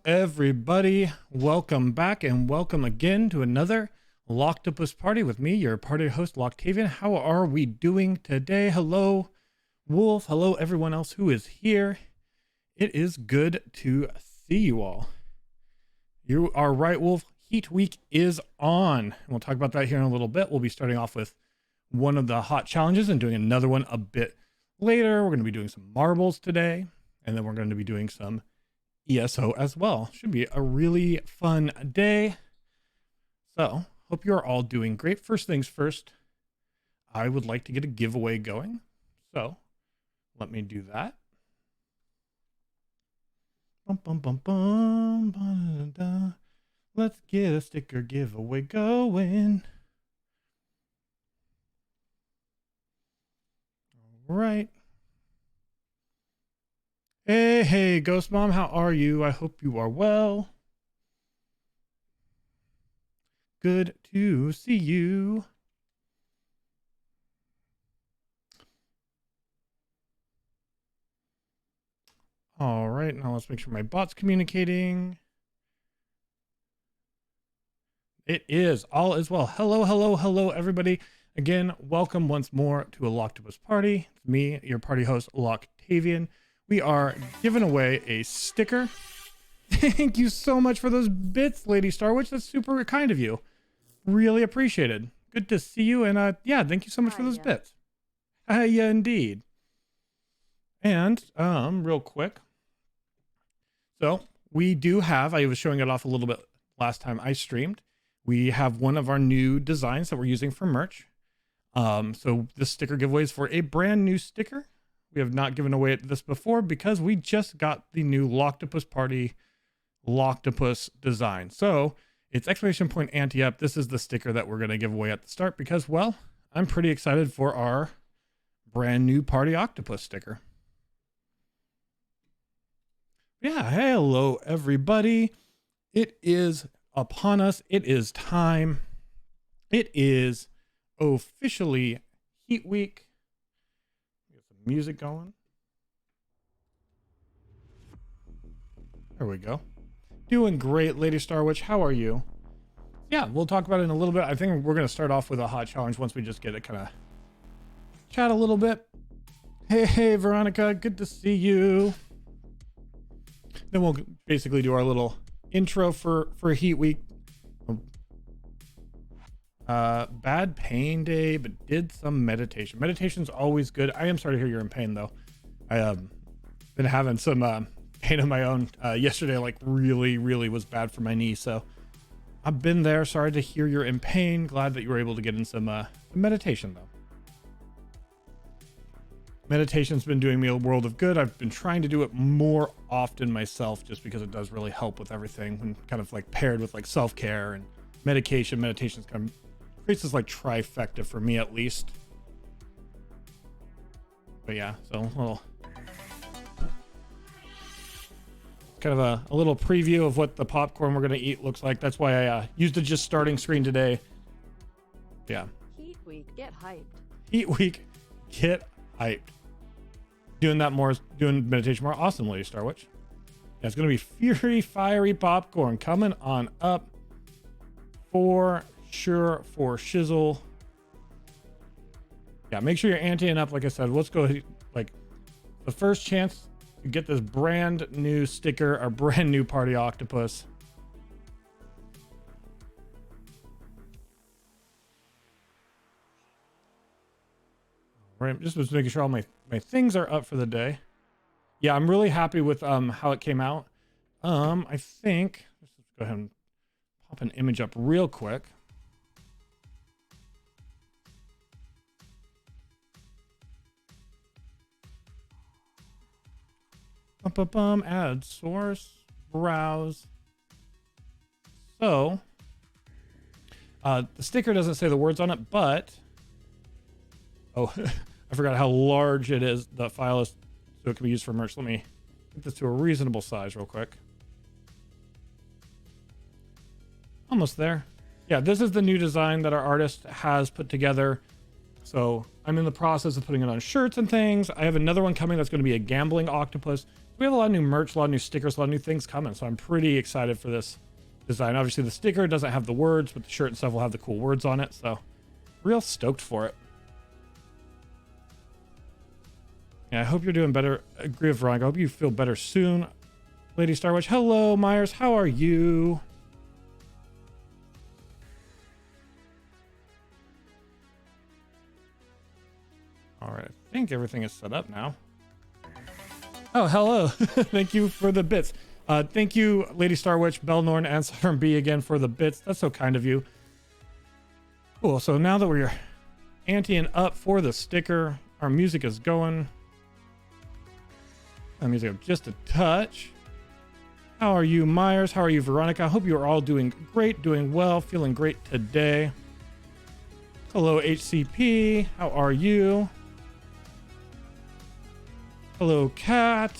everybody. Welcome back and welcome again to another Locktopus party with me, your party host, Loctavian. How are we doing today? Hello, Wolf. Hello, everyone else who is here. It is good to see you all. You are right, Wolf. Heat Week is on. And we'll talk about that here in a little bit. We'll be starting off with one of the hot challenges and doing another one a bit later. We're going to be doing some marbles today, and then we're going to be doing some ESO as well. Should be a really fun day. So, hope you're all doing great. First things first, I would like to get a giveaway going. So, let me do that. Bum, bum, bum, bum, ba-da-da-da. Let's get a sticker giveaway going. All right. Hey, Ghost Mom, how are you? I hope you are well. Good to see you. All right, now let's make sure my bot's communicating. It is. All is well. Hello, everybody. Again, welcome once more to a Locktopus party. It's me, your party host, Loctavian. We are giving away a sticker. Thank you so much for those bits, Lady Starwitch. That's super kind of you. Really appreciated. Good to see you. And yeah, thank you so much for those bits. Yeah, indeed. And real quick. So we do have, I was showing it off a little bit last time I streamed. We have one of our new designs that we're using for merch. So this sticker giveaway is for a brand new sticker. We have not given away this before because we just got the new Locktopus Party Locktopus design. So it's exclamation point anti-up. This is the sticker that we're going to give away at the start because, well, I'm pretty excited for our brand new Party Octopus sticker. Yeah, hello, everybody. It is upon us. It is time. It is officially Heat Week. Get some music going. There we go. Doing great, Lady Starwitch. How are you? Yeah, we'll talk about it in a little bit. I think we're going to start off with a hot challenge once we just get it kind of chat a little bit. Hey, Veronica. Good to see you. Then we'll basically do our little intro for Heat Week. Bad pain day, but did some meditation. Meditation's always good. I am sorry to hear you're in pain, though. I been having some pain of my own. Yesterday, like really was bad for my knee. So I've been there. Sorry to hear you're in pain. Glad that you were able to get in some meditation, though. Meditation's been doing me a world of good. I've been trying to do it more often myself just because it does really help with everything when kind of like paired with like self-care and medication. Meditation's kind of creates this like trifecta for me at least. But yeah, so a little kind of a little preview of what the popcorn we're going to eat looks like. That's why I used the just starting screen today. Yeah. Heat Week, get hyped. Heat Week, get hyped. Doing that more, doing meditation more. Awesome, Lady Starwitch. Yeah, it's going to be fiery popcorn coming on up for sure, for shizzle. Yeah, make sure you're anteing up. Like I said, let's go like the first chance to get this brand new sticker, our brand new Party Octopus. Right, just was making sure all my things are up for the day. Yeah, I'm really happy with how it came out. I think let's go ahead and pop an image up real quick. Add source, browse. So the sticker doesn't say the words on it, but I forgot how large it is. The file is, so it can be used for merch. Let me get this to a reasonable size real quick. Almost there. Yeah, this is the new design that our artist has put together. So I'm in the process of putting it on shirts and things. I have another one coming that's going to be a gambling octopus. We have a lot of new merch, a lot of new stickers, a lot of new things coming. So I'm pretty excited for this design. Obviously the sticker doesn't have the words, but the shirt and stuff will have the cool words on it. So real stoked for it. Yeah, I hope you're doing better. I agree with Veronica. I hope you feel better soon. Lady Starwatch. Hello, Myers. How are you? All right. I think everything is set up now. Oh, hello. Thank you for the bits. Thank you, Lady Starwitch, Belnorn, and Sovereign B again for the bits. That's so kind of you. Cool. So now that we're anteing up for the sticker, our music is going. Our music up just a touch. How are you, Myers? How are you, Veronica? I hope you are all doing great, doing well, feeling great today. Hello, HCP. How are you? Hello, Cat.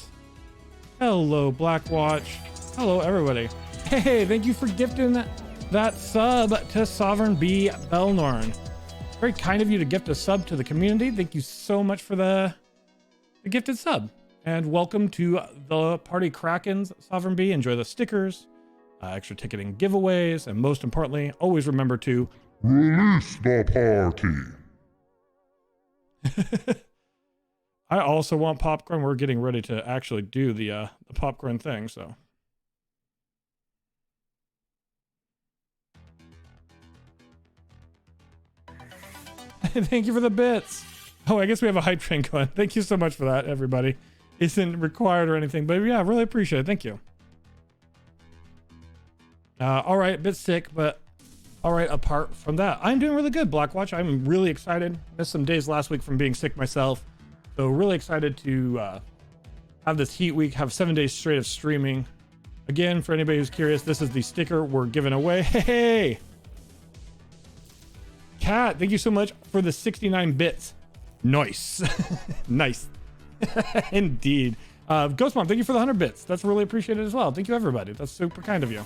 Hello, Blackwatch. Hello, everybody. Hey, thank you for gifting that sub to Sovereign B Belnorn. Very kind of you to gift a sub to the community. Thank you so much for the gifted sub. And welcome to the Party Krakens, Sovereign B. Enjoy the stickers, extra ticketing giveaways, and most importantly, always remember to release the party. I also want popcorn. We're getting ready to actually do the popcorn thing, so. Thank you for the bits. Oh, I guess we have a hype train going. Thank you so much for that, everybody. Isn't required or anything, but yeah, really appreciate it. Thank you. All right, a bit sick, but all right, apart from that, I'm doing really good, Blackwatch. I'm really excited. Missed some days last week from being sick myself. So really excited to have this heat week, have 7 days straight of streaming. Again, for anybody who's curious, this is the sticker we're giving away. Hey! Kat, thank you so much for the 69 bits. Nice. Nice. Indeed. Ghost Mom, thank you for the 100 bits. That's really appreciated as well. Thank you, everybody. That's super kind of you.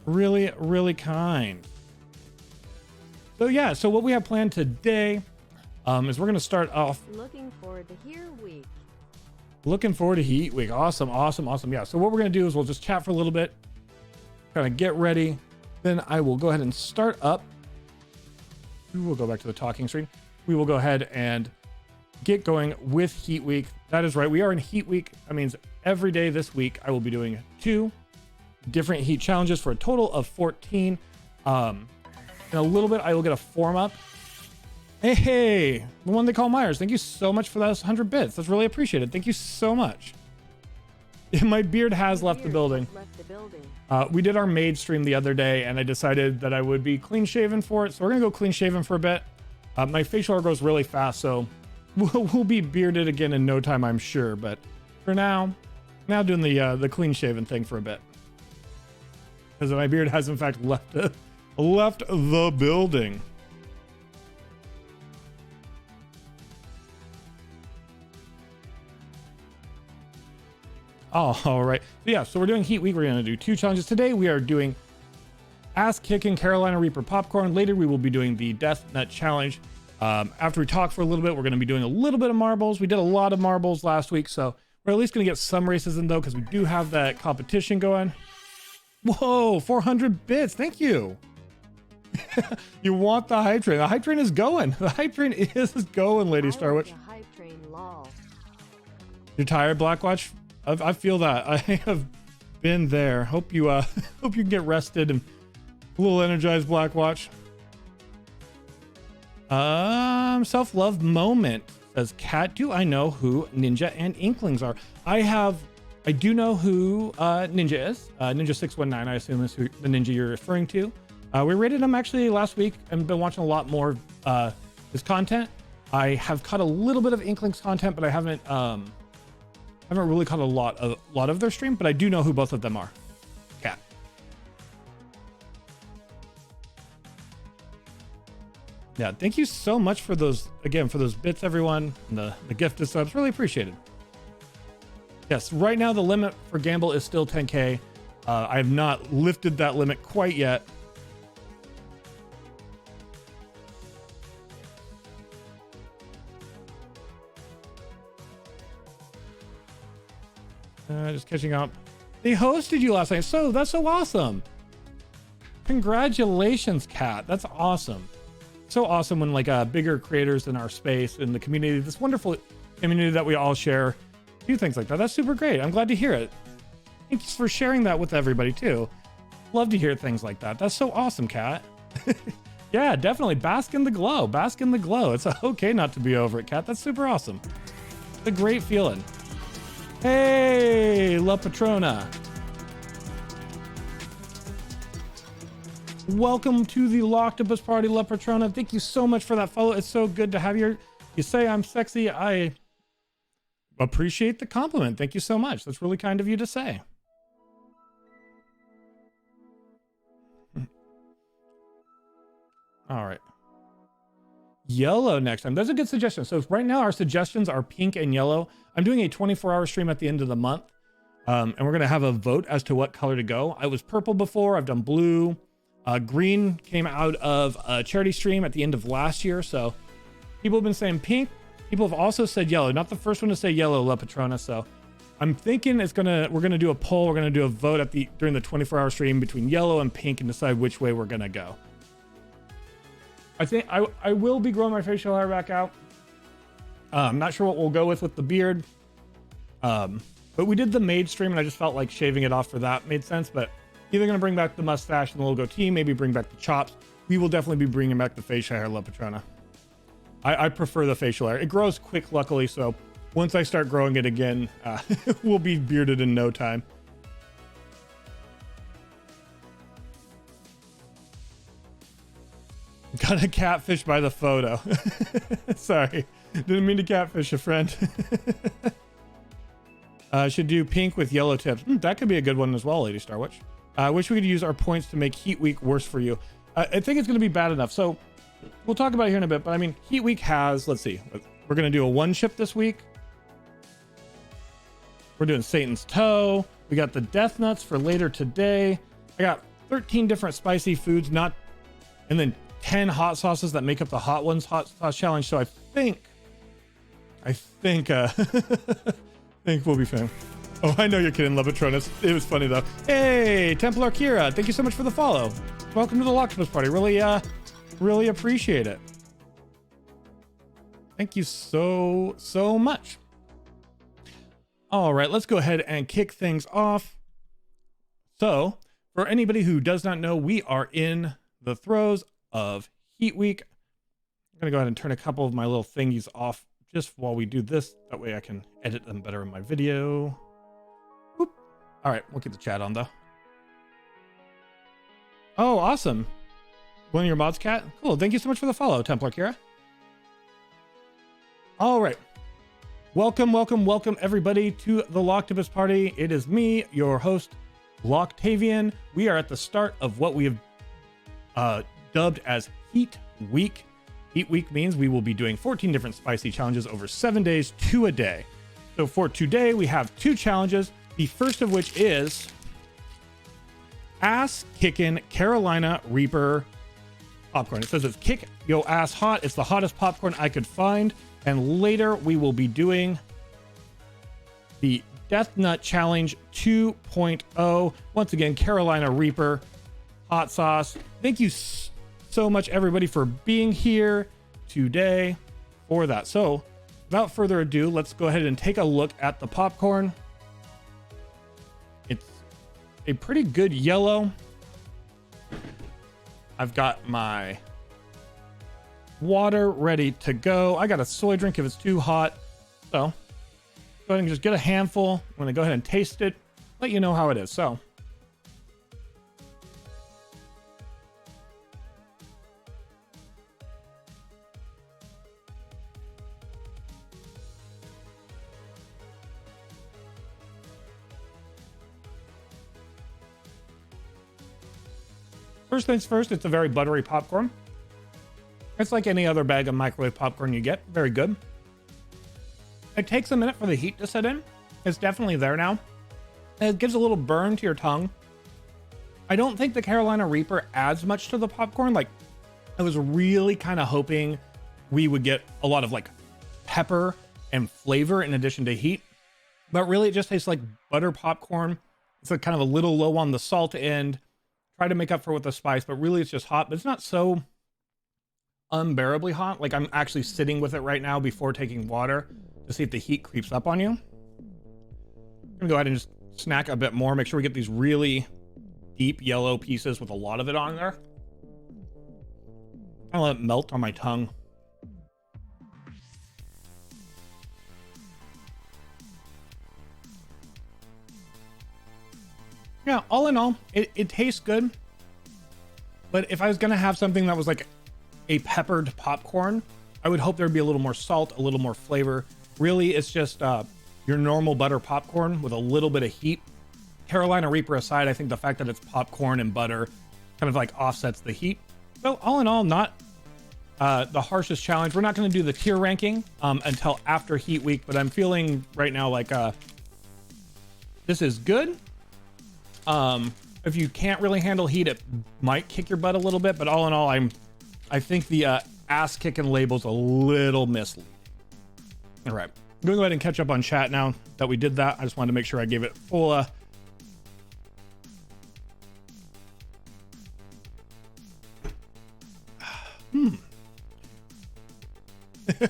Really, really kind. So yeah, so what we have planned today is we're going to start off. Looking forward to Heat Week. Looking forward to Heat Week. Awesome, awesome, awesome. Yeah, so what we're going to do is we'll just chat for a little bit, kind of get ready. Then I will go ahead and start up. We'll go back to the talking screen. We will go ahead and get going with Heat Week. That is right. We are in Heat Week. That means every day this week I will be doing 2 different heat challenges for a total of 14. In a little bit, I will get a form up. Hey, the one they call Myers. Thank you so much for those 100 bits. That's really appreciated. Thank you so much. My beard has left the building. We did our maid stream the other day, and I decided that I would be clean shaven for it. So we're gonna go clean shaven for a bit. My facial hair grows really fast, so we'll be bearded again in no time, I'm sure. But for now doing the clean shaven thing for a bit, because my beard has in fact left the building. All right. So yeah, so we're doing Heat Week. We're going to do 2 challenges today. We are doing Ass Kicking Carolina Reaper Popcorn. Later, we will be doing the Death Nut Challenge. After we talk for a little bit, we're going to be doing a little bit of marbles. We did a lot of marbles last week, so we're at least going to get some races in, though, because we do have that competition going. Whoa, 400 bits. Thank you. You want the hype train. The hype train is going. The hype train is going, Lady Starwitch. The hype train, lol. You're tired, Blackwatch? I feel that. I have been there. Hope you hope you can get rested and a little energized, Blackwatch. Self-love moment, says Cat. Do I know who Ninja and Inklings are? I do know who Ninja is. Ninja 619, I assume is who the Ninja you're referring to. We rated him actually last week and been watching a lot more of his content. I have caught a little bit of Inklings content, but I haven't really caught a lot of their stream, but I do know who both of them are. Cat. Yeah, thank you so much for those, again, for those bits, everyone, and the gifted subs. Really appreciated. Yes, right now the limit for Gamble is still 10K. I have not lifted that limit quite yet. Just catching up. They hosted you last night. So that's so awesome. Congratulations, Kat. That's awesome. So awesome when like bigger creators in our space, in the community, this wonderful community that we all share, do things like that. That's super great. I'm glad to hear it. Thanks for sharing that with everybody too. Love to hear things like that. That's so awesome, Kat. Yeah, definitely. Bask in the glow. Bask in the glow. It's okay not to be over it, Kat. That's super awesome. It's a great feeling. Hey, La Patrona. Welcome to the Locktopus Party, La Patrona. Thank you so much for that follow. It's so good to have you. You say I'm sexy. I appreciate the compliment. Thank you so much. That's really kind of you to say. All right. Yellow next time. That's a good suggestion. So right now our suggestions are pink and yellow. I'm doing a 24-hour stream at the end of the month. And we're going to have a vote as to what color to go. I was purple before. I've done blue. Green came out of a charity stream at the end of last year. So people have been saying pink. People have also said yellow. Not the first one to say yellow, La Patrona. So I'm thinking we're going to do a poll. We're going to do a vote during the 24-hour stream between yellow and pink and decide which way we're going to go. I think I will be growing my facial hair back out. I'm not sure what we'll go with the beard. But we did the maid stream and I just felt like shaving it off for that made sense. But either going to bring back the mustache and the little goatee, maybe bring back the chops. We will definitely be bringing back the facial hair, La Patrona. I prefer the facial hair. It grows quick, luckily. So once I start growing it again, we'll be bearded in no time. Got a catfish by the photo. Sorry, didn't mean to catfish a friend. Should do pink with yellow tips. That could be a good one as well, Lady Starwitch. I wish we could use our points to make Heat Week worse for you. I think it's going to be bad enough. So we'll talk about it here in a bit. But I mean, Heat Week has, let's see, we're going to do a one ship this week. We're doing Satan's Toe. We got the Death Nuts for later today. I got 13 different spicy foods, and then 10 hot sauces that make up the hot ones hot sauce challenge. So I think we'll be fine. Oh, I know you're kidding, La Patrona. It was funny though. Hey, Templar Kira, thank you so much for the follow. Welcome to the Locktopus Party. Really appreciate it. Thank you so much. All right, let's go ahead and kick things off. So, for anybody who does not know, we are in the throes of Heat Week. I'm gonna go ahead and turn a couple of my little thingies off just while we do this. That way I can edit them better in my video. Whoop. All right, we'll keep the chat on though. Oh, awesome. One of your mods, Cat? Cool, thank you so much for the follow, Templar Kira. All right. Welcome everybody to the Locktopus Party. It is me, your host, Loctavian. We are at the start of what we have dubbed as Heat Week. Heat Week means we will be doing 14 different spicy challenges over 7 days, 2 a day. So for today, we have 2 challenges. The first of which is Ass Kickin' Carolina Reaper popcorn. It says it's kick yo ass hot. It's the hottest popcorn I could find. And later we will be doing the Death Nut Challenge 2.0. Once again, Carolina Reaper hot sauce. Thank you so much, everybody, for being here today for that. So without further ado, let's go ahead and take a look at the popcorn. It's a pretty good yellow. I've got my water ready to go. I got a soy drink if it's too hot. So go ahead and just get a handful. I'm gonna go ahead and taste it, let you know how it is. So first things first, it's a very buttery popcorn. It's like any other bag of microwave popcorn you get. Very good. It takes a minute for the heat to set in. It's definitely there now. It gives a little burn to your tongue. I don't think the Carolina Reaper adds much to the popcorn. Like, I was really kind of hoping we would get a lot of like pepper and flavor in addition to heat. but really it just tastes like butter popcorn. It's like kind of a little low on the salt end. Try to make up for it with the spice, but really it's just hot, but it's not so unbearably hot. Like I'm actually sitting with it right now before taking water to see if the heat creeps up on you. I'm gonna go ahead and just snack a bit more. Make sure we get these really deep yellow pieces with a lot of it on there. I'll let it melt on my tongue. Yeah, all in all, it tastes good. But if I was gonna have something that was like a peppered popcorn, I would hope there'd be a little more salt, a little more flavor. Really, it's just your normal butter popcorn with a little bit of heat. Carolina Reaper aside, I think the fact that it's popcorn and butter kind of like offsets the heat. So all in all, not the harshest challenge. We're not going to do the tier ranking until after Heat Week, but I'm feeling right now like this is good. If you can't really handle heat, it might kick your butt a little bit, but all in all, I think the ass kicking label's a little misleading. All right, I'm gonna go ahead and catch up on chat now that we did that. I just wanted to make sure I gave it full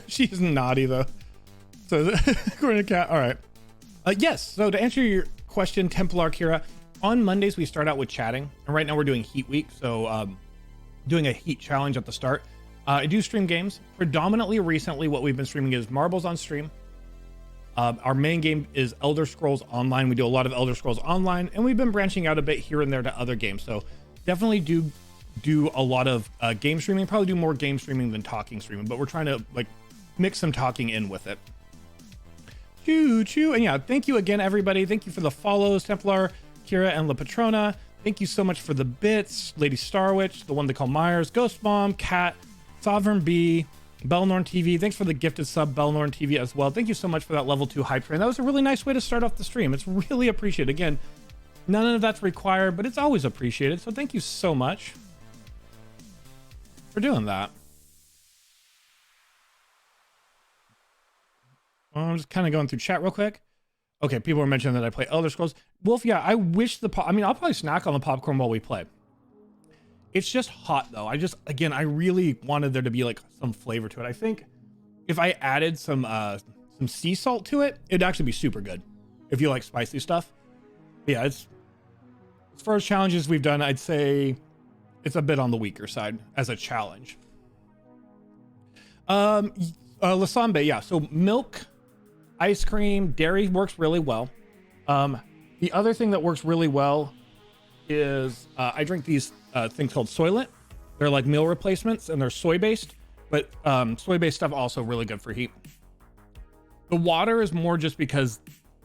She's naughty though. So according to cat. All right. Yes. So to answer your question, Templar Kira, on Mondays we start out with chatting, and right now we're doing Heat Week, so doing a heat challenge at the start. I do stream games. Predominantly recently, what we've been streaming is Marbles on stream. Our main game is Elder Scrolls Online. We do a lot of Elder Scrolls Online, and we've been branching out a bit here and there to other games. So definitely do a lot of game streaming. Probably do more game streaming than talking streaming, but we're trying to like mix some talking in with it. Choo. And yeah, thank you again, everybody. Thank you for the follows, Templar, Kira, and La Patrona. Thank you so much for the bits, Lady Starwitch, the one they call Myers, Ghost Mom, Cat, Sovereign B, Belnorn TV. Thanks for the gifted sub, Belnorn TV, as well. Thank you so much for that level 2 hype train. That was a really nice way to start off the stream. It's really appreciated. Again, none of that's required, but it's always appreciated. So thank you so much for doing that. I'm just kind of going through chat real quick. Okay, people are mentioning that I play Elder Scrolls. Wolf, yeah, I wish I mean, I'll probably snack on the popcorn while we play. It's just hot though. Again, I really wanted there to be like some flavor to it. I think if I added some sea salt to it, it'd actually be super good if you like spicy stuff. But yeah, it's as far as challenges we've done, I'd say it's a bit on the weaker side as a challenge. Lasambe, yeah. So milk, ice cream, dairy works really well. The other thing that works really well is I drink these things called Soylent. They're like meal replacements and they're soy based, but soy based stuff also really good for heat. The water is more just because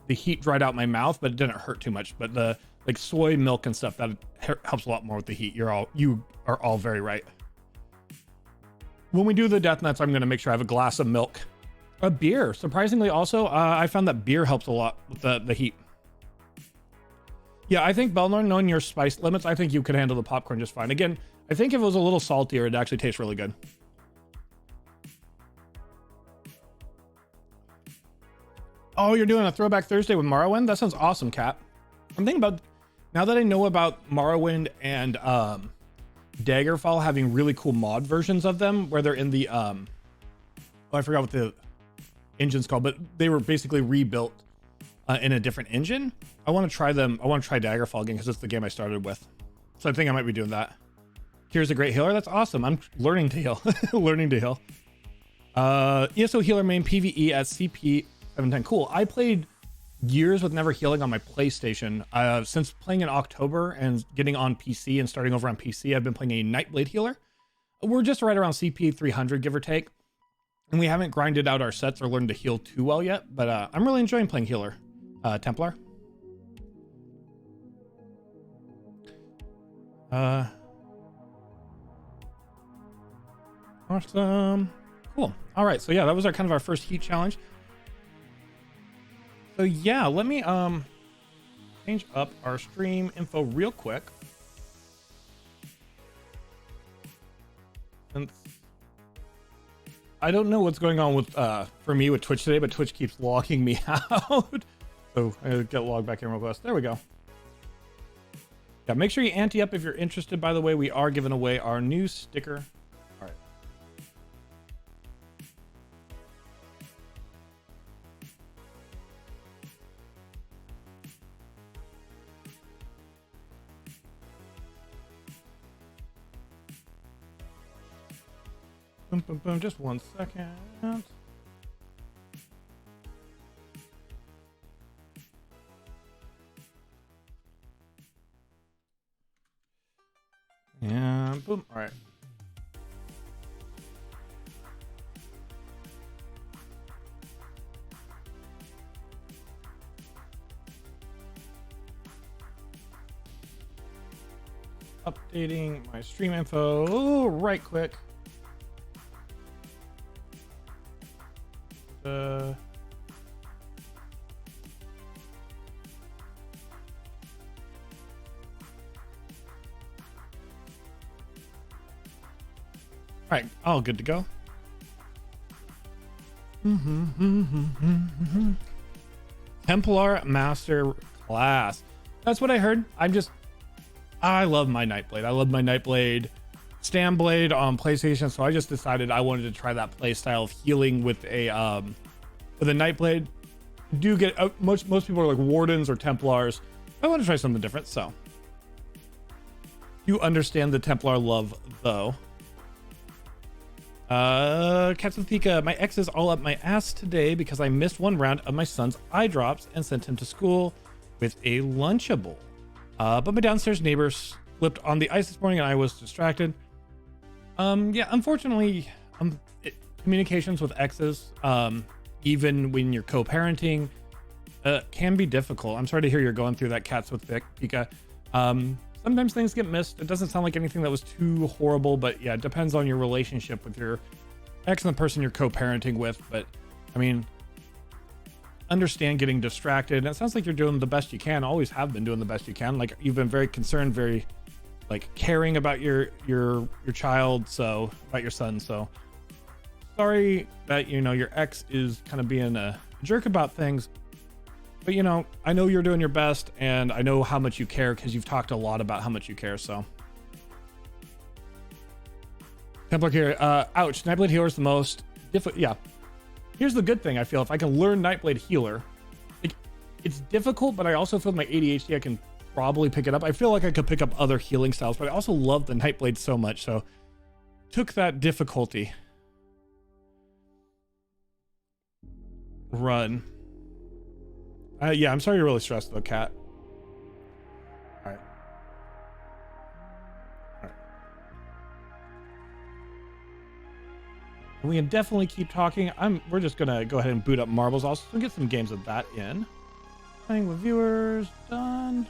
the heat dried out my mouth, but it didn't hurt too much. But the like soy milk and stuff, that helps a lot more with the heat. You are all very right. When we do the death nuts, I'm going to make sure I have a glass of milk. A beer, surprisingly also, I found that beer helps a lot with the heat. Yeah, I think Belnorn, knowing your spice limits, I think you could handle the popcorn just fine. Again, I think if it was a little saltier, it'd actually taste really good. Oh, you're doing a Throwback Thursday with Morrowind? That sounds awesome, Kat. I'm thinking about, now that I know about Morrowind and Daggerfall having really cool mod versions of them, where they're in the, I forgot what the engine's called, but they were basically rebuilt in a different engine. I want to try them. I want to try Daggerfall again because it's the game I started with. So I think I might be doing that. Here's a great healer. That's awesome. I'm learning to heal. Learning to heal. ESO healer main PvE at CP 710. Cool. I played years with never healing on my PlayStation. Since playing in October and getting on PC and starting over on PC, I've been playing a Nightblade healer. We're just right around CP 300, give or take. And we haven't grinded out our sets or learned to heal too well yet, but I'm really enjoying playing healer. Templar. Awesome. Cool. All right. So yeah, that was our kind of our first heat challenge. So yeah, let me change up our stream info real quick. Since I don't know what's going on with for me with Twitch today, but Twitch keeps logging me out. So I get logged back in real fast. There we go. Yeah, make sure you ante up if you're interested. By the way, we are giving away our new sticker. All right. Boom, boom, boom. Just 1 second. And boom. All right. Updating my stream info right quick. All right, all good to go. Templar Master class. That's what I heard. I love my Nightblade. I love my Nightblade Stamblade on PlayStation, so I just decided I wanted to try that play style of healing with a Nightblade. Do get most people are like Wardens or Templars. I want to try something different, so you understand the Templar love though. Katsuthika, my ex is all up my ass today because I missed one round of my son's eye drops and sent him to school with a Lunchable. But my downstairs neighbor slipped on the ice this morning and I was distracted. Yeah, unfortunately, communications with exes, even when you're co-parenting, can be difficult. I'm sorry to hear you're going through that, Cats with Pika. Sometimes things get missed. It doesn't sound like anything that was too horrible, but yeah, it depends on your relationship with your ex and the person you're co-parenting with. But I mean, understand getting distracted. And it sounds like you're doing the best you can. Always have been doing the best you can. Like you've been very concerned, very like caring about your child, so about your son. So sorry that your ex is kind of being a jerk about things. But I know you're doing your best, and I know how much you care because you've talked a lot about how much you care. So, Templar here. Ouch. Nightblade Healer is the most difficult. Yeah. Here's the good thing. I feel if I can learn Nightblade Healer, it's difficult, but I also feel my ADHD. I can probably pick it up. I feel like I could pick up other healing styles, but I also love the Nightblade so much. So, took that difficulty. Run. Yeah, I'm sorry you're really stressed though, Kat. All right. We can definitely keep talking. We're just gonna go ahead and boot up Marbles. Also get some games of that in. Playing with viewers, done.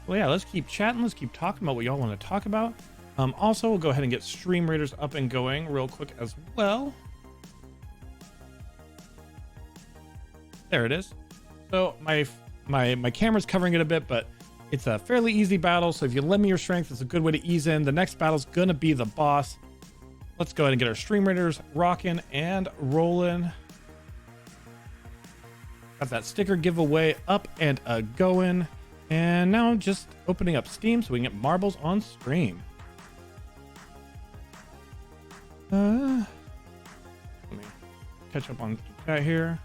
Well, yeah, let's keep chatting. Let's keep talking about what y'all want to talk about. Also, we'll go ahead and get Stream Raiders up and going real quick as well. There it is. So my camera's covering it a bit, but it's a fairly easy battle. So if you lend me your strength, it's a good way to ease in. The next battle's gonna be the boss. Let's go ahead and get our Stream Raiders rocking and rolling. Got that sticker giveaway up and going. And now just opening up Steam so we can get Marbles on stream. Let me catch up on chat here.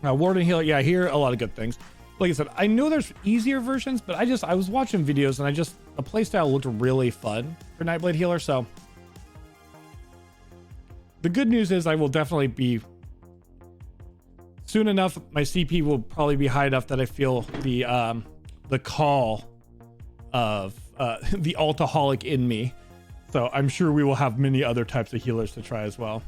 Warden Healer, yeah, I hear a lot of good things. Like I said, I know there's easier versions, but I was watching videos and the playstyle looked really fun for Nightblade Healer. So the good news is I will definitely be soon enough. My CP will probably be high enough that I feel the call of the altaholic in me. So I'm sure we will have many other types of healers to try as well.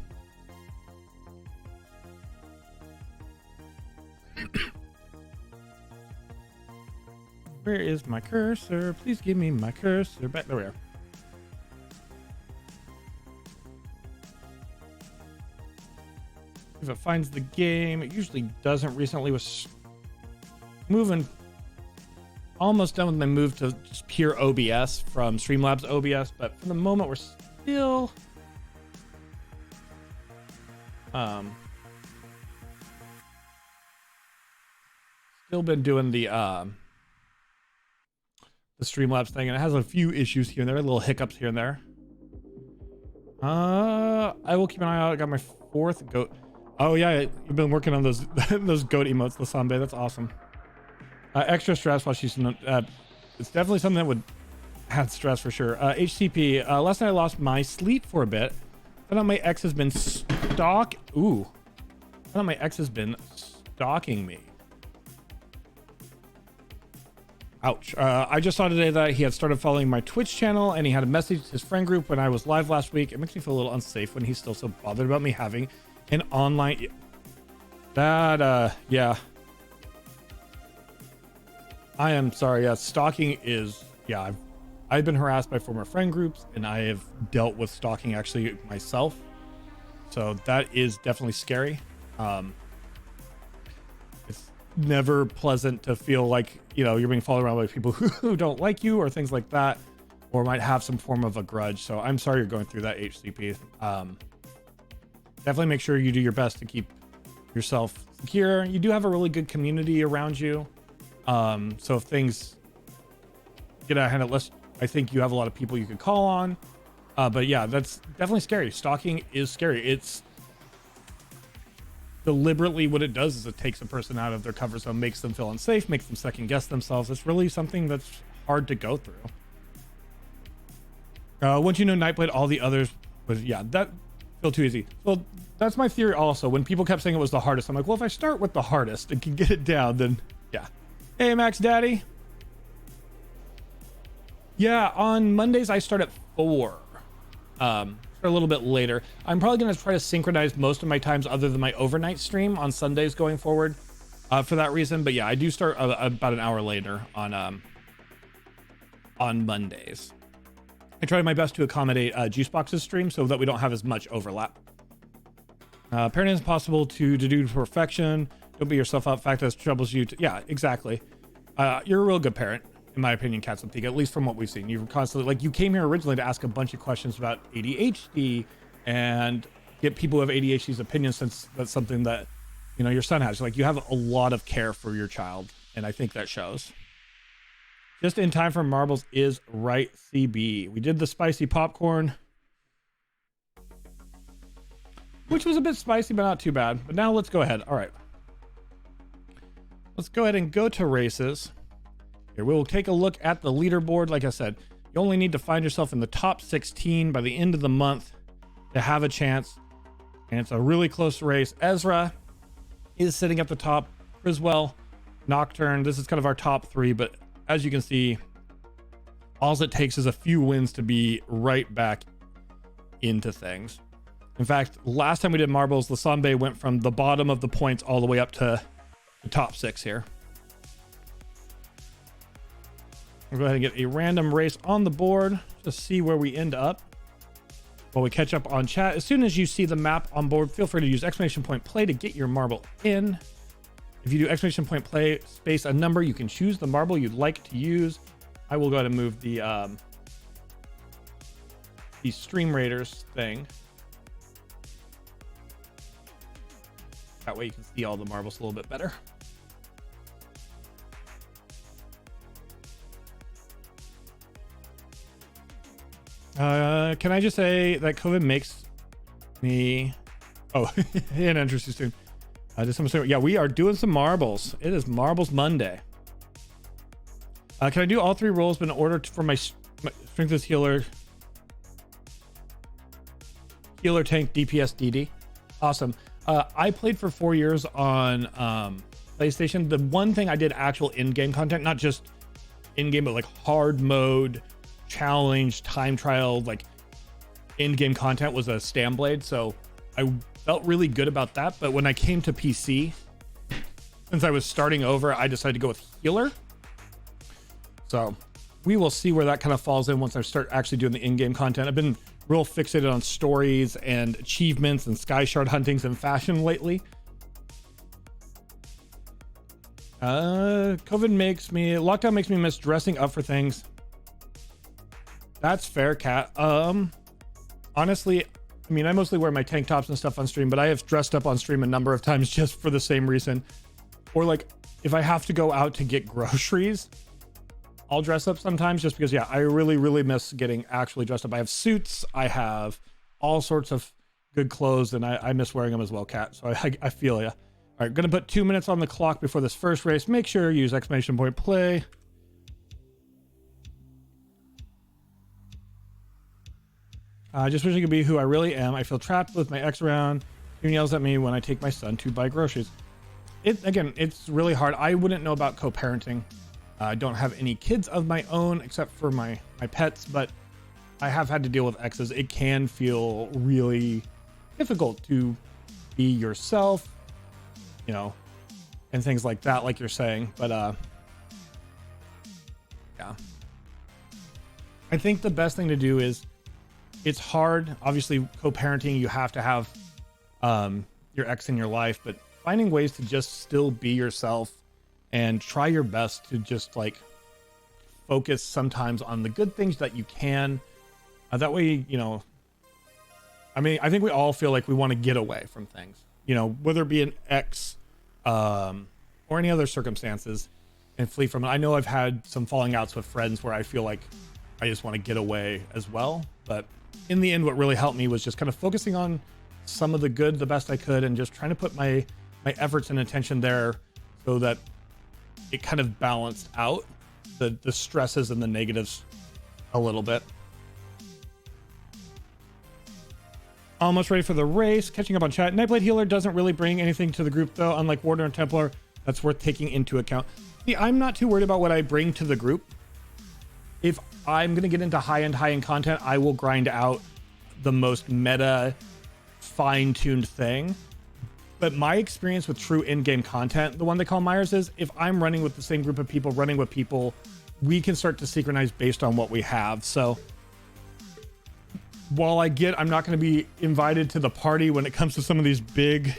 Where is my cursor? Please give me my cursor back. There we are. If it finds the game, it usually doesn't. Recently was moving, almost done with my move to just pure OBS from Streamlabs OBS, but for the moment we're still still been doing the Streamlabs thing, and it has a few issues here and there, little hiccups here and there. I will keep an eye out. I got my 4th goat. Oh yeah, you've been working on those those goat emotes, the Sambe. That's awesome. Extra stress while she's it's definitely something that would add stress for sure. HCP. Last night I lost my sleep for a bit. Found out my ex has been stalking me. Ouch. I just saw today that he had started following my Twitch channel and he had a message to his friend group when I was live last week. It makes me feel a little unsafe when he's still so bothered about me having an online... yeah. I am sorry. Yeah, stalking is... Yeah, I've been harassed by former friend groups and I have dealt with stalking actually myself. So that is definitely scary. It's never pleasant to feel like, you know, you're being followed around by people who don't like you or things like that, or might have some form of a grudge. So I'm sorry you're going through that, HCP. Definitely make sure you do your best to keep yourself secure. You do have a really good community around you. So if things get out of hand, I think you have a lot of people you could call on. But yeah, that's definitely scary. Stalking is scary. It's deliberately what it does is it takes a person out of their comfort zone, makes them feel unsafe, makes them second guess themselves. It's really something that's hard to go through. Once you know Nightblade, all the others was, yeah, that feel too easy. Well, that's my theory also. When people kept saying it was the hardest, I'm like, well, if I start with the hardest and can get it down, then yeah. Hey, Max Daddy. Yeah, on Mondays I start at 4. A little bit later. I'm probably going to try to synchronize most of my times other than my overnight stream on Sundays going forward for that reason. But yeah, I do start about an hour later on Mondays. I try my best to accommodate Juicebox's stream so that we don't have as much overlap. Parenting is possible to do to perfection. Don't beat yourself up. Fact that troubles you. Yeah, exactly. You're a real good parent. In my opinion, Cats and Pika, at least from what we've seen. You've constantly, like, you came here originally to ask a bunch of questions about ADHD and get people who have ADHD's opinions, since that's something that, you know, your son has. Like, you have a lot of care for your child, and I think that shows. Just in time for marbles is right, CB. We did the spicy popcorn, which was a bit spicy, but not too bad. But now let's go ahead. All right. Let's go ahead and go to races. Here, we'll take a look at the leaderboard. Like I said, you only need to find yourself in the top 16 by the end of the month to have a chance. And it's a really close race. Ezra is sitting at the top. Criswell, Nocturne. This is kind of our top 3, but as you can see, all it takes is a few wins to be right back into things. In fact, last time we did marbles, Lasambe went from the bottom of the points all the way up to the top 6 here. We'll go ahead and get a random race on the board to see where we end up while we catch up on chat. As soon as you see the map on board, feel free to use !play to get your marble in. If you do !play space a number, you can choose the marble you'd like to use. I will go ahead and move the Stream Raiders thing. That way you can see all the marbles a little bit better. Can I just say that COVID makes me... Oh, an interesting stream. Yeah, we are doing some marbles. It is Marbles Monday. Can I do all 3 roles in order for my Strength Healer, Tank, DPS, DD? Awesome. I played for 4 years on PlayStation. The one thing I did actual in-game content, not just in-game, but like hard mode, challenge, time trial, like in-game content, was a Stamblade. So I felt really good about that. But when I came to PC, since I was starting over, I decided to go with Healer. So we will see where that kind of falls in once I start actually doing the in-game content. I've been real fixated on stories and achievements and sky shard huntings and fashion lately. Lockdown makes me miss dressing up for things. That's fair, Cat. Honestly, I mean, I mostly wear my tank tops and stuff on stream, but I have dressed up on stream a number of times just for the same reason. Or like, if I have to go out to get groceries, I'll dress up sometimes just because, yeah, I really miss getting actually dressed up. I have suits, I have all sorts of good clothes, and I miss wearing them as well, Kat. So I feel ya. All right, gonna put 2 minutes on the clock before this first race. Make sure you use exclamation point play. I just wish I could be who I really am. I feel trapped with my ex around. He yells at me when I take my son to buy groceries. It's really hard. I wouldn't know about co-parenting. I don't have any kids of my own except for my pets, but I have had to deal with exes. It can feel really difficult to be yourself, you know, and things like that, like you're saying. But yeah, I think the best thing to do is, it's hard. Obviously, co-parenting, you have to have your ex in your life, but finding ways to just still be yourself and try your best to just like focus sometimes on the good things that you can. That way, you know, I mean, I think we all feel like we want to get away from things, you know, whether it be an ex or any other circumstances, and flee from it. I know I've had some falling outs with friends where I feel like I just want to get away as well. But in the end, what really helped me was just kind of focusing on some of the good the best I could, and just trying to put my efforts and attention there so that it kind of balanced out the stresses and the negatives a little bit. Almost ready for the race. Catching up on chat. Nightblade Healer doesn't really bring anything to the group though, unlike Warden or Templar. That's worth taking into account. See, I'm not too worried about what I bring to the group. If I'm going to get into high-end content, I will grind out the most meta, fine-tuned thing. But my experience with true in-game content, the one they call Myers, is if I'm running with the same group of people, running with people, we can start to synchronize based on what we have. So while I'm not going to be invited to the party when it comes to some of these big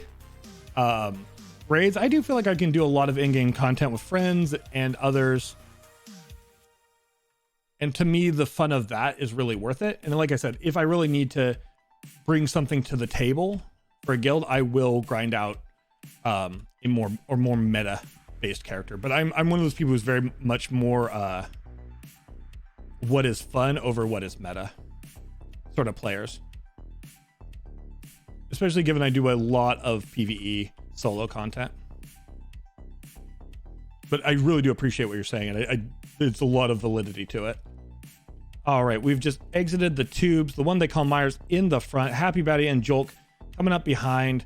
raids, I do feel like I can do a lot of in-game content with friends and others. And to me, the fun of that is really worth it. And like I said, if I really need to bring something to the table for a guild, I will grind out a more meta based character. But I'm one of those people who's very much more what is fun over what is meta sort of players. Especially given I do a lot of PvE solo content. But I really do appreciate what you're saying, and it's a lot of validity to it. All right, we've just exited the tubes, the one they call Myers in the front. Happy Batty and Jolk coming up behind.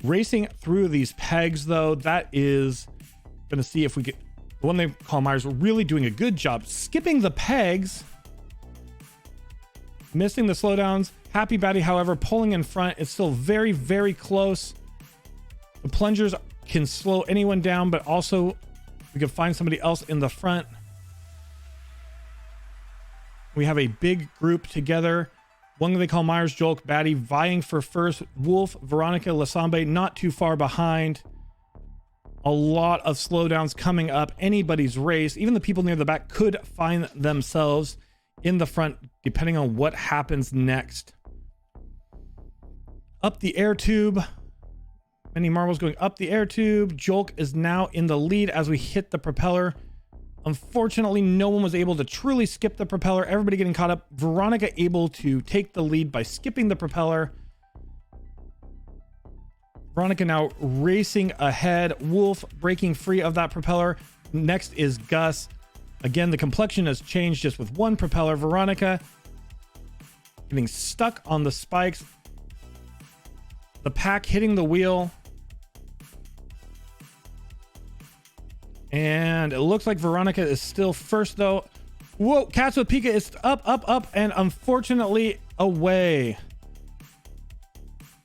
Racing through these pegs, though, that is going to see if we get the one they call Myers really doing a good job skipping the pegs, missing the slowdowns. Happy Batty, however, pulling in front. It's still very close. The plungers can slow anyone down, but also we can find somebody else in the front. We have a big group together. One they call Myers, Jolk, Batty vying for first. Wolf, Veronica, Lasambe not too far behind. A lot of slowdowns coming up. Anybody's race. Even the people near the back could find themselves in the front depending on what happens next. Up the air tube. Many marbles going up the air tube. Jolk is now in the lead as we hit the propeller. Unfortunately, no one was able to truly skip the propeller. Everybody getting caught up. Veronica able to take the lead by skipping the propeller. Veronica now racing ahead. Wolf breaking free of that propeller. Next is Gus. Again, the complexion has changed just with one propeller. Veronica getting stuck on the spikes. The pack hitting the wheel. And it looks like Veronica is still first, though. Whoa, Cats with Pika is up, and unfortunately away.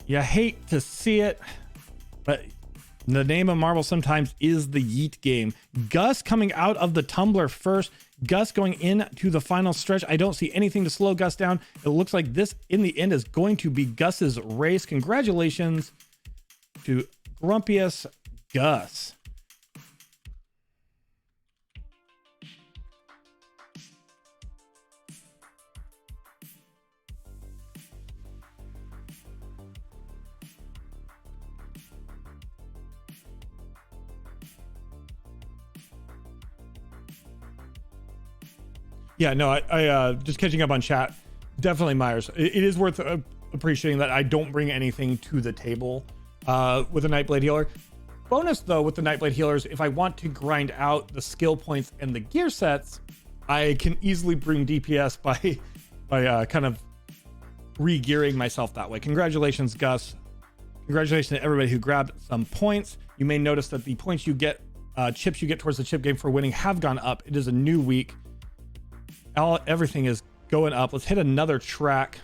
You hate to see it, but the name of Marvel sometimes is the Yeet game. Gus coming out of the tumbler first. Gus going into the final stretch. I don't see anything to slow Gus down. It looks like this, in the end, is going to be Gus's race. Congratulations to Grumpiest Gus. Yeah, no, I just catching up on chat. Definitely Myers. It is worth appreciating that I don't bring anything to the table with a Nightblade healer. Bonus though, with the Nightblade healers, if I want to grind out the skill points and the gear sets, I can easily bring DPS by kind of re-gearing myself that way. Congratulations, Gus. Congratulations to everybody who grabbed some points. You may notice that the points you get, chips you get towards the chip game for winning have gone up. It is a new week. Everything is going up. Let's hit another track.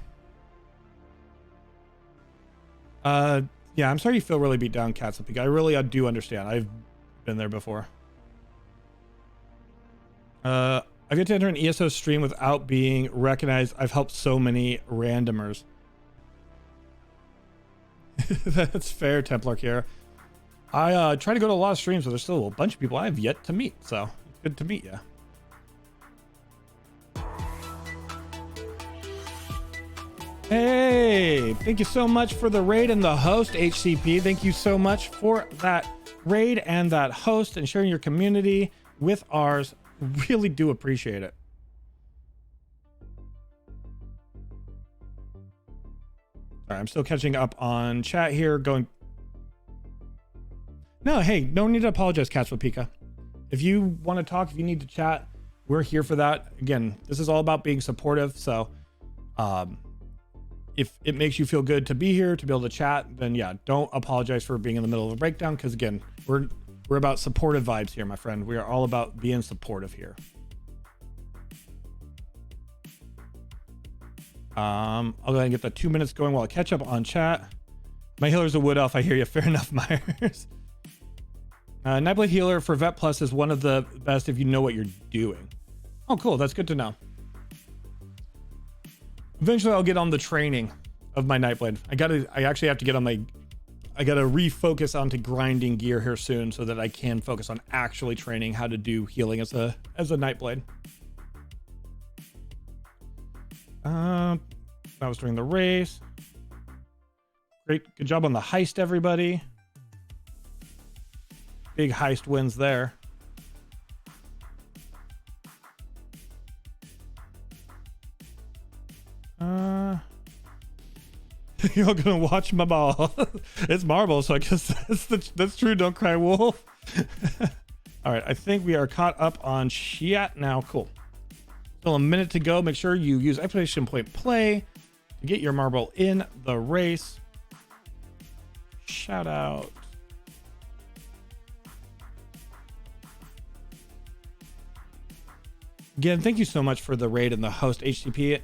Yeah, I'm sorry you feel really beat down, Katsupika. I really do understand. I've been there before. I get to enter an ESO stream without being recognized. I've helped so many randomers. That's fair, Templar Kiera. I try to go to a lot of streams, but there's still a bunch of people I have yet to meet. So it's good to meet you. Hey, thank you so much for the raid and the host, HCP. Thank you so much for that raid and that host and sharing your community with ours. Really do appreciate it. All right, I'm still catching up on chat here. No, hey, no need to apologize, Katsupika. If you want to talk, if you need to chat, we're here for that. Again, this is all about being supportive. So, if it makes you feel good to be here, to be able to chat, then yeah, don't apologize for being in the middle of a breakdown. Because again, we're about supportive vibes here, my friend. We are all about being supportive here. I'll go ahead and get the 2 minutes going while I catch up on chat. My healer's a wood elf. I hear you. Fair enough, Myers. Nightblade healer for Vet Plus is one of the best if you know what you're doing. Oh, cool. That's good to know. Eventually I'll get on the training of my Nightblade. I actually have to get on I gotta refocus onto grinding gear here soon so that I can focus on actually training how to do healing as a Nightblade. That was during the race. Great, good job on the heist, everybody. Big heist wins there. You're gonna watch my ball. It's marble, so I guess that's true. Don't cry, wolf. All right, I think we are caught up on chat now. Cool. Still a minute to go. Make sure you use exclamation point play to get your marble in the race. Shout out. Again, thank you so much for the raid and the host, HCP.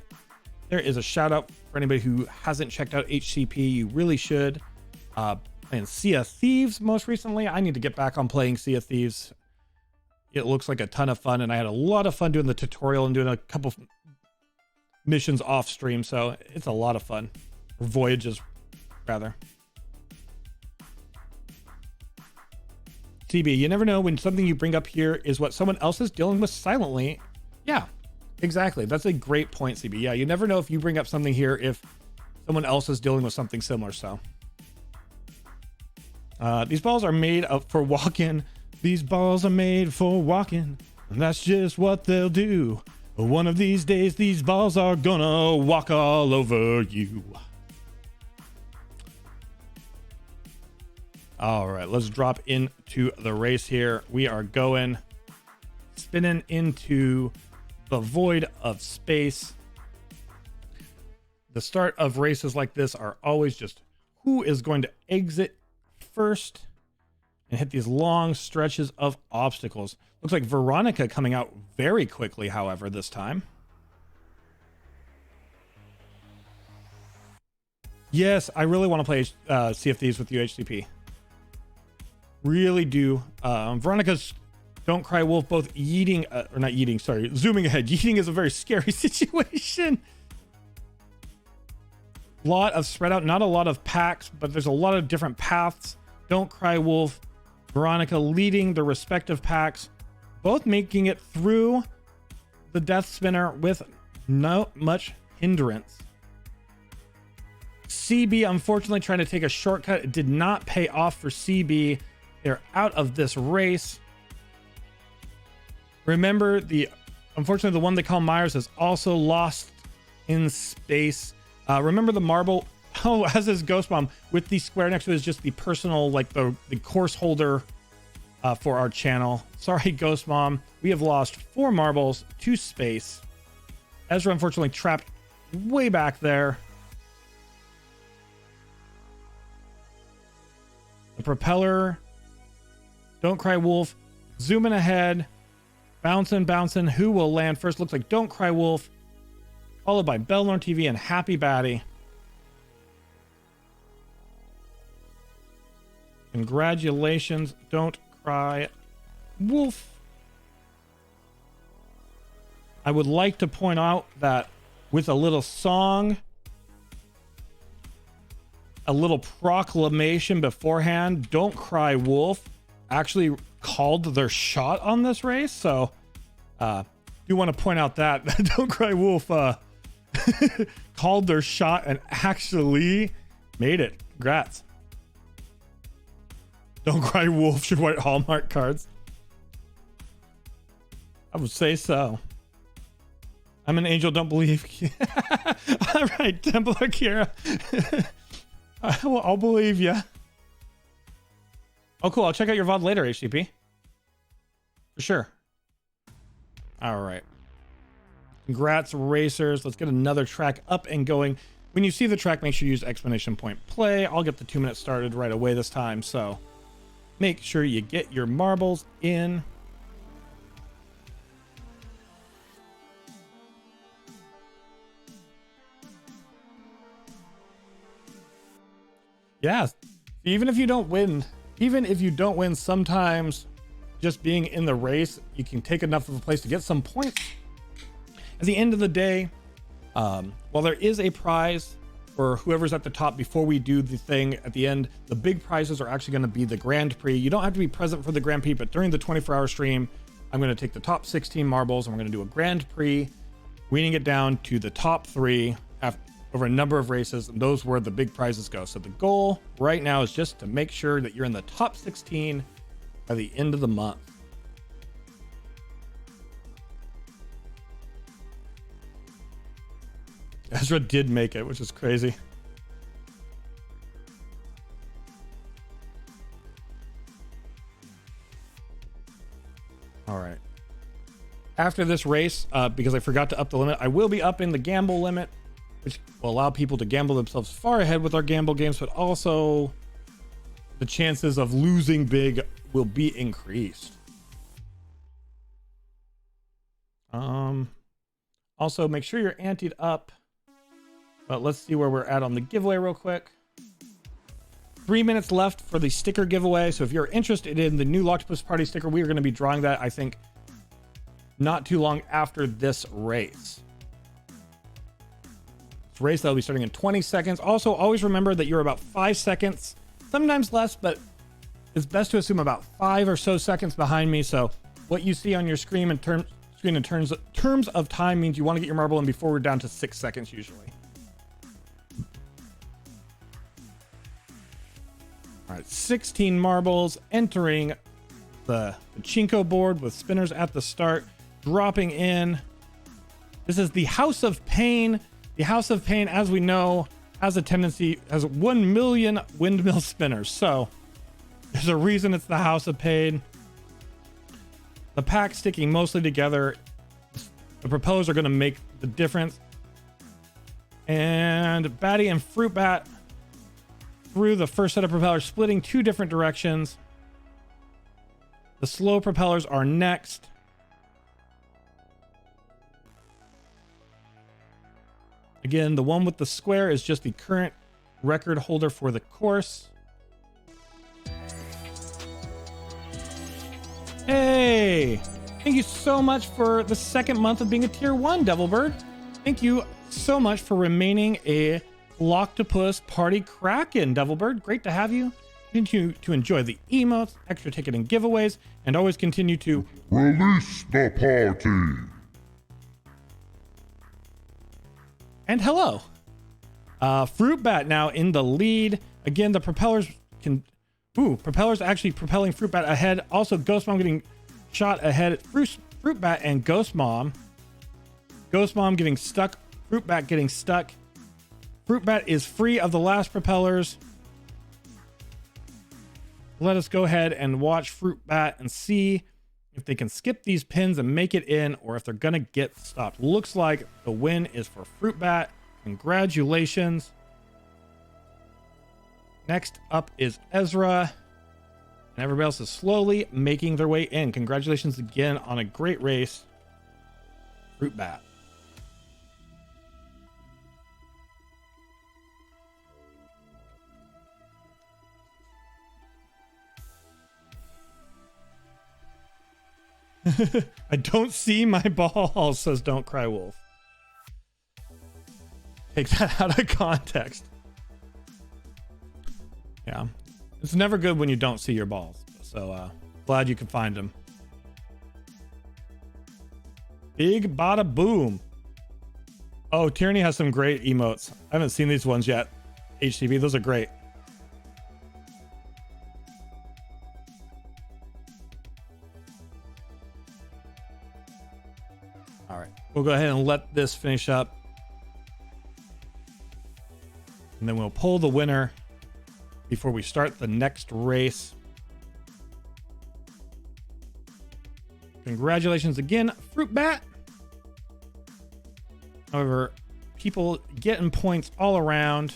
There is a shout out for anybody who hasn't checked out HCP. You really should. Playing Sea of Thieves most recently. I need to get back on playing Sea of Thieves. It looks like a ton of fun, and I had a lot of fun doing the tutorial and doing a couple missions off stream, so it's a lot of fun. Or voyages, rather. TB, you never know when something you bring up here is what someone else is dealing with silently. Yeah, exactly. That's a great point, CB. Yeah, you never know if you bring up something here if someone else is dealing with something similar. So these balls are made up for walking. These balls are made for walking, and that's just what they'll do. One of these days, these balls are gonna walk all over you. All right, let's drop into the race here. We are going, spinning into the void of space. The start of races like this are always just who is going to exit first and hit these long stretches of obstacles. Looks like Veronica coming out very quickly, however, this time. Yes, I really want to play Sea of Thieves with you, HCP. Really do. Veronica's Don't Cry Wolf, both yeeting, or not yeeting, sorry, zooming ahead. Yeeting is a very scary situation. Lot of spread out, not a lot of packs, but there's a lot of different paths. Don't Cry Wolf, Veronica leading the respective packs, both making it through the Death Spinner with no much hindrance. CB, unfortunately, trying to take a shortcut. It did not pay off for CB. They're out of this race. Remember, the Unfortunately, the one they call Myers is also lost in space. Remember the marble? Oh, as is Ghost Bomb, with the square next to it is just the personal, like the course holder for our channel. Sorry, Ghost Mom. We have lost 4 marbles to space. Ezra, unfortunately, trapped way back there. The propeller. Don't Cry Wolf. Zooming ahead. Bouncing, bouncing. Who will land first? Looks like Don't Cry Wolf. Followed by Belnorn TV and Happy Batty. Congratulations, Don't Cry Wolf. I would like to point out that with a little song, a little proclamation beforehand, Don't Cry Wolf actually called their shot on this race. So do want to point out that Don't Cry Wolf called their shot and actually made it. Congrats. Don't Cry Wolf should write Hallmark cards. I would say so. I'm an angel, don't believe. All right, Templar Kira. I'll believe you. Oh, cool. I'll check out your VOD later, HCP. For sure. All right. Congrats, racers. Let's get another track up and going. When you see the track, make sure you use exclamation point play. I'll get the 2 minutes started right away this time, so make sure you get your marbles in. Yeah, even if you don't win, sometimes just being in the race, you can take enough of a place to get some points. At the end of the day, while there is a prize for whoever's at the top before we do the thing at the end, the big prizes are actually going to be the Grand Prix. You don't have to be present for the Grand Prix, but during the 24-hour stream, I'm going to take the top 16 marbles and we're going to do a Grand Prix, weaning it down to the top 3 over a number of races, and those where the big prizes go. So the goal right now is just to make sure that you're in the top 16 by the end of the month. Ezra did make it, which is crazy. All right. After this race, because I forgot to up the limit, I will be upping the gamble limit, which will allow people to gamble themselves far ahead with our gamble games, but also the chances of losing big will be increased. Also, make sure you're anteed up. But let's see where we're at on the giveaway real quick. 3 minutes left for the sticker giveaway. So if you're interested in the new Locktopus Party sticker, we are going to be drawing that, I think, not too long after this race. This race that'll be starting in 20 seconds. Also, always remember that you're about 5 seconds, sometimes less, but it's best to assume about 5 or so seconds behind me. So what you see on your screen in terms of time means you want to get your marble in before we're down to 6 seconds usually. All right, 16 marbles entering the Pachinko board with spinners at the start, dropping in. This is the House of Pain. The House of Pain, as we know, has 1 million windmill spinners. So there's a reason it's the House of Pain. The pack sticking mostly together. The propellers are going to make the difference. And Batty and Fruit Bat through the first set of propellers, splitting 2 different directions. The slow propellers are next. Again, the one with the square is just the current record holder for the course. Hey, thank you so much for the 2nd month of being a tier 1, Devilbird. Thank you so much for remaining a Locktopus Party Kraken, Devilbird. Great to have you. Continue to enjoy the emotes, extra ticket and giveaways, and always continue to Release the party. And hello. Fruit Bat now in the lead. Again, the propellers propellers actually propelling Fruit Bat ahead. Also, Ghost Mom getting shot ahead. Fruit Bat and Ghost Mom Ghost Mom getting stuck. Fruit Bat getting stuck. Fruit Bat is free of the last propellers. Let us go ahead and watch Fruit Bat and see if they can skip these pins and make it in, or if they're going to get stopped. Looks like the win is for Fruit Bat. Congratulations. Next up is Ezra. And everybody else is slowly making their way in. Congratulations again on a great race, Fruit Bat. I don't see my balls, says Don't Cry Wolf. Take that out of context. Yeah. It's never good when you don't see your balls. So glad you can find them. Big bada boom. Oh, Tyranny has some great emotes. I haven't seen these ones yet. HTV, those are great. All right, we'll go ahead and let this finish up. And then we'll pull the winner before we start the next race. Congratulations again, Fruit Bat. However, people getting points all around.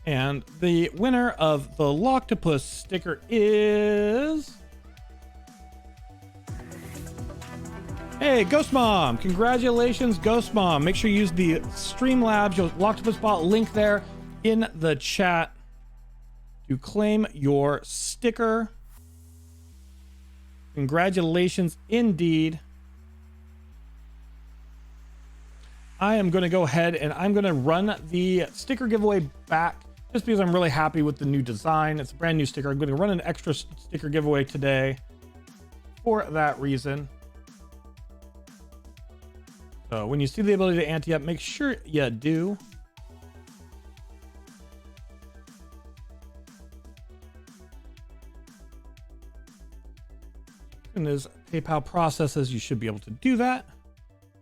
And the winner of the Locktopus sticker is... Hey, Ghost Mom! Congratulations, Ghost Mom. Make sure you use the Streamlabs Locktopus bot link there in the chat to claim your sticker. Congratulations indeed. I am going to go ahead and I'm going to run the sticker giveaway back just because I'm really happy with the new design. It's a brand new sticker. I'm going to run an extra sticker giveaway today for that reason. So when you see the ability to ante up, make sure you do. And as PayPal processes, you should be able to do that.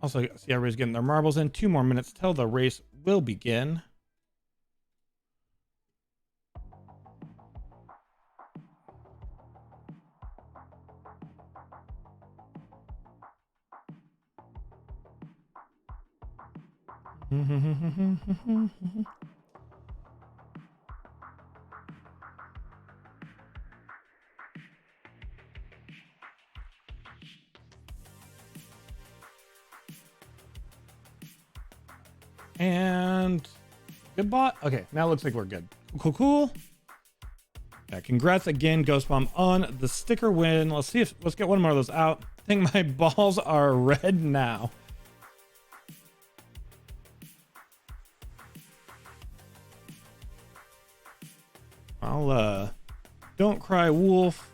Also, see everybody's getting their marbles in. 2 more minutes till the race will begin. And good bot. Okay, now it looks like we're good. Cool. Yeah, congrats again, Ghost Bomb, on the sticker win. Let's get one more of those out. I think my balls are red now. Don't Cry Wolf.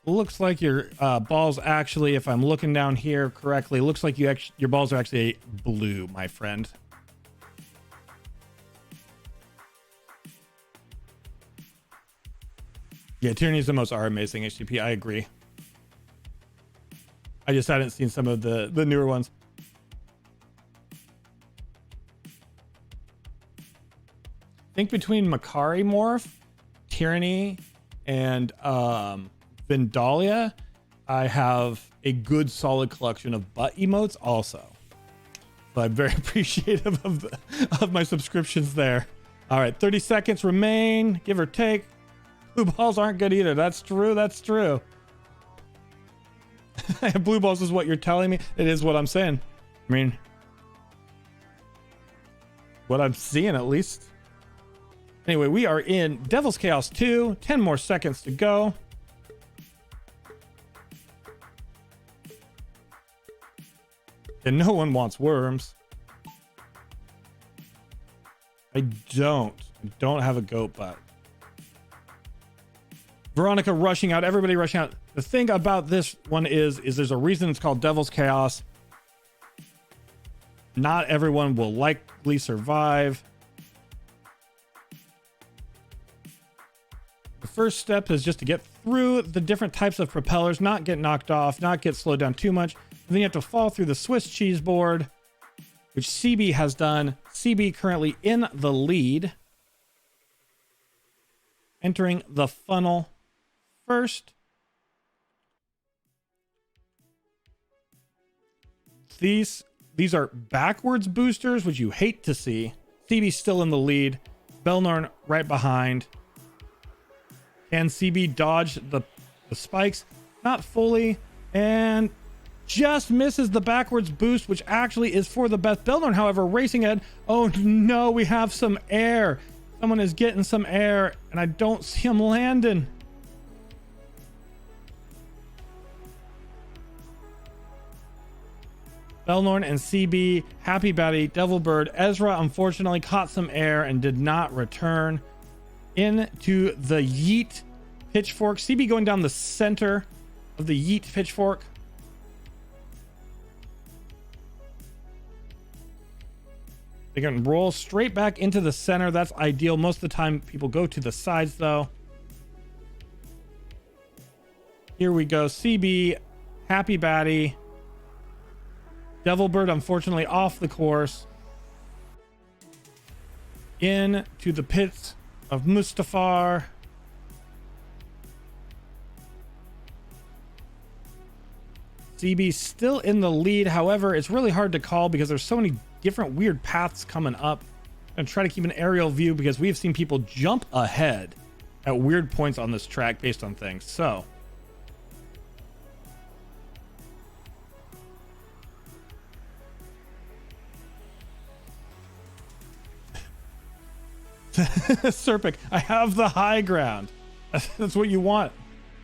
Looks like your balls actually, if I'm looking down here correctly, looks like your balls are actually blue, my friend. Yeah, Tyranny's the most are amazing HTTP. I agree. I just hadn't seen some of the newer ones. I think between Makari Morph, Tyranny, and Vindalia, I have a good solid collection of butt emotes also. So I'm very appreciative of my subscriptions there. All right, 30 seconds remain, give or take. Blue balls aren't good either. That's true. That's true. Blue balls is what you're telling me. It is what I'm saying. I mean, what I'm seeing at least. Anyway, we are in Devil's Chaos 2. 10 more seconds to go. And no one wants worms. I don't have a goat butt. Veronica rushing out. Everybody rushing out. The thing about this one is there's a reason it's called Devil's Chaos. Not everyone will likely survive. The first step is just to get through the different types of propellers, not get knocked off, not get slowed down too much. And then you have to fall through the Swiss cheese board, which CB has done. CB currently in the lead. Entering the funnel first. These are backwards boosters, which you hate to see. CB still in the lead. Belnorn right behind. Can CB dodge the spikes? Not fully. And just misses the backwards boost, which actually is for the best. Belnorn, however, racing ahead. Oh no, we have some air. Someone is getting some air, and I don't see him landing. Belnorn and CB, Happy Batty, Devilbird, Ezra unfortunately caught some air and did not return into the Yeet Pitchfork. CB going down the center of the Yeet Pitchfork. They can roll straight back into the center. That's ideal. Most of the time people go to the sides though. Here we go. CB, Happy Batty, Devilbird unfortunately off the course. Into the pits of Mustafar. CB still in the lead. However, it's really hard to call because there's so many different weird paths coming up. And try to keep an aerial view because we have seen people jump ahead at weird points on this track based on things. So Serpic, I have the high ground. That's what you want.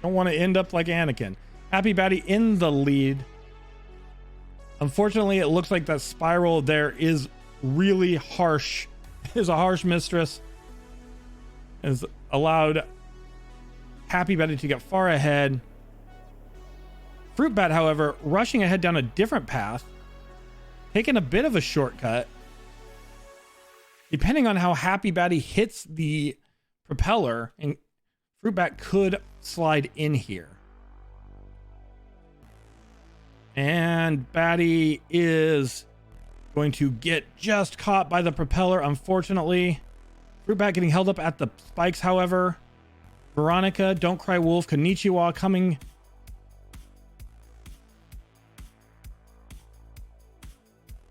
Don't want to end up like Anakin. Happy Batty in the lead. Unfortunately, it looks like that spiral there is really harsh. Is a harsh mistress. Has allowed Happy Batty to get far ahead. Fruit Bat, however, rushing ahead down a different path, taking a bit of a shortcut. Depending on how Happy Batty hits the propeller, and Fruit Bat could slide in here. And Batty is going to get just caught by the propeller, unfortunately. Fruit Bat getting held up at the spikes, however. Veronica, Don't Cry Wolf, Konnichiwa coming.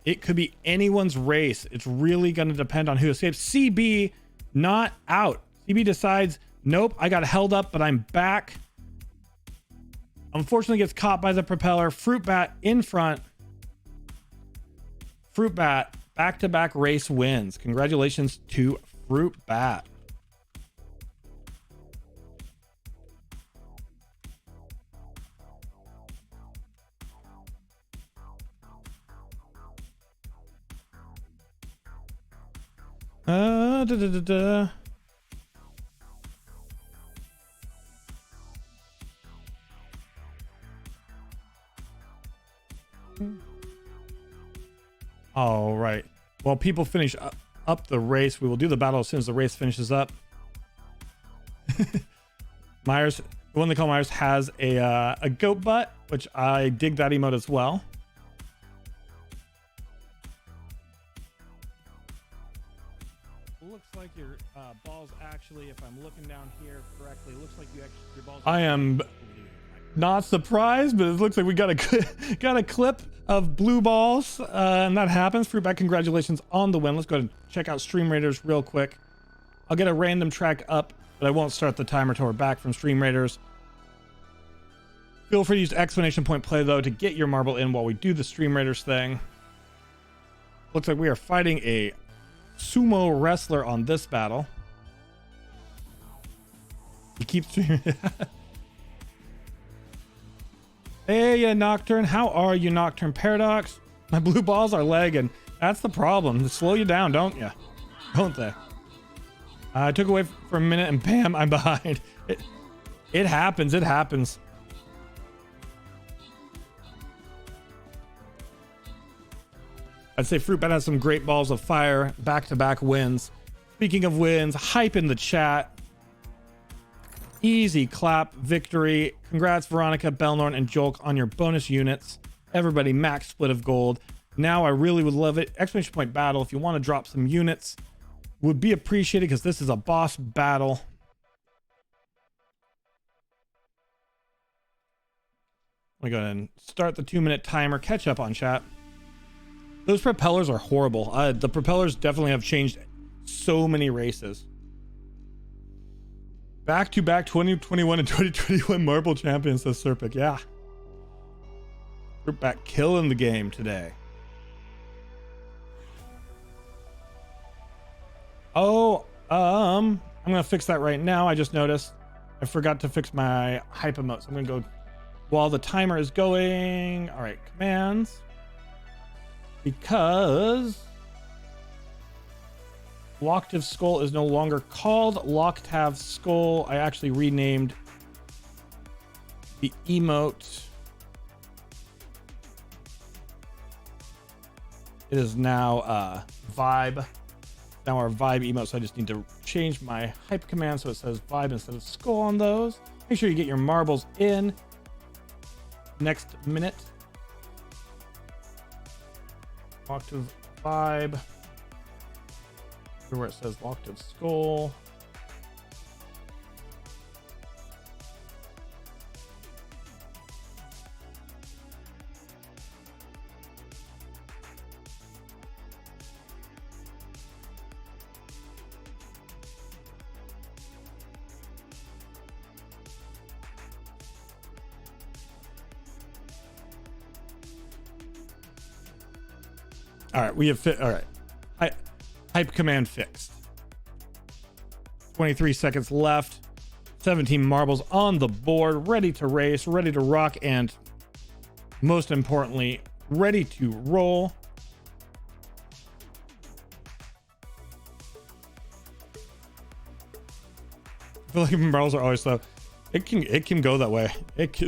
It could be anyone's race. It's really going to depend on who escapes. CB not out. CB decides, nope, I got held up, but I'm back. Unfortunately gets caught by the propeller. Fruit Bat in front. Fruit Bat back-to-back race wins. Congratulations to Fruit Bat. Da, da, da, da. All right. Well, people finish up the race. We will do the battle as soon as the race finishes up. Myers, the one they call Myers, has a goat butt, which I dig that emote as well. Looks like your balls actually, if I'm looking down here correctly, looks like you actually your balls. I am not surprised, but it looks like we got a clip of blue balls, and that happens. Fruit Bat, congratulations on the win. Let's go ahead and check out Stream Raiders real quick. I'll get a random track up, but I won't start the timer till we're back from Stream Raiders. Feel free to use exclamation point play though to get your marble in while we do the Stream Raiders thing. Looks like we are fighting a sumo wrestler on this battle. He keeps streaming. Hey, Nocturne. How are you, Nocturne Paradox? My blue balls are lagging. That's the problem. They slow you down, don't you? Don't they? I took away for a minute and bam, I'm behind. It happens. It happens. I'd say Fruit Bat has some great balls of fire. Back-to-back wins. Speaking of wins, hype in the chat. Easy clap victory. Congrats, Veronica, Belnorn, and Jolk on your bonus units. Everybody max split of gold. Now I really would love it. Exclamation point battle. If you want to drop some units, would be appreciated because this is a boss battle. Let me go ahead and start the 2-minute timer. Catch up on chat. Those propellers are horrible. The propellers definitely have changed so many races. Back-to-back 2021 and 2021 Marble Champions, says Serpic. Yeah. We're back killing the game today. Oh, I'm gonna fix that right now. I just noticed I forgot to fix my hype emote. So I'm gonna go while the timer is going. All right, commands. Because Locktav Skull is no longer called Locktav Skull. I actually renamed the emote. It is now Vibe. Now our Vibe emote, so I just need to change my hype command so it says Vibe instead of Skull on those. Make sure you get your marbles in next minute. Locktav Vibe. Where it says Locktav Skull. All right, we have fit. All right, hype command fixed. 23 seconds left. 17 marbles on the board, ready to race, ready to rock, and most importantly, ready to roll. I feel like marbles are always slow. It can go that way.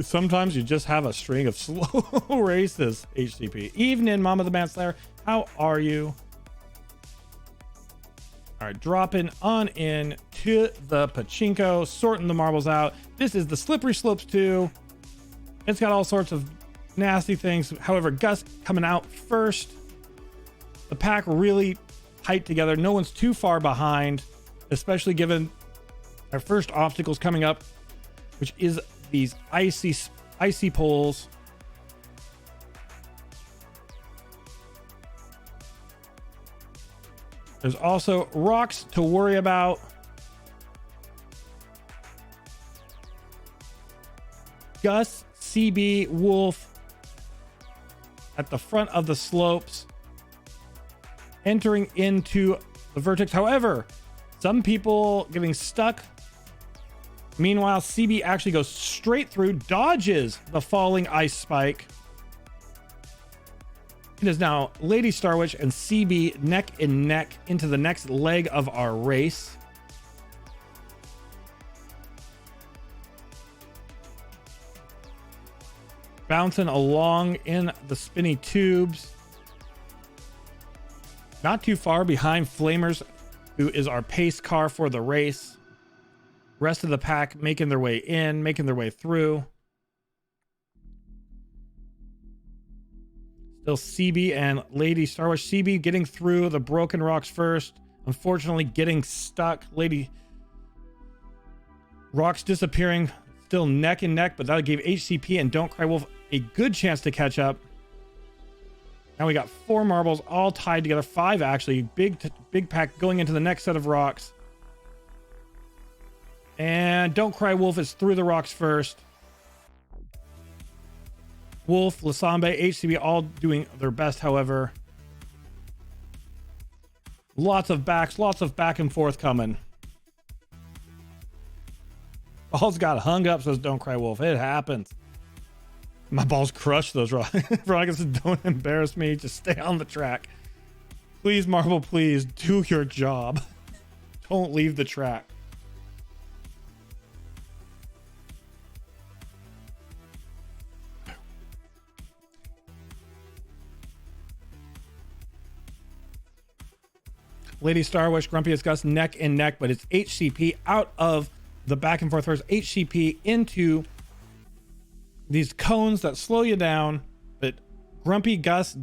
Sometimes you just have a string of slow races. HCP. Evening, Mama the Manslayer. How are you? All right, dropping on in to the pachinko, sorting the marbles out. This is the Slippery Slopes 2. It's got all sorts of nasty things. However, Gus coming out first. The pack really tight together. No one's too far behind, especially given our first obstacles coming up, which is these icy poles. There's also rocks to worry about. Gus, CB, Wolf at the front of the slopes, entering into the vertex. However, some people getting stuck. Meanwhile, CB actually goes straight through, dodges the falling ice spike. It is now Lady Starwitch and CB neck and neck into the next leg of our race. Bouncing along in the spinny tubes. Not too far behind Flamers, who is our pace car for the race. Rest of the pack making their way in, making their way through. Still CB and Lady Starwitch. CB getting through the broken rocks first. Unfortunately, getting stuck. Lady Rocks disappearing. Still neck and neck, but that gave HCP and Don't Cry Wolf a good chance to catch up. Now we got 4 marbles all tied together. 5 actually. Big pack going into the next set of rocks. And Don't Cry Wolf is through the rocks first. Wolf, Lasambe, HCB all doing their best, however. Lots of backs, lots of back and forth coming. Balls got hung up, says Don't Cry Wolf. It happens. My balls crushed those rocks. Veronica says, don't embarrass me. Just stay on the track. Please, Marble, please do your job. Don't leave the track. Lady Starwitch, Grumpiest Gus, neck and neck, but it's HCP out of the back and forth first HCP into these cones that slow you down, but Grumpy Gus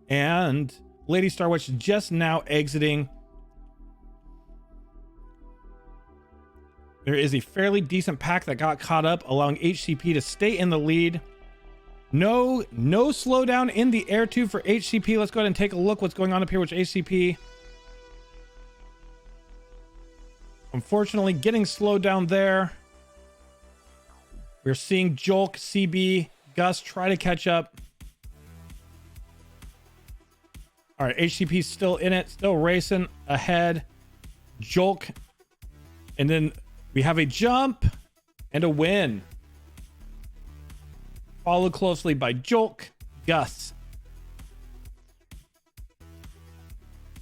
and Lady Star Witch just now exiting. There is a fairly decent pack that got caught up, allowing HCP to stay in the lead. No slowdown in the air tube for HCP. Let's go ahead and take a look what's going on up here with HCP. Unfortunately, getting slowed down there. We're seeing Jolk, CB, Gus try to catch up. All right, HCP still in it, still racing ahead. Jolk, and then we have a jump and a win. Followed closely by Jolk, Gus.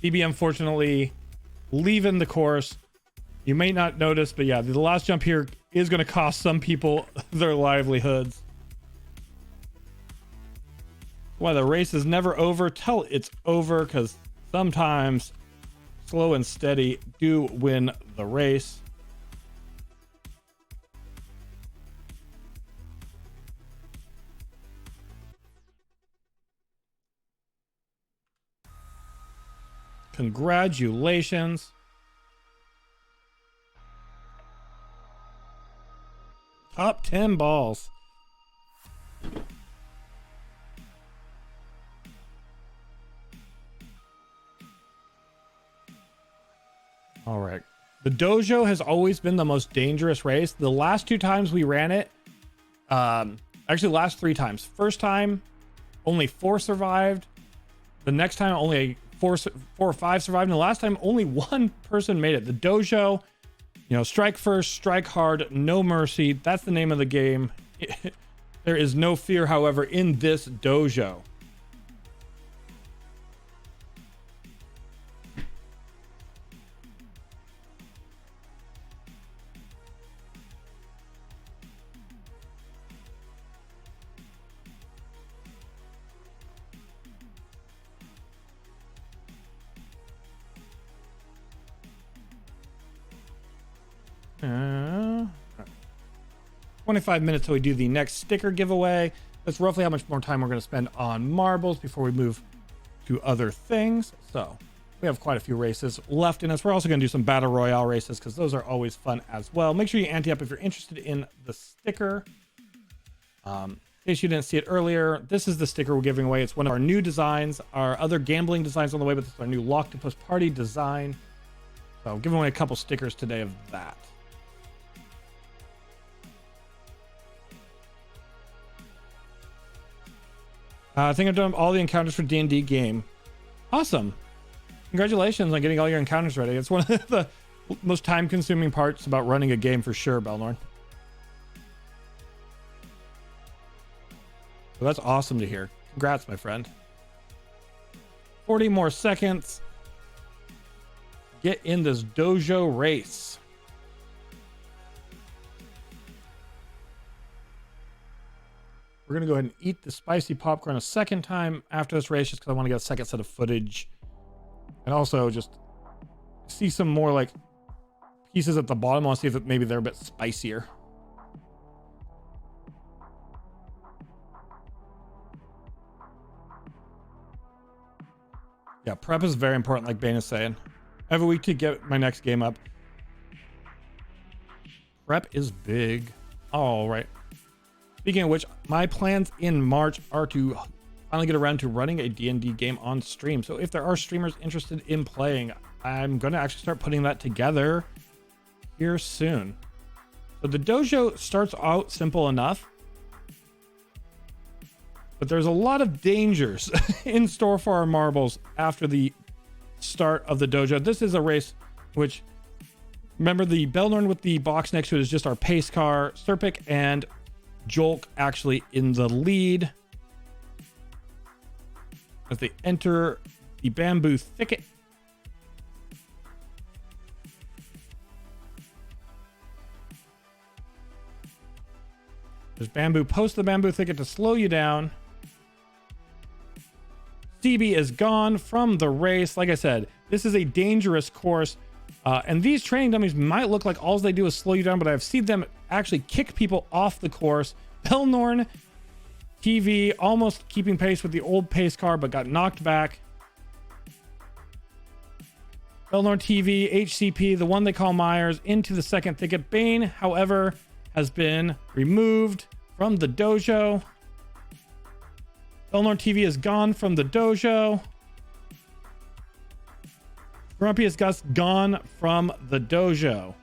CB unfortunately leaving the course. You may not notice, but yeah, the last jump here is going to cost some people their livelihoods. Why the race is never over till it's over, because sometimes slow and steady do win the race. Congratulations. Top 10 balls. All right. The dojo has always been the most dangerous race. The last 2 times we ran it, actually last 3 times. First time, only 4 survived. The next time, only 4 or 5 survived. And the last time, only 1 person made it. The dojo, you know, strike first, strike hard, no mercy. That's the name of the game. There is no fear, however, in this dojo. Uh, 25 minutes till we do the next sticker giveaway. That's roughly how much more time we're going to spend on marbles before we move to other things. So we have quite a few races left in us. We're also going to do some battle royale races because those are always fun as well. Make sure you ante up if you're interested in the sticker. In case you didn't see it earlier, this is the sticker we're giving away. It's one of our new designs. Our other gambling designs on the way, but this is our new Locktopus Party design. So I'm giving away a couple stickers today of that. I think I've done all the encounters for D&D game. Awesome. Congratulations on getting all your encounters ready. It's one of the most time-consuming parts about running a game for sure, Belnorn. So that's awesome to hear. Congrats, my friend. 40 more seconds. Get in this dojo race. We're going to go ahead and eat the spicy popcorn a second time after this race, just because I want to get a second set of footage. And also just see some more like pieces at the bottom. I want to see if maybe they're a bit spicier. Yeah, prep is very important, like Bane is saying. I have a week to get my next game up. Prep is big. All right. Speaking of which, my plans in March are to finally get around to running a D&D game on stream. So if there are streamers interested in playing, I'm going to actually start putting that together here soon. So the dojo starts out simple enough, but there's a lot of dangers in store for our marbles after the start of the dojo. This is a race which, remember, the Belnorn with the box next to it is just our pace car. Serpic and Jolk actually in the lead as they enter the bamboo thicket. There's bamboo post the bamboo thicket to slow you down. CB is gone from the race. Like I said, this is a dangerous course. And these training dummies might look like all they do is slow you down, but I've seen them actually kick people off the course. Belnorn TV almost keeping pace with the old pace car, but got knocked back. Belnorn TV, HCP, the one they call Myers, into the second thicket. Bane, however, has been removed from the dojo. Belnorn TV is gone from the dojo. Grumpiest Gus gone from the dojo.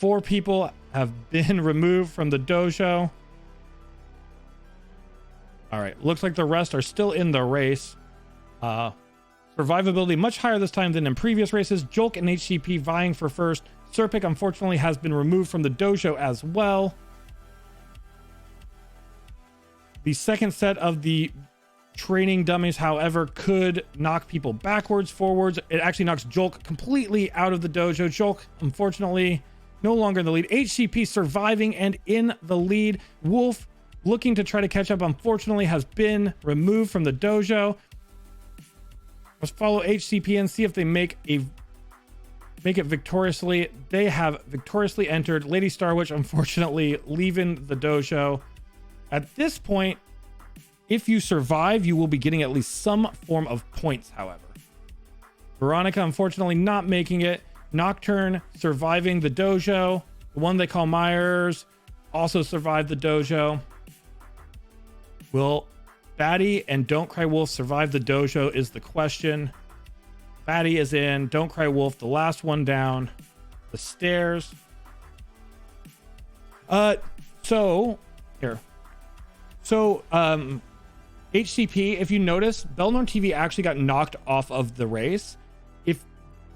4 people have been removed from the dojo. All right, looks like the rest are still in the race. Survivability much higher this time than in previous races. Jolk and HCP vying for first. Serpic, unfortunately, has been removed from the dojo as well. The second set of the training dummies, however, could knock people backwards, forwards. It actually knocks Jolk completely out of the dojo. Jolk, unfortunately, no longer in the lead. HCP surviving and in the lead. Wolf, looking to try to catch up, unfortunately, has been removed from the dojo. Let's follow HCP and see if they make it victoriously. They have victoriously entered. Lady Starwitch, unfortunately, leaving the dojo. At this point, if you survive, you will be getting at least some form of points, however. Veronica, unfortunately, not making it. Nocturne surviving the dojo. The one they call Myers also survived the dojo. Will Batty and Don't Cry Wolf survive the dojo is the question. Batty is in. Don't Cry Wolf, the last one down the stairs. So HCP, if you notice, Belnorn TV actually got knocked off of the race.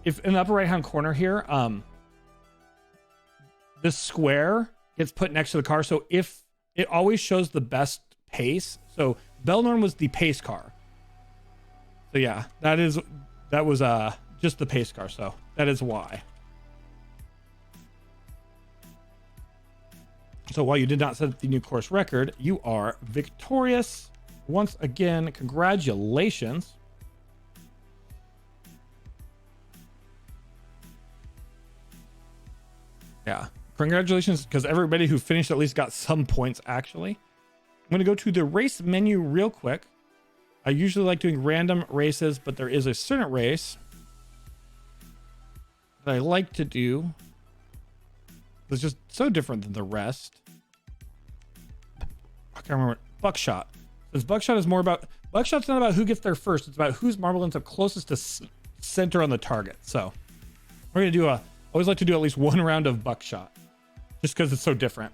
If in the upper right hand corner here, this square gets put next to the car. So if it always shows the best pace, so Belnorn was the pace car. So yeah, that was just the pace car. So that is why. So while you did not set the new course record, you are victorious. Once again, congratulations. Yeah, congratulations, because everybody who finished at least got some points, actually. I'm going to go to the race menu real quick. I usually like doing random races, but there is a certain race that I like to do. It's just so different than the rest. I can't remember. Buckshot. Because Buckshot is more about... Buckshot's not about who gets there first. It's about whose marble ends up closest to center on the target. So we're going to do always like to do at least one round of Buckshot. Just because it's so different.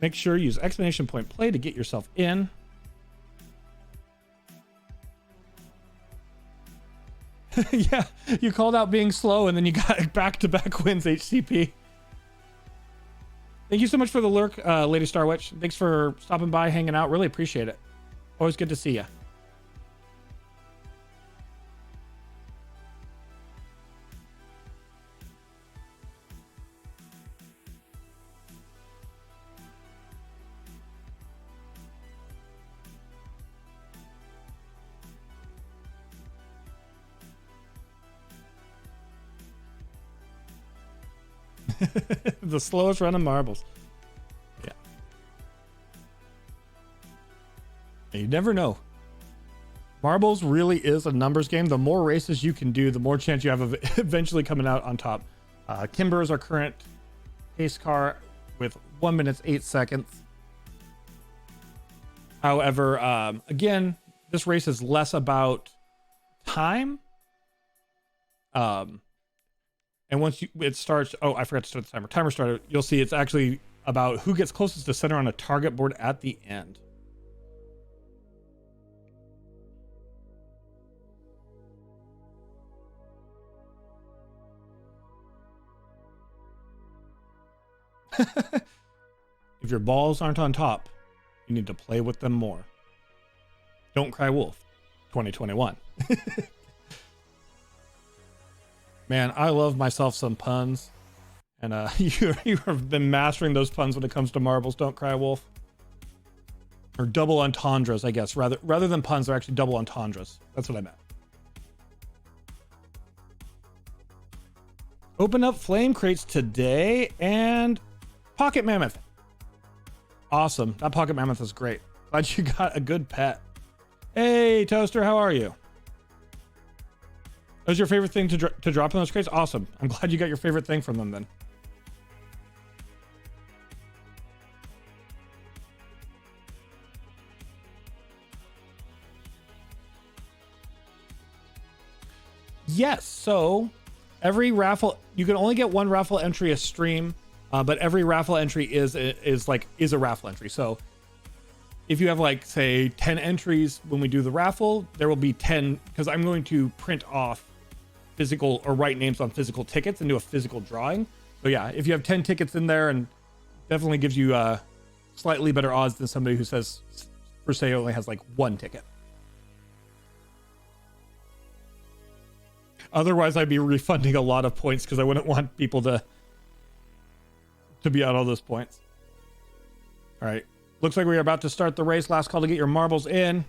Make sure you use exclamation point play to get yourself in. Yeah, you called out being slow and then you got back-to-back wins, HCP. Thank you so much for the lurk, Lady Starwitch. Thanks for stopping by, hanging out. Really appreciate it. Always good to see you. The slowest run of marbles. Yeah. You never know. Marbles really is a numbers game. The more races you can do, the more chance you have of eventually coming out on top. Kimber is our current pace car with 1 minute 8 seconds. However, again, this race is less about time. And once it starts, oh, I forgot to start the timer. Timer started. You'll see it's actually about who gets closest to center on a target board at the end. If your balls aren't on top, you need to play with them more. Don't Cry Wolf, 2021. Man, I love myself some puns. And you have been mastering those puns when it comes to marbles. Don't Cry Wolf. Or double entendres, I guess. Rather than puns, they're actually double entendres. That's what I meant. Open up flame crates today and pocket mammoth. Awesome. That pocket mammoth is great. Glad you got a good pet. Hey, Toaster, how are you? That was your favorite thing to drop in those crates? Awesome. I'm glad you got your favorite thing from them then. Yes, so every raffle, you can only get one raffle entry a stream, but every raffle entry is a raffle entry. So if you have like say 10 entries when we do the raffle, there will be 10 because I'm going to print off physical or write names on physical tickets and do a physical drawing. So yeah, if you have 10 tickets in there, and definitely gives you slightly better odds than somebody who says per se only has like one ticket. Otherwise, I'd be refunding a lot of points because I wouldn't want people to be out all those points. All right. Looks like we're about to start the race. Last call to get your marbles in.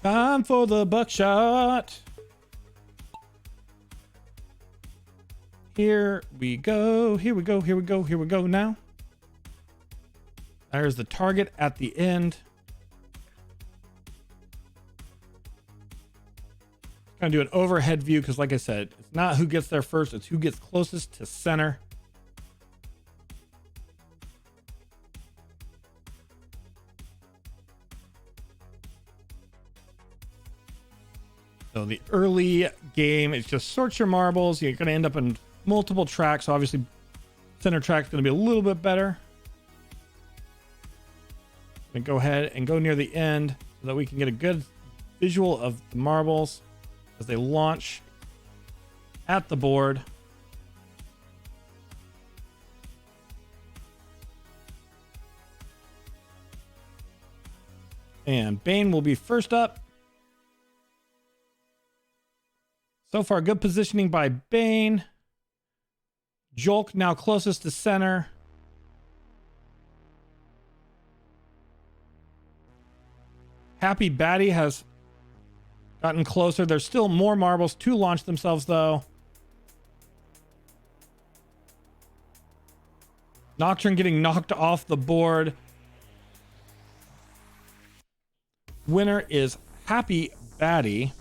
Time for the buckshot. Here we go. Here we go. Here we go. Here we go now. There's the target at the end. Gonna do an overhead view because like I said, it's not who gets there first, it's who gets closest to center. So the early game is just sort your marbles. You're gonna end up in multiple tracks. So obviously center track's gonna be a little bit better. I'm gonna go ahead and go near the end so that we can get a good visual of the marbles as they launch at the board. And Bane will be first up. So far, good positioning by Bane. Jolk now closest to center. Happy Batty has gotten closer. There's still more marbles to launch themselves, though. Nocturne getting knocked off the board. Winner is Happy Batty.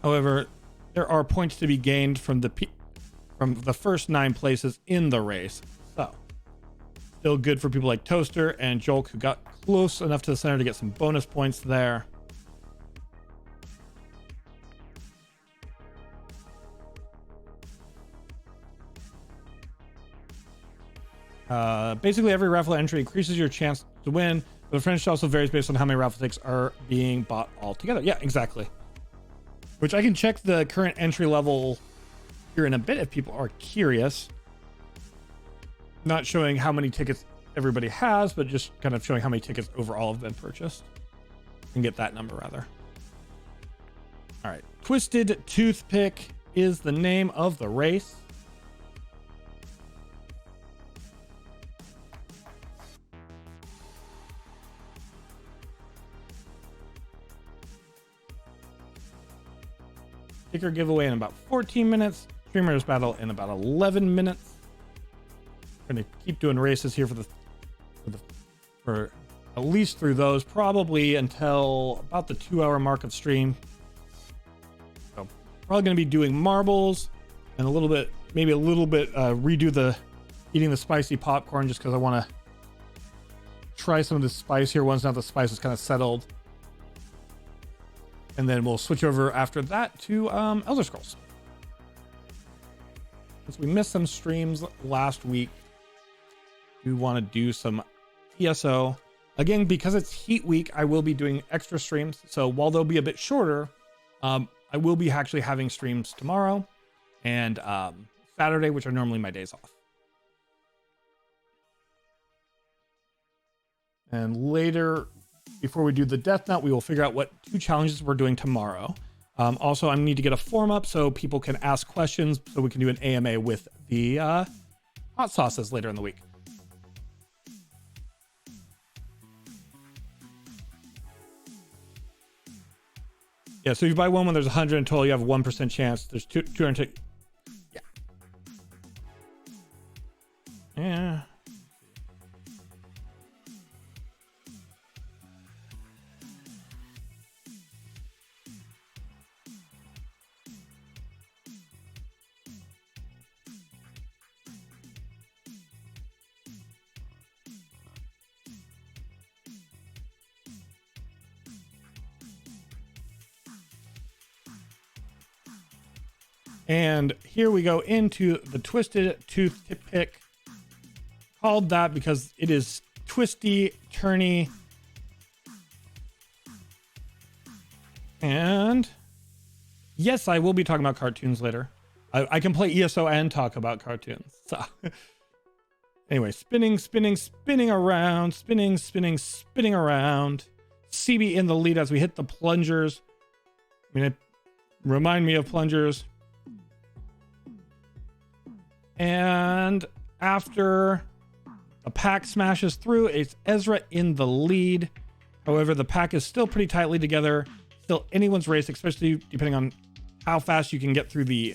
However, there are points to be gained from the first 9 places in the race. So, still good for people like Toaster and Jolk, who got close enough to the center to get some bonus points there. Basically, every raffle entry increases your chance to win, but the finish also varies based on how many raffle tickets are being bought altogether. Yeah, exactly. Which I can check the current entry level here in a bit if people are curious. Not showing how many tickets everybody has, but just kind of showing how many tickets overall have been purchased. And get that number rather. All right. Twisted Toothpick is the name of the race. Sticker giveaway in about 14 minutes. Streamers battle in about 11 minutes. Gonna keep doing races here for at least through those, probably until about the 2-hour mark of stream. So probably gonna be doing marbles and a little bit redo the eating the spicy popcorn just because I want to try some of the spice here once now the spice is kind of settled. And then we'll switch over after that to Elder Scrolls. Since we missed some streams last week, we want to do some ESO. Again, because it's Heat Week, I will be doing extra streams. So while they'll be a bit shorter, I will be actually having streams tomorrow and Saturday, which are normally my days off. And later, before we do the Death Knot, we will figure out what 2 challenges we're doing tomorrow. Also, I need to get a form up so people can ask questions so we can do an AMA with the hot sauces later in the week. Yeah, so if you buy one when there's 100 in total, you have a 1% chance. There's 200. Yeah. Yeah. And here we go into the Twisted Toothpick. Called that because it is twisty, turny. And yes, I will be talking about cartoons later. I can play ESO and talk about cartoons. So anyway, spinning around, spinning around. CB in the lead as we hit the plungers. I mean, it remind me of plungers. And after a pack smashes through, it's Ezra in the lead. However, the pack is still pretty tightly together. Still anyone's race, especially depending on how fast you can get through the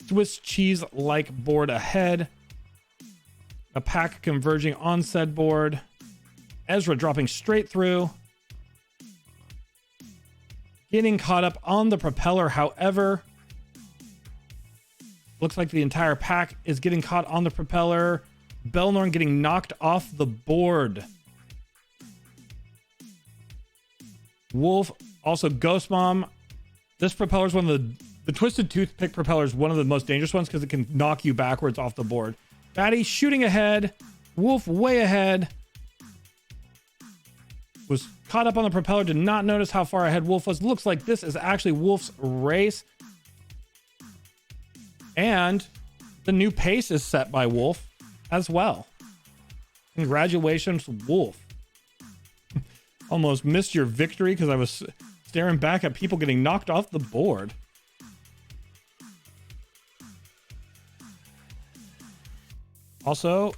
Swiss cheese-like board ahead. A pack converging on said board. Ezra dropping straight through. Getting caught up on the propeller, however. Looks like the entire pack is getting caught on the propeller. Belnorn getting knocked off the board. Wolf, also Ghost Mom. This propeller is one of the Twisted Toothpick propeller is one of the most dangerous ones because it can knock you backwards off the board. Batty shooting ahead. Wolf way ahead. Was caught up on the propeller, did not notice how far ahead Wolf was. Looks like this is actually Wolf's race. And the new pace is set by Wolf as well. Congratulations, Wolf. Almost missed your victory because I was staring back at people getting knocked off the board. Also,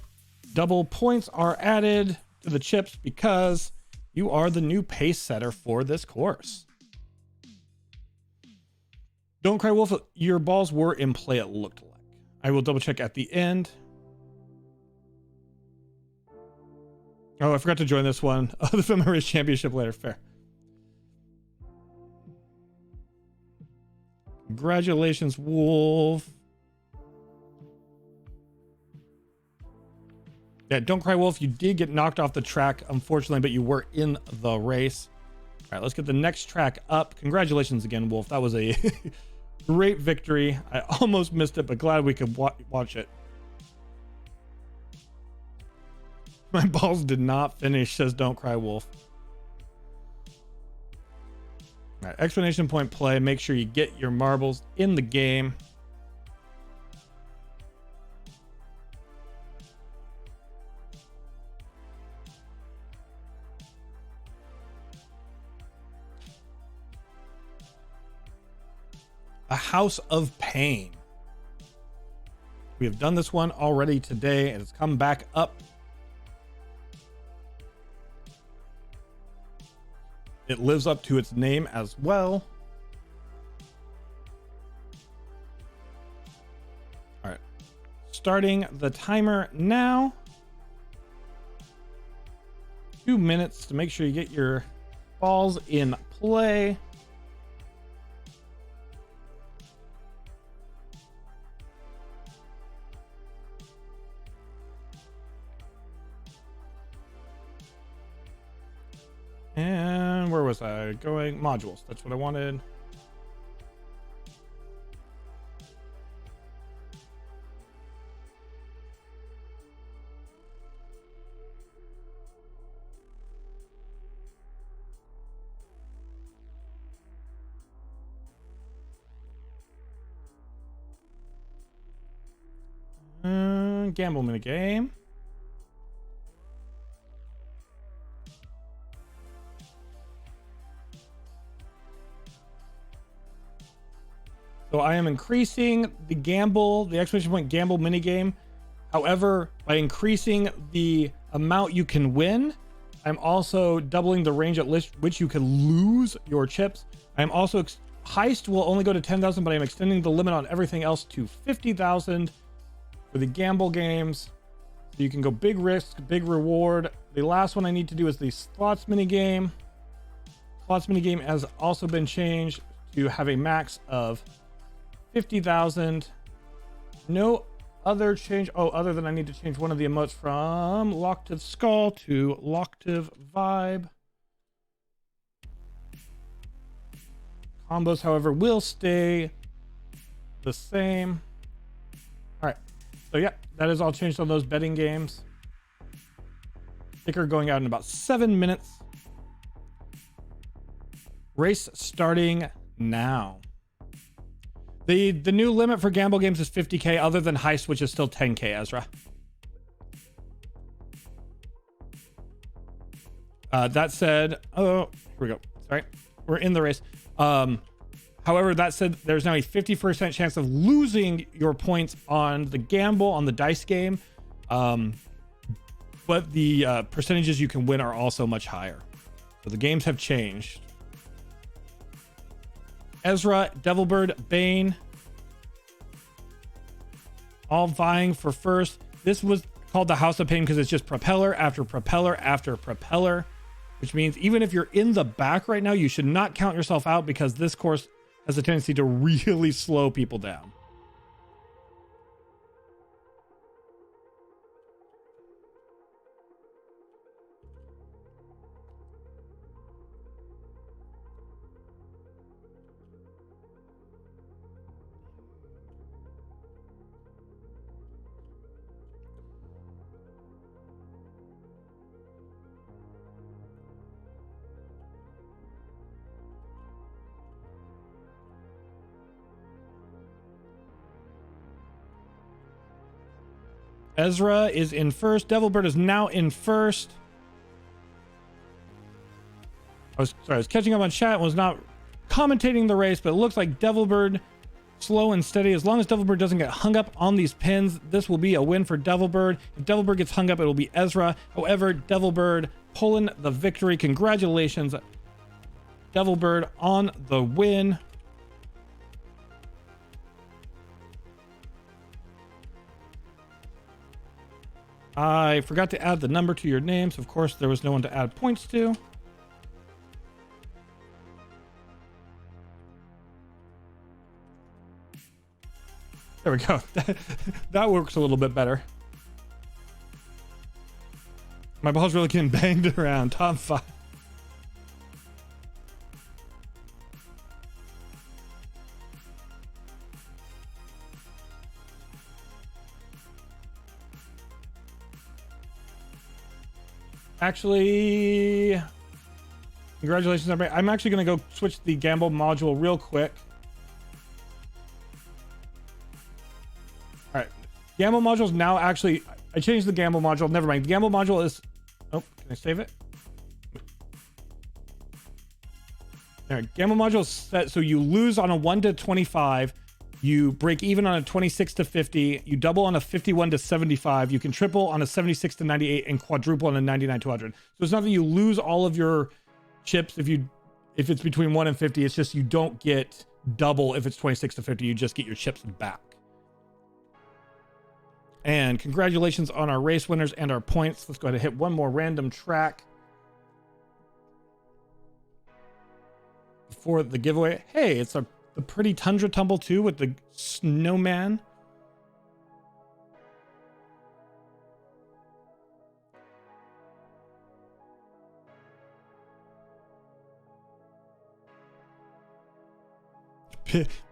double points are added to the chips because you are the new pace setter for this course. Don't cry, Wolf. Your balls were in play, it looked like. I will double check at the end. Oh, I forgot to join this one. Oh, the Film Race Championship later. Fair. Congratulations, Wolf. Yeah, don't cry, Wolf. You did get knocked off the track, unfortunately, but you were in the race. All right, let's get the next track up. Congratulations again, Wolf. That was a great victory. I almost missed it, but glad we could watch it. My balls did not finish, says Don't Cry, Wolf. All right, explanation point play. Make sure you get your marbles in the game. A House of Pain. We have done this one already today, and it's come back up. It lives up to its name as well. All right. Starting the timer now. 2 minutes to make sure you get your balls in play. And where was I going? Modules. That's what I wanted. Gamble minigame. So I am increasing the gamble, the exclamation point gamble minigame However, by increasing the amount you can win, I'm also doubling the range at which you can lose your chips. I'm also heist will only go to 10,000, but I'm extending the limit on everything else to 50,000 for the gamble games. So you can go big risk, big reward. The last one I need to do is the slots mini game. Slots mini game has also been changed to have a max of 50,000. No other change. Oh, other than I need to change one of the emotes from Locktive Skull to Locktive Vibe. Combos, however, will stay the same. All right. So yeah, that is all changed on those betting games. Sticker going out in about 7 minutes. Race starting now. The new limit for gamble games is 50K, other than heist, which is still 10K, Ezra. That said, oh, here we go. Sorry, we're in the race. However, that said, there's now a 50% chance of losing your points on the gamble, on the dice game. But the percentages you can win are also much higher. So the games have changed. Ezra, Devilbird, Bane, all vying for first. This was called the House of Pain because it's just propeller after propeller after propeller, which means even if you're in the back right now, you should not count yourself out because this course has a tendency to really slow people down. Ezra is in first. Devilbird is now in first. I was catching up on chat and was not commentating the race, but it looks like Devilbird slow and steady. As long as Devilbird doesn't get hung up on these pins, this will be a win for Devilbird. If Devilbird gets hung up, it will be Ezra. However, Devilbird pulling the victory. Congratulations, Devilbird, on the win. I forgot to add the number to your names. Of course, there was no one to add points to. There we go. That works a little bit better. My ball's really getting banged around. Top 5. Actually, congratulations, everybody. I'm actually going to go switch the gamble module real quick. All right. Gamble module is now actually, I changed the gamble module. Never mind. The gamble module is, oh, can I save it? All right. Gamble module is set so you lose on a 1 to 25. You break even on a 26 to 50. You double on a 51 to 75. You can triple on a 76 to 98 and quadruple on a 99 to 100. So it's not that you lose all of your chips if it's between 1 and 50. It's just you don't get double if it's 26 to 50. You just get your chips back. And congratulations on our race winners and our points. Let's go ahead and hit one more random track before the giveaway. Hey, it's the pretty Tundra Tumble 2 with the snowman.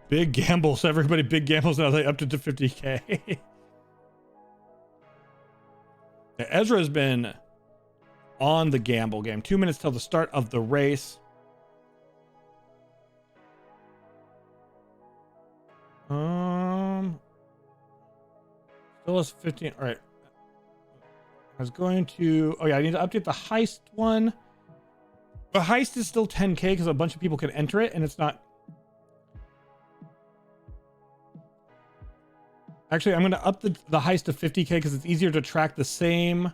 Big gambles, everybody. Big gambles now. They upped it to 50K. Ezra has been on the gamble game. 2 minutes till the start of the race. Still is 15. All right. I was going to, oh yeah, I need to update the heist one. The heist is still 10K because a bunch of people can enter it and it's not. Actually, I'm going to up the heist to 50k because it's easier to track the same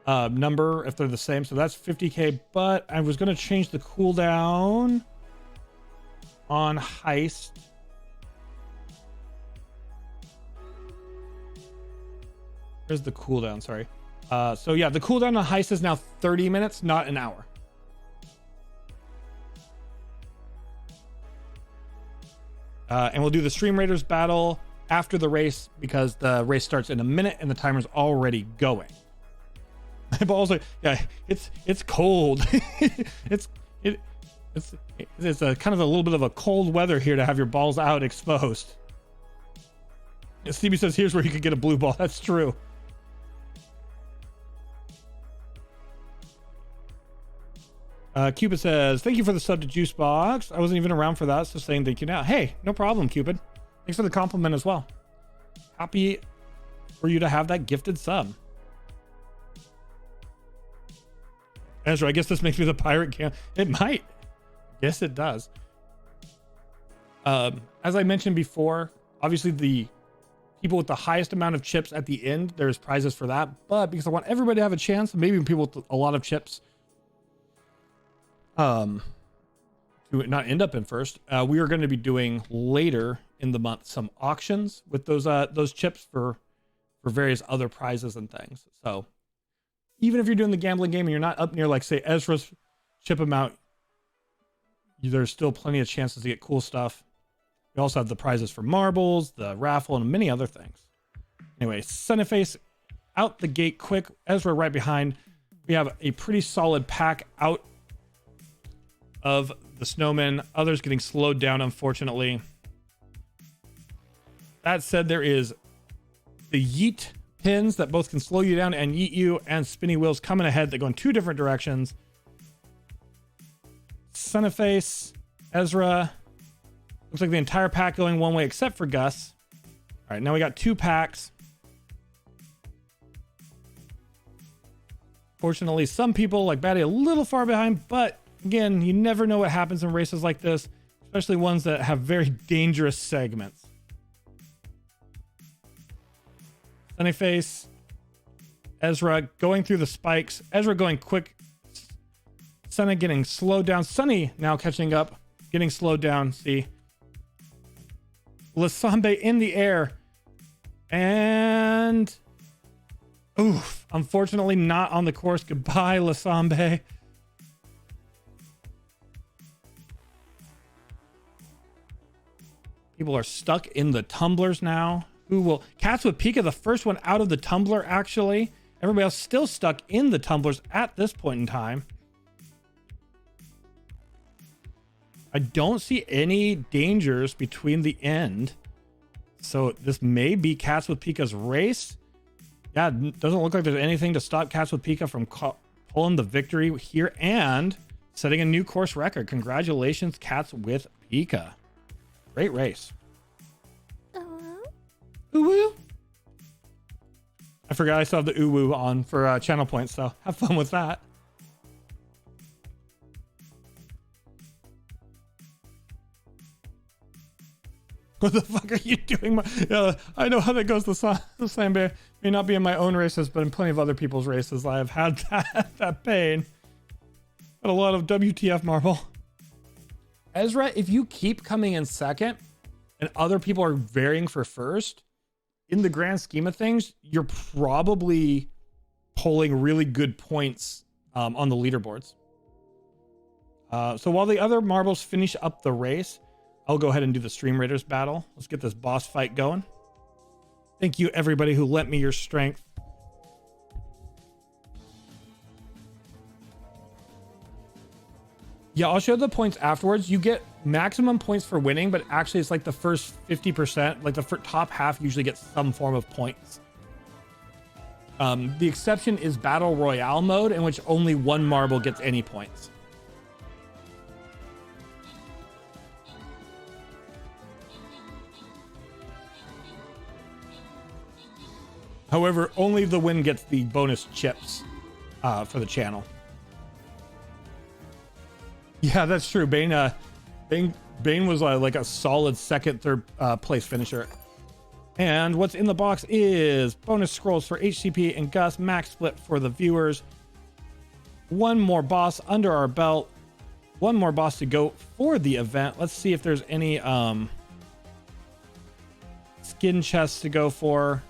number if they're the same. So that's 50k, but I was going to change the cooldown on heist. Where's the cooldown? Sorry. So yeah, the cooldown on heist is now 30 minutes, not an hour. And we'll do the Stream Raiders battle after the race because the race starts in a minute and the timer's already going. My balls are, yeah, it's cold. it's a kind of a little bit of a cold weather here to have your balls out exposed. Stevie says here's where you could get a blue ball. That's true. Cupid says, thank you for the sub to Juicebox. I wasn't even around for that, so saying thank you now. Hey, no problem, Cupid. Thanks for the compliment as well. Happy for you to have that gifted sub. Ezra, I guess this makes me the pirate camp. It might. Yes, it does. As I mentioned before, obviously the people with the highest amount of chips at the end, there's prizes for that. But because I want everybody to have a chance, maybe people with a lot of chips to not end up in first, we are going to be doing later in the month some auctions with those chips for various other prizes and things. So even if you're doing the gambling game and you're not up near, like, say, Ezra's chip amount, there's still plenty of chances to get cool stuff. We also have the prizes for marbles, the raffle, and many other things. Anyway, Sunnyface out the gate quick. Ezra right behind. We have a pretty solid pack out of the snowmen. Others getting slowed down, unfortunately. That said, there is the yeet pins that both can slow you down and yeet you, and spinny wheels coming ahead that go in two different directions. Sunnyface, Ezra. Looks like the entire pack going one way except for Gus. All right, now we got two packs. Fortunately, some people like Batty a little far behind, but again, you never know what happens in races like this, especially ones that have very dangerous segments. Sunnyface, Ezra going through the spikes. Ezra going quick. Sunny getting slowed down. Sunny now catching up, getting slowed down. See. Lasambe in the air. And oof, unfortunately not on the course. Goodbye, Lasambe. People are stuck in the tumblers now. Who will? Cats with Pika, the first one out of the tumbler, actually. Everybody else still stuck in the tumblers at this point in time. I don't see any dangers between the end. So this may be Cats with Pika's race. Yeah, it doesn't look like there's anything to stop Cats with Pika from pulling the victory here and setting a new course record. Congratulations, Cats with Pika. Great race. Ooh woo. I forgot I still have the ooh woo on for channel points, so have fun with that. What the fuck are you doing? I know how that goes. The same may not be in my own races, but in plenty of other people's races, I have had that pain. Got a lot of WTF marble. Ezra, if you keep coming in second and other people are varying for first, in the grand scheme of things, you're probably pulling really good points on the leaderboards. So while the other marbles finish up the race, I'll go ahead and do the Stream Raiders battle. Let's get this boss fight going. Thank you, everybody who lent me your strength. Yeah, I'll show the points afterwards. You get maximum points for winning, but actually it's like the first 50%, like the top half usually gets some form of points. The exception is Battle Royale mode, in which only one marble gets any points. However, only the win gets the bonus chips for the channel. Yeah, that's true. Bane was like a solid second, third place finisher. And what's in the box is bonus scrolls for HCP and Gus, max split for the viewers. One more boss under our belt. One more boss to go for the event. Let's see if there's any skin chests to go for.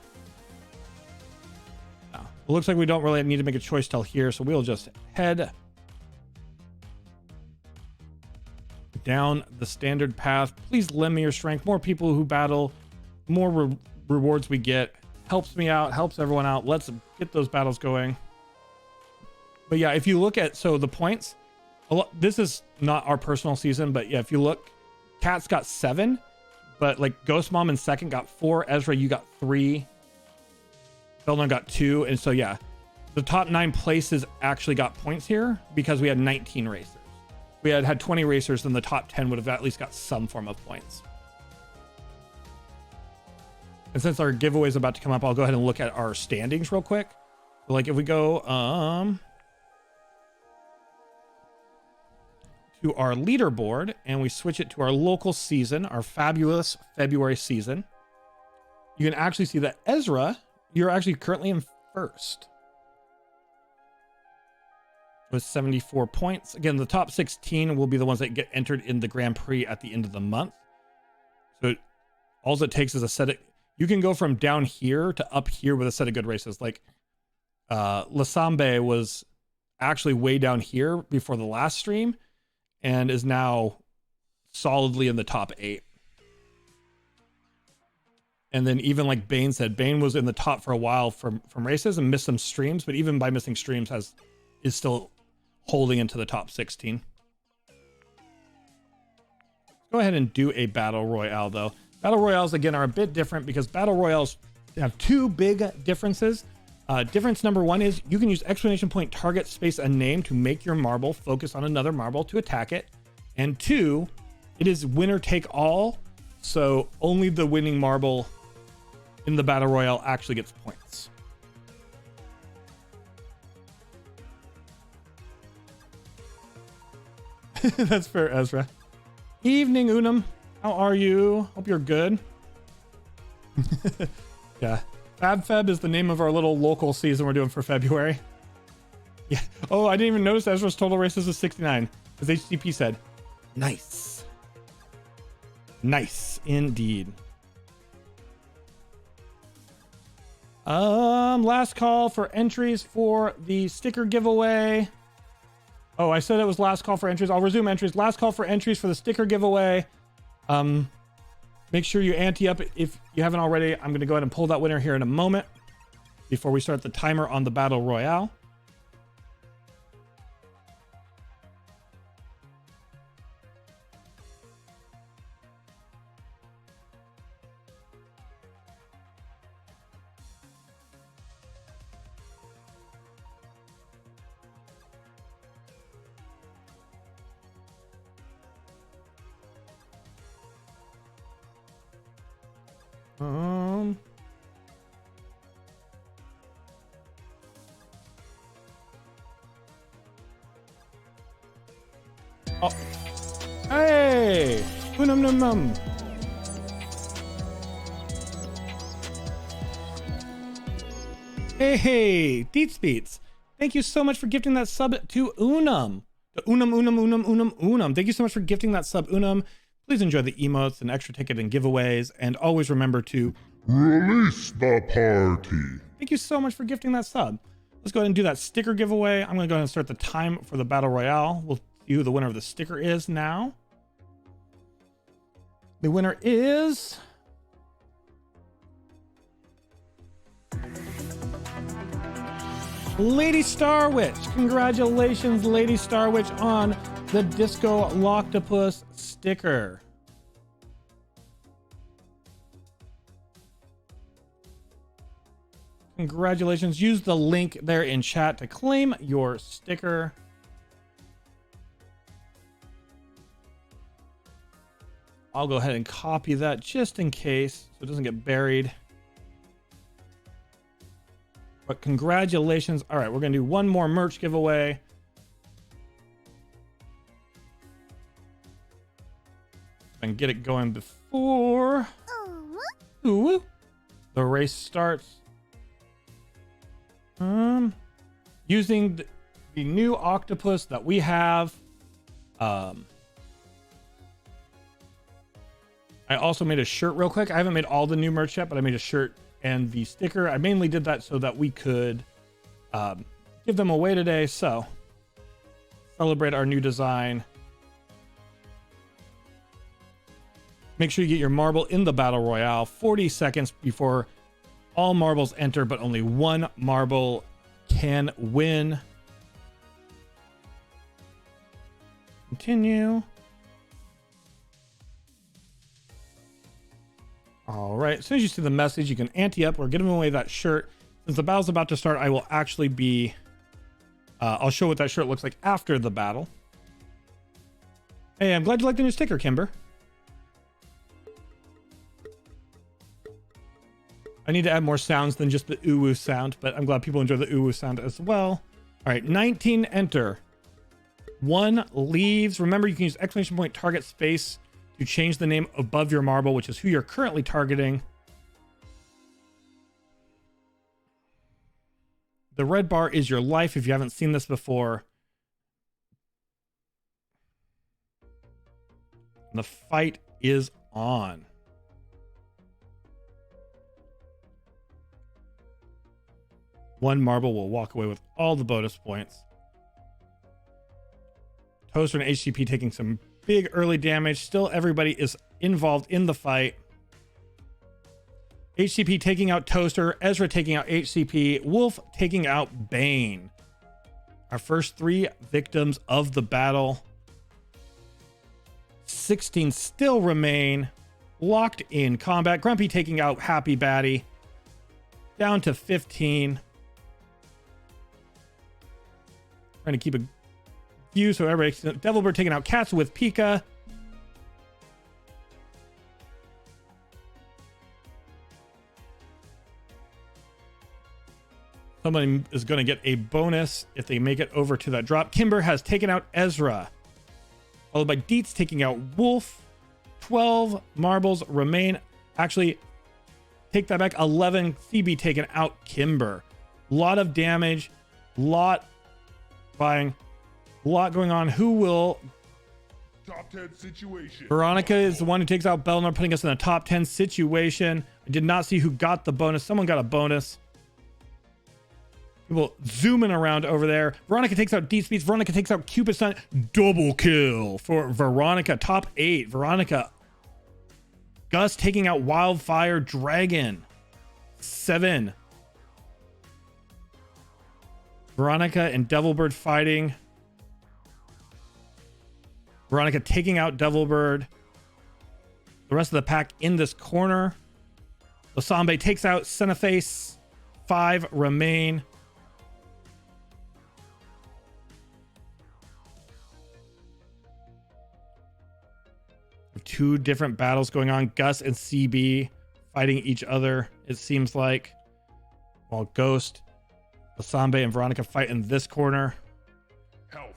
No. It looks like we don't really need to make a choice till here, so we'll just head down the standard path. Please lend me your strength. More people who battle, more rewards we get. Helps me out, helps everyone out. Let's get those battles going. But yeah, if you look at, so the points, this is not our personal season, but yeah, if you look, Cat's got 7, but like Ghost Mom in second got 4. Ezra, you got 3. Belner got 2. And so yeah, the top 9 places actually got points here because we had 19 racers. We had 20 racers, then the top 10 would have at least got some form of points. And since our giveaway is about to come up, I'll go ahead and look at our standings real quick. So like if we go to our leaderboard and we switch it to our local season, our fabulous February season, you can actually see that Ezra, you're actually currently in first with 74 points. Again, the top 16 will be the ones that get entered in the Grand Prix at the end of the month. So all it takes is a set of, you can go from down here to up here with a set of good races. Like Lasambe was actually way down here before the last stream and is now solidly in the top 8. And then even like Bane said, Bane was in the top for a while from races and missed some streams, but even by missing streams is still holding into the top 16. Go ahead and do a battle royale though. Battle royales again are a bit different because battle royales have 2 big differences. Difference number 1 is you can use exclamation point target space a name to make your marble focus on another marble to attack it. And 2, it is winner take all. So only the winning marble in the battle royale actually gets points. That's fair, Ezra. Evening, Unum. How are you? Hope you're good. Yeah. FabFeb is the name of our little local season we're doing for February. Yeah. Oh, I didn't even notice Ezra's total races is 69. As HTTP said. Nice. Nice indeed. Last call for entries for the sticker giveaway. Oh, I said it was last call for entries. I'll resume entries. Last call for entries for the sticker giveaway. Make sure you ante up if you haven't already. I'm going to go ahead and pull that winner here in a moment before we start the timer on the battle royale. Oh. Hey! Unum num num. Hey, Deets Beats. Thank you so much for gifting that sub to Unum. Unum. Thank you so much for gifting that sub, Unum. Please enjoy the emotes and extra ticket and giveaways, and always remember to Release the party. Thank you so much for gifting that sub. Let's go ahead and do that sticker giveaway. I'm going to go ahead and start the time for the battle royale. We'll see who the winner of the sticker is now. The winner is Lady Star Witch. Congratulations, Lady Star Witch, on the Disco Loctopus sticker. Congratulations. Use the link there in chat to claim your sticker. I'll go ahead and copy that just in case so it doesn't get buried. But congratulations. All right, we're going to do one more merch giveaway. And get it going before. Ooh. The race starts. Using the new octopus that we have. I also made a shirt real quick. I haven't made all the new merch yet, but I made a shirt and the sticker. I mainly did that so that we could give them away today. So celebrate our new design. Make sure you get your marble in the battle royale 40 seconds before all marbles enter, but only one marble can win. Continue. All right, as soon as you see the message, you can ante up. We're giving away that shirt. Since the battle's about to start, I will actually be I'll show what that shirt looks like after the battle. Hey, I'm glad you like the new sticker, Kimber. I need to add more sounds than just the ooh-woo sound, but I'm glad people enjoy the ooh-woo sound as well. All right, 19 enter. 1 leaves. Remember, you can use exclamation point target space to change the name above your marble, which is who you're currently targeting. The red bar is your life if you haven't seen this before. And the fight is on. One marble will walk away with all the bonus points. Toaster and HCP taking some big early damage. Still, everybody is involved in the fight. HCP taking out Toaster, Ezra taking out HCP, Wolf taking out Bane. Our first 3 victims of the battle. 16 still remain locked in combat. Grumpy taking out Happy Batty. Down to 15. Trying to keep a view so everybody. Devilbird taking out Cats with Pika. Somebody is going to get a bonus if they make it over to that drop. Kimber has taken out Ezra. Followed by Deets taking out Wolf. 12 marbles remain. Actually, take that back. 11 CB taken out Kimber. Lot of damage. Lot buying. A lot going on. Who will... Top 10 situation. Veronica is the one who takes out Belnor, putting us in a top 10 situation. I did not see who got the bonus. Someone got a bonus. People zooming around over there. Veronica takes out Deep Speeds. Veronica takes out Cupid Sun. Double kill for Veronica. Top 8. Veronica. Gus taking out Wildfire Dragon. 7. Veronica and Devilbird fighting. Veronica taking out Devilbird. The rest of the pack in this corner. Lasambe takes out Cineface. 5 remain. Two different battles going on. Gus and CB fighting each other, it seems like. While Ghost, Lasambe, and Veronica fight in this corner. Health.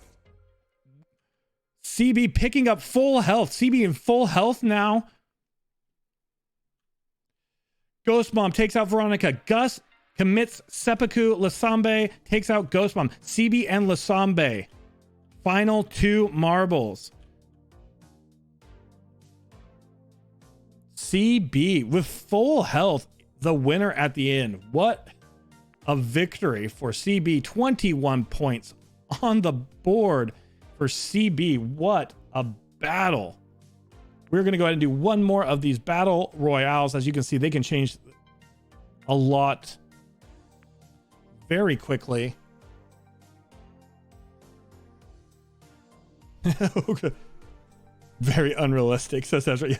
CB picking up full health. CB in full health now. Ghost Mom takes out Veronica. Gus commits seppuku. Lasambe takes out Ghost Mom. CB and Lasambe. Final 2 marbles. CB with full health, the winner at the end. What a victory for CB. 21 points on the board for CB. What a battle. We're going to go ahead and do one more of these battle royales. As you can see, they can change a lot very quickly. Very unrealistic, says Ezra. Yeah.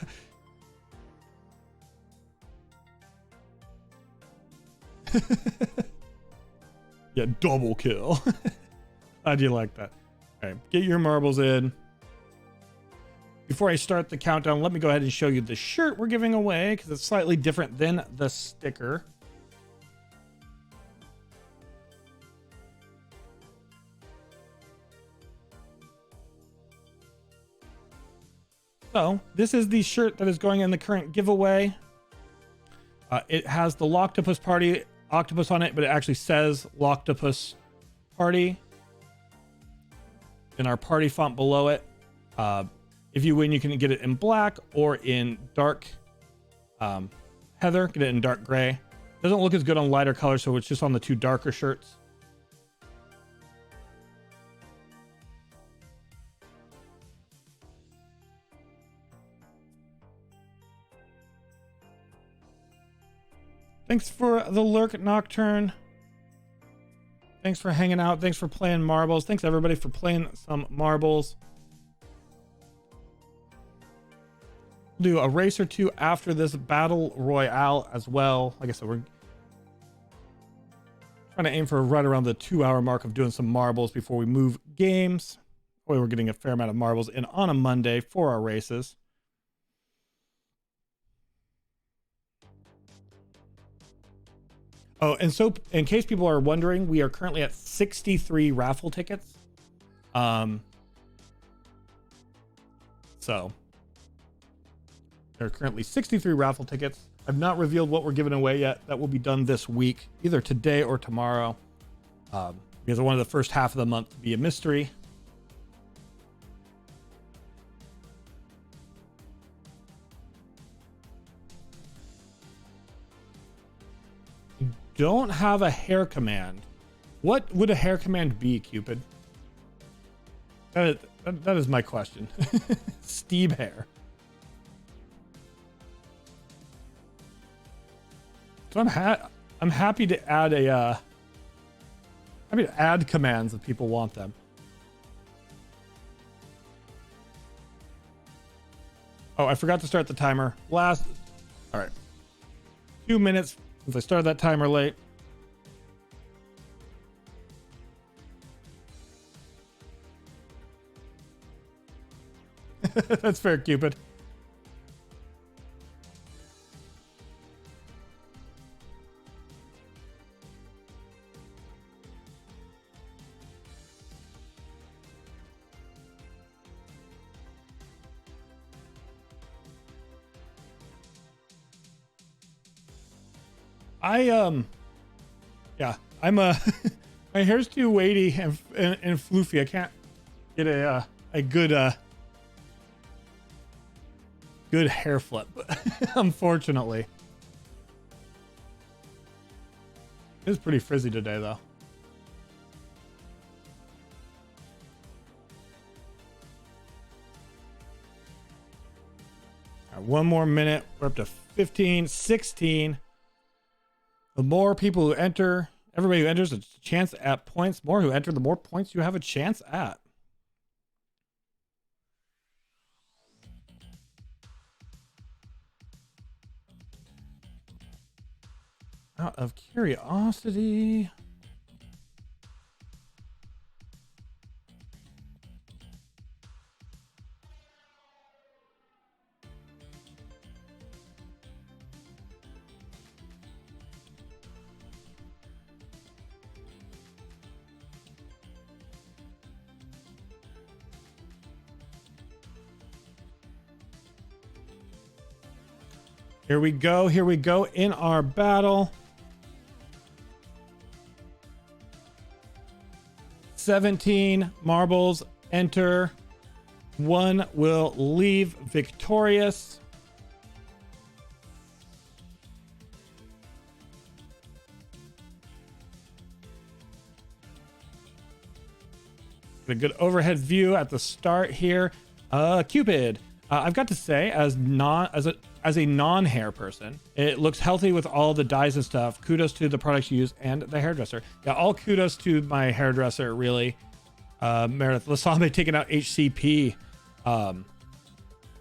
Yeah, double kill. How'd you like that? All right, get your marbles in. Before I start the countdown, let me go ahead and show you the shirt we're giving away because it's slightly different than the sticker. So this is the shirt that is going in the current giveaway. It has the Loctopus Party octopus on it, but it actually says Loctopus Party in our party font below it. If you win, you can get it in black or in dark heather. Get it in dark gray. Doesn't look as good on lighter colors, so it's just on the two darker shirts. Thanks for the lurk, Nocturne. Thanks for hanging out. Thanks for playing marbles. Thanks everybody for playing some marbles. We'll do a race or two after this battle royale as well. Like I said, we're trying to aim for right around the 2-hour mark of doing some marbles before we move games. Boy, we're getting a fair amount of marbles in on a Monday for our races. Oh, and so in case people are wondering, we are currently at 63 raffle tickets. So there are currently 63 raffle tickets. I've not revealed what we're giving away yet. That will be done this week, either today or tomorrow. Because I wanted the first half of the month to be a mystery. Don't have a hair command. What would a hair command be, Cupid? That is my question. Steve hair. So I'm happy to add commands if people want them. Oh, I forgot to start the timer. All right. 2 minutes since I started that timer late. That's fair, Cupid. My hair's too weighty and floofy. I can't get a good hair flip, unfortunately. It's pretty frizzy today, though. All right, one more minute. We're up to 15, 16. The more people who enter, everybody who enters, a chance at points. More who enter, the more points you have a chance at. Out of curiosity. Here we go. Here we go in our battle. 17 marbles enter. 1 will leave victorious. Get a good overhead view at the start here. Cupid. I've got to say, as a non-hair person, it looks healthy with all the dyes and stuff. Kudos to the products you use and the hairdresser. Yeah, all kudos to my hairdresser, really. Meredith Lasambe taking out HCP.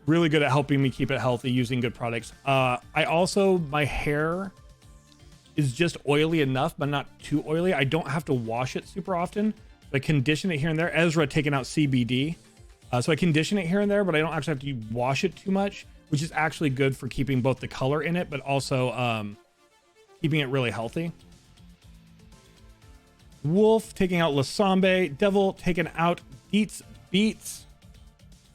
Really good at helping me keep it healthy using good products. My hair is just oily enough, but not too oily. I don't have to wash it super often. I condition it here and there. Ezra taking out CBD. So I condition it here and there, but I don't actually have to wash it too much, which is actually good for keeping both the color in it, but also keeping it really healthy. Wolf taking out Lasambe. Devil taking out Beats.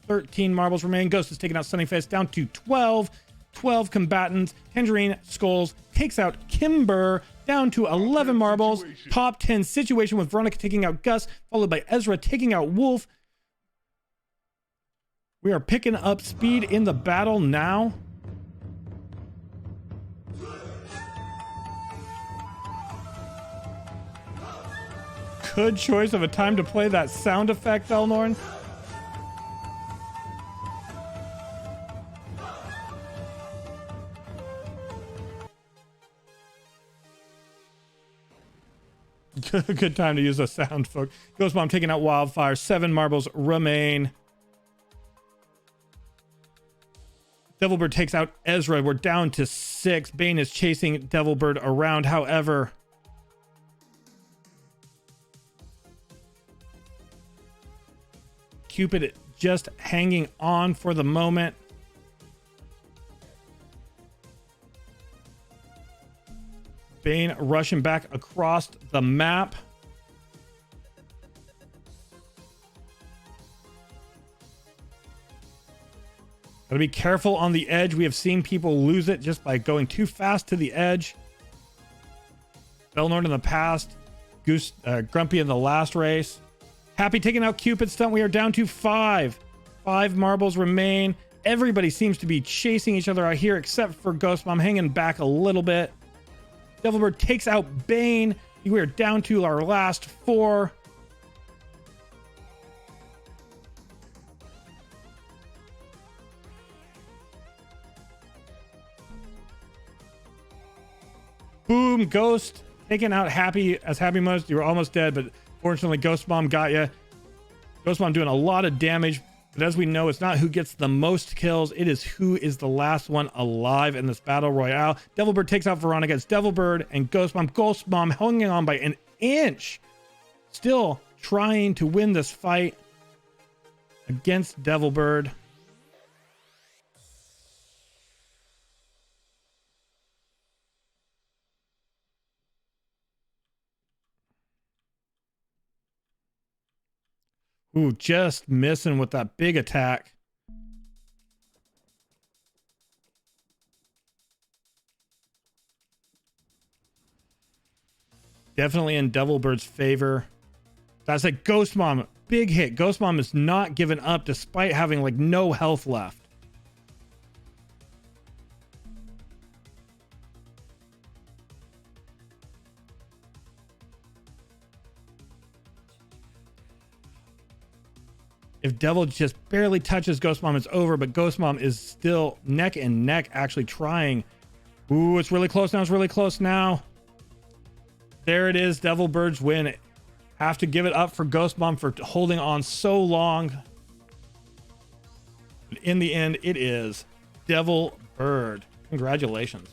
13 marbles remain. Ghost is taking out Sunnyface down to 12. 12 combatants. Tangerine Skulls takes out Kimber, down to 11 marbles. Situation. Top 10 situation with Veronica taking out Gus, followed by Ezra taking out Wolf. We are picking up speed in the battle now. Good choice of a time to play that sound effect, Elnorn. Good time to use a sound, folks. Ghost Mom taking out Wildfire. 7 marbles remain. Devilbird takes out Ezra. We're down to 6. Bane is chasing Devilbird around. However, Cupid just hanging on for the moment. Bane rushing back across the map. Gotta be careful on the edge. We have seen people lose it just by going too fast to the edge. Belnord in the past. Grumpy in the last race. Happy taking out Cupid's stunt. We are down to 5. 5 marbles remain. Everybody seems to be chasing each other out here except for Ghost Mom hanging back a little bit. Devilbird takes out Bane. We are down to our last 4. Boom, Ghost taking out Happy as Happy Most. You were almost dead, but fortunately Ghost Mom got you. Ghost Mom doing a lot of damage, but as we know, it's not who gets the most kills, it is who is the last one alive in this battle royale. Devilbird takes out Veronica. It's Devilbird and Ghost Mom. Ghost Mom hanging on by an inch, still trying to win this fight against Devilbird. Ooh, just missing with that big attack. Definitely in Devilbird's favor. That's a Ghost Mom. Big hit. Ghost Mom is not giving up despite having like no health left. If Devil just barely touches Ghost Mom, it's over, but Ghost Mom is still neck and neck actually trying. Ooh, it's really close now. It's really close now. There it is. Devilbird's win. Have to give it up for Ghost Mom for holding on so long. But in the end, it is Devilbird. Congratulations.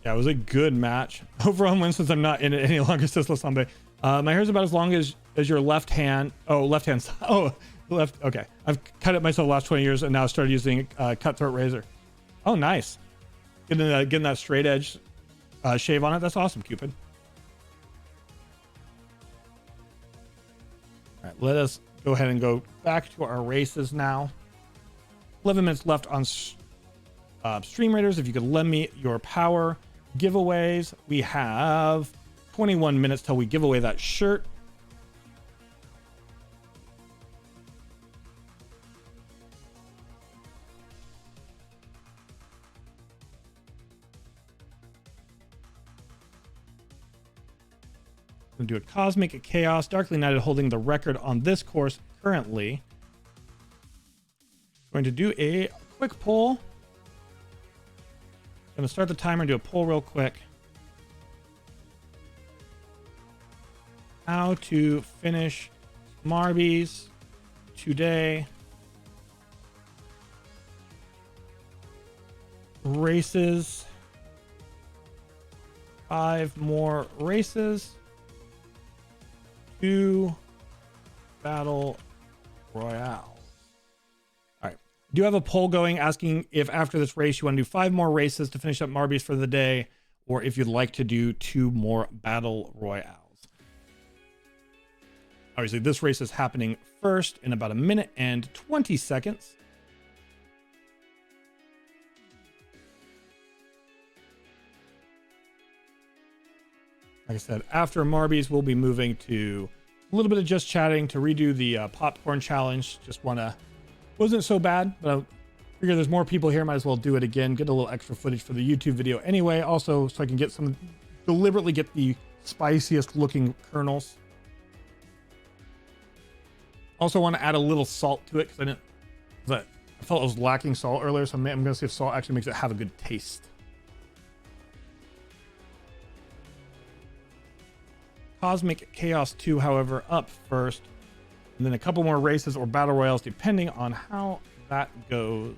Yeah, it was a good match. Overall win since I'm not in it any longer, says Lasambe. My hair's about as long as your left hand. Oh, left hand. Oh, left. Okay. I've cut it myself the last 20 years and now started using cutthroat razor. Oh, nice. Getting that straight edge shave on it. That's awesome, Cupid. All right, let us go ahead and go back to our races now. 11 minutes left on Stream Raiders. If you could lend me your power. Giveaways, we have 21 minutes till we give away that shirt. We're going to do a Cosmic, a Chaos. Darkly Knighted holding the record on this course currently. Going to do a quick poll. Going to start the timer and do a poll real quick. How to finish Marbies today. Races. 5 more races. 2 battle royale. Do have a poll going asking if after this race you want to do 5 more races to finish up Marbies for the day, or if you'd like to do 2 more battle royales. Obviously, this race is happening first in about 1 minute and 20 seconds. Like I said, after Marby's, we'll be moving to a little bit of just chatting to redo the popcorn challenge. Wasn't so bad, but I figure there's more people here. Might as well do it again. Get a little extra footage for the YouTube video anyway. Also, so I can deliberately get the spiciest looking kernels. Also want to add a little salt to it because I felt I was lacking salt earlier. So I'm going to see if salt actually makes it have a good taste. Cosmic Chaos 2, however, up first, and then a couple more races or battle royales depending on how that goes.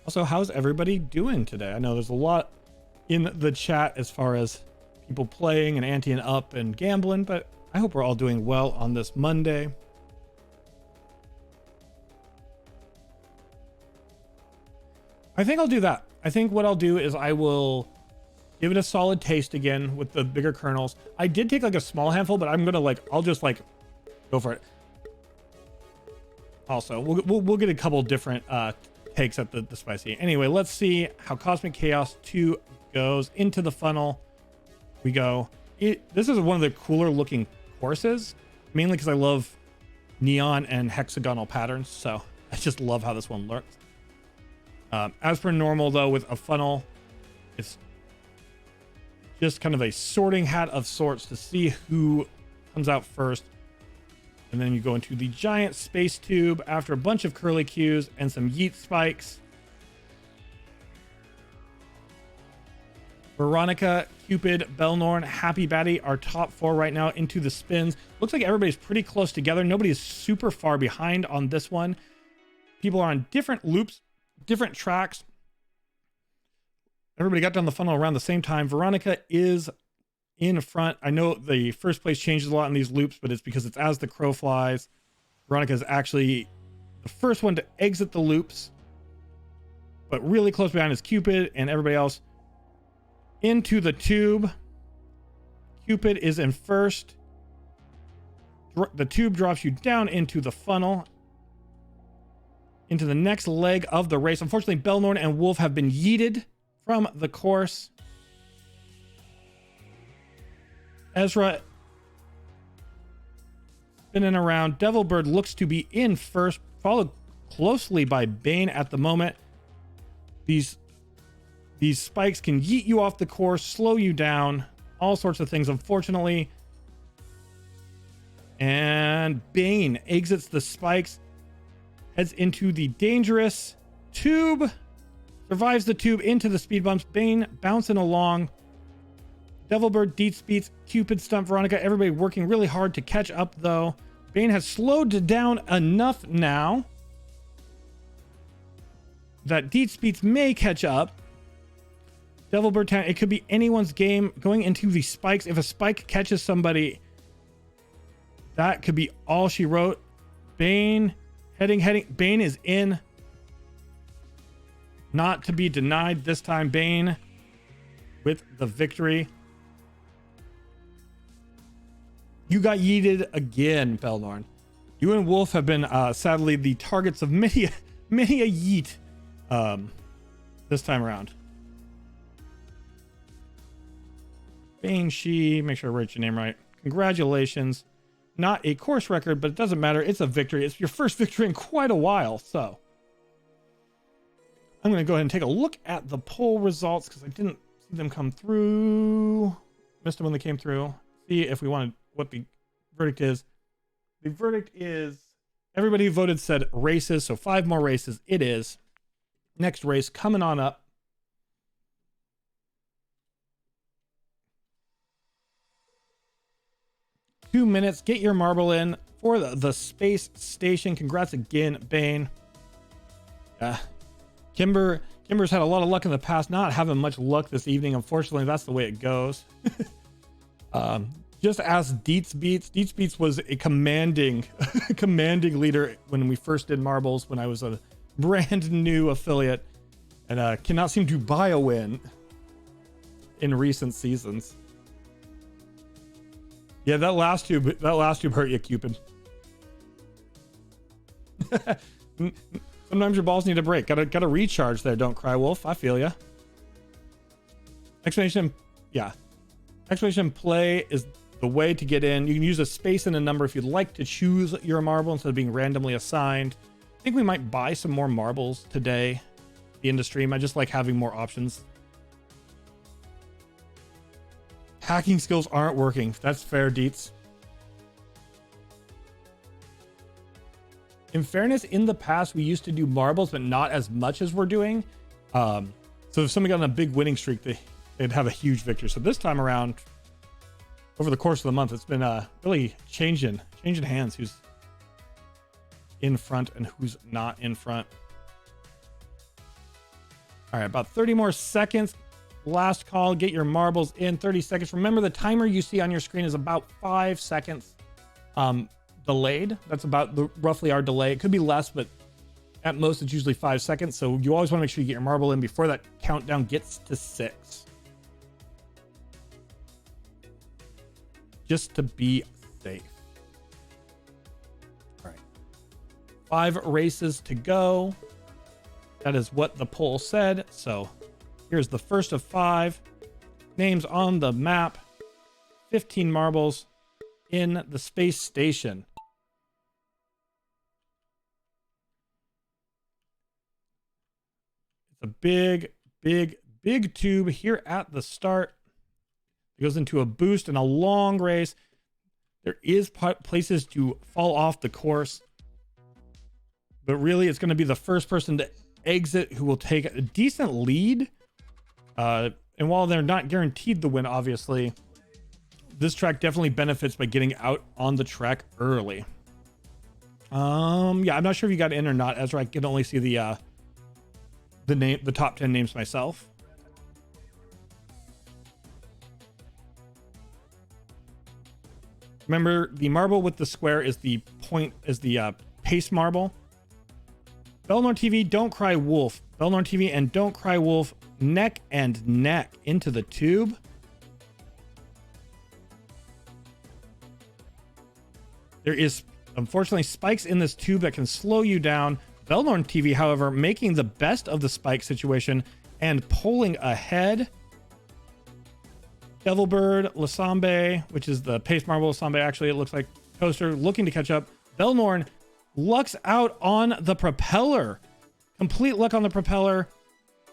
Also, how's everybody doing today? I know there's a lot in the chat as far as people playing and anteing up and gambling, but I hope we're all doing well on this Monday. I think I'll do that. I think what I'll do is I will give it a solid taste again with the bigger kernels. I did take like a small handful, but I'm gonna I'll just go for it. Also, we'll get a couple different takes at the spicy. Anyway, let's see how Cosmic Chaos 2 goes. Into the funnel we go. This is one of the cooler looking courses, mainly because I love neon and hexagonal patterns, so I just love how this one looks. As per normal though, with a funnel, it's just kind of a sorting hat of sorts to see who comes out first. And then you go into the giant space tube after a bunch of curly cues and some yeet spikes. Veronica, Cupid, Belnorn, Happy Batty are top 4 right now into the spins. Looks like everybody's pretty close together. Nobody is super far behind on this one. People are on different loops, different tracks. Everybody got down the funnel around the same time. Veronica is in front. I know the first place changes a lot in these loops, but it's because it's as the crow flies. Veronica is actually the first one to exit the loops, but really close behind is Cupid and everybody else into the tube. Cupid is in first. The tube drops you down into the funnel, into the next leg of the race. Unfortunately, Belnorn and Wolf have been yeeted from the course. Ezra spinning around. Devilbird looks to be in first, followed closely by Bane at the moment. These spikes can yeet you off the course, slow you down, all sorts of things, unfortunately. And Bane exits the spikes, heads into the dangerous tube, survives the tube into the speed bumps. Bane bouncing along. Devilbird, Deets beats, Cupid, Stump, Veronica. Everybody working really hard to catch up, though. Bane has slowed down enough now that Deets beats may catch up. Devilbird Town, it could be anyone's game going into the spikes. If a spike catches somebody, that could be all she wrote. Bane heading. Bane is in. Not to be denied this time. Bane with the victory. You got yeeted again, Belnorn. You and Wolf have been sadly the targets of many a yeet this time around. Bane She, make sure I write your name right. Congratulations. Not a course record, but it doesn't matter. It's a victory. It's your first victory in quite a while, so I'm going to go ahead and take a look at the poll results because I didn't see them come through. Missed them when they came through. See if we wanted what the verdict is. The verdict is everybody who voted said races, so 5 more races it is. Next race coming on up. Two minutes. Get your marble in for the space station. Congrats again, Bane. Kimber's had a lot of luck in the past, not having much luck this evening. Unfortunately, that's the way it goes. Just ask Deets Beats. Deets Beats was a commanding leader when we first did marbles, when I was a brand new affiliate. and cannot seem to buy a win in recent seasons. Yeah, that last tube hurt you, Cupid. Sometimes your balls need a break. Gotta recharge there. Don't cry, Wolf. I feel ya. Exclamation play is the way to get in. You can use a space and a number if you'd like to choose your marble instead of being randomly assigned. I think we might buy some more marbles today in the stream. I just like having more options. Hacking skills aren't working. That's fair, Deets. In fairness, in the past, we used to do marbles, but not as much as we're doing. So if somebody got on a big winning streak, they'd have a huge victory. So this time around, over the course of the month, it's been really changing hands. Who's in front and who's not in front. All right, about 30 more seconds. Last call. Get your marbles in 30 seconds. Remember, the timer you see on your screen is about 5 seconds delayed. That's about roughly our delay. It could be less, but at most it's usually 5 seconds. So you always want to make sure you get your marble in before that countdown gets to 6. Just to be safe. All right. 5 races to go. That is what the poll said. So here's the first of 5. Names on the map. 15 marbles in the space station. It's a big tube here at the start. It goes into a boost and a long race. There is places to fall off the course, but really it's going to be the first person to exit who will take a decent lead. And while they're not guaranteed the win, obviously, this track definitely benefits by getting out on the track early. Yeah, I'm not sure if you got in or not, Ezra. I can only see the top 10 names myself. Remember, the marble with the square is the pace marble. Belnor TV, Don't Cry Wolf. Belnor TV and Don't Cry Wolf neck and neck into the tube. There is, unfortunately, spikes in this tube that can slow you down. Belnor TV, however, making the best of the spike situation and pulling ahead. Devilbird, Lasambe, which is the pace marble Lasambe, actually, it looks like Toaster, looking to catch up. Belnorn lucks out on the propeller. Complete luck on the propeller.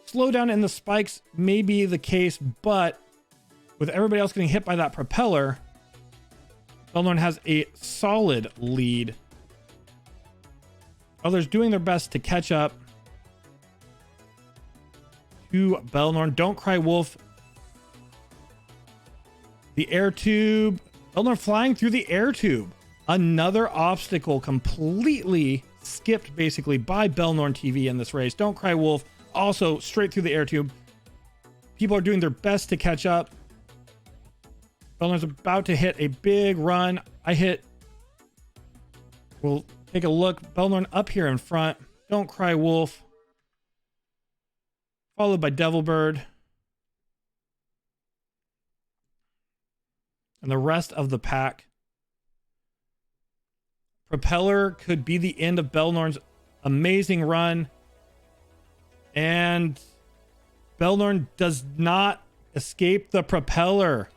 Slowdown in the spikes may be the case, but with everybody else getting hit by that propeller, Belnorn has a solid lead. Others doing their best to catch up to Belnorn. Don't Cry Wolf. The air tube. Belnorn flying through the air tube. Another obstacle completely skipped basically by Belnorn TV in this race. Don't Cry Wolf also straight through the air tube. People are doing their best to catch up. Belnorn's about to hit a big run. We'll take a look. Belnorn up here in front. Don't Cry Wolf. Followed by Devilbird. And the rest of the pack. Propeller could be the end of Belnorn's amazing run. And Belnorn does not escape the propeller.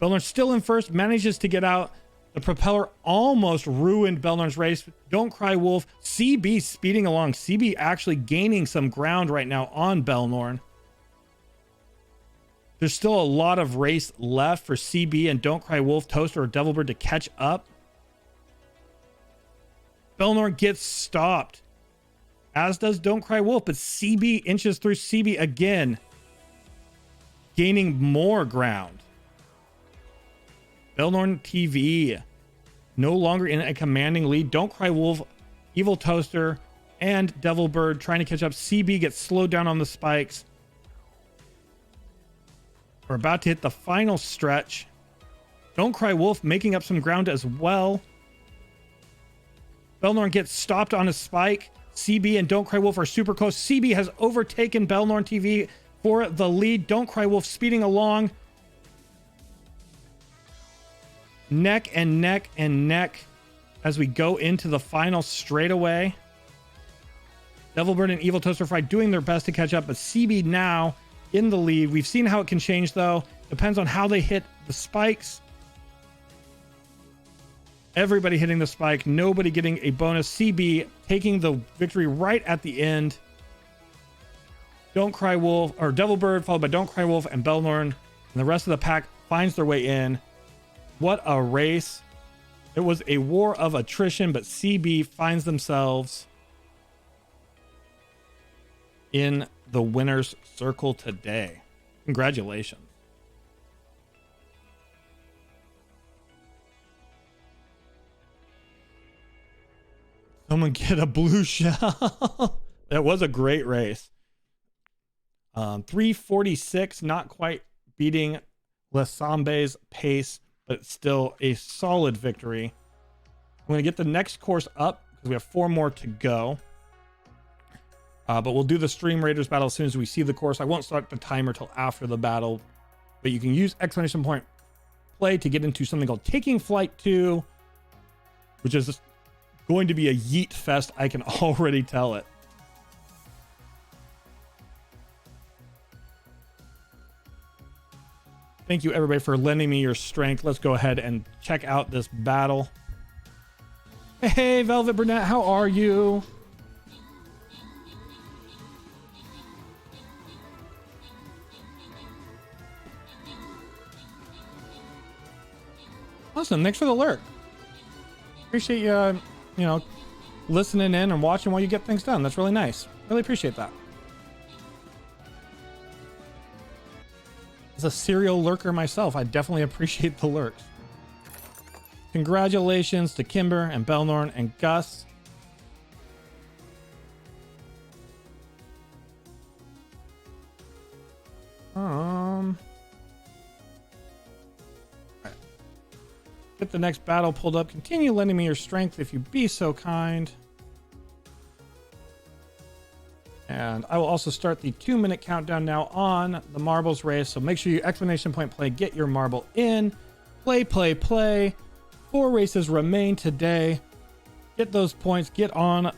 Belnorn still in first, manages to get out. The propeller almost ruined Belnorn's race. Don't Cry Wolf. CB speeding along. CB actually gaining some ground right now on Belnorn. There's still a lot of race left for CB and Don't Cry Wolf, Toaster, or Devilbird to catch up. Belnorn gets stopped, as does Don't Cry Wolf, but CB inches through CB again, gaining more ground. Belnorn TV no longer in a commanding lead. Don't Cry Wolf, Evil Toaster, and Devilbird trying to catch up. CB gets slowed down on the spikes. We're about to hit the final stretch. Don't Cry Wolf making up some ground as well. Belnorn gets stopped on a spike. CB and Don't Cry Wolf are super close. CB has overtaken Belnorn TV for the lead. Don't Cry Wolf speeding along. Neck and neck and neck as we go into the final straightaway. Devilbird and Evil Toaster Fry doing their best to catch up, but CB now in the lead. We've seen how it can change though. Depends on how they hit the spikes. Everybody hitting the spike, nobody getting a bonus. CB taking the victory right at the end. Don't Cry Wolf, or Devilbird, followed by Don't Cry Wolf and Belnorn, and the rest of the pack finds their way in. What a race. It was a war of attrition, but CB finds themselves in the winner's circle today. Congratulations. Someone get a blue shell. That was a great race. 346, not quite beating Lesambe's pace, but still a solid victory. I'm going to get the next course up because we have 4 more to go. But we'll do the Stream Raiders battle as soon as we see the course. I won't start the timer till after the battle, but you can use exclamation point play to get into something called Taking Flight 2, which is going to be a yeet fest. I can already tell it. Thank you everybody for lending me your strength. Let's go ahead and check out this battle. Hey, Velvet Brunette, how are you? Awesome, thanks for the lurk. Appreciate you, listening in and watching while you get things done. That's really nice. Really appreciate that. As a serial lurker myself, I definitely appreciate the lurks. Congratulations to Kimber and Belnorn and Gus. Get the next battle pulled up. Continue lending me your strength if you be so kind. And I will also start the 2-minute countdown now on the marbles race. So make sure you exclamation point play, get your marble in. Play, play, play. 4 races remain today. Get those points, get on.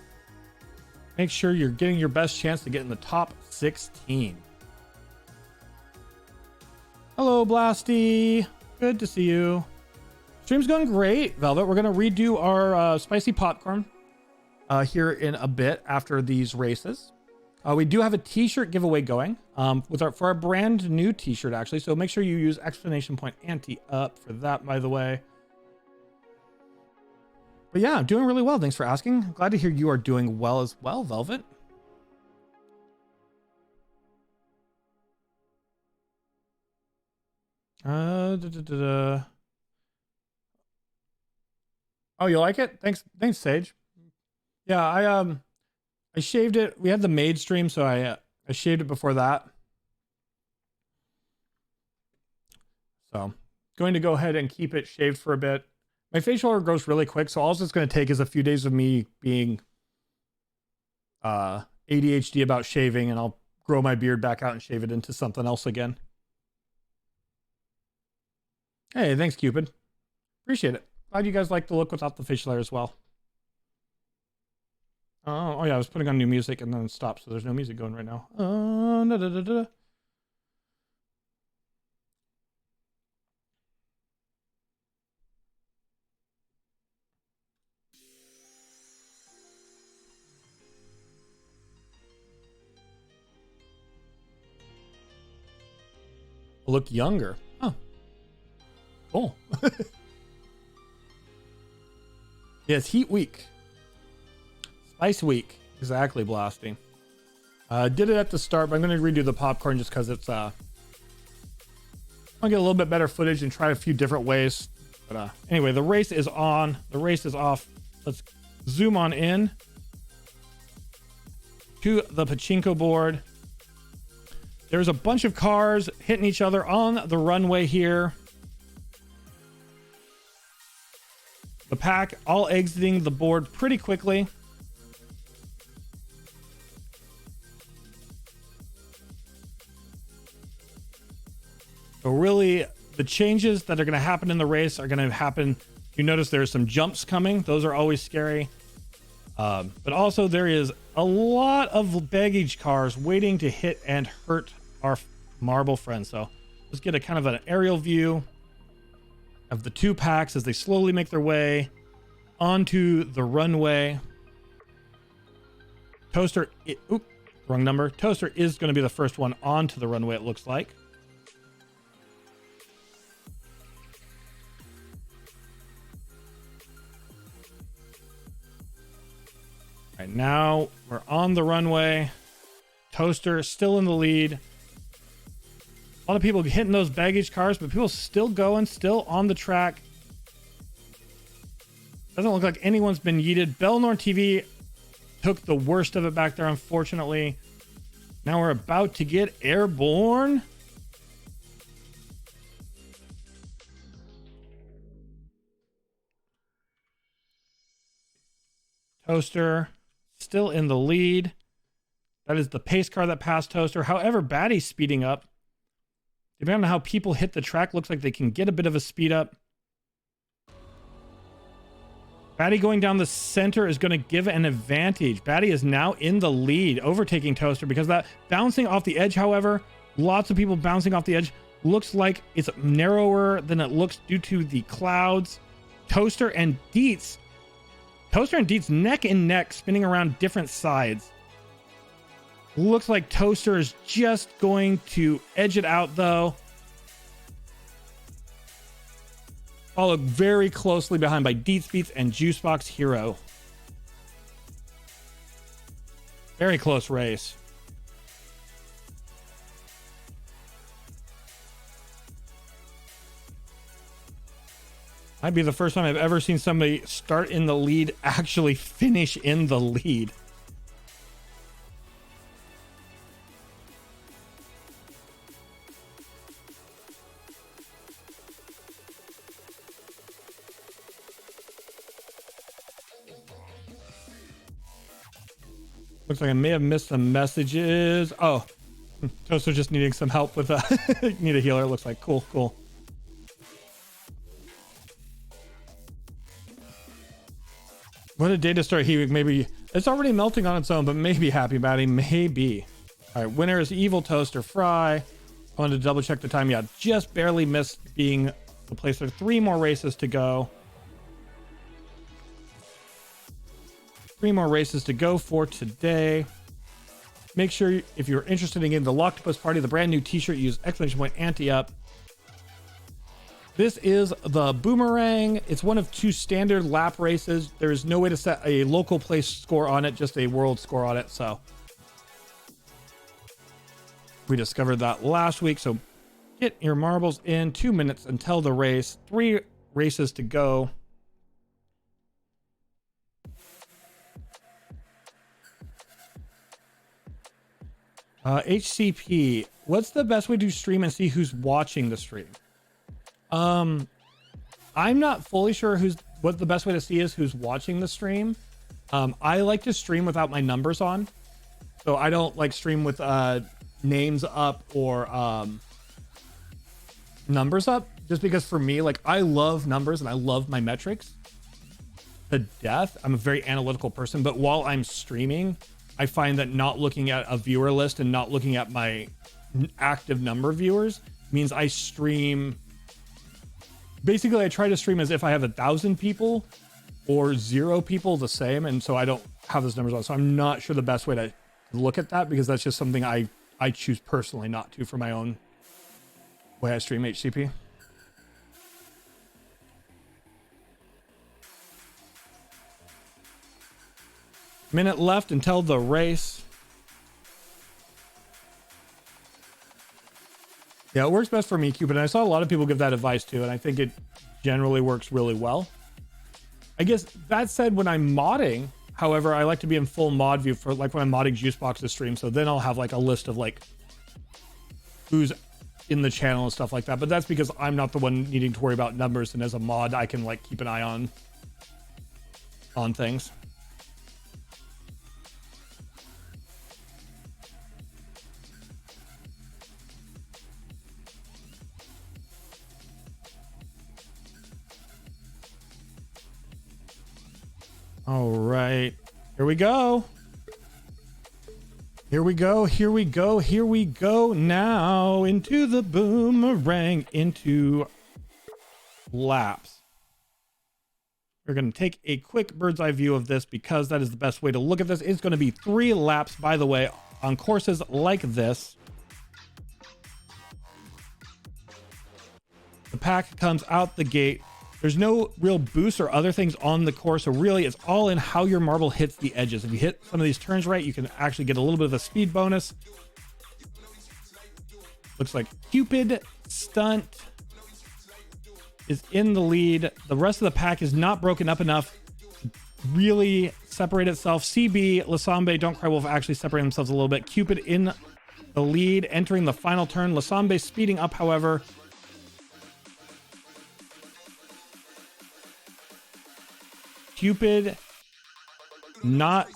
Make sure you're getting your best chance to get in the top 16. Hello, Blasty. Good to see you. Stream's going great, Velvet. We're going to redo our spicy popcorn here in a bit after these races. We do have a t-shirt giveaway going for our brand new t-shirt, actually. So make sure you use exclamation point ante up for that, by the way. But yeah, I'm doing really well. Thanks for asking. Glad to hear you are doing well as well, Velvet. Oh, you like it? Thanks, Sage. Yeah, I shaved it. We had the maid stream, so I shaved it before that. So, going to go ahead and keep it shaved for a bit. My facial hair grows really quick, so all it's going to take is a few days of me being ADHD about shaving, and I'll grow my beard back out and shave it into something else again. Hey, thanks, Cupid. Appreciate it. Glad you guys like the look without the facial hair as well. Oh yeah, I was putting on new music and then it stopped, so there's no music going right now. Look younger. Oh, cool. Yeah, it's Heat Week. Spice Week. Exactly, Blasting. Did it at the start, but I'm going to redo the popcorn just because it's... I want to get a little bit better footage and try a few different ways. But anyway, the race is on. The race is off. Let's zoom on in to the pachinko board. There's a bunch of cars hitting each other on the runway here. The pack all exiting the board pretty quickly. changes that are going to happen in the race are going to happen. You notice there's some jumps coming. Those are always scary. But also there is a lot of baggage cars waiting to hit and hurt our marble friends. So let's get a kind of an aerial view of the two packs as they slowly make their way onto the runway. Toaster, wrong number. Toaster is going to be the first one onto the runway, it looks like. All right, now we're on the runway. Toaster still in the lead. A lot of people hitting those baggage cars, but people still going, still on the track. Doesn't look like anyone's been yeeted. Belnor TV took the worst of it back there, unfortunately. Now we're about to get airborne. Toaster still in the lead. That is the pace car that passed Toaster. However, Batty's speeding up. Depending on how people hit the track, looks like they can get a bit of a speed up. Batty going down the center is going to give an advantage. Batty is now in the lead, overtaking Toaster because that bouncing off the edge, however, lots of people bouncing off the edge. Looks like it's narrower than it looks due to the clouds. Toaster and Dietz neck and neck, spinning around different sides. Looks like Toaster is just going to edge it out, though. Followed very closely behind by Dietz Beats and Juicebox Hero. Very close race. Might be the first time I've ever seen somebody start in the lead actually finish in the lead. Looks like I may have missed some messages. Oh, Toaster just needing some help with need a healer. Looks like cool. What a day to start Heat Week. Maybe it's already melting on its own, but maybe Happy Batty, maybe. All right, winner is Evil Toaster Fry. I wanted to double check the time. Yeah, just barely missed being the place. There are 3 more races to go. 3 more races to go for today. Make sure if you're interested in getting the Locktopus Party, the brand new t-shirt, use !Ante up. This is the Boomerang. It's one of 2 standard lap races. There's no way to set a local place score on it, just a world score on it. So we discovered that last week. So get your marbles in. 2 minutes until the race. 3 races to go. HCP, what's the best way to stream and see who's watching the stream? I'm not fully sure what the best way to see is who's watching the stream. I like to stream without my numbers on. So I don't like stream with names up or numbers up, just because for me, like, I love numbers and I love my metrics to death. I'm a very analytical person, but while I'm streaming, I find that not looking at a viewer list and not looking at my active number of viewers means I stream. Basically, I try to stream as if I have 1,000 people or 0 people the same. And so I don't have those numbers on. So I'm not sure the best way to look at that, because that's just something I choose personally not to for my own way I stream HCP. Minute left until the race. Yeah, it works best for me, Cupid. And I saw a lot of people give that advice too, and I think it generally works really well. I guess that said, when I'm modding, however, I like to be in full mod view for like when I'm modding Juicebox's stream. So then I'll have like a list of like who's in the channel and stuff like that. But that's because I'm not the one needing to worry about numbers, and as a mod, I can like keep an eye on things. All right, here we go. Here we go, here we go, here we go. Now into the boomerang, into laps. We're going to take a quick bird's eye view of this because that is the best way to look at this. It's going to be 3 laps, by the way, on courses like this. The pack comes out the gate. There's no real boost or other things on the course, so really it's all in how your marble hits the edges. If you hit some of these turns right, you can actually get a little bit of a speed bonus. Looks like Cupid Stunt is in the lead. The rest of the pack is not broken up enough to really separate itself. CB, Lasambe, Don't Cry Wolf actually separate themselves a little bit. Cupid in the lead, entering the final turn. Lasambe speeding up, however. Cupid not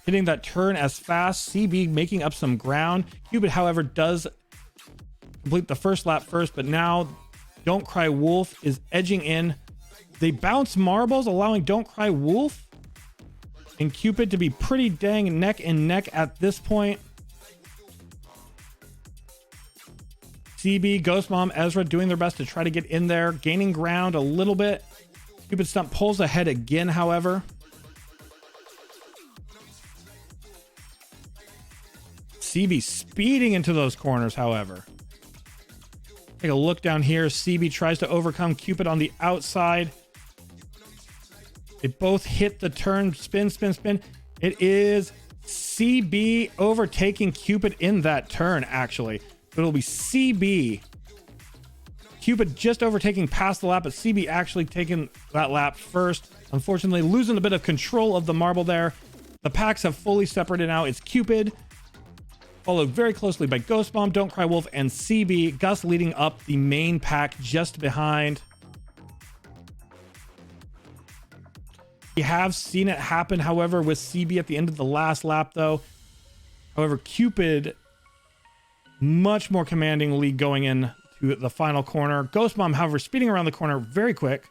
hitting that turn as fast. CB making up some ground. Cupid, however, does complete the first lap first, but now Don't Cry Wolf is edging in. They bounce marbles, allowing Don't Cry Wolf and Cupid to be pretty dang neck and neck at this point. CB, Ghost Mom, Ezra doing their best to try to get in there, gaining ground a little bit. Cupid Stunt pulls ahead again, however. CB speeding into those corners, however. Take a look down here. CB tries to overcome Cupid on the outside. They both hit the turn. Spin, spin, spin. It is CB overtaking Cupid in that turn, actually. It'll be CB. Cupid just overtaking past the lap, but CB actually taking that lap first. Unfortunately, losing a bit of control of the marble there. The packs have fully separated now. It's Cupid, followed very closely by Ghost Bomb, Don't Cry Wolf, and CB. Gus leading up the main pack just behind. We have seen it happen, however, with CB at the end of the last lap, though. However, Cupid, much more commanding lead going in to the final corner. Ghost Bomb, however, speeding around the corner very quick.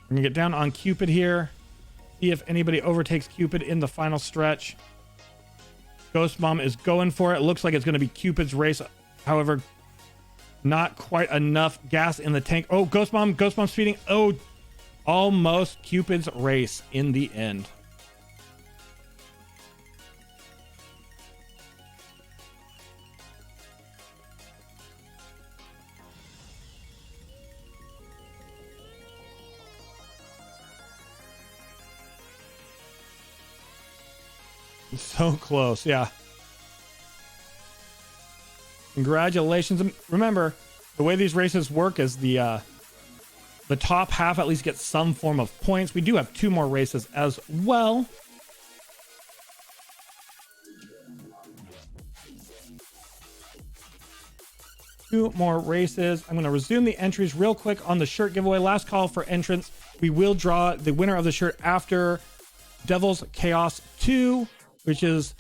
We're gonna get down on Cupid here. See if anybody overtakes Cupid in the final stretch. Ghost Bomb is going for it. Looks like it's gonna be Cupid's race. However, not quite enough gas in the tank. Oh, Ghost Bomb speeding. Oh, almost Cupid's race in the end. So close, yeah. Congratulations. And remember, the way these races work is the top half at least gets some form of points. We do have 2 more races as well. Two more races. I'm going to resume the entries real quick on the shirt giveaway. Last call for entrance. We will draw the winner of the shirt after Devil's Chaos 2, which is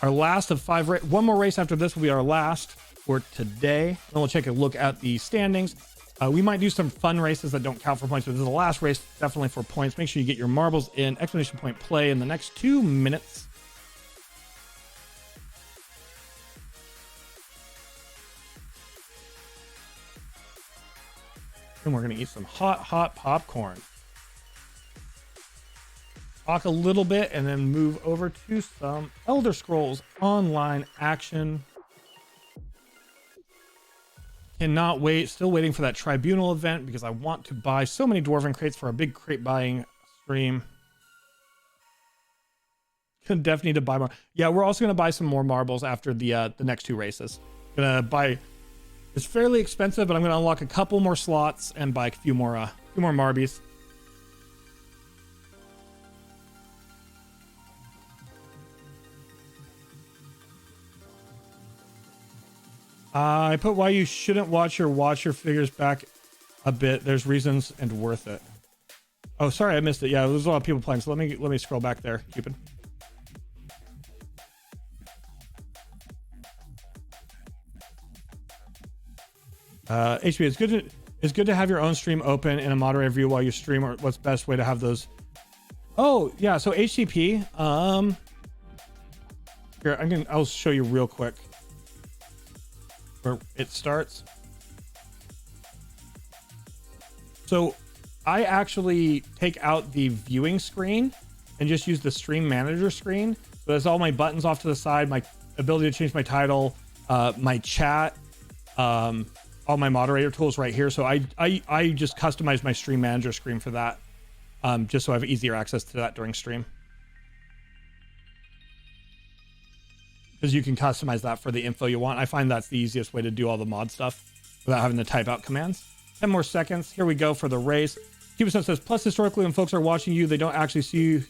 our last of 5. One more race after this will be our last for today. Then we'll take a look at the standings. We might do some fun races that don't count for points, but this is the last race definitely for points. Make sure you get your marbles in exclamation point play in the next 2 minutes. And we're going to eat some hot popcorn. Talk a little bit and then move over to some Elder Scrolls Online action. Cannot wait. Still waiting for that Tribunal event because I want to buy so many Dwarven crates for a big crate buying stream. Definitely need to buy more. Yeah, we're also going to buy some more marbles after the next 2 races. Gonna buy. It's fairly expensive, but I'm going to unlock a couple more slots and buy a few more Marbies. I put why you shouldn't watch your figures back a bit. There's reasons and worth it. Oh, sorry, I missed it. Yeah, there's a lot of people playing. So let me scroll back there, Cupid. HP, it's good it's good to have your own stream open in a moderator view while you stream, or what's the best way to have those? Oh yeah, so HTTP. Here I'll show you real quick where it starts. So I actually take out the viewing screen and just use the stream manager screen. So that's all my buttons off to the side, my ability to change my title, my chat, all my moderator tools right here. So I just customize my stream manager screen for that, just so I have easier access to that during stream. Because you can customize that for the info you want. I find that's the easiest way to do all the mod stuff without having to type out commands. 10 more seconds. Here we go for the race. Cubison says, plus historically when folks are watching you, they don't actually see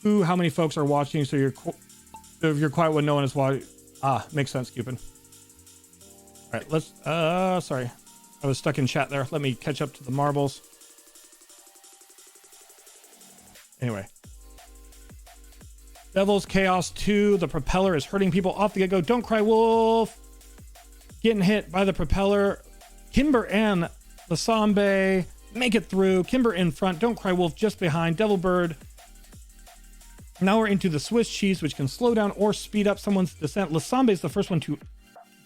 how many folks are watching. So if you're quiet when no one is watching. Makes sense, Cupid. All right, let's, sorry. I was stuck in chat there. Let me catch up to the marbles. Anyway. Devil's Chaos 2, the propeller is hurting people off the get-go. Don't cry, wolf. Getting hit by the propeller. Kimber and Lasambe make it through. Kimber in front. Don't cry, wolf just behind. Devilbird. Now we're into the Swiss cheese, which can slow down or speed up someone's descent. Lasambe is the first one to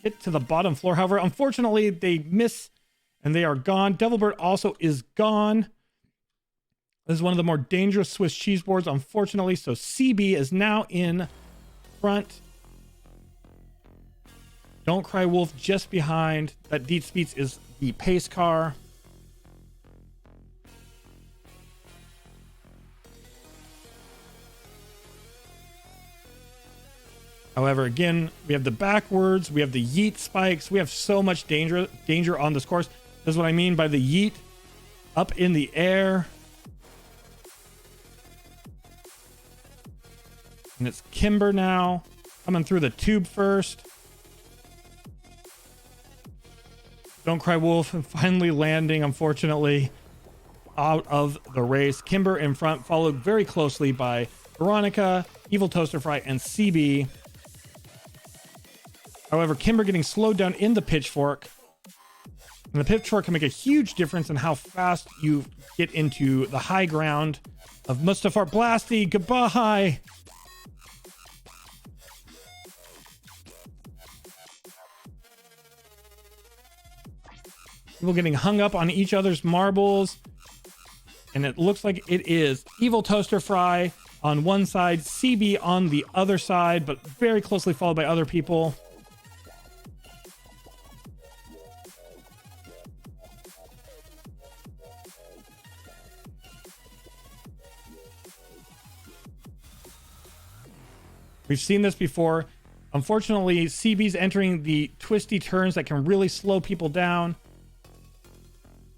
hit to the bottom floor. However, unfortunately, they miss and they are gone. Devilbird also is gone. This is one of the more dangerous Swiss cheese boards, unfortunately. So CB is now in front. Don't Cry Wolf just behind. That Deet Speeds is the pace car. However, again, we have the backwards. We have the yeet spikes. We have so much danger on this course. That's what I mean by the yeet up in the air. And it's Kimber now coming through the tube first. Don't Cry Wolf and finally landing, unfortunately, out of the race. Kimber in front, followed very closely by Veronica, Evil Toaster Fry, and CB. However, Kimber getting slowed down in the pitchfork. And the pitchfork can make a huge difference in how fast you get into the high ground of Mustafar Blasty. Goodbye. People getting hung up on each other's marbles. And it looks like it is Evil Toaster Fry on one side, CB on the other side, but very closely followed by other people. We've seen this before. Unfortunately, CB's entering the twisty turns that can really slow people down.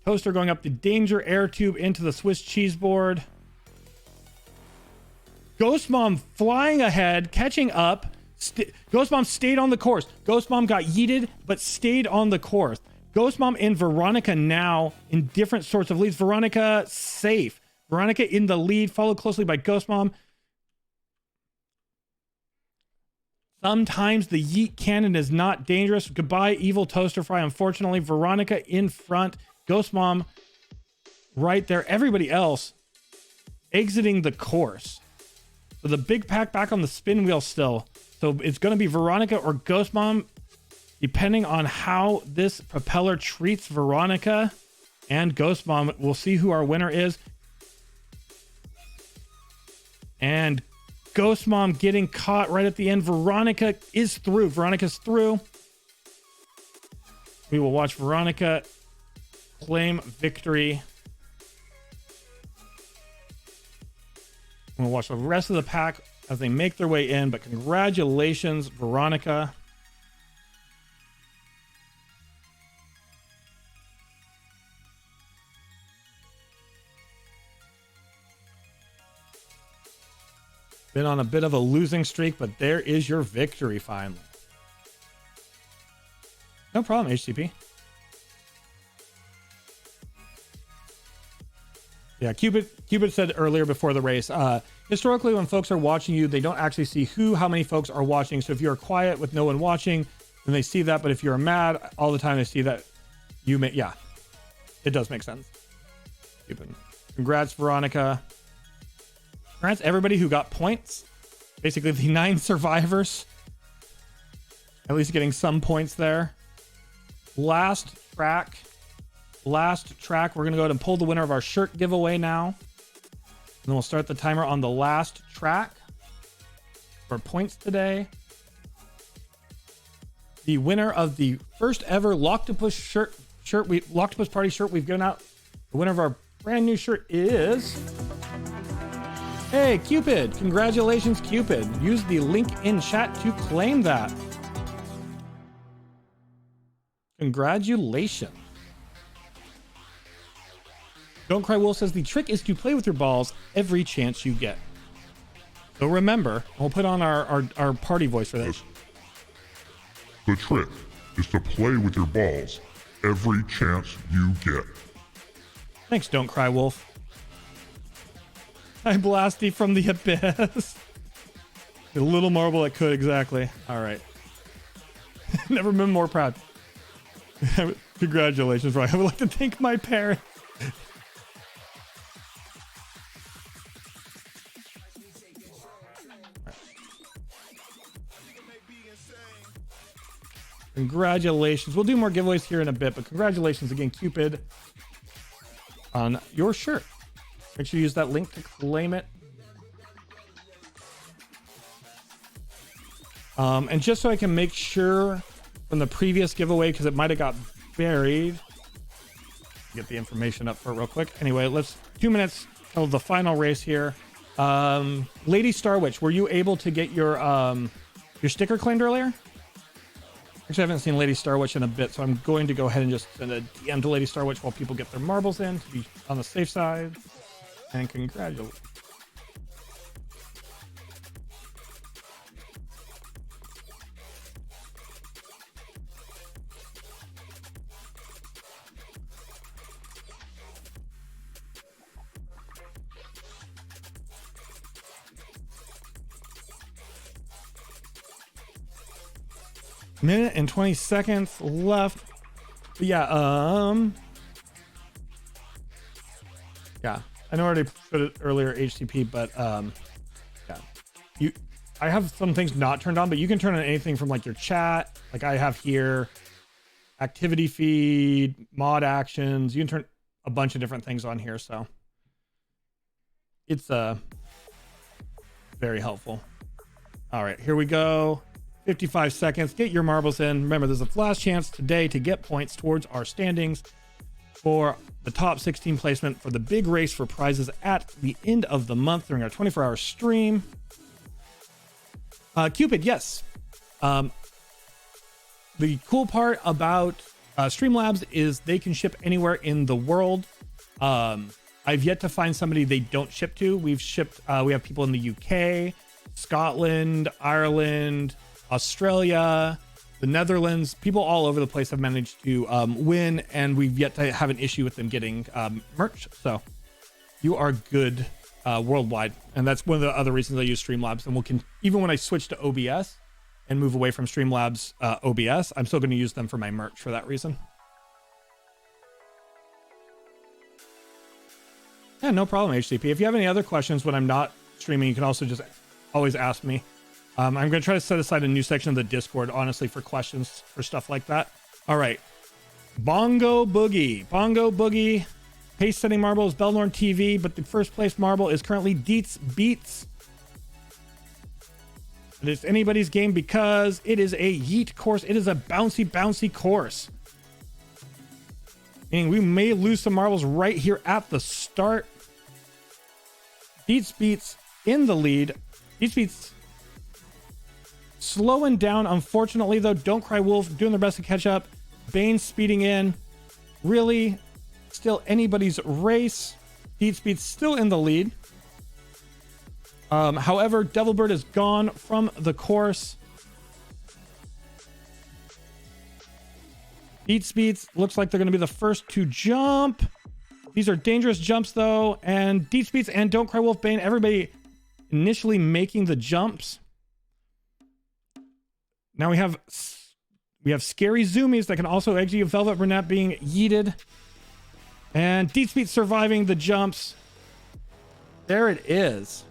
Toaster going up the danger air tube into the Swiss cheese board. Ghost Mom flying ahead, catching up. Ghost Mom stayed on the course. Ghost Mom got yeeted, but stayed on the course. Ghost Mom and Veronica now in different sorts of leads. Veronica safe. Veronica in the lead, followed closely by Ghost Mom. Sometimes the yeet cannon is not dangerous. Goodbye, Evil Toaster Fry. Unfortunately, Veronica in front. Ghost Mom right there. Everybody else exiting the course. So the big pack back on the spin wheel still. So it's going to be Veronica or Ghost Mom, depending on how this propeller treats Veronica and Ghost Mom. We'll see who our winner is. And Ghost Mom getting caught right at the end. Veronica is through. Veronica's through. We will watch Veronica claim victory. We'll watch the rest of the pack as they make their way in, but congratulations, Veronica. Been on a bit of a losing streak, but there is your victory finally. No problem, HTTP. Yeah, Cupid said earlier before the race, historically when folks are watching you, they don't actually see how many folks are watching. So if you're quiet with no one watching, then they see that. But if you're mad all the time, they see that you may, yeah. It does make sense. Stupid. Congrats, Veronica. Congrats, everybody who got points. Basically, the 9 survivors. At least getting some points there. Last track. We're going to go ahead and pull the winner of our shirt giveaway now. And then we'll start the timer on the last track for points today. The winner of the first ever Locktopus Locktopus Party shirt we've given out. The winner of our brand new shirt is... Hey, Cupid. Congratulations, Cupid. Use the link in chat to claim that. Congratulations. Don't Cry Wolf says the trick is to play with your balls every chance you get. So remember, we'll put on our party voice for this. The trick is to play with your balls every chance you get. Thanks, Don't Cry Wolf. Hi, Blasty from the abyss. The little marble that could, exactly. All right. Never been more proud. Congratulations, Roy. I would like to thank my parents. Congratulations. We'll do more giveaways here in a bit, but congratulations again, Cupid, on your shirt. Make sure you use that link to claim it. And just so I can make sure from the previous giveaway, because it might have got buried, get the information up for it real quick. Anyway, let's 2 minutes of the final race here. Lady Star Witch, were you able to get your sticker claimed earlier? Actually, I haven't seen Lady Star Witch in a bit, so I'm going to go ahead and just send a DM to Lady Star Witch while people get their marbles in to be on the safe side. And congratulations. Minute and 20 seconds left. But yeah, yeah, I know I already put it earlier, HTTP, but yeah, I have some things not turned on, but you can turn on anything from like your chat, like I have here, activity feed, mod actions. You can turn a bunch of different things on here, so it's very helpful. All right, here we go. 55 seconds. Get your marbles in. Remember, there's a last chance today to get points towards our standings for the top 16 placement for the big race for prizes at the end of the month during our 24-hour stream. Cupid, yes. The cool part about Streamlabs is they can ship anywhere in the world. I've yet to find somebody they don't ship to. We have people in the UK, Scotland, Ireland, Australia, the Netherlands. People all over the place have managed to win, and we've yet to have an issue with them getting merch. So you are good worldwide, and that's one of the other reasons I use Streamlabs. And even when I switch to OBS and move away from Streamlabs OBS, I'm still going to use them for my merch for that reason. Yeah, no problem, HCP. If you have any other questions when I'm not streaming, you can also just always ask me. I'm going to try to set aside a new section of the Discord, honestly, for questions for stuff like that. All right. Bongo Boogie. Bongo Boogie. Pace setting marble is Belnorn TV, but the first place marble is currently Deets Beats. It is anybody's game because it is a yeet course. It is a bouncy course. Meaning we may lose some marbles right here at the start. Deets Beats in the lead. Deets Beats slowing down, unfortunately, though. Don't Cry Wolf doing their best to catch up. Bane speeding in. Really, still anybody's race. Deets Beats still in the lead. However, Devilbird is gone from the course. Deets Beats looks like they're going to be the first to jump. These are dangerous jumps, though. And Deets Beats and Don't Cry Wolf, Bane, everybody initially making the jumps. Now we have Scary Zoomies that can also exit Velvet Brunette being yeeted. And Deep Speed surviving the jumps. There it is.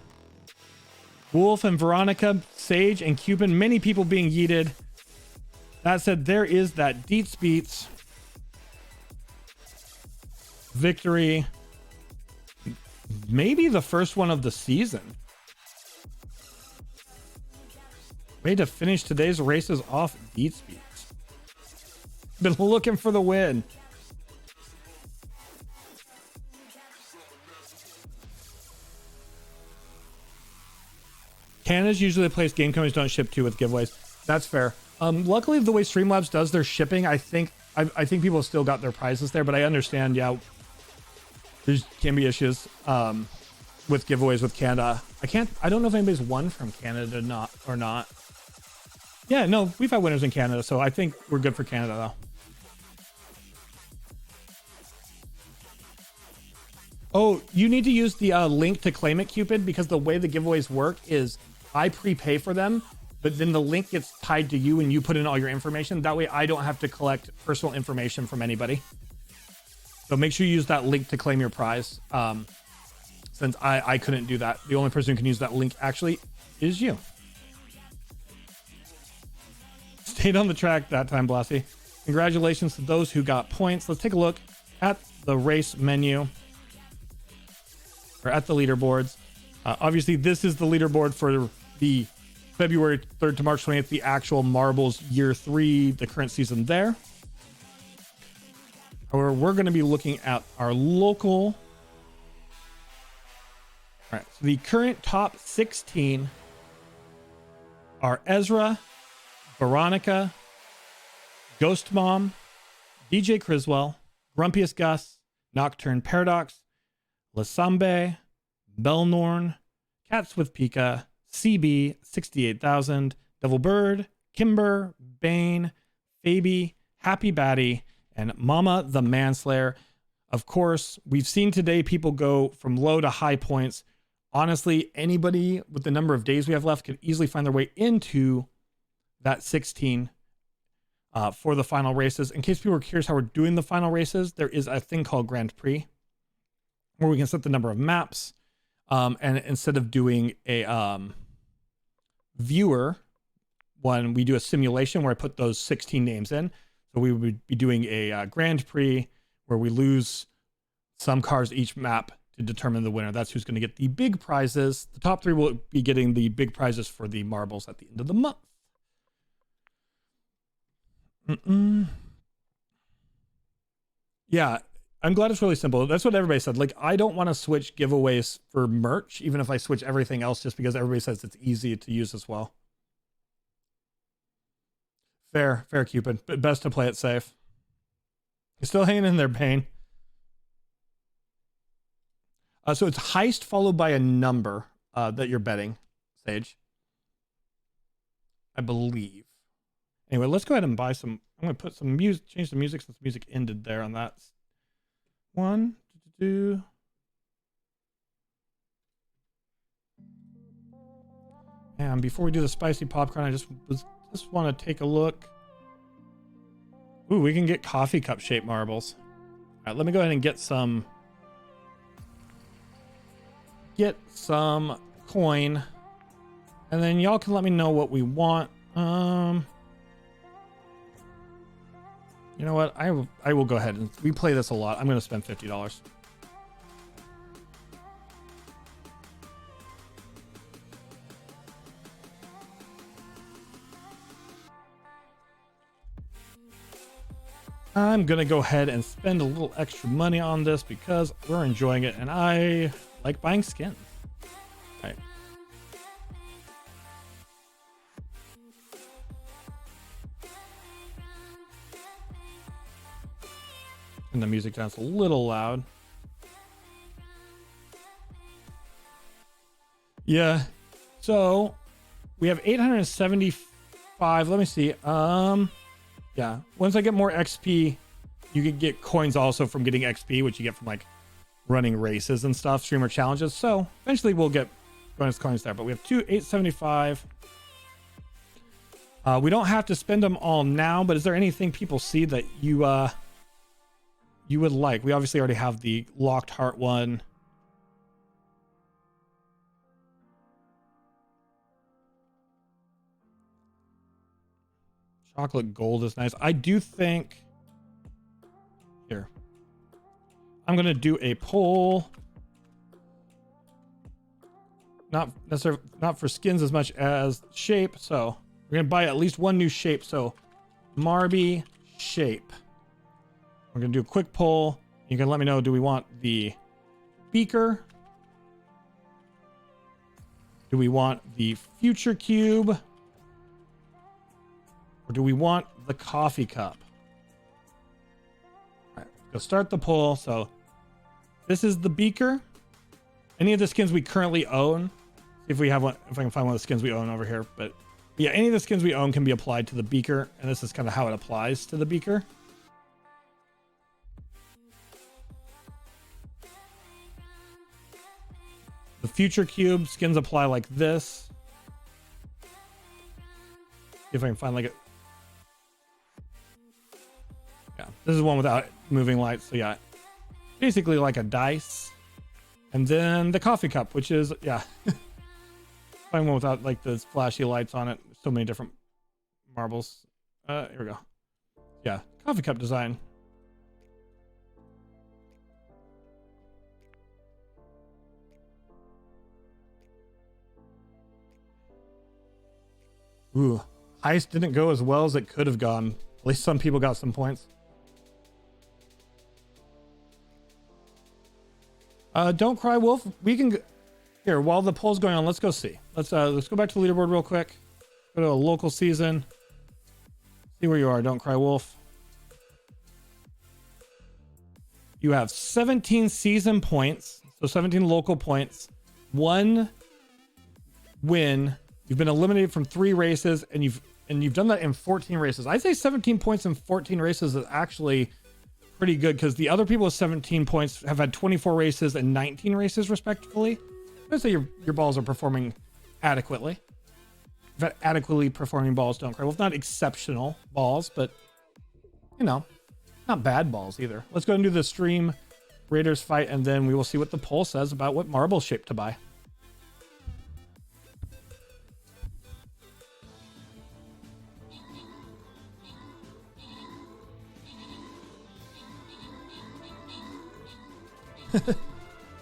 Wolf and Veronica, Sage and Cupid, many people being yeeted. That said, there is that Deep Speeds victory. Maybe the first one of the season. Way to finish today's races off Deep Speeds. Been looking for the win. Canada's usually a place game companies don't ship to with giveaways. That's fair. Luckily, the way Streamlabs does their shipping, I think people still got their prizes there, but I understand, yeah, there can be issues with giveaways with Canada. I don't know if anybody's won from Canada or not. Yeah, no, we've had winners in Canada, so I think we're good for Canada though. Oh, you need to use the link to claim it, Cupid, because the way the giveaways work is I prepay for them, but then the link gets tied to you and you put in all your information. That way I don't have to collect personal information from anybody. So make sure you use that link to claim your prize. Since I couldn't do that. The only person who can use that link actually is you. Stayed on the track that time, Blassie. Congratulations to those who got points. Let's take a look at the race menu. Or at the leaderboards. Obviously, this is the leaderboard for the February 3rd to March 20th, the actual Marbles Year 3, the current season there. However, we're going to be looking at our local. All right, so the current top 16 are Ezra, Veronica, Ghost Mom, DJ Criswell, Grumpiest Gus, Nocturne Paradox, Lasambe, Belnorn, Cats with Pika, CB 68,000, Devil Bird, Kimber, Bane, Fabi, Happy Batty, and Mama the Manslayer. Of course, we've seen today people go from low to high points. Honestly, anybody with the number of days we have left could easily find their way into that 16 for the final races. In case people are curious how we're doing the final races, there is a thing called Grand Prix where we can set the number of maps. And instead of doing a viewer one, we do a simulation where I put those 16 names in. So we would be doing a Grand Prix where we lose some cars each map to determine the winner. That's who's going to get the big prizes. The top 3 will be getting the big prizes for the marbles at the end of the month. Yeah, I'm glad it's really simple. That's what everybody said. Like, I don't want to switch giveaways for merch, even if I switch everything else, just because everybody says it's easy to use as well. Fair, Cupid, but best to play it safe. You're still hanging in there, Bane. So it's heist followed by a number that you're betting, Sage. I believe. Anyway, let's go ahead and buy some. I'm going to put some music, change the music since music ended there on that. 1, 2. And before we do the spicy popcorn, I just want to take a look. Ooh, we can get coffee cup shaped marbles. All right, let me go ahead and get some coin, and then y'all can let me know what we want. You know what? I will go ahead and we play this a lot. I'm going to spend $50. I'm going to go ahead and spend a little extra money on this because we're enjoying it and I like buying skins. All right. And the music sounds a little loud. Yeah. So we have 875. Let me see. Yeah. Once I get more XP, you can get coins also from getting XP, which you get from like running races and stuff, streamer challenges. So eventually we'll get bonus coins there, but we have 875. We don't have to spend them all now, but is there anything people see that you you would like. We obviously already have the locked heart one. Chocolate gold is nice. I do think here, I'm going to do a poll. Not necessarily, not for skins as much as shape. So we're going to buy at least one new shape. So Marby shape. We're going to do a quick poll. You can let me know, do we want the beaker? Do we want the future cube? Or do we want the coffee cup? All right, go start the poll. So this is the beaker. Any of the skins we currently own. See if we have one, if I can find one of the skins we own over here. But yeah, any of the skins we own can be applied to the beaker. And this is kind of how it applies to the beaker. The future cube skins apply like this. See if I can find like it. Yeah, this is one without moving lights. So yeah, basically like a dice. And then the coffee cup, which is, yeah, find one without like the flashy lights on it. So many different marbles. Here we go. Yeah, coffee cup design. Ooh, heist didn't go as well as it could have gone. At least some people got some points. Don't cry, Wolf. We can here while the poll's going on. Let's go see. Let's go back to the leaderboard real quick. Go to a local season. See where you are. Don't cry, Wolf. You have 17 season points, so 17 local points. 1 win. You've been eliminated from 3 races, and you've done that in 14 races. I'd say 17 points in 14 races is actually pretty good, because the other people with 17 points have had 24 races and 19 races respectively. I'd say your balls are performing adequately. You've had adequately performing balls, don't cry. Well, not exceptional balls, but you know, not bad balls either. Let's go and do the stream Raiders fight, and then we will see what the poll says about what marble shape to buy.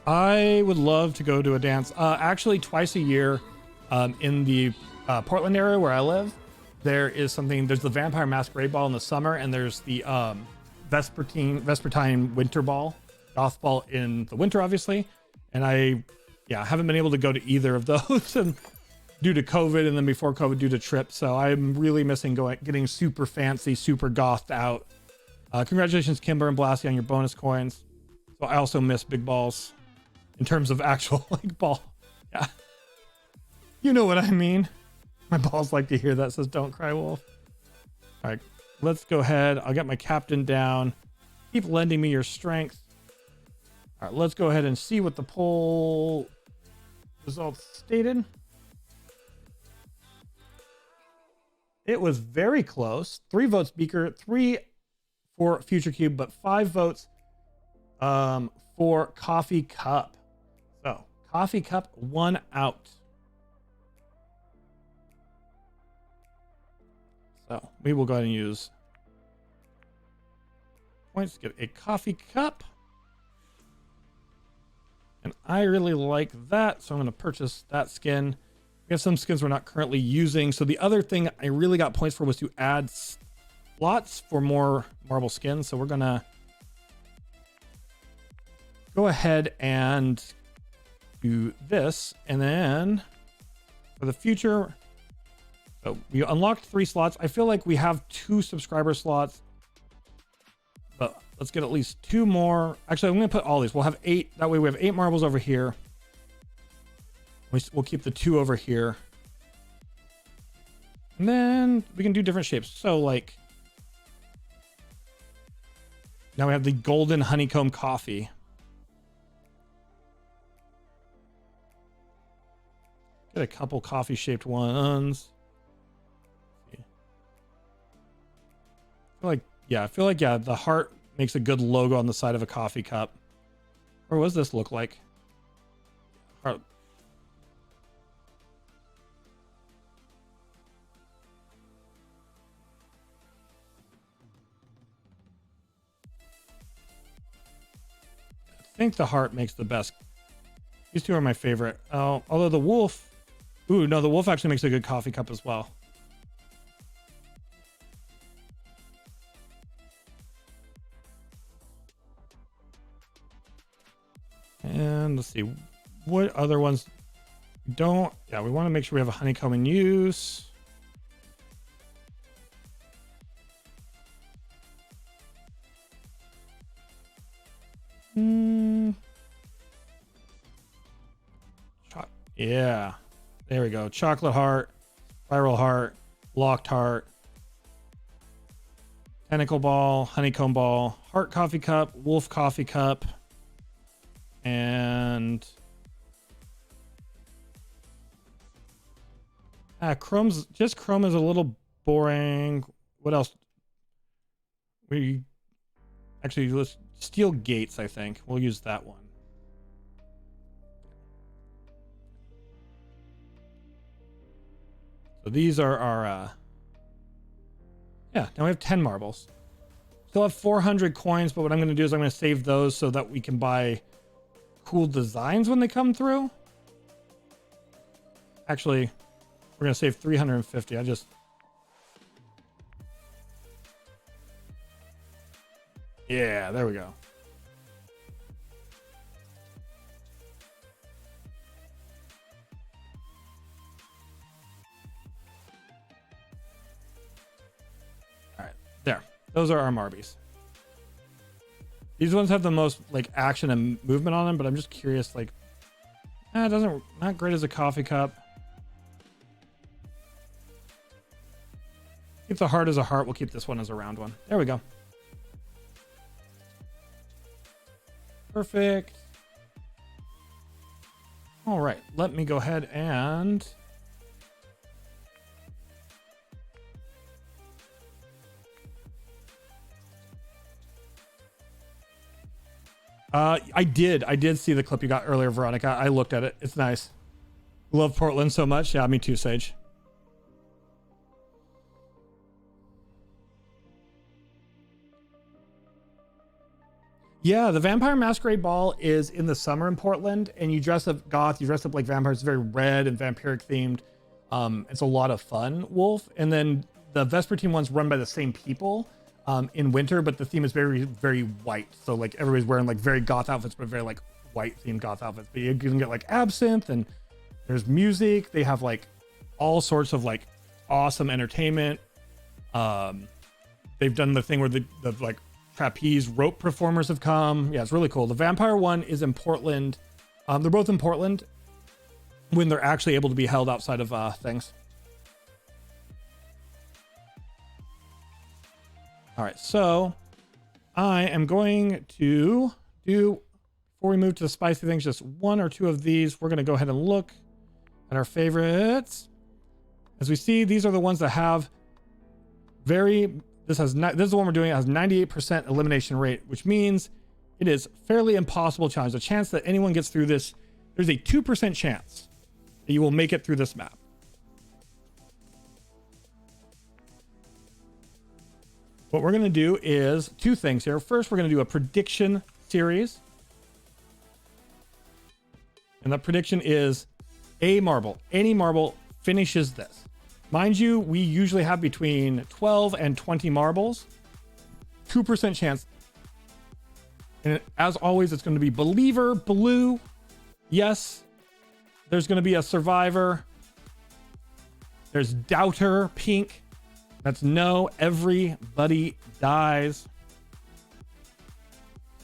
I would love to go to a dance. Actually, twice a year, in the Portland area where I live, there is something. There's the Vampire Masquerade Ball in the summer, and there's the Vespertine Winter Ball, Goth Ball in the winter, obviously. And I haven't been able to go to either of those, and due to COVID, and then before COVID due to trips. So I'm really missing getting super fancy, super gothed out. Congratulations, Kimber and Blasty, on your bonus coins. So I also miss big balls in terms of actual like ball. Yeah. You know what I mean. My balls like to hear that, says Don't Cry Wolf. All right, let's go ahead. I'll get my captain down. Keep lending me your strength. All right, let's go ahead and see what the poll results stated. It was very close. 3 votes Beaker, 3 for Future Cube, but 5 votes for Coffee Cup. So Coffee Cup 1 out. So we will go ahead and use points to get a coffee cup. And I really like that, so I'm going to purchase that skin. We have some skins we're not currently using. So the other thing I really got points for was to add slots for more marble skins. So we're going to go ahead and do this. And then for the future, so we unlocked 3 slots. I feel like we have 2 subscriber slots, but let's get at least 2 more. Actually, I'm going to put all these. We'll have 8. That way we have 8 marbles over here. We'll keep the 2 over here. And then we can do different shapes. So like, now we have the golden honeycomb coffee. Get a couple coffee shaped ones. I feel like, the heart makes a good logo on the side of a coffee cup. Or what does this look like? Heart. I think the heart makes the best. These two are my favorite. Oh, although the wolf. Ooh, no, the wolf actually makes a good coffee cup as well. And let's see, what other ones don't. Yeah, we want to make sure we have a honeycomb in use. Yeah, there we go. Chocolate heart, spiral heart, locked heart, tentacle ball, honeycomb ball, heart coffee cup, wolf coffee cup, and chrome's just chrome is a little boring. What else? We actually, let's steel gates. I think we'll use that one. So these are our yeah, now we have 10 marbles. Still have 400 coins, but what I'm going to do is I'm going to save those so that we can buy cool designs when they come through. Actually, we're going to save 350. Yeah, there we go. All right, there. Those are our Marbies. These ones have the most like action and movement on them, but I'm just curious, like, it doesn't, not great as a coffee cup. Keep the heart as a heart. We'll keep this one as a round one. There we go. Perfect. All right, let me go ahead and I did see the clip you got earlier, Veronica. I looked at it. It's nice. Love Portland so much. Yeah, me too, Sage. Yeah, the Vampire Masquerade Ball is in the summer in Portland, and you dress up goth, you dress up like vampires. It's very red and vampiric themed. It's a lot of fun, Wolf. And then the Vespertine one's run by the same people in winter, but the theme is very, very white. So like everybody's wearing like very goth outfits, but very like white themed goth outfits. But you can get like absinthe, and there's music. They have like all sorts of like awesome entertainment. They've done the thing where the like trapeze rope performers have come. Yeah, it's really cool. The vampire one is in Portland. They're both in Portland when they're actually able to be held outside of things. All right, so I am going to do, before we move to the spicy things, just one or two of these. We're going to go ahead and look at our favorites. As we see, these are the ones that have this is the one we're doing. It has 98% elimination rate, which means it is fairly impossible challenge. The chance that anyone gets through this, there's a 2% chance that you will make it through this map. What we're going to do is two things here. First, we're going to do a prediction series. And that prediction is a marble. Any marble finishes this. Mind you, we usually have between 12 and 20 marbles. 2% chance. And as always, it's going to be Believer, blue. Yes. There's going to be a Survivor. There's Doubter, pink. That's no. Everybody dies.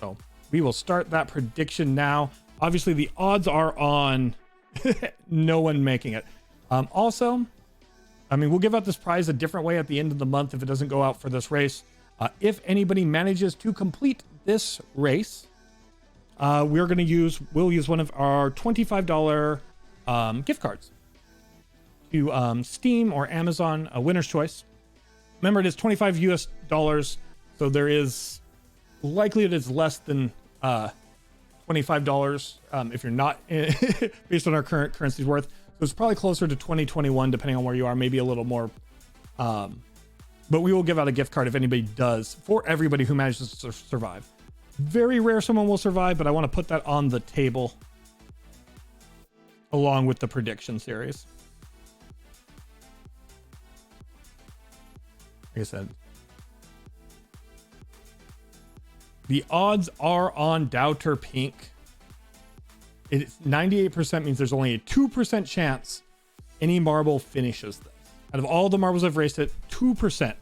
So we will start that prediction now. Obviously, the odds are on no one making it. Also, I mean, we'll give out this prize a different way at the end of the month if it doesn't go out for this race. If anybody manages to complete this race, we'll use one of our $25 gift cards to Steam or Amazon, a winner's choice. Remember, it is $25 US, so there is likely it is less than $25 if you're not based on our current currency's worth. So it's probably closer to 2021 depending on where you are, maybe a little more. But we will give out a gift card if anybody does, for everybody who manages to survive. Very rare someone will survive, but I want to put that on the table along with the prediction series. Like I said, the odds are on Doubter Pink. It's 98% means there's only a 2% chance any marble finishes this. Out of all the marbles I've raced it, 2%.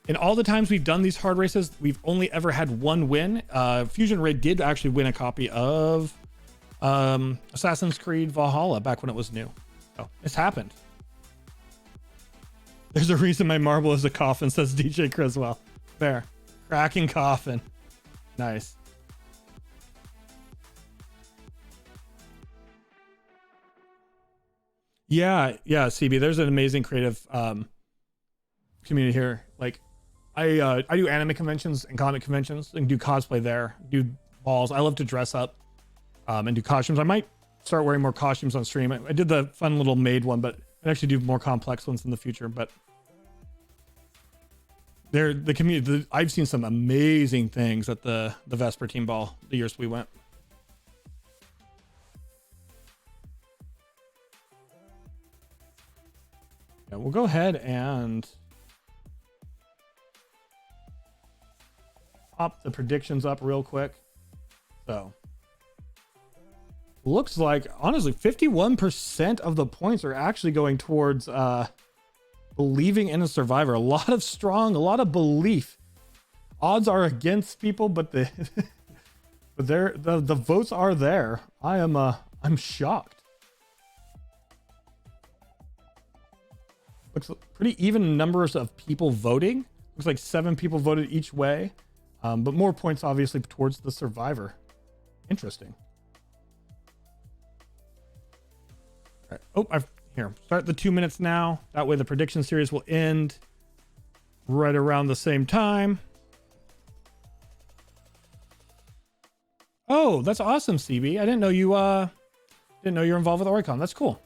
In all the times we've done these hard races, we've only ever had one win. Fusion Ray did actually win a copy of Assassin's Creed Valhalla back when it was new. So it's happened. There's a reason my marble is a coffin, says DJ Criswell. Fair. Cracking coffin. Nice. Yeah, CB. There's an amazing creative community here. Like, I do anime conventions and comic conventions and do cosplay there. Do balls. I love to dress up and do costumes. I might start wearing more costumes on stream. I did the fun little maid one, but I'd actually do more complex ones in the future. But the community. I've seen some amazing things at the Vesper team ball the years we went. Yeah, we'll go ahead and pop the predictions up real quick. So looks like, honestly, 51% of the points are actually going towards believing in a survivor. A lot of belief. Odds are against people, but the votes are there. I'm shocked. Looks pretty even numbers of people voting. Looks like 7 people voted each way, but more points obviously towards the survivor. Interesting. All right. Here, start the 2 minutes now. That way the prediction series will end right around the same time. Oh, that's awesome, CB. I didn't know you were involved with Oricon. That's cool.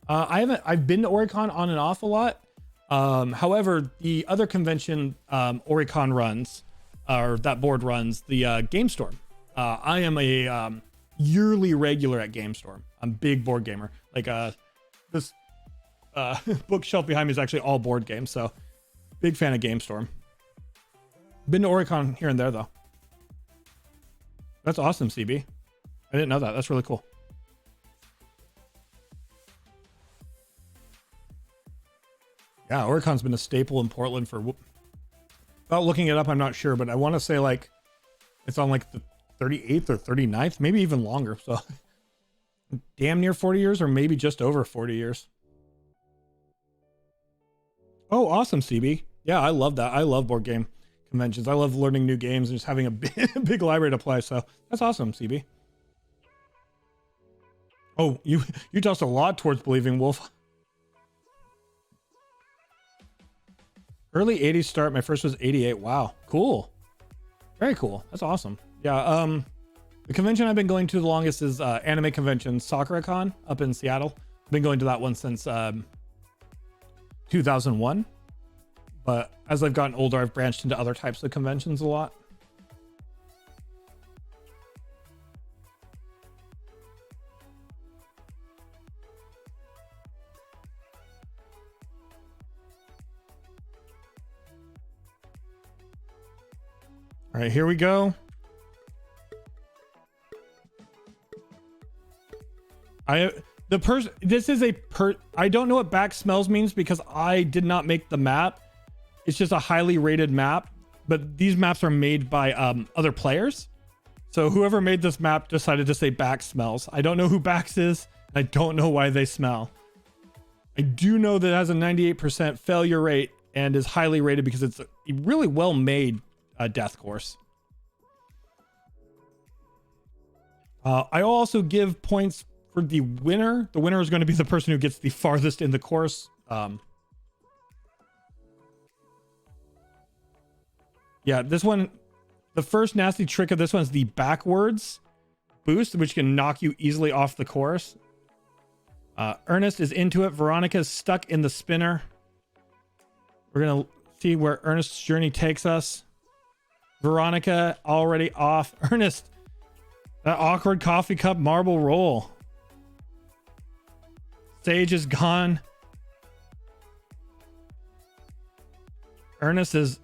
I've been to Oricon on and off a lot. However, the other convention Oricon runs, or that board runs, the GameStorm. I am a yearly regular at GameStorm. I'm a big board gamer. Like this bookshelf behind me is actually all board games, so big fan of GameStorm. Been to Oricon here and there though. That's awesome, CB. I didn't know that. That's really cool. Yeah, Oricon's been a staple in Portland for, without looking it up, I'm not sure, but I want to say like it's on like the 38th or 39th, maybe even longer. So damn near 40 years or maybe just over 40 years. Oh, awesome, CB. Yeah, I love that. I love board game conventions. I love learning new games and just having a big library to play. So that's awesome, CB. Oh, you tossed a lot towards believing Wolf. Early 80s start. My first was 88. Wow. Cool. Very cool. That's awesome. Yeah. The convention I've been going to the longest is anime convention, SoccerCon up in Seattle. I've been going to that one since 2001. But as I've gotten older, I've branched into other types of conventions a lot. All right, here we go. I don't know what back smells means because I did not make the map. It's just a highly rated map, but these maps are made by other players. So whoever made this map decided to say back smells. I don't know who Bax is. And I don't know why they smell. I do know that it has a 98% failure rate and is highly rated because it's a really well made death course. I also give points for the winner. The winner is going to be the person who gets the farthest in the course. Yeah, Yeah, this one, the first nasty trick of this one is the backwards boost, which can knock you easily off the course. Ernest is into it. Veronica's stuck in the spinner. We're going to see where Ernest's journey takes us. Veronica already off. Ernest, that awkward coffee cup marble roll. Sage is gone. Ernest is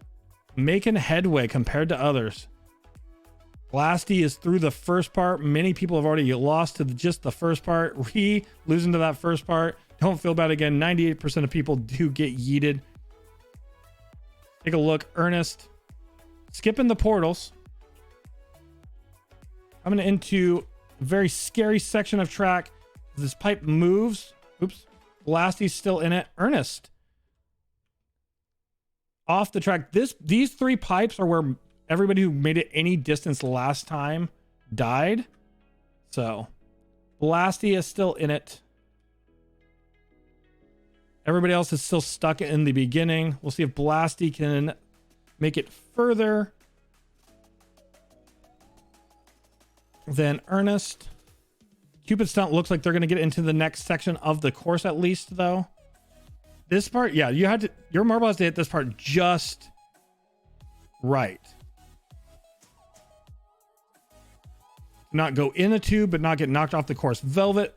making headway compared to others. Blasty is through the first part. Many people have already lost to just the first part. Losing to that first part. Don't feel bad again. 98% of people do get yeeted. Take a look. Ernest skipping the portals. Coming into a very scary section of track. This pipe moves. Oops. Blasty's still in it. Ernest off the track. These three pipes are where everybody who made it any distance last time died. So Blasty is still in it. Everybody else is still stuck in the beginning. We'll see if Blasty can make it further than Ernest. Cupid Stunt looks like they're going to get into the next section of the course at least, though. This part, yeah, your marble has to hit this part just right. Not go in a tube, but not get knocked off the course. Velvet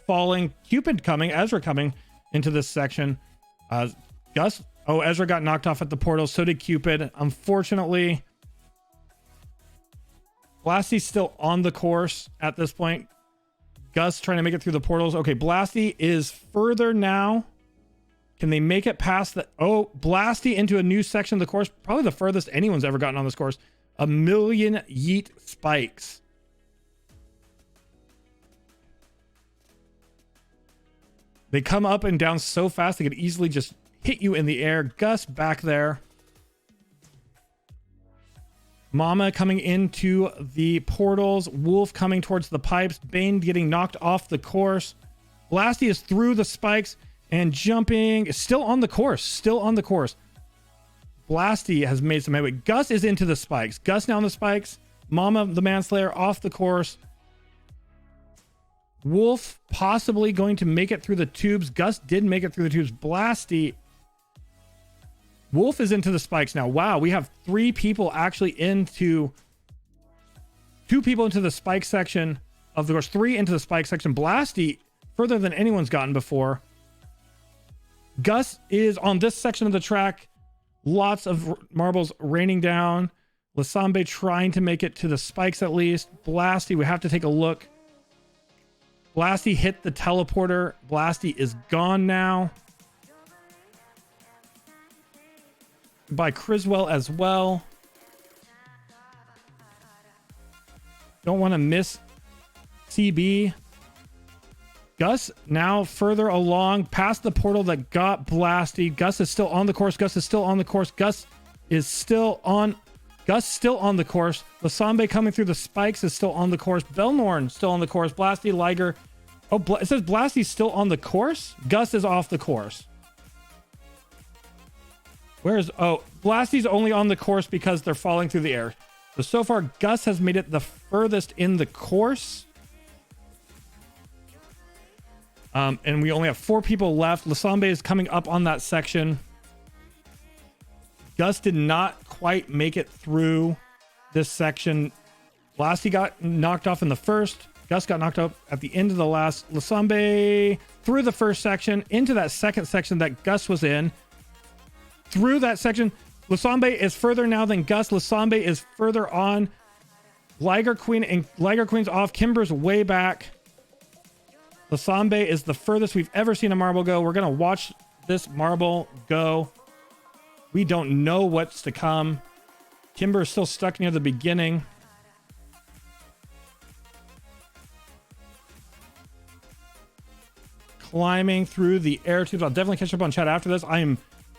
falling. Cupid coming. Ezra coming into this section. Gus. Oh, Ezra got knocked off at the portal. So did Cupid. Unfortunately, Blasty's still on the course at this point. Gus trying to make it through the portals. Okay, Blasty is further now. Can they make it past the... Oh, Blasty into a new section of the course. Probably the furthest anyone's ever gotten on this course. 1,000,000 yeet spikes. They come up and down so fast they could easily just hit you in the air. Gus back there. Mama coming into the portals. Wolf coming towards the pipes. Bane getting knocked off the course. Blasty is through the spikes and jumping. Still on the course. Still on the course. Blasty has made some headway. Gus is into the spikes. Gus now on the spikes. Mama, the Manslayer, off the course. Wolf possibly going to make it through the tubes. Gus did make it through the tubes. Blasty. Wolf is into the spikes now. Wow, we have 3 people actually into... 2 people into the spike section of the course. 3 into the spike section. Blasty further than anyone's gotten before. Gus is on this section of the track. Lots of marbles raining down. Lasambe trying to make it to the spikes at least. Blasty, we have to take a look. Blasty hit the teleporter. Blasty is gone now. By Criswell as well. Don't want to miss CB. Gus now further along past the portal that got Blasty. Gus is still on the course. Gus is still on the course. Gus still on the course. Lasambe coming through the spikes is still on the course. Belnorn still on the course. Blasty, Liger. Oh, it says Blasty's still on the course. Gus is off the course. Blasty's only on the course because they're falling through the air. So far, Gus has made it the furthest in the course. And we only have 4 people left. Lasambe is coming up on that section. Gus did not quite make it through this section. Blasty got knocked off in the first. Gus got knocked up at the end of the last. Lasambe through the first section into that second section that Gus was in. Through that section. Lasambe is further now than Gus. Lasambe is further on. Liger Queen's off. Kimber's way back. Lasambe is the furthest we've ever seen a marble go. We're going to watch this marble go. We don't know what's to come. Kimber is still stuck near the beginning. Climbing through the air tubes. I'll definitely catch up on chat after this.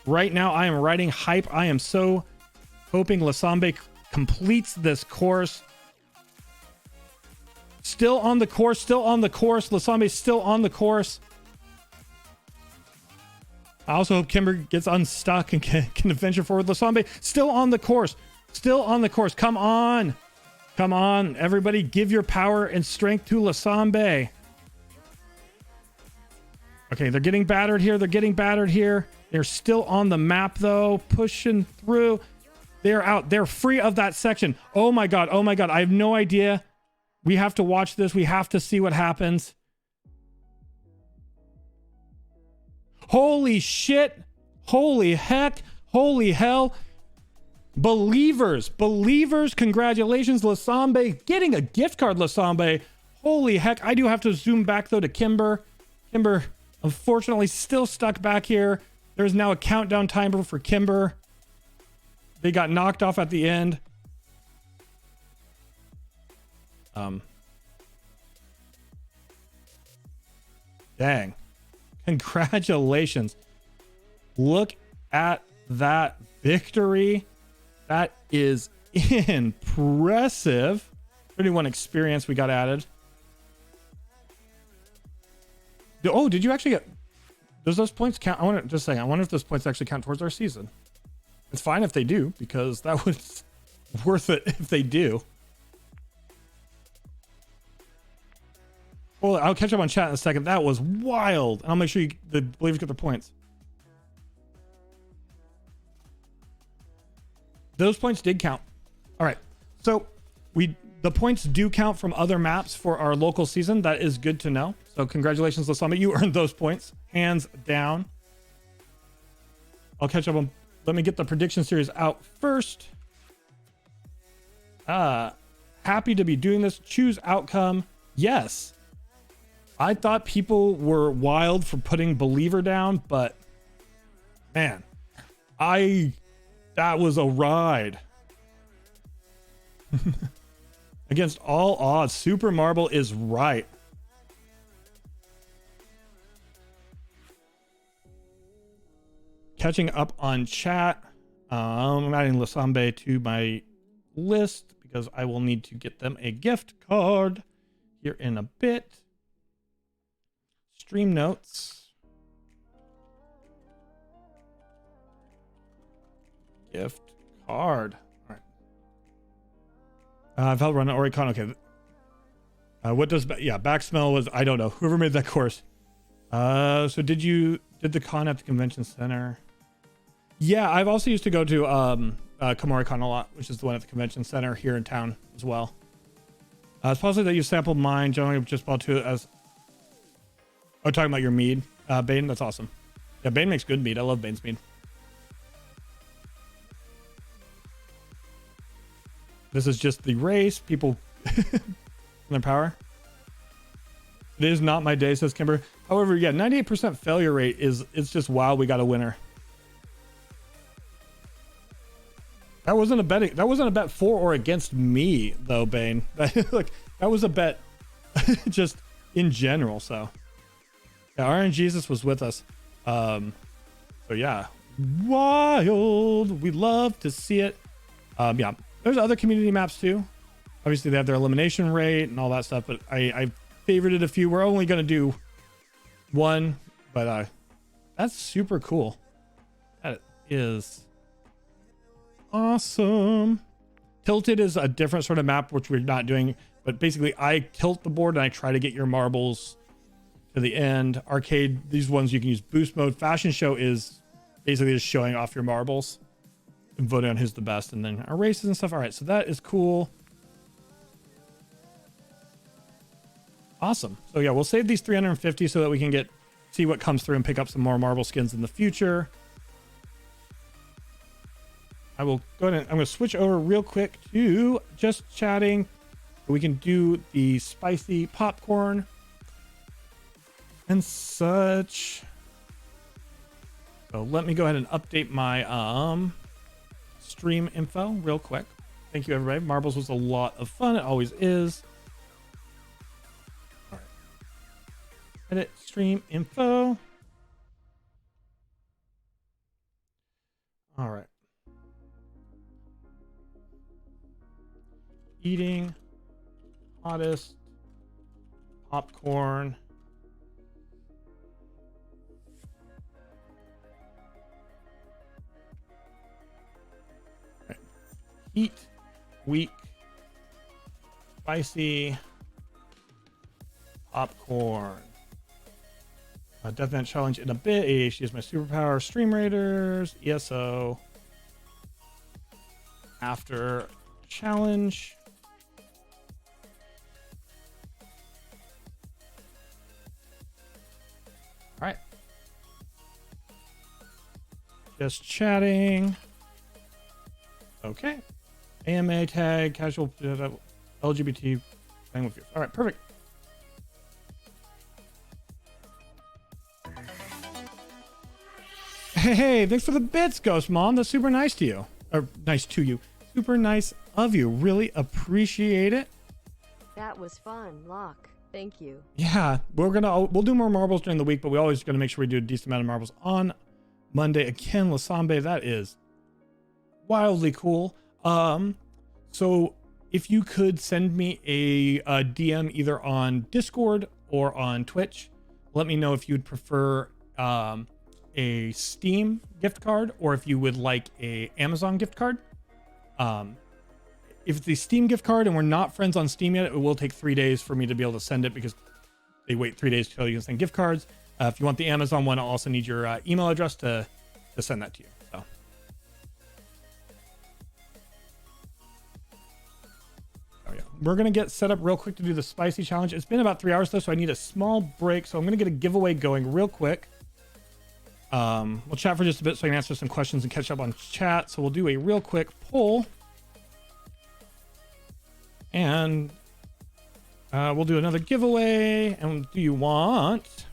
Right now, I am riding hype. I am so hoping Lasambe completes this course. Still on the course. Lasambe still on the course. I also hope Kimber gets unstuck and can venture forward. Lasambe still on the course. Still on the course. Come on. Come on. Everybody give your power and strength to Lasambe. Okay, they're getting battered here. They're getting battered here. They're still on the map, though. Pushing through. They're out. They're free of that section. Oh, my God. Oh, my God. I have no idea. We have to watch this. We have to see what happens. Holy shit. Holy heck. Holy hell. Believers. Congratulations, Lasambe. Getting a gift card, Lasambe. Holy heck. I do have to zoom back, though, to Kimber. Kimber, unfortunately, still stuck back here. There's now a countdown timer for Kimber. They got knocked off at the end. Dang. Congratulations. Look at that victory. That is impressive. 31 experience we got added. Oh, did you actually get... Does those points count? I want to just say, I wonder if those points actually count towards our season. It's fine if they do, because that was worth it if they do. Well, I'll catch up on chat in a second. That was wild. And I'll make sure the believers get their points. Those points did count. All right. So the points do count from other maps for our local season. That is good to know. So congratulations, Lasama. You earned those points. Hands down. I'll catch up on... Let me get the prediction series out first. Happy to be doing this. Choose outcome. Yes. I thought people were wild for putting Believer down, but man, that was a ride. Against all odds, Super Marble is right. Catching up on chat. I'm adding Lasambe to my list because I will need to get them a gift card here in a bit. Stream notes. Gift card. All right. I've held run Oricon. Okay. What does back smell was, I don't know. Whoever made that course. So did the con at the convention center? Yeah, I've also used to go to KomoriCon a lot, which is the one at the convention center here in town as well. It's possible that you sampled mine, generally just bought two as... Oh, talking about your mead, Bane? That's awesome. Yeah, Bane makes good mead. I love Bane's mead. This is just the race. People in their power. It is not my day, says Kimber. However, yeah, 98% failure rate it's just wow, we got a winner. That wasn't a bet for or against me though, Bane. Like that was a bet just in general, so. Yeah, RN Jesus was with us. So yeah. Wild. We love to see it. Yeah. There's other community maps too. Obviously they have their elimination rate and all that stuff, but I favorited a few. We're only gonna do one, but that's super cool. That is awesome. Tilted is a different sort of map, which we're not doing, but basically I tilt the board and I try to get your marbles to the end. Arcade, these ones you can use boost mode. Fashion show is basically just showing off your marbles and voting on who's the best, and then our races and stuff. All right, so that is cool. Awesome. So yeah, we'll save these 350 so that we can see what comes through and pick up some more marble skins in the future. I will go ahead and I'm going to switch over real quick to just chatting. We can do the spicy popcorn and such. So let me go ahead and update my stream info real quick. Thank you, everybody. Marbles was a lot of fun. It always is. All right. Edit stream info. All right. Eating hottest popcorn. Heat Week Spicy Popcorn. Deathmatch challenge in a bit. ADHD is my superpower. Stream Raiders. ESO. After challenge. All right. Just chatting. Okay. AMA tag, casual, LGBT, playing with you. All right, perfect. Hey, thanks for the bits, Ghost Mom. That's super nice to you. Or nice to you. Super nice of you. Really appreciate it. That was fun, Locke. Thank you. Yeah, we'll do more marbles during the week, but we always gonna make sure we do a decent amount of marbles on Monday. Again, Lasambe, that is wildly cool. So if you could send me a DM either on Discord or on Twitch, let me know if you'd prefer a Steam gift card or if you would like a Amazon gift card. If it's the Steam gift card and we're not friends on Steam yet, it will take 3 days for me to be able to send it because they wait 3 days till you can send gift cards. If you want the Amazon one, I'll also need your email address to send that to you. So. Oh yeah, we're gonna get set up real quick to do the spicy challenge. It's been about 3 hours though, so I need a small break. So I'm gonna get a giveaway going real quick. We'll chat for just a bit so I can answer some questions and catch up on chat. So we'll do a real quick poll. And we'll do another giveaway. And do you want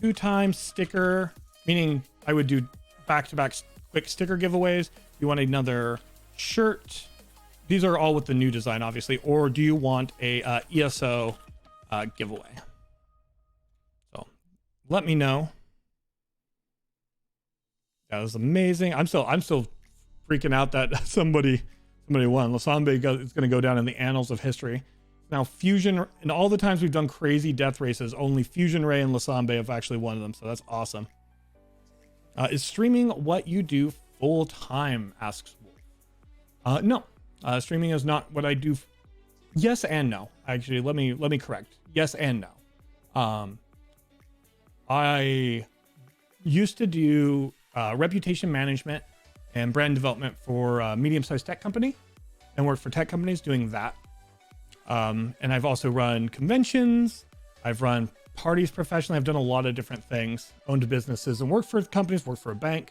2 times sticker, meaning I would do back-to-back quick sticker giveaways? You want another shirt? These are all with the new design, obviously. Or do you want a ESO giveaway? So let me know. That was amazing. I'm still freaking out that somebody won. Lasambe is going to go down in the annals of history. Now Fusion, and all the times we've done crazy death races, only Fusion Ray and Lasambe have actually won them, so that's awesome. Is streaming what you do full time? Asks Wolf. No, streaming is not what I do. Yes and no. Actually, let me correct. Yes and no. I used to do reputation management and brand development for a medium-sized tech company and worked for tech companies doing that. And I've also run conventions. I've run parties professionally. I've done a lot of different things, owned businesses and worked for companies, worked for a bank.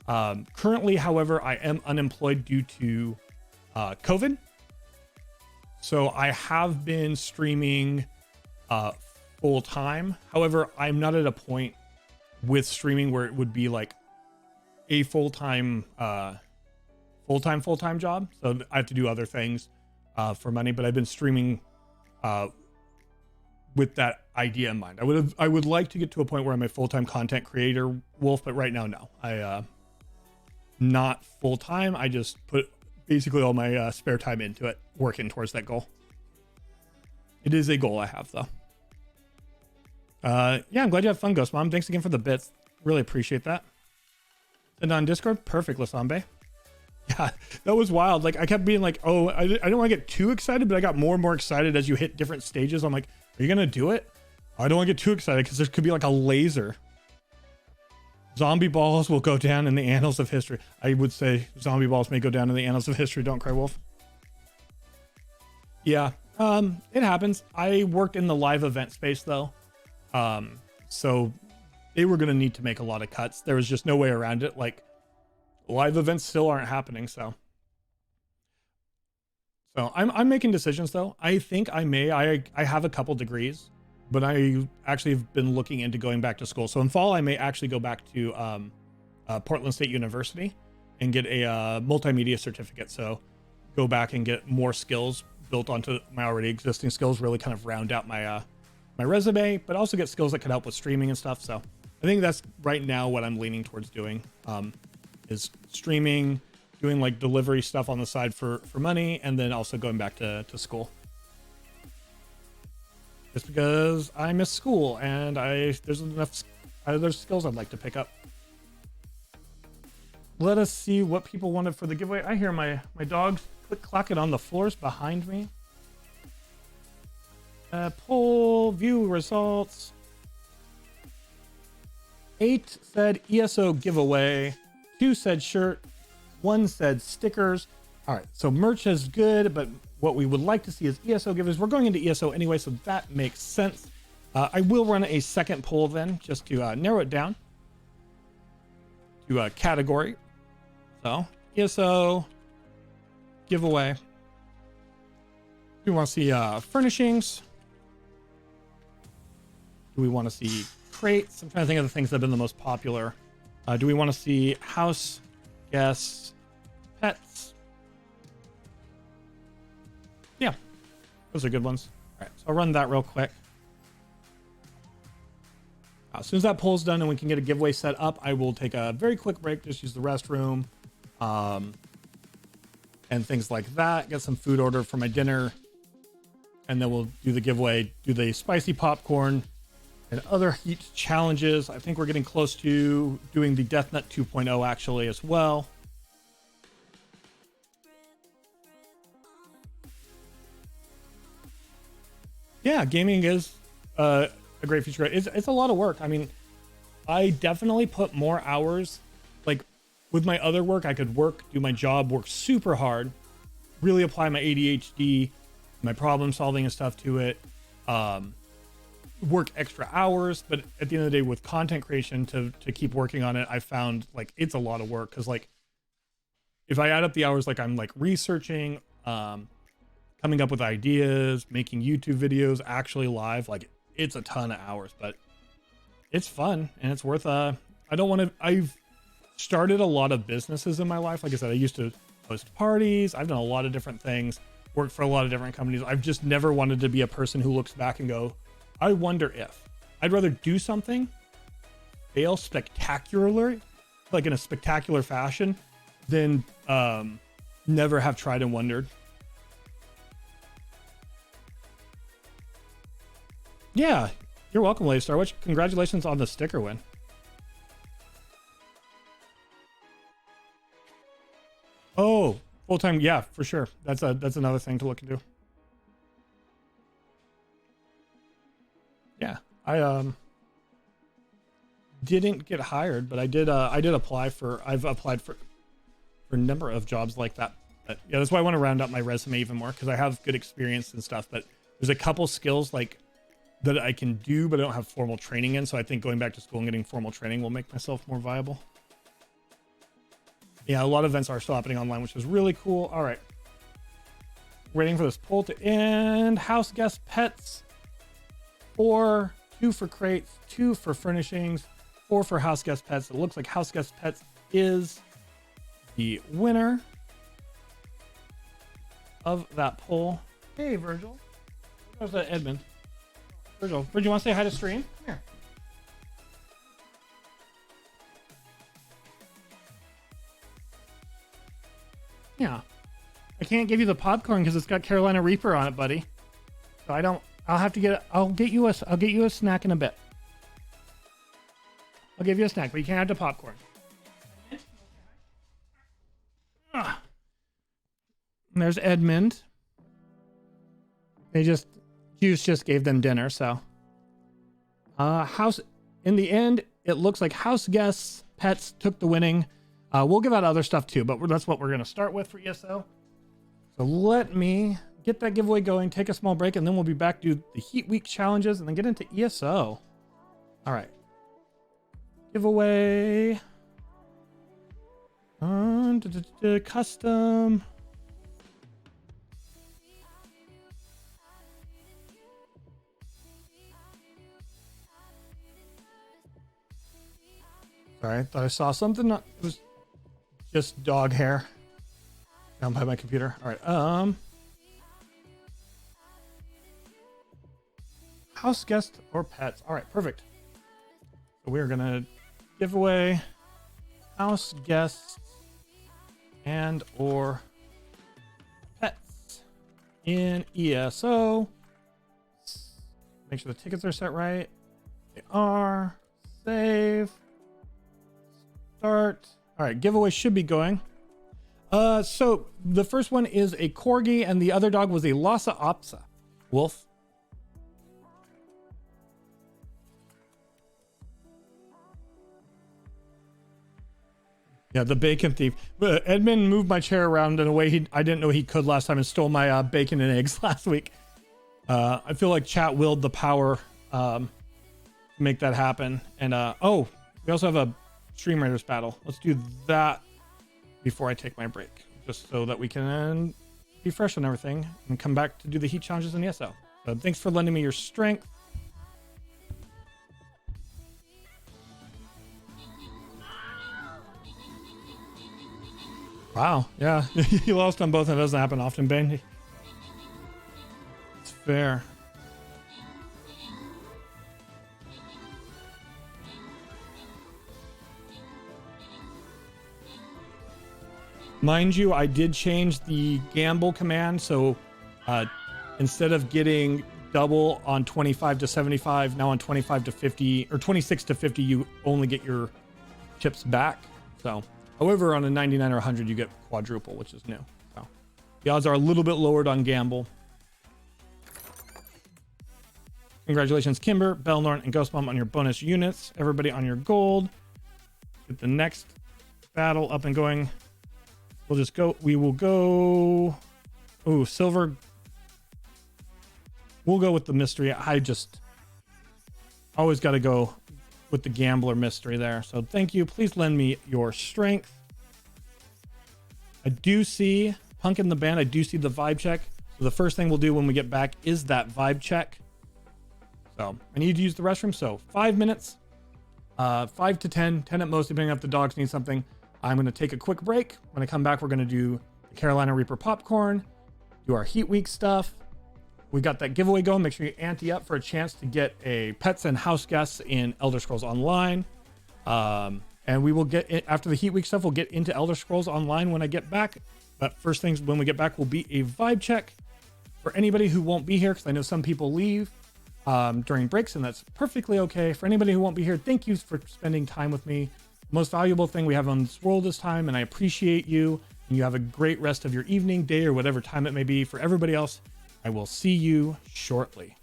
Currently, however, I am unemployed due to COVID. So I have been streaming full time. However, I'm not at a point with streaming where it would be like a full-time job. So I have to do other things for money, but I've been streaming with that idea in mind. I would like to get to a point where I'm a full-time content creator, Wolf, but right now, no. I not full-time. I just put basically all my spare time into it, working towards that goal. It is a goal I have, though. Yeah, I'm glad you have fun, Ghost Mom. Thanks again for the bits. Really appreciate that. And on Discord, perfect, Lasambe. Yeah, that was wild. Like I kept being like, oh, I don't want to get too excited, but I got more and more excited as you hit different stages. I'm like, are you gonna do it? I don't want to get too excited because there could be like a laser. Zombie balls will go down in the annals of history. I would say zombie balls may go down in the annals of history. Don't cry, Wolf. Yeah, it happens. I worked in the live event space though, so they were going to need to make a lot of cuts. There was just no way around it. Like live events still aren't happening. So I'm making decisions though. I think I have a couple degrees, but I actually have been looking into going back to school. So in fall, I may actually go back to Portland State University and get a multimedia certificate. So go back and get more skills built onto my already existing skills, really kind of round out my my resume, but also get skills that could help with streaming and stuff. So I think that's right now what I'm leaning towards doing, is streaming, doing like delivery stuff on the side for money, and then also going back to school. Just because I miss school and there's skills I'd like to pick up. let us see what people wanted for the giveaway. I hear my dogs click clacking on the floors behind me. Poll view results. 8 said ESO giveaway. 2 said shirt. 1 said stickers. All right, so merch is good, but what we would like to see is ESO giveaways. We're going into ESO anyway, so that makes sense. I will run a second poll then, just to narrow it down to a category. So ESO giveaway. Do we want to see furnishings? Do we want to see crates? I'm trying to think of the things that have been the most popular. Do we want to see house, guests, pets? Yeah, those are good ones. All right, so I'll run that real quick. As soon as that poll's done and we can get a giveaway set up, I will take a very quick break, just use the restroom, and things like that. Get some food ordered for my dinner, and then we'll do the giveaway, do the spicy popcorn and other heat challenges. I think we're getting close to doing the Death Nut 2.0 actually as well. Yeah, gaming is a great feature. It's a lot of work. I mean, I definitely put more hours. Like with my other work, I could do my job, work super hard, really apply my ADHD, my problem solving and stuff to it, work extra hours. But at the end of the day, with content creation, to keep working on it, I found like it's a lot of work, because like if I add up the hours, like I'm like researching, coming up with ideas, making YouTube videos, actually live, like it's a ton of hours, but it's fun and it's worth I've started a lot of businesses in my life. Like I said, I used to host parties. I've done a lot of different things, worked for a lot of different companies. I've just never wanted to be a person who looks back and go, I wonder if. I'd rather do something, fail spectacularly, like in a spectacular fashion, than never have tried and wondered. Yeah, you're welcome, Lady Star Witch. Congratulations on the sticker win. Oh, full-time, yeah, for sure. That's another thing to look into. Yeah, I didn't get hired, but I did apply for. I've applied for a number of jobs like that. But yeah, that's why I want to round up my resume even more, because I have good experience and stuff. But there's a couple skills like that I can do, but I don't have formal training in. So I think going back to school and getting formal training will make myself more viable. Yeah, a lot of events are still happening online, which is really cool. All right. Waiting for this poll to end. House guest pets. 4, 2 for crates, 2 for furnishings, 4 for house guest pets. It looks like house guest pets is the winner of that poll. Hey, Virgil. There's Edmund. Virgil, you want to say hi to stream? Come here. Yeah. I can't give you the popcorn because it's got Carolina Reaper on it, buddy. So I'll get you a snack in a bit. I'll give you a snack, but you can't have the popcorn. And there's Edmund. Juice just gave them dinner, so. In the end, it looks like house guests, pets took the winning. We'll give out other stuff too, but that's what we're going to start with for ESO. So let me get that giveaway going, take a small break, and then we'll be back to the Heat Week challenges and then get into ESO. All right. Giveaway. Custom. Sorry, I thought I saw something. It was just dog hair down by my computer. All right. House guest or pets. All right, perfect. So we're gonna give away house guests and or pets in ESO. Make sure the tickets are set right. They are. Save. Start. All right, giveaway should be going. So the first one is a Corgi, and the other dog was a Lhasa Apso. Wolf. Yeah, the bacon thief. Edmund moved my chair around in a way I didn't know he could last time and stole my bacon and eggs last week. I feel like chat willed the power to make that happen. And oh, we also have a Stream Raiders battle. Let's do that before I take my break, just so that we can be fresh on everything and come back to do the heat challenges in ESO. So thanks for lending me your strength. Wow, yeah, you lost on both, and it doesn't happen often, Ben. It's fair. Mind you, I did change the gamble command, so instead of getting double on 25 to 75, now on 25 to 50, or 26 to 50, you only get your chips back. So, however, on a 99 or 100, you get quadruple, which is new. So, the odds are a little bit lowered on gamble. Congratulations, Kimber, Belnorn, and Ghost Mom on your bonus units. Everybody on your gold. Get the next battle up and going. We'll just go. We will go. Oh, silver. We'll go with the mystery. I just always got to go with the gambler mystery there. So thank you. Please lend me your strength. I do see Punk in the band. I do see the vibe check. So the first thing we'll do when we get back is that vibe check. So I need to use the restroom. So 5 minutes, 5 to 10 at most, depending if the dogs need something. I'm going to take a quick break. When I come back, we're going to do the Carolina Reaper popcorn, do our Heat Week stuff. We got that giveaway going. Make sure you ante up for a chance to get a pets and house guests in Elder Scrolls Online. And we will get, after the Heat Week stuff, we'll get into Elder Scrolls Online when I get back. But first things when we get back will be a vibe check for anybody who won't be here, because I know some people leave during breaks, and that's perfectly okay. For anybody who won't be here, thank you for spending time with me. Most valuable thing we have on this world is time, and I appreciate you. And you have a great rest of your evening, day, or whatever time it may be. For everybody else, I will see you shortly.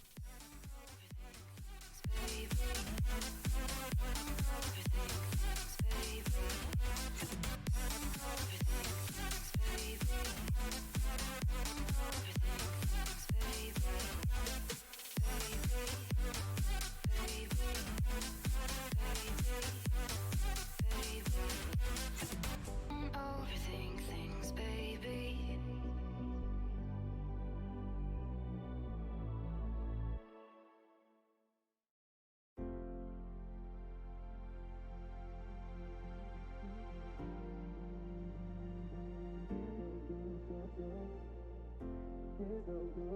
Overthink things, baby. Please don't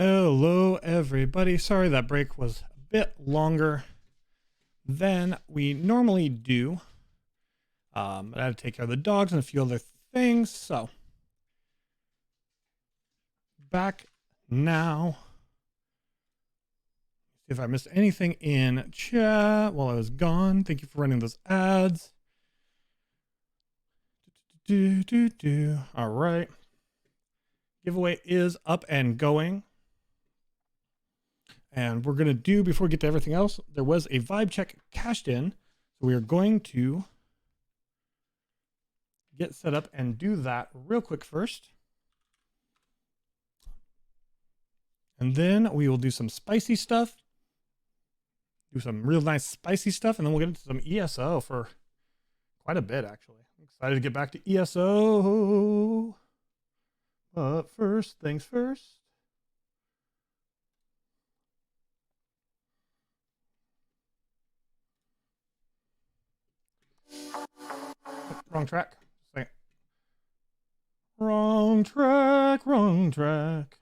Hello, everybody. Sorry that break was a bit longer than we normally do. But I had to take care of the dogs and a few other things. So back now. See if I missed anything in chat while I was gone. Thank you for running those ads. All right. Giveaway is up and going. And we're going to do, before we get to everything else, there was a vibe check cashed in. So we are going to get set up and do that real quick first. And then we will do some spicy stuff. Do some real nice spicy stuff. And then we'll get into some ESO for quite a bit, actually. I'm excited to get back to ESO. But first things first. Wrong track. Wrong track, wrong track.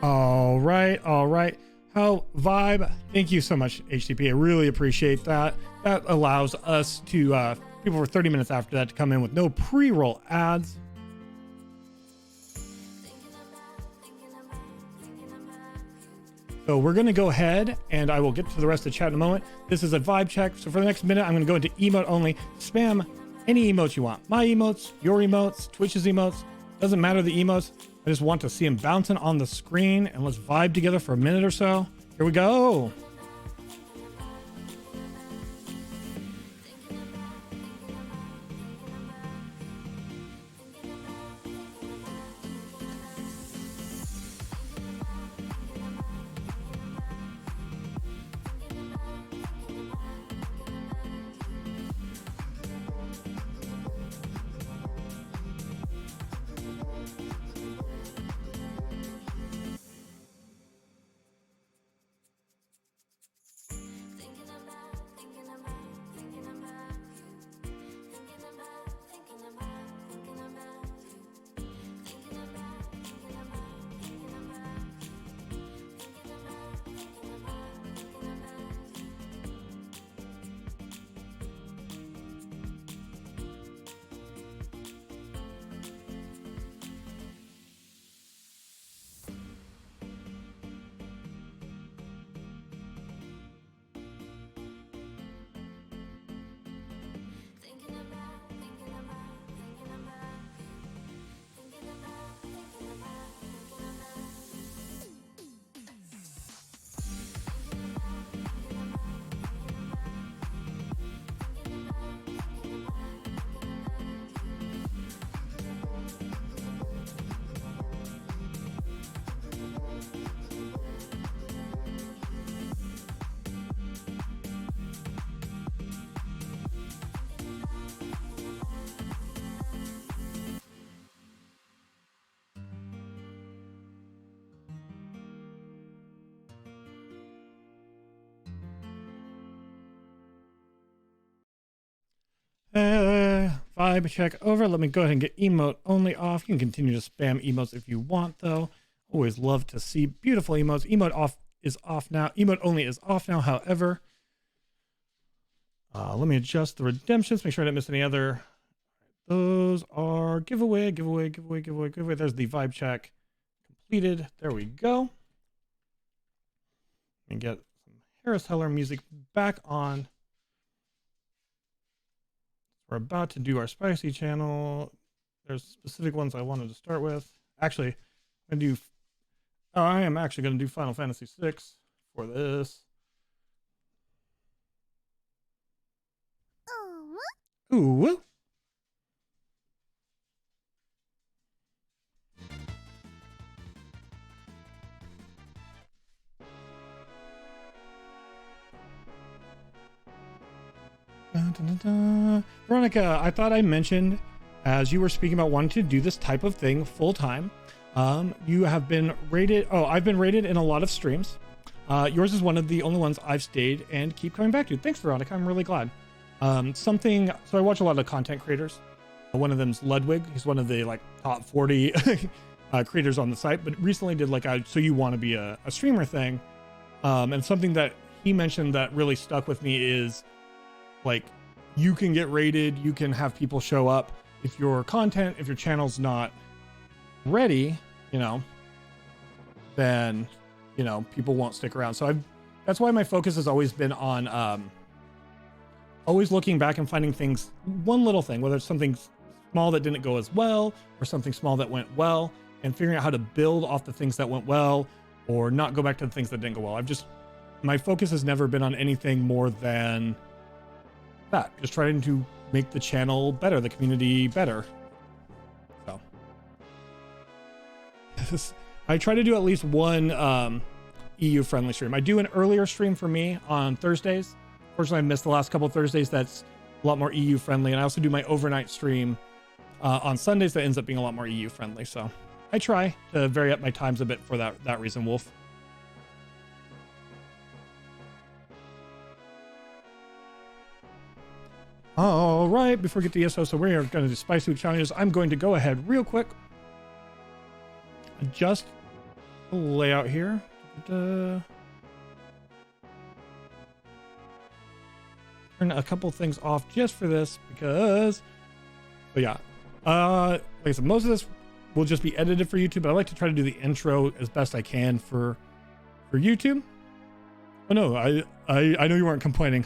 All right, all right. How vibe? Thank you so much, HTP. I really appreciate that. That allows us to people for 30 minutes after that to come in with no pre-roll ads. So we're going to go ahead and I will get to the rest of the chat in a moment. This is a vibe check. So for the next minute, I'm going to go into emote only. Spam any emotes you want. My emotes, your emotes, Twitch's emotes. Doesn't matter the emotes. I just want to see them bouncing on the screen, and let's vibe together for a minute or so. Here we go. Vibe check over. Let me go ahead and get emote only off. You can continue to spam emotes if you want, though. Always love to see beautiful emotes. Emote off is off now. Emote only is off now, however. Let me adjust the redemptions. Make sure I didn't miss any other. Those are giveaway. There's the vibe check completed. There we go. And get some Harris Heller music back on. We're about to do our spicy channel. There's specific ones I wanted to start with. Actually, I am actually going to do Final Fantasy VI for this. Ooh. Dun, dun, dun, dun. Veronica, I thought I mentioned as you were speaking about wanting to do this type of thing full time. You have been rated. Oh, I've been rated in a lot of streams. Yours is one of the only ones I've stayed and keep coming back to. Thanks, Veronica. I'm really glad. So I watch a lot of content creators. One of them's Ludwig. He's one of the top 40 creators on the site, but recently did so you want to be a streamer thing. And something that he mentioned that really stuck with me is like, you can get rated, you can have people show up. If your content, if your channel's not ready, you know, then, you know, people won't stick around. So that's why my focus has always been on always looking back and finding things, one little thing, whether it's something small that didn't go as well or something small that went well, and figuring out how to build off the things that went well or not go back to the things that didn't go well. My focus has never been on anything more than that, just trying to make the channel better, the community better. So I try to do at least one EU friendly stream. I do an earlier stream for me on Thursdays. Fortunately, I missed the last couple of Thursdays. That's a lot more EU friendly. And I also do my overnight stream on Sundays that ends up being a lot more EU friendly. So I try to vary up my times a bit for that reason, Wolf. All right, before we get to ESO, so we are going to do Spicy Week challenges. I'm going to go ahead real quick, adjust the layout here. Turn a couple things off just for this because, but yeah, like I said, most of this will just be edited for YouTube, but I like to try to do the intro as best I can for YouTube. Oh no, I know you weren't complaining.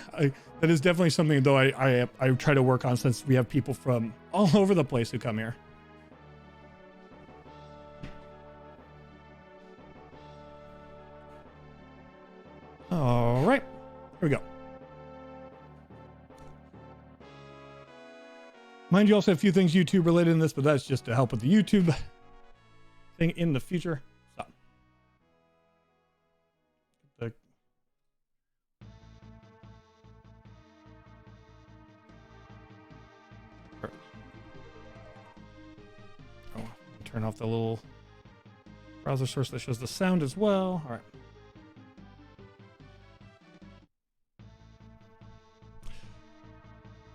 That is definitely something though I try to work on, since we have people from all over the place who come here. All right, here we go. Mind you, also have a few things YouTube related in this, but that's just to help with the YouTube thing in the future. So. Turn off the little browser source that shows the sound as well. All right.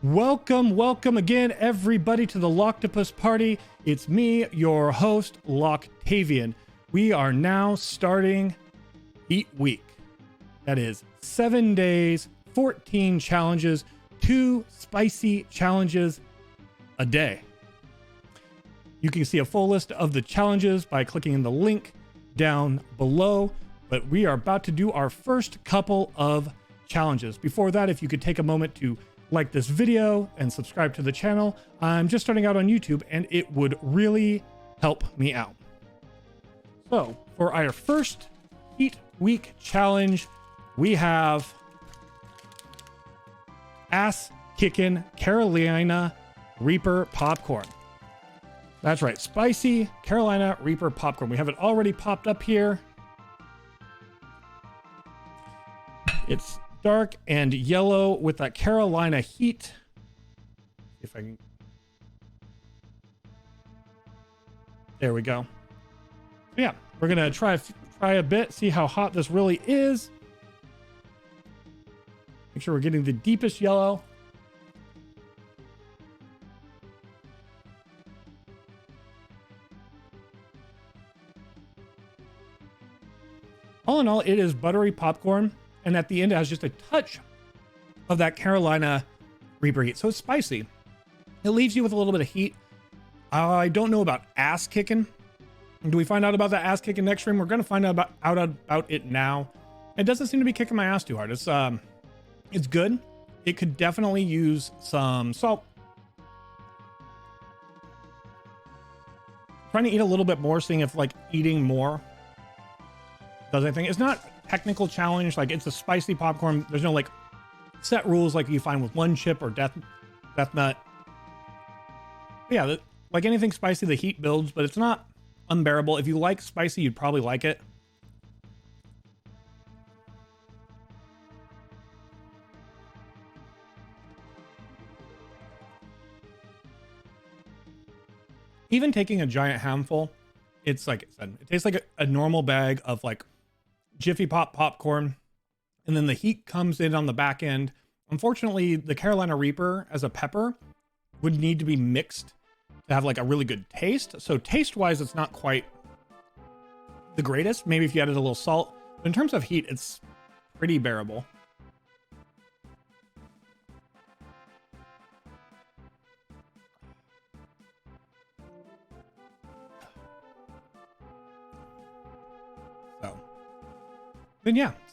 Welcome again, everybody, to the Locktopus Party. It's me, your host, Locktavian. We are now starting Eat Week. That is 7 days, 14 challenges, 2 spicy challenges a day. You can see a full list of the challenges by clicking in the link down below, but we are about to do our first couple of challenges. Before that, if you could take a moment to like this video and subscribe to the channel. I'm just starting out on YouTube and it would really help me out. So for our first Eat Week challenge, we have Ass Kickin' Carolina Reaper Popcorn. That's right, spicy Carolina Reaper popcorn. We have it already popped up here. It's dark and yellow with that Carolina heat. See if I can. There we go. Yeah, we're gonna try a bit, see how hot this really is. Make sure we're getting the deepest yellow. All in all, it is buttery popcorn, and at the end it has just a touch of that Carolina Reaper heat. So it's spicy. It leaves you with a little bit of heat. I don't know about ass kicking. Do we find out about that ass kicking next stream? We're going to find out about it now. It doesn't seem to be kicking my ass too hard. It's good. It could definitely use some salt. Trying to eat a little bit more, seeing if like eating more does anything. It's not a technical challenge. Like, it's a spicy popcorn. There's no like set rules like you find with One Chip or Death Nut. But yeah, like anything spicy, the heat builds, but it's not unbearable. If you like spicy, you'd probably like it. Even taking a giant handful, it's like I said, it tastes like a normal bag of like Jiffy Pop popcorn, and then the heat comes in on the back end. Unfortunately, the Carolina Reaper as a pepper would need to be mixed to have like a really good taste. So taste wise, it's not quite the greatest. Maybe if you added a little salt, but in terms of heat, it's pretty bearable.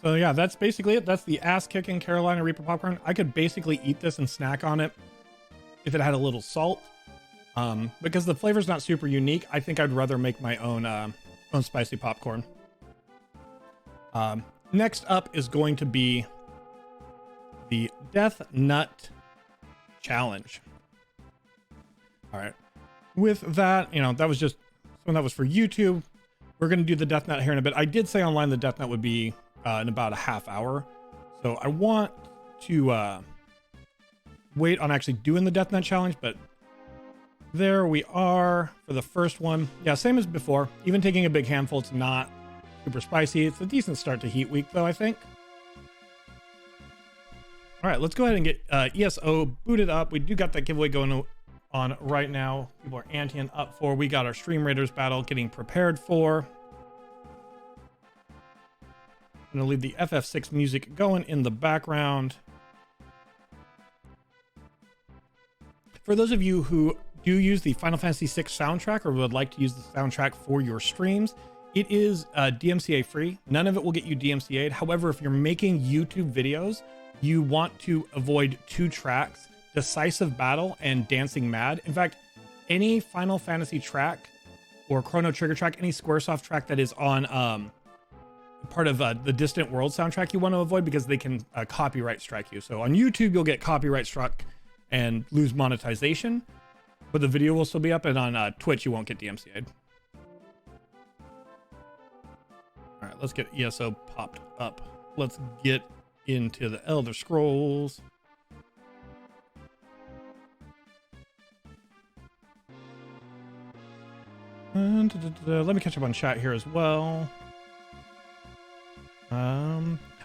So yeah, that's basically it. That's the ass kicking Carolina Reaper popcorn. I could basically eat this and snack on it if it had a little salt. Because the flavor's not super unique, I think I'd rather make my own spicy popcorn. Next up is going to be the Death Nut Challenge. All right. With that, that was just something that was for YouTube. We're going to do the Death Nut here in a bit. I did say online the Death Nut would be in about a half hour. So I want to wait on actually doing the Death Nut Challenge, but there we are for the first one. Yeah, same as before. Even taking a big handful, it's not super spicy. It's a decent start to Heat Week, though, I think. All right, let's go ahead and get ESO booted up. We do got that giveaway going on right now. People are anteing up for. We got our Stream Raiders battle getting prepared for. I'm going to leave the FF6 music going in the background. For those of you who do use the Final Fantasy VI soundtrack or would like to use the soundtrack for your streams, it is DMCA free. None of it will get you DMCA'd. However, if you're making YouTube videos, you want to avoid 2 tracks, Decisive Battle and Dancing Mad. In fact, any Final Fantasy track or Chrono Trigger track, any Squaresoft track that is on part of the Distant World soundtrack you want to avoid because they can copyright strike you. So on YouTube, you'll get copyright struck and lose monetization, but the video will still be up, and on Twitch, you won't get DMCA'd. All right, let's get ESO popped up. Let's get into the Elder Scrolls. And let me catch up on chat here as well.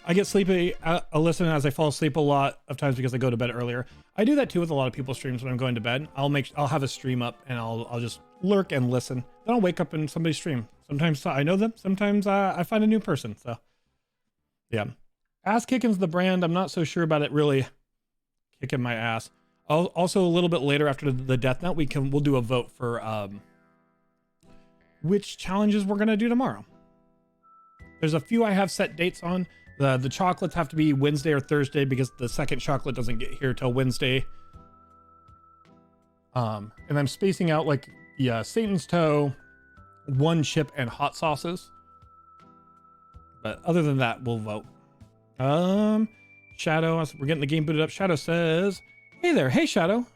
I get sleepy. I listen as I fall asleep a lot of times because I go to bed earlier. I do that too with a lot of people's streams when I'm going to bed. I'll have a stream up and I'll just lurk and listen. Then I'll wake up in somebody's stream. Sometimes I know them. Sometimes I find a new person. So yeah, ass kicking's the brand. I'm not so sure about it really kicking my ass. Also a little bit later after the Death Nut, we'll do a vote for which challenges we're gonna do tomorrow. There's a few I have set dates on. The chocolates have to be Wednesday or Thursday because the second chocolate doesn't get here till Wednesday. And I'm spacing out like Satan's Toe, One Chip, and hot sauces. But other than that, we'll vote. Shadow, we're getting the game booted up. Shadow says, "Hey there, hey Shadow.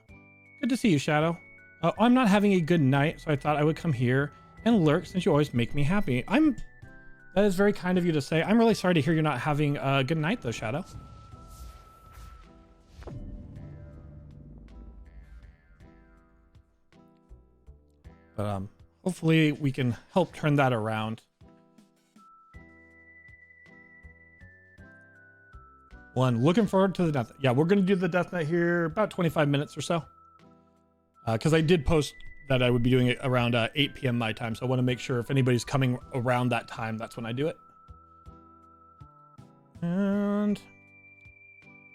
Good to see you, Shadow. I'm not having a good night, so I thought I would come here and lurk since you always make me happy." That is very kind of you to say. I'm really sorry to hear you're not having a good night, though, Shadow. But hopefully we can help turn that around. Looking forward to the Death Nut. Yeah, we're going to do the Death Nut here about 25 minutes or so. Because I did post that I would be doing it around 8 p.m. my time. So I want to make sure if anybody's coming around that time, that's when I do it. And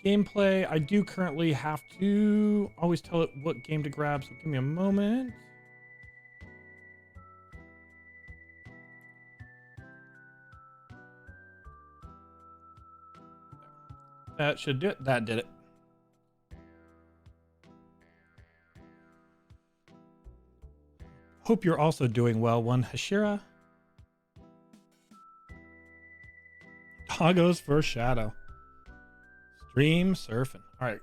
gameplay, I do currently have to always tell it what game to grab. So give me a moment. That should do it. That did it. Hope you're also doing well, one Hashira. Doggos for Shadow. Stream surfing. All right.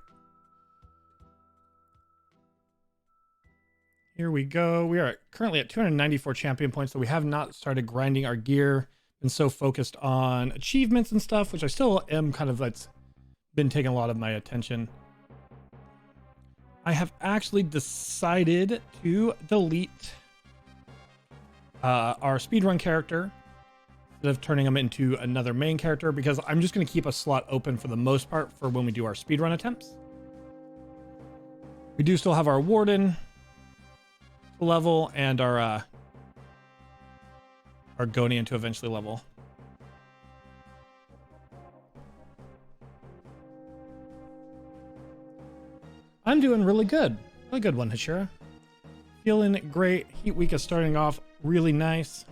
Here we go. We are currently at 294 champion points, so we have not started grinding our gear. Been so focused on achievements and stuff, which I still am kind of, that's been taking a lot of my attention. I have actually decided to delete our speedrun character instead of turning him into another main character, because I'm just going to keep a slot open for the most part for when we do our speedrun attempts. We do still have our warden to level and our Argonian to eventually level. I'm doing really good. Really good one, Hashira. Feeling great. Heat week is starting off really nice.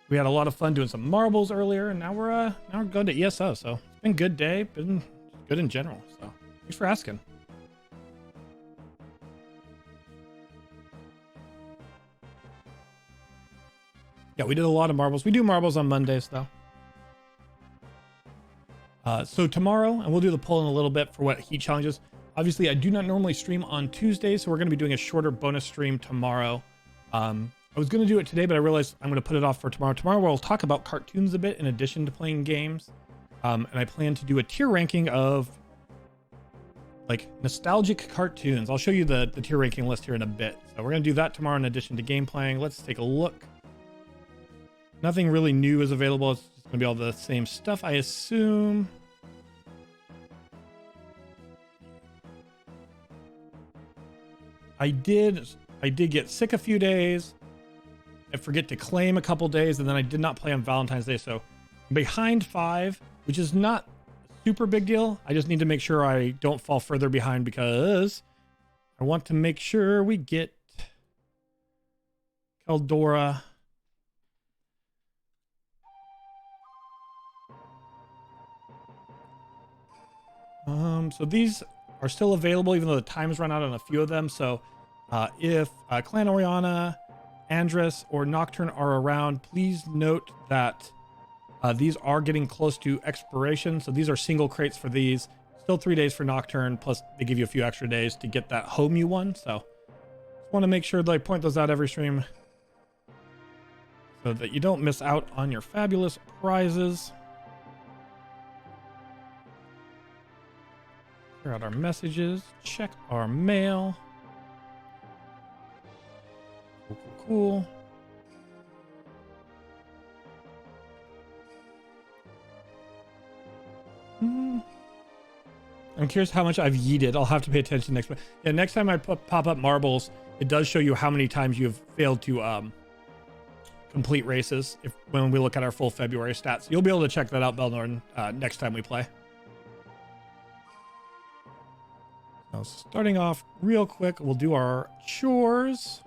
We had a lot of fun doing some marbles earlier, and now we're going to ESO. So it's been a good day. Been good in general. So thanks for asking. Yeah, we did a lot of marbles. We do marbles on Mondays, though. So tomorrow, and we'll do the poll in a little bit for what heat challenges. Obviously, I do not normally stream on Tuesdays, so we're going to be doing a shorter bonus stream tomorrow. I was going to do it today, but I realized I'm going to put it off for tomorrow. Tomorrow, we'll talk about cartoons a bit in addition to playing games. And I plan to do a tier ranking of like nostalgic cartoons. I'll show you the tier ranking list here in a bit. So we're going to do that tomorrow in addition to game playing. Let's take a look. Nothing really new is available. It's just going to be all the same stuff, I assume. I did get sick a few days. I forget to claim a couple days, and then I did not play on Valentine's Day. So I'm behind 5, which is not a super big deal. I just need to make sure I don't fall further behind because I want to make sure we get Keldora. So these are still available, even though the time's run out on a few of them. So if Clan Oriana, Andress, or Nocturne are around, please note that these are getting close to expiration. So these are single crates for these. Still 3 days for Nocturne, plus they give you a few extra days to get that Homeu one. So just want to make sure that I point those out every stream so that you don't miss out on your fabulous prizes. Clear out our messages, check our mail. Cool. I'm curious how much I've yeeted. I'll have to pay attention next time. Yeah, next time I pop up marbles, it does show you how many times you've failed to complete races when we look at our full February stats. You'll be able to check that out, Belnorn, next time we play. Now, starting off real quick, we'll do our chores.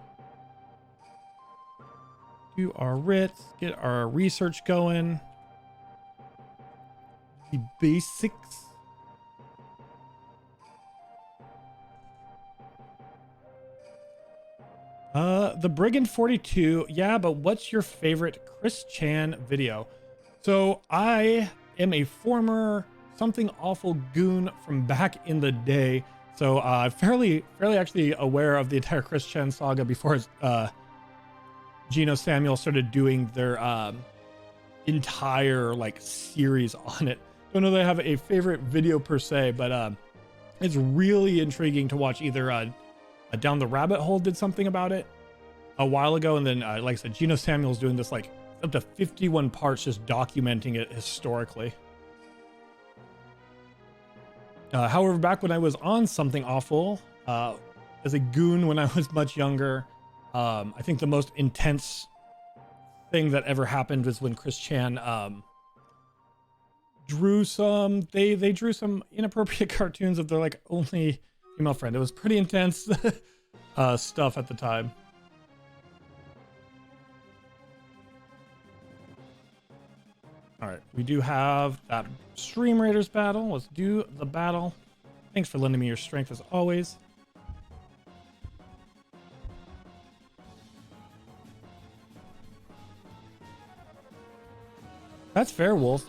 Do our writs, get our research going. The basics. The Brigand 42. Yeah, but what's your favorite Chris Chan video? So I am a former Something Awful goon from back in the day. So fairly actually aware of the entire Chris Chan saga before Gino Samuel started doing their entire like series on it. Don't know that I have a favorite video per se, but it's really intriguing to watch. Either Down the Rabbit Hole did something about it a while ago, and then like I said, Gino Samuel's doing this like up to 51 parts just documenting it historically. However, back when I was on Something Awful as a goon when I was much younger, I think the most intense thing that ever happened was when Chris Chan drew some inappropriate cartoons of their like only female friend. It was pretty intense stuff at the time. All right, we do have that Stream Raiders battle. Let's do the battle. Thanks for lending me your strength as always. That's fair, Wolf.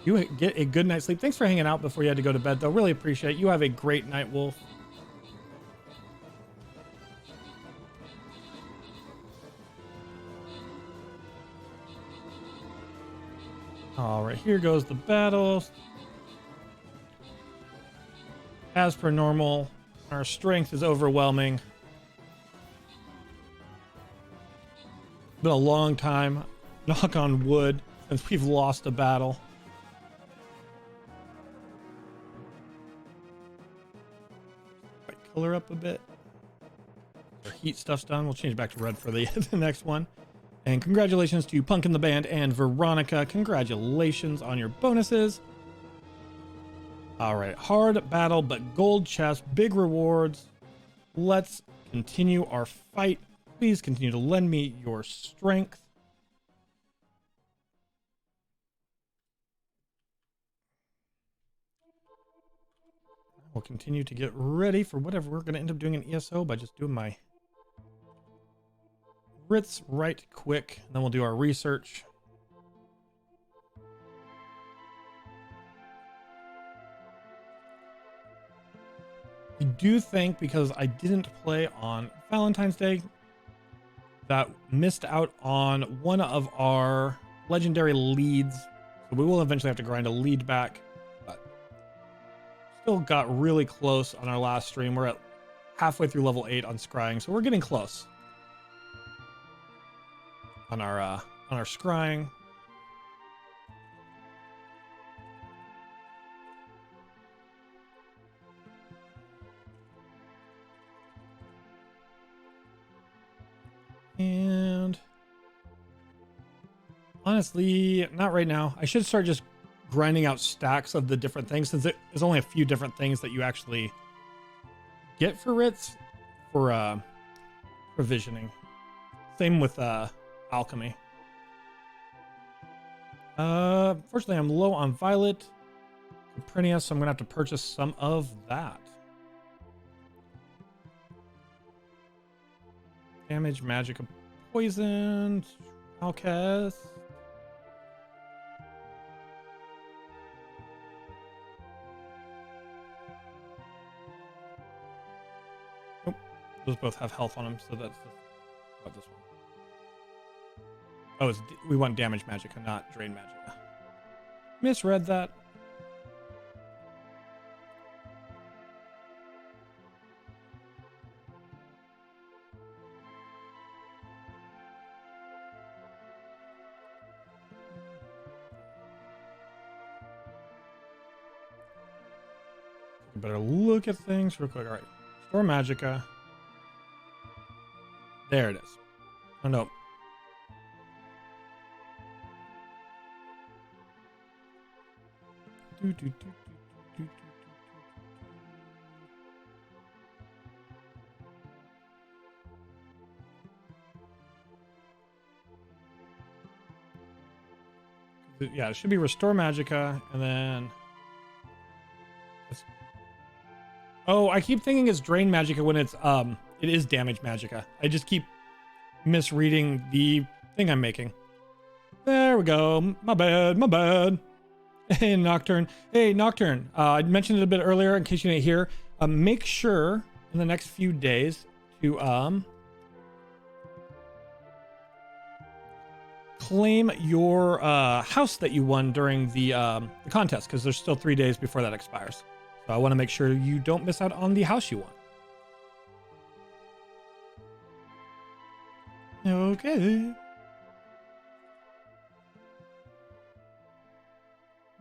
You get a good night's sleep. Thanks for hanging out before you had to go to bed, though. Really appreciate it. You have a great night, Wolf. All right, here goes the battle. As per normal, our strength is overwhelming. Been a long time, knock on wood, since we've lost a battle. Might color up a bit. Our heat stuff's done. We'll change back to red for the next one. And congratulations to Punkin the Band and Veronica. Congratulations on your bonuses. All right, hard battle, but gold chest, big rewards. Let's continue our fight. Please continue to lend me your strength. We'll continue to get ready for whatever we're going to end up doing in ESO by just doing my writs right quick. And then we'll do our research. I do think, because I didn't play on Valentine's Day, that missed out on one of our legendary leads. So we will eventually have to grind a lead back. But still got really close on our last stream. We're at halfway through level 8 on scrying, so we're getting close on our scrying. And honestly, not right now. I should start just grinding out stacks of the different things, since there's only a few different things that you actually get for writs for provisioning. Same with alchemy. Fortunately, I'm low on violet Cuprinia, so I'm gonna have to purchase some of that. Damage, magic, poison, Alcast. Nope, those both have health on them, so that's about this one. Oh, we want damage magic, not drain magic. Misread that. Better look at things real quick. All right, Store Magica. There it is. Oh no. Yeah, it should be Restore Magica, and then. Oh, I keep thinking it's Drain Magica when it's it is Damage Magica. I just keep misreading the thing I'm making. There we go. My bad. My bad. Hey, Nocturne. Hey, Nocturne. I mentioned it a bit earlier in case you didn't hear. Make sure in the next few days to claim your house that you won during the contest, because there's still 3 days before that expires. So I want to make sure you don't miss out on the house you want. Okay.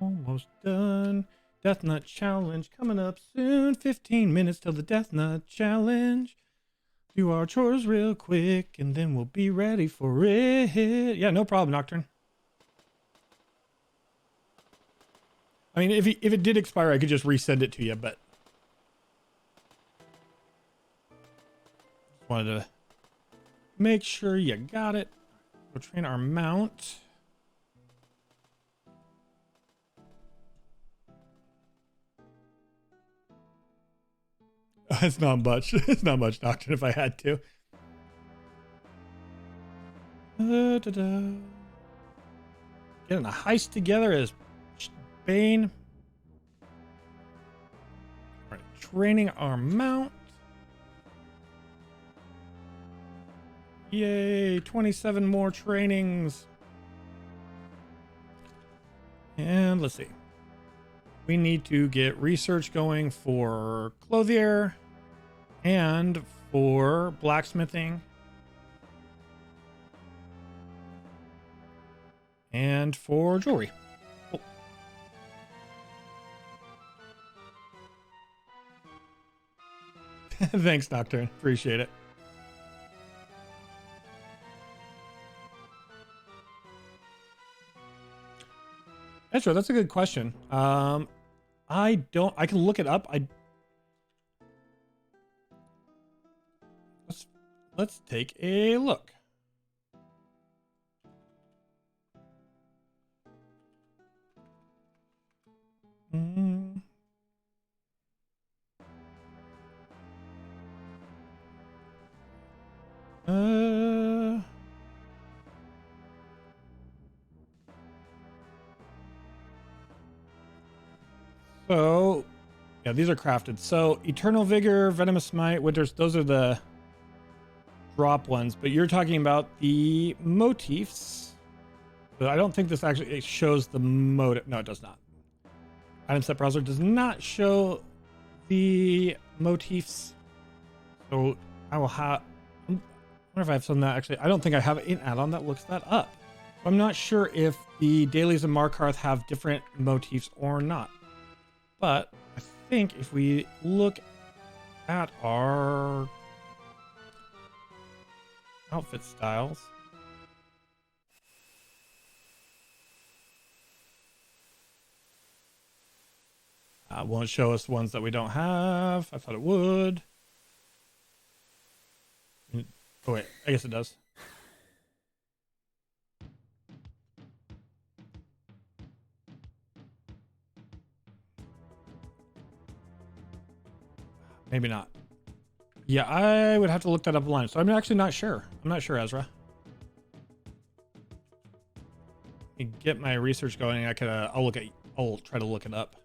Almost done. Death Nut Challenge coming up soon. 15 minutes till the Death Nut Challenge. Do our chores real quick and then we'll be ready for it. Yeah, no problem, Nocturne. I mean, if it did expire, I could just resend it to you, but just wanted to make sure you got it. We'll train our mount. It's not much. It's not much, Nocturne, if I had to. Getting a heist together as Bane. All right, training our mount. Yay, 27 more trainings. And let's see. We need to get research going for clothier and for blacksmithing and for jewelry. Cool. Thanks, Nocturne. Appreciate it. That's right. That's a good question. I can look it up. Let's take a look. Mm. So, yeah, these are crafted. So, Eternal Vigor, Venomous Smite, Winters, those are the drop ones. But you're talking about the motifs. So I don't think this actually shows the motive. No, it does not. Item set browser does not show the motifs. So I will have. I wonder if I have something that actually. I don't think I have an add-on that looks that up. I'm not sure if the dailies of Markarth have different motifs or not. But I think if we look at our outfit styles. Won't show us ones that we don't have. I thought it would. Oh wait, I guess it does. Maybe not. Yeah, I would have to look that up online. So I'm actually not sure. I'm not sure, Ezra. Let me get my research going. I'll try to look it up.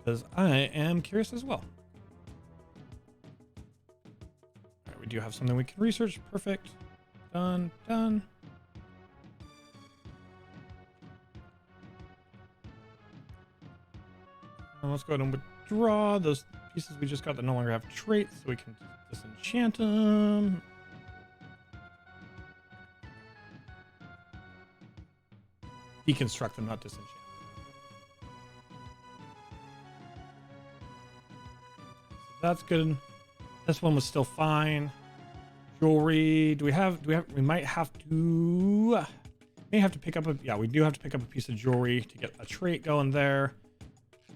Because I am curious as well. All right, we do have something we can research. Perfect. Done. Done. And let's go ahead and withdraw those pieces we just got that no longer have traits, so we can disenchant them. Deconstruct them, not disenchant. That's good. This one was still fine. Jewelry. We might have to pick up we do have to pick up a piece of jewelry to get a trait going there.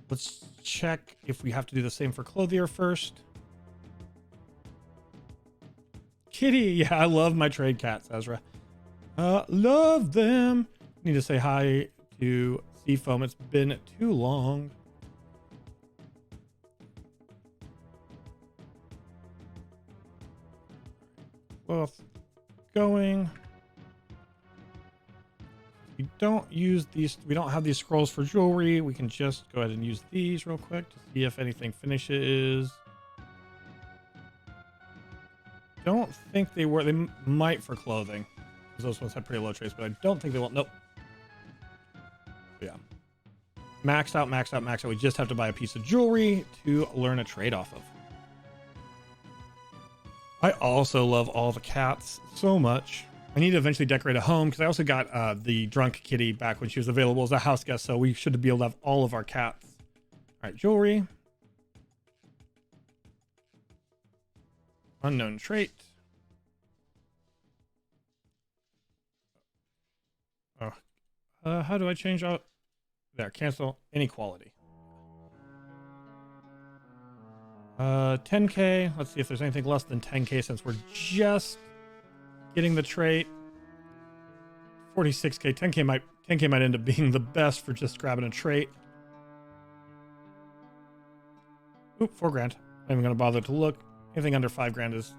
Let's check if we have to do the same for clothier first. Kitty. Yeah, I love my trade cats, Ezra. Love them. Need to say hi to Seafoam. It's been too long. Well, going. We don't use these. We don't have these scrolls for jewelry. We can just go ahead and use these real quick to see if anything finishes. Don't think they were. They might for clothing, because those ones have pretty low trace, but I don't think they will. Nope. Yeah. Maxed out, maxed out, maxed out. We just have to buy a piece of jewelry to learn a trade off of. I also love all the cats so much. I need to eventually decorate a home because I also got the drunk kitty back when she was available as a house guest, so we should be able to have all of our cats. All right, jewelry. Unknown trait. How do I change out? There, cancel inequality. 10k. Let's see if there's anything less than 10k since we're just getting the trait. 46k. 10k might end up being the best for just grabbing a trait. Oop, 4 grand. I'm not even gonna bother to look. Anything under 5 grand is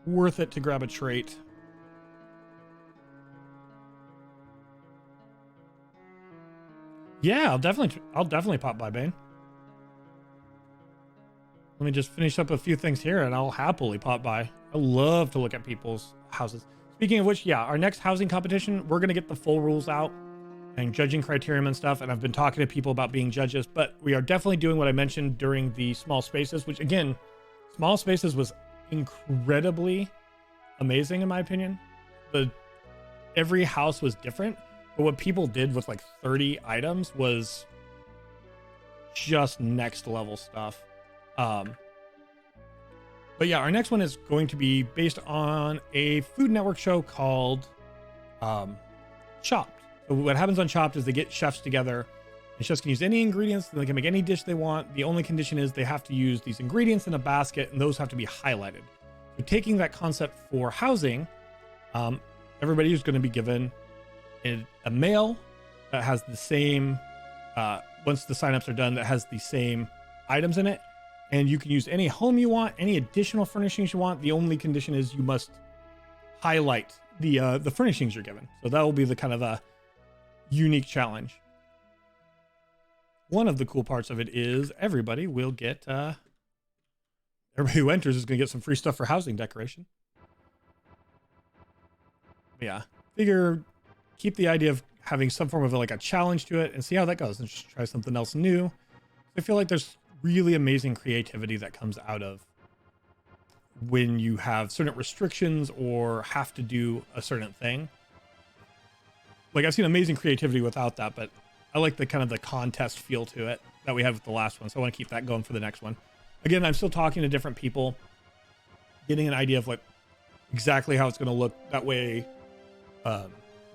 worth it to grab a trait. Yeah, I'll definitely pop by, Bane. Let me just finish up a few things here and I'll happily pop by. I love to look at people's houses. Speaking of which, yeah, our next housing competition, we're going to get the full rules out and judging criterion and stuff. And I've been talking to people about being judges, but we are definitely doing what I mentioned during the small spaces, which again, small spaces was incredibly amazing in my opinion. Every house was different, but what people did with like 30 items was just next level stuff. But yeah, our next one is going to be based on a Food Network show called Chopped. So what happens on Chopped is they get chefs together And chefs can use any ingredients. They can make any dish they want. The only condition is they have to use these ingredients in a basket, and those have to be highlighted. So taking that concept for housing, everybody is going to be given a mail that has the same, once the signups are done, that has the same items in it. And you can use any home you want, any additional furnishings you want. The only condition is you must highlight the furnishings you're given. So that will be the kind of a unique challenge. One of the cool parts of it is everybody will get, everybody who enters is going to get some free stuff for housing decoration. Yeah, figure keep the idea of having some form of like a challenge to it and see how that goes and just try something else new. I feel like there's really amazing creativity that comes out of when you have certain restrictions or have to do a certain thing. Like I've seen amazing creativity without that, but I like the kind of the contest feel to it that we had with the last one. So I want to keep that going for the next one. Again, I'm still talking to different people, getting an idea of like exactly how it's going to look. That way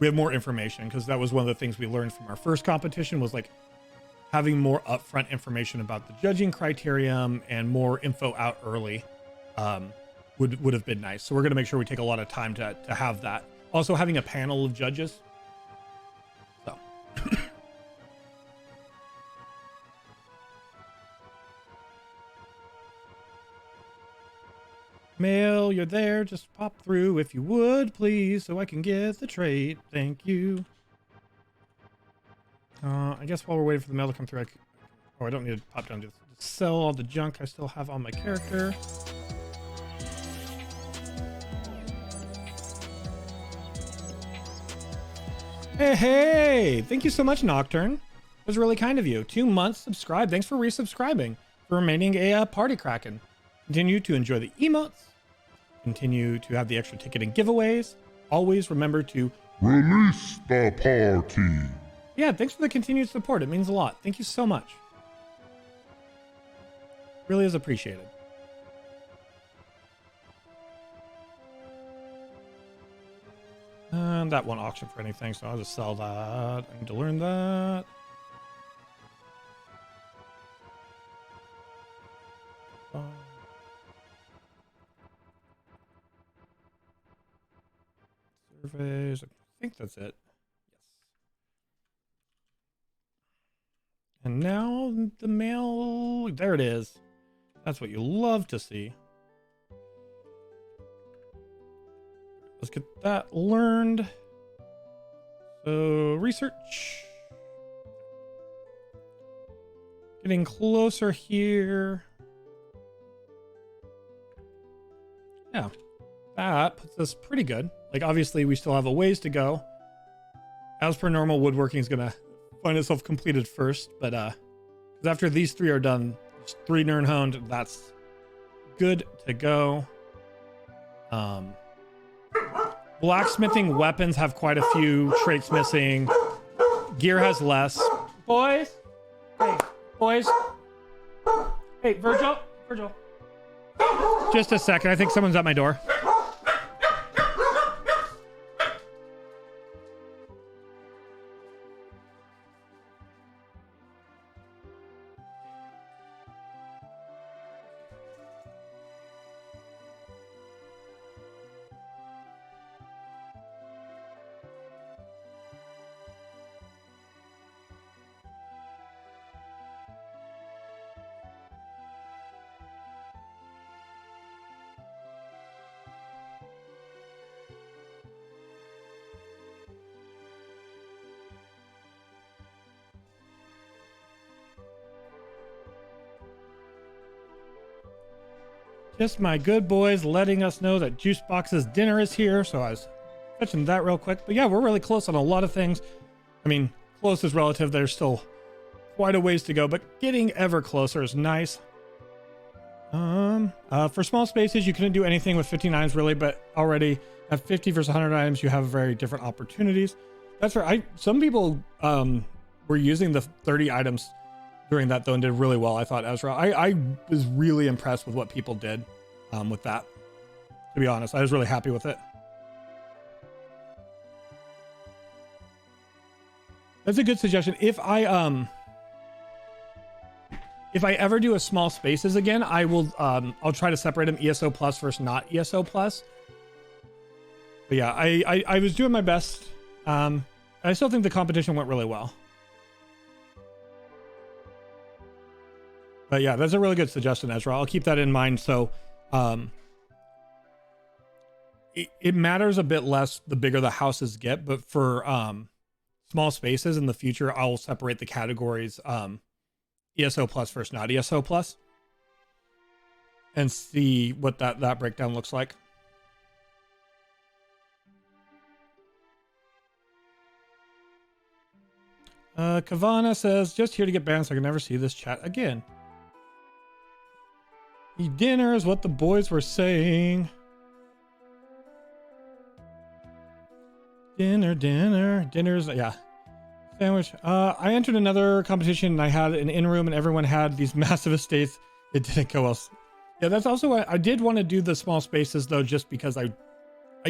we have more information, because that was one of the things we learned from our first competition was like having more upfront information about the judging criterion and more info out early would have been nice. So we're going to make sure we take a lot of time to have that. Also having a panel of judges. So Mail, you're there. Just pop through if you would, please, so I can get the trait. Thank you. I guess while we're waiting for the mail to come through, I don't need to pop down to sell all the junk I still have on my character. Hey, thank you so much, Nocturne. It was really kind of you. 2 months subscribed. Thanks for resubscribing, for remaining a party kraken. Continue to enjoy the emotes. Continue to have the extra ticket and giveaways. Always remember to Release the party. Yeah, thanks for the continued support. It means a lot. Thank you so much. Really is appreciated. And that won't auction for anything, so I'll just sell that. I need to learn that. Surveys. I think that's it. Yes. And now the mail. There it is. That's what you love to see. Let's get that learned. So research. Getting closer here. Yeah, that puts us pretty good. Like obviously we still have a ways to go. As per normal, woodworking is gonna find itself completed first, but after these 3 are done, 3 Nirnhound, that's good to go. Blacksmithing weapons have quite a few traits missing. Gear has less. Boys, hey, boys. Hey, Virgil. Just a second. I think someone's at my door. Just my good boys letting us know that Juicebox's dinner is here. So I was fetching that real quick. But yeah, we're really close on a lot of things. I mean, close is relative. There's still quite a ways to go, but getting ever closer is nice. For small spaces, you couldn't do anything with 15 items really, but already at 50 versus 100 items, you have very different opportunities. That's right. Some people were using the 30 items during that though and did really well. I thought Ezra. I was really impressed with what people did with that. To be honest, I was really happy with it. That's a good suggestion. If I if I ever do a small spaces again, I will I'll try to separate them ESO plus versus not ESO plus. But yeah, I was doing my best. I still think the competition went really well. But yeah, that's a really good suggestion, Ezra. I'll keep that in mind. So it matters a bit less the bigger the houses get, but for small spaces in the future, I'll separate the categories ESO plus versus not ESO plus and see what that breakdown looks like. Kavana says, just here to get banned so I can never see this chat again. Dinner is what the boys were saying. Dinner's, yeah. Sandwich. I entered another competition and I had an in-room and everyone had these massive estates. It didn't go well. Yeah, that's also why I did want to do the small spaces though, just because I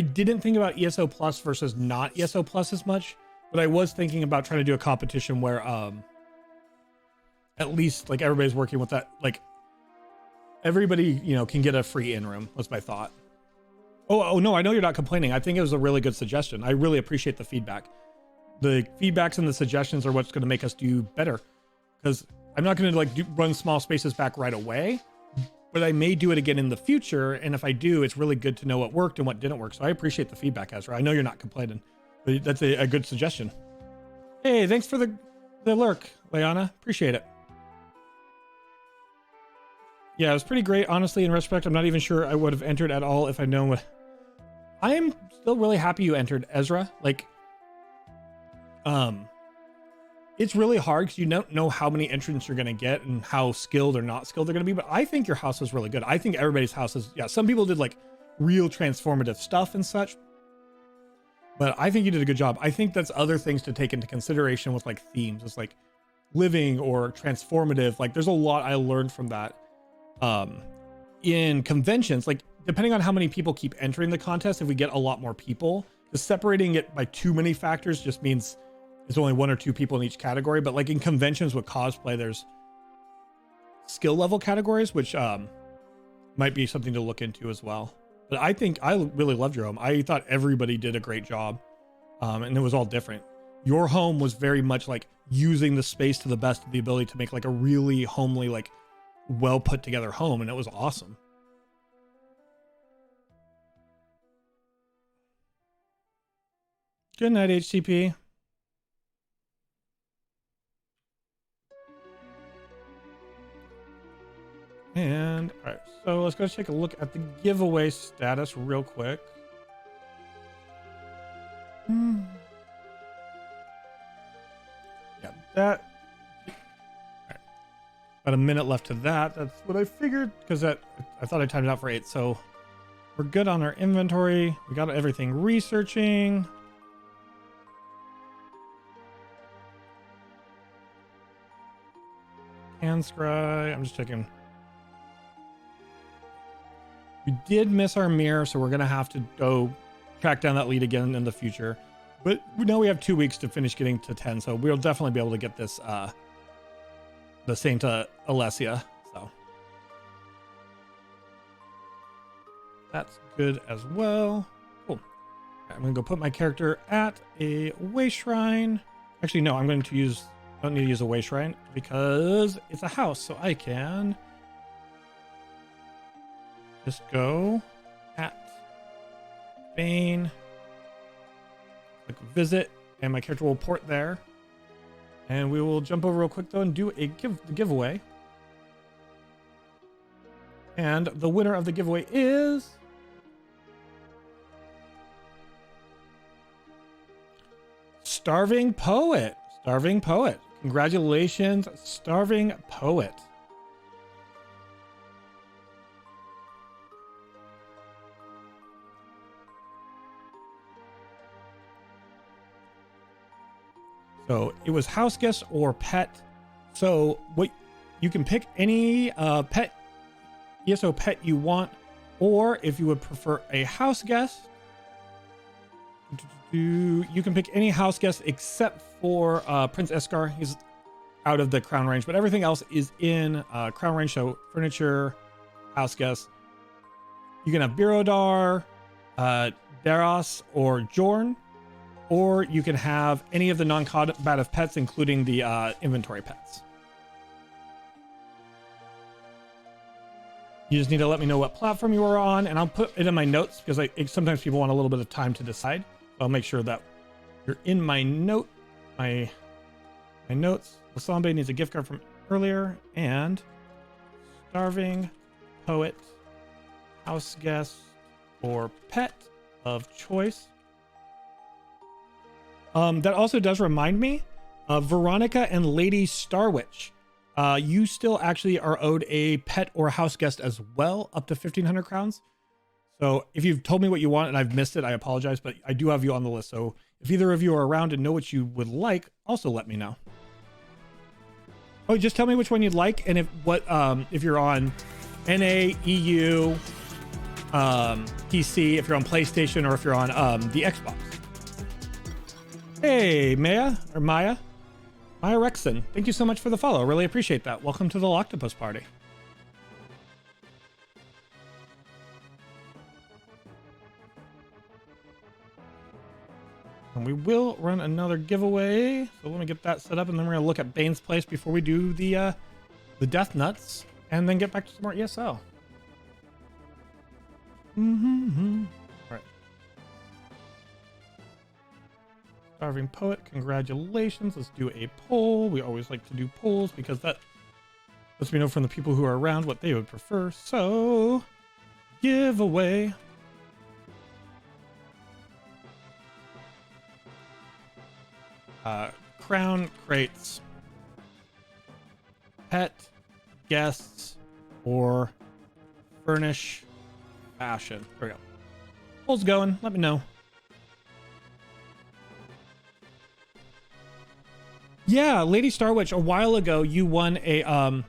didn't think about ESO plus versus not ESO plus as much, but I was thinking about trying to do a competition where at least like everybody's working with that, like everybody, you know, can get a free in-room was my thought. Oh no, I know you're not complaining. I think it was a really good suggestion. I really appreciate the feedback. The feedbacks and the suggestions are what's going to make us do better, because I'm not going to like run small spaces back right away, but I may do it again in the future. And if I do, it's really good to know what worked and what didn't work. So I appreciate the feedback, Ezra. I know you're not complaining, but that's a good suggestion. Hey, thanks for the lurk, Leona. Appreciate it. Yeah, it was pretty great. Honestly, in retrospect, I'm not even sure I would have entered at all if I'd known what. I am still really happy you entered, Ezra. Like, it's really hard because you don't know how many entrants you're going to get and how skilled or not skilled they're going to be. But I think your house was really good. I think everybody's house is, yeah, some people did like real transformative stuff and such, but I think you did a good job. I think that's other things to take into consideration with like themes. It's like living or transformative. Like there's a lot I learned from that. In conventions, like depending on how many people keep entering the contest, if we get a lot more people, separating it by too many factors just means there's only one or two people in each category. But like in conventions with cosplay, there's skill level categories, which might be something to look into as well. But I think I really loved your home. I thought everybody did a great job, and it was all different. Your home was very much like using the space to the best of the ability to make like a really homely, like well put together home, and it was awesome. Good night, HCP. And all right, so let's go take a look at the giveaway status real quick. Yeah, that. All right. About a minute left to that. That's what I figured, because I thought I timed it out for 8. So we're good on our inventory. We got everything researching. Can scry. I'm just checking. We did miss our mirror, so we're gonna have to go track down that lead again in the future. But we know we have 2 weeks to finish getting to 10, so we'll definitely be able to get this the same to Alessia. So that's good as well. Cool. Right, I'm gonna go put my character at a way shrine. Actually, no, I'm going to use. Don't need to use a way shrine because it's a house, so I can just go at Bane, click visit, and my character will port there. And we will jump over real quick though and do a giveaway. And the winner of the giveaway is Starving Poet. Starving Poet. Congratulations, Starving Poet. So it was house guest or pet. So what you can pick any pet, ESO pet you want, or if you would prefer a house guest, you can pick any house guest except for Prince Eskar. out of the crown range, but everything else is in crown range. So furniture, house guests. You can have Birodar, Daros, or Jorn, or you can have any of the non-combative pets, including the inventory pets. You just need to let me know what platform you are on, and I'll put it in my notes because sometimes people want a little bit of time to decide. So I'll make sure that you're in my notes. Wasambe needs a gift card from earlier, and Starving Poet, house guest, or pet of choice. That also does remind me of Veronica and Lady Starwitch. You still actually are owed a pet or house guest as well, up to 1,500 crowns. So if you've told me what you want and I've missed it, I apologize, but I do have you on the list. So if either of you are around and know what you would like, also let me know. Oh, just tell me which one you'd like, and if you're on NA, EU, PC, if you're on PlayStation, or if you're on the Xbox. Hey, Maya Rexon, thank you so much for the follow. Really appreciate that. Welcome to the Loctopus party. And we will run another giveaway. So let me get that set up, and then we're gonna look at Bane's Place before we do the Death Nuts, and then get back to some more ESO. All right. Starving Poet, congratulations. Let's do a poll. We always like to do polls because that lets me know from the people who are around what they would prefer. So, giveaway. Crown crates, pet, guests, or furnish fashion. There we go. Poll's going. Let me know. Yeah, Lady Starwitch, a while ago you won a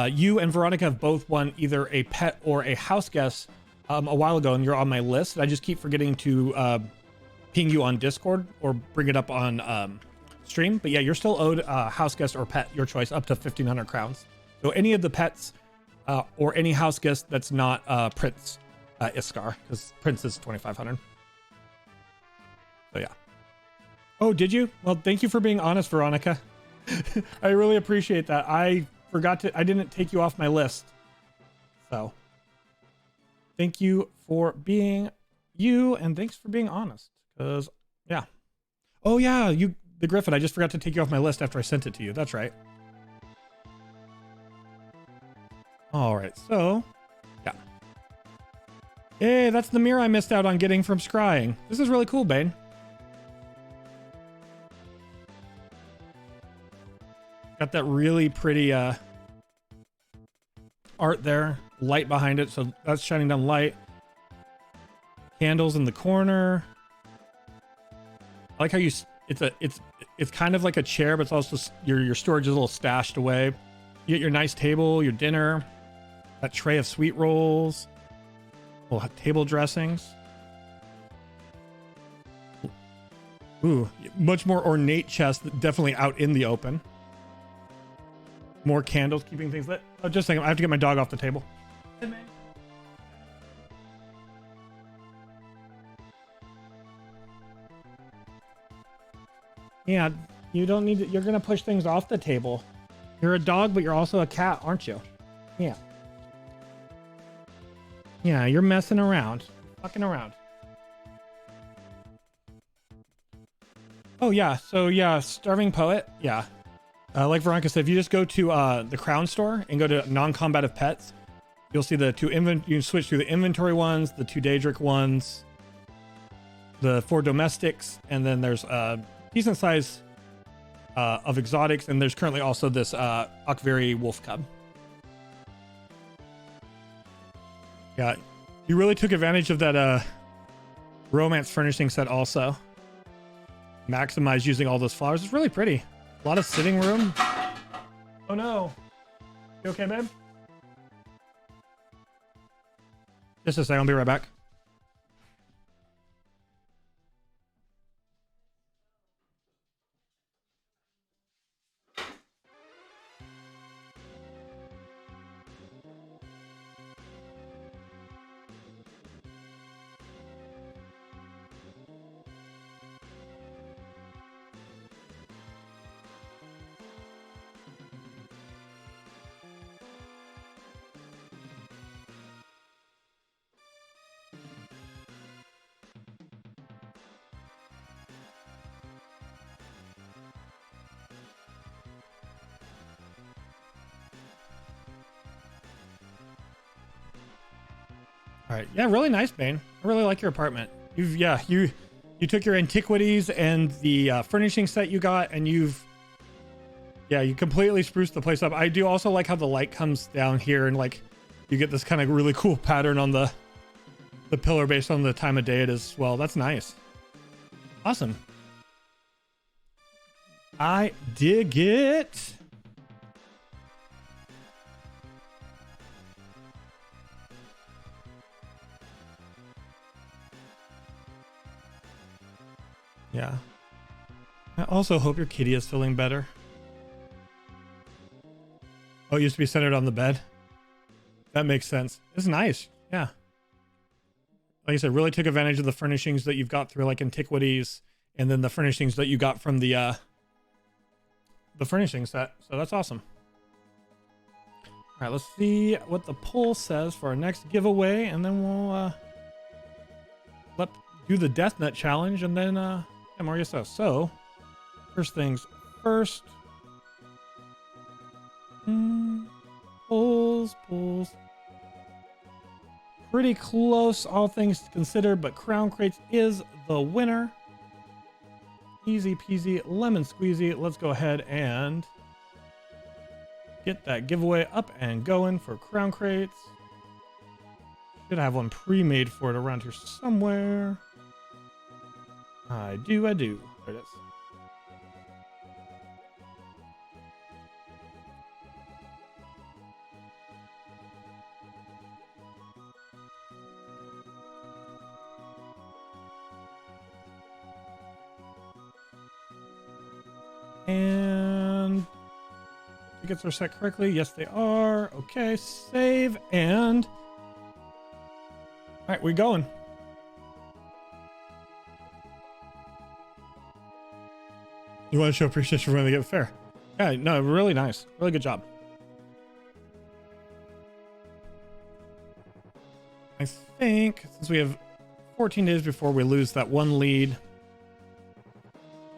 you and Veronica have both won either a pet or a house guest a while ago, and you're on my list. I just keep forgetting to ping you on Discord or bring it up on stream. But yeah, you're still owed a house guest or pet, your choice, up to 1,500 crowns. So any of the pets or any house guest that's not Prince Iskar, because Prince is 2,500. So yeah. Oh, did you? Well, thank you for being honest, Veronica. I really appreciate that. I didn't take you off my list. So thank you for being you, and thanks for being honest. Because, yeah. Oh, yeah, the Griffin. I just forgot to take you off my list after I sent it to you. That's right. All right, so, yeah. Hey, that's the mirror I missed out on getting from scrying. This is really cool, Bane. Got that really pretty art there. Light behind it, so that's shining down light. Candles in the corner. I like how it's kind of like a chair, but it's also your storage is a little stashed away. You get your nice table, your dinner, that tray of sweet rolls, little table dressings. Ooh, much more ornate chest, definitely out in the open. More candles, keeping things lit. Oh, just a second, I have to get my dog off the table. Yeah, you don't need to, you're gonna push things off the table. You're a dog, but you're also a cat, aren't you? Yeah. Yeah, you're messing around. Fucking around. Oh yeah, so yeah, Starving Poet, yeah. Like Veronica said, if you just go to the Crown store and go to non-combative pets, you'll see the you switch through the inventory ones, the 2 Daedric ones, the 4 domestics, and then there's decent size of exotics, and there's currently also this Akvari wolf cub. Yeah, you really took advantage of that romance furnishing set also. Maximize using all those flowers. It's really pretty. A lot of sitting room. Oh no. You okay, babe? Just a second, I'll be right back. All right. Yeah, really nice, Bane. I really like your apartment. You took your antiquities and the furnishing set you got, and you completely spruced the place up. I do also like how the light comes down here, and like you get this kind of really cool pattern on the pillar based on the time of day it is as well. That's nice. Awesome. I dig it. Yeah. I also hope your kitty is feeling better. Oh, it used to be centered on the bed. That makes sense. It's nice. Yeah. Like I said, really took advantage of the furnishings that you've got through like antiquities, and then the furnishings that you got from the furnishing set. So that's awesome. All right, let's see what the poll says for our next giveaway, and then we'll do the Death Nut challenge, and then more ESO. So first things first. Polls. Pretty close, all things considered, but Crown Crates is the winner. Easy peasy, lemon squeezy. Let's go ahead and get that giveaway up and going for Crown Crates. Should have one pre-made for it around here somewhere. I do. There it is. And tickets are set correctly. Yes, they are. Okay, save and all right, we're going. You want to show appreciation for when they get fair? Yeah, no, really nice. Really good job. I think since we have 14 days before we lose that one lead,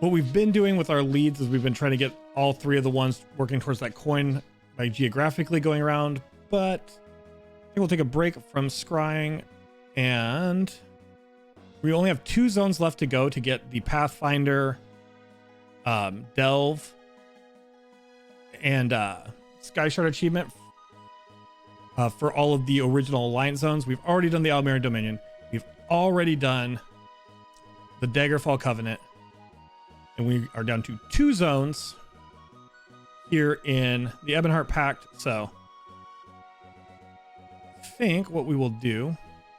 what we've been doing with our leads is we've been trying to get all three of the ones working towards that coin by geographically going around, but I think we'll take a break from scrying, and we only have 2 zones left to go to get the Pathfinder Delve and Sky Shard achievement for all of the original Alliance zones. We've already done the Almerian Dominion. We've already done the Daggerfall Covenant. And we are down to 2 zones here in the Ebonheart Pact. So I think what we will do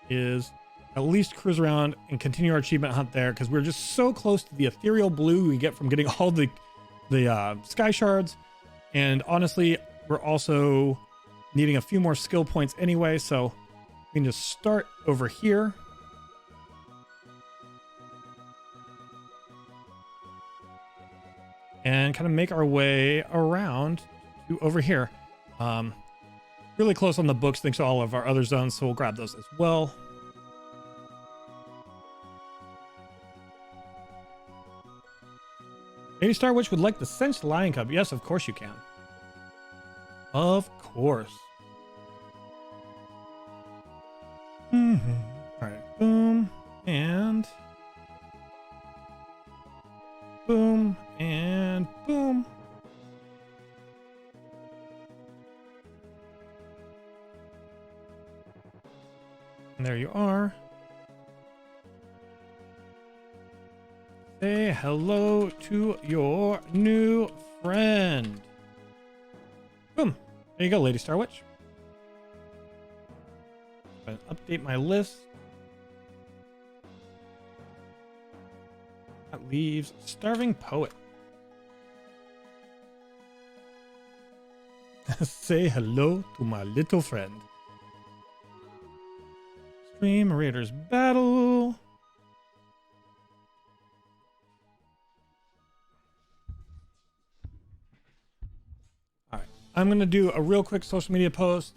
is at least cruise around and continue our achievement hunt there, because we're just so close to the ethereal blue we get from getting all the Sky Shards. And honestly, we're also needing a few more skill points anyway. So we can just start over here. And kind of make our way around to over here. Really close on the books thanks to all of our other zones, so we'll grab those as well. Lady Star Witch would like the Cinched Lion Cub. Yes, of course you can. Of course. All right, boom, and boom, and boom. And there you are. Say hello to your new friend. Boom. There you go, Lady Star Witch. Update my list. That leaves Starving Poet. Say hello to my little friend. Stream Raiders Battle. All right, I'm gonna do a real quick social media post,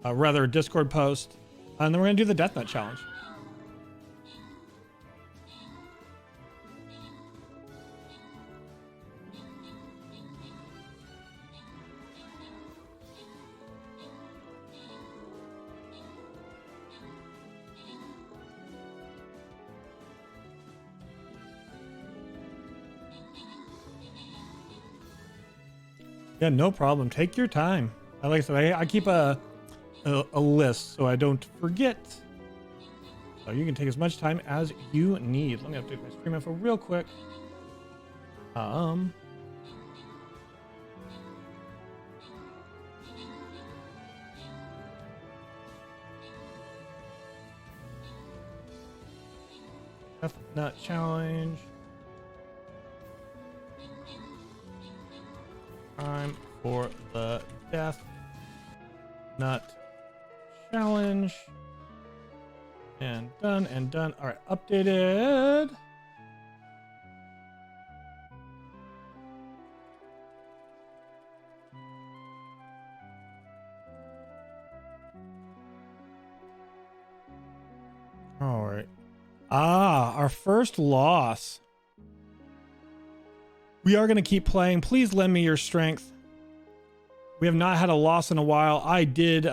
rather a Discord post, and then we're gonna do the Death Nut challenge. Yeah, no problem. Take your time. Like I said, I keep a list so I don't forget. So you can take as much time as you need. Let me update my stream info real quick. Death Nut Challenge. Time for the Death Nut Challenge. And done and done. All right, updated. All right. Our first loss. We are going to keep playing. Please lend me your strength. We have not had a loss in a while. I did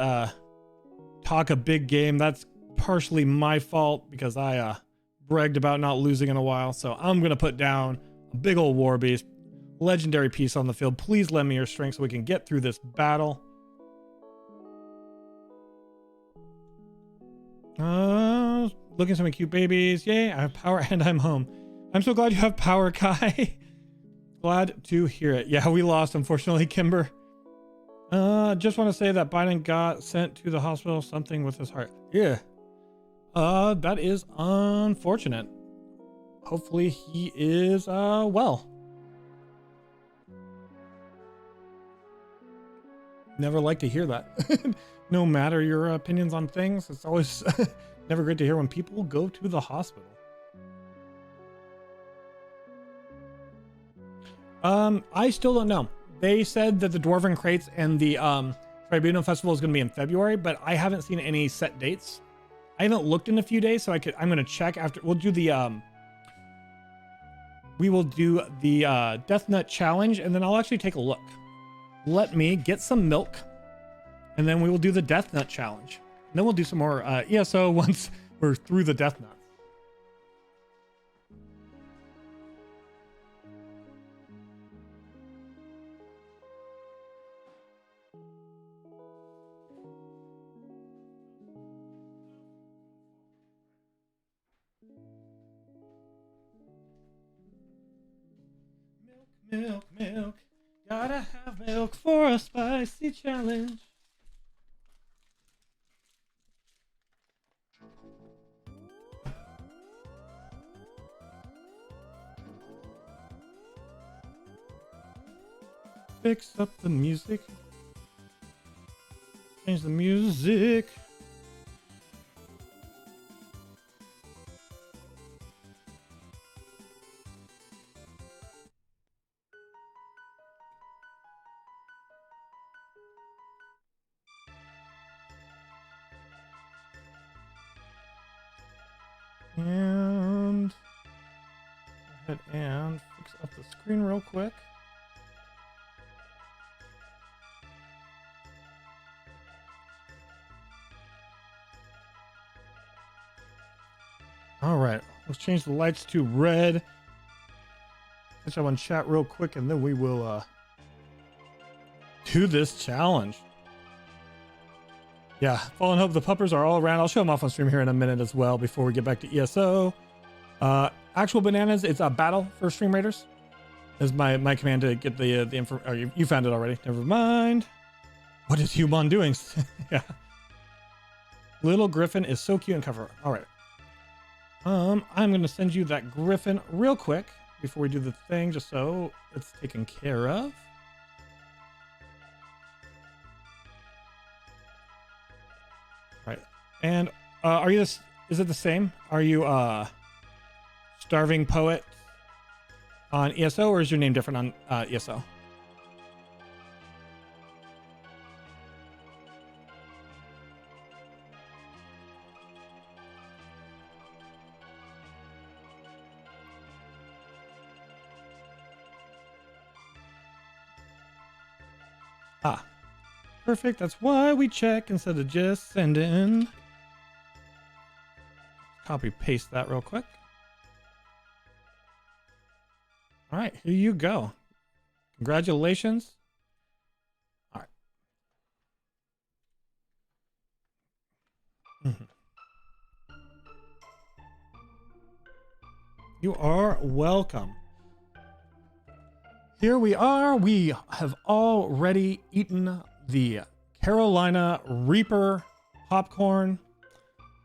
talk a big game. That's partially my fault because I bragged about not losing in a while. So I'm going to put down a big old war beast. Legendary piece on the field. Please lend me your strength so we can get through this battle. Looking at some cute babies. Yay, I have power and I'm home. I'm so glad you have power, Kai. Glad to hear it. Yeah, we lost, unfortunately, Kimber. Just want to say that Biden got sent to the hospital, something with his heart. Yeah. That is unfortunate. Hopefully he is, well. Never like to hear that. No matter your opinions on things, it's always never great to hear when people go to the hospital. I still don't know. They said that the Dwarven Crates and the Tribunal Festival is going to be in February, but I haven't seen any set dates. I haven't looked in a few days, so I'm going to check after. We'll do the Death Nut Challenge, and then I'll actually take a look. Let me get some milk, and then we will do the Death Nut Challenge. And then we'll do some more ESO once we're through the Death Nuts. Milk, milk, gotta have milk for a spicy challenge. Fix up the music. Change the music. And go ahead and fix up the screen real quick. All right, let's change the lights to red. Catch up on chat real quick, and then we will do this challenge. Yeah, Fallen Hope, the puppers are all around. I'll show them off on stream here in a minute as well before we get back to ESO. Actual bananas, it's a battle for Stream Raiders. Is my command to get the info. Oh, you found it already. Never mind. What is Human doing? Yeah. Little Griffin is so cute and cover. All right. I'm gonna send you that Griffin real quick before we do the thing, just so it's taken care of. Right. And are you this? Is it the same? Are you Starving Poet on ESO, or is your name different on ESO? Ah, perfect. That's why we check instead of just sending. Copy paste that real quick. All right, here you go. Congratulations. You are welcome. Here we are. We have already eaten the Carolina Reaper popcorn.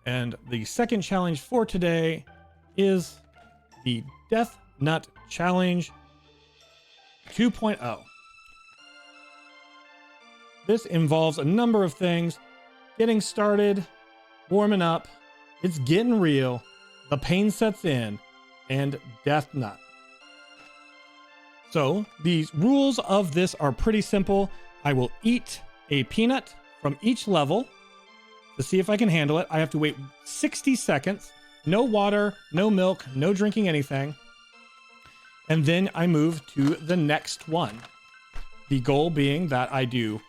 And the second challenge for today is the Death Nut Challenge 2.0. This involves a number of things. Getting started, warming up, it's getting real, the pain sets in, and Death Nut. So the rules of this are pretty simple. I will eat a peanut from each level to see if I can handle it. I have to wait 60 seconds, no water, no milk, no drinking anything. And then I move to the next one. The goal being that I do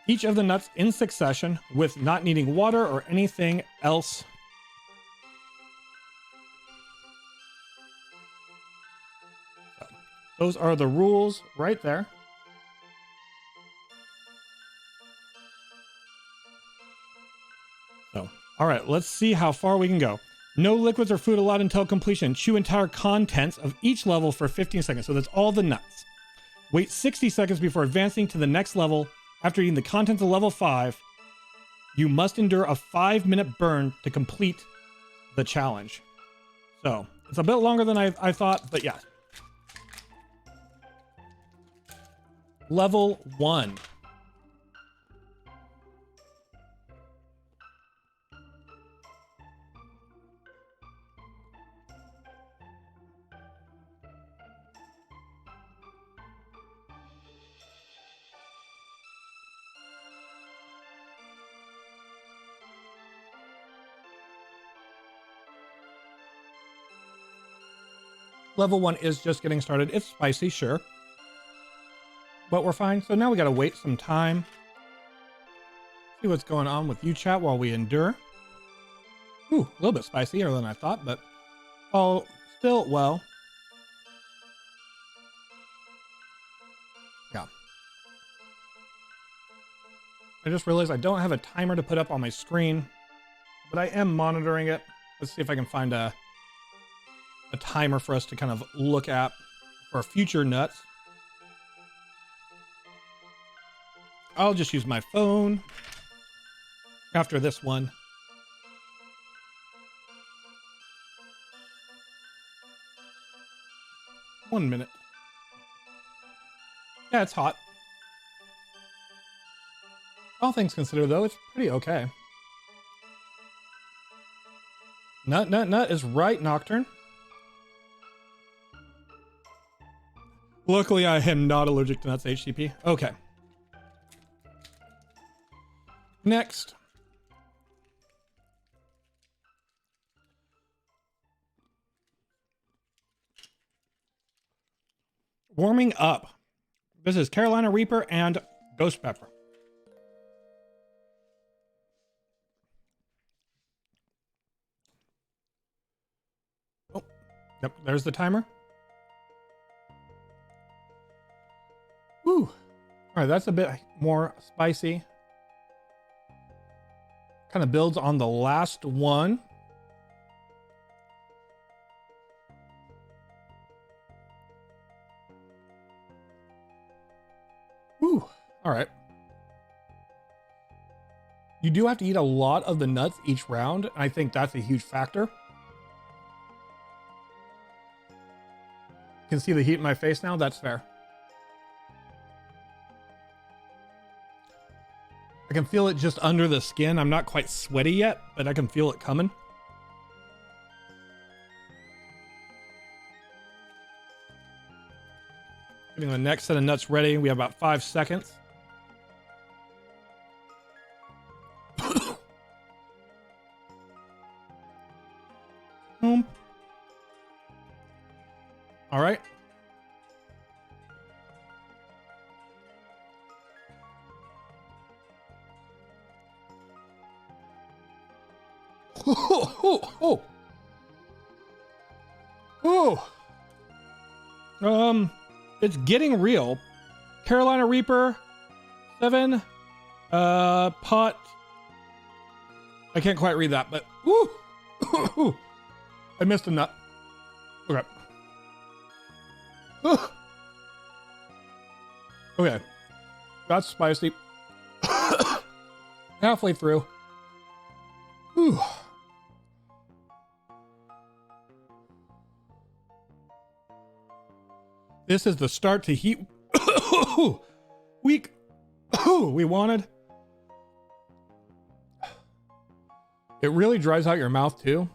each of the nuts in succession with not needing water or anything else. So, those are the rules right there. So, all right, let's see how far we can go. No liquids or food allowed until completion. Chew entire contents of each level for 15 seconds. So that's all the nuts. Wait 60 seconds before advancing to the next level. After eating the contents of level 5, you must endure a 5-minute burn to complete the challenge. So it's a bit longer than I thought, but yeah. Level 1. Level 1 is just getting started. It's spicy, sure, but we're fine. So now we got to wait some time. See what's going on with you, chat, while we endure. Ooh, a little bit spicier than I thought, but oh, still well. Yeah. I just realized I don't have a timer to put up on my screen, but I am monitoring it. Let's see if I can find a timer for us to kind of look at for future nuts. I'll just use my phone after this one. One minute. Yeah, it's hot. All things considered, though, it's pretty okay. Nut is right, Nocturne. Luckily, I am not allergic to nuts, HTP. Okay. Next. Warming up. This is Carolina Reaper and Ghost Pepper. Oh, yep, there's the timer. Whew. All right, that's a bit more spicy. Kind of builds on the last one. Whew. All right. You do have to eat a lot of the nuts each round. And I think that's a huge factor. You can see the heat in my face now. That's fair. I can feel it just under the skin. I'm not quite sweaty yet, but I can feel it coming. Getting the next set of nuts ready. We have about 5 seconds. All right. It's getting real. Carolina Reaper 7 pot I can't quite read that, but woo! I missed a nut. Okay. Okay. That's spicy. Halfway through. Whew. This is the start to heat week we wanted. It really dries out your mouth too.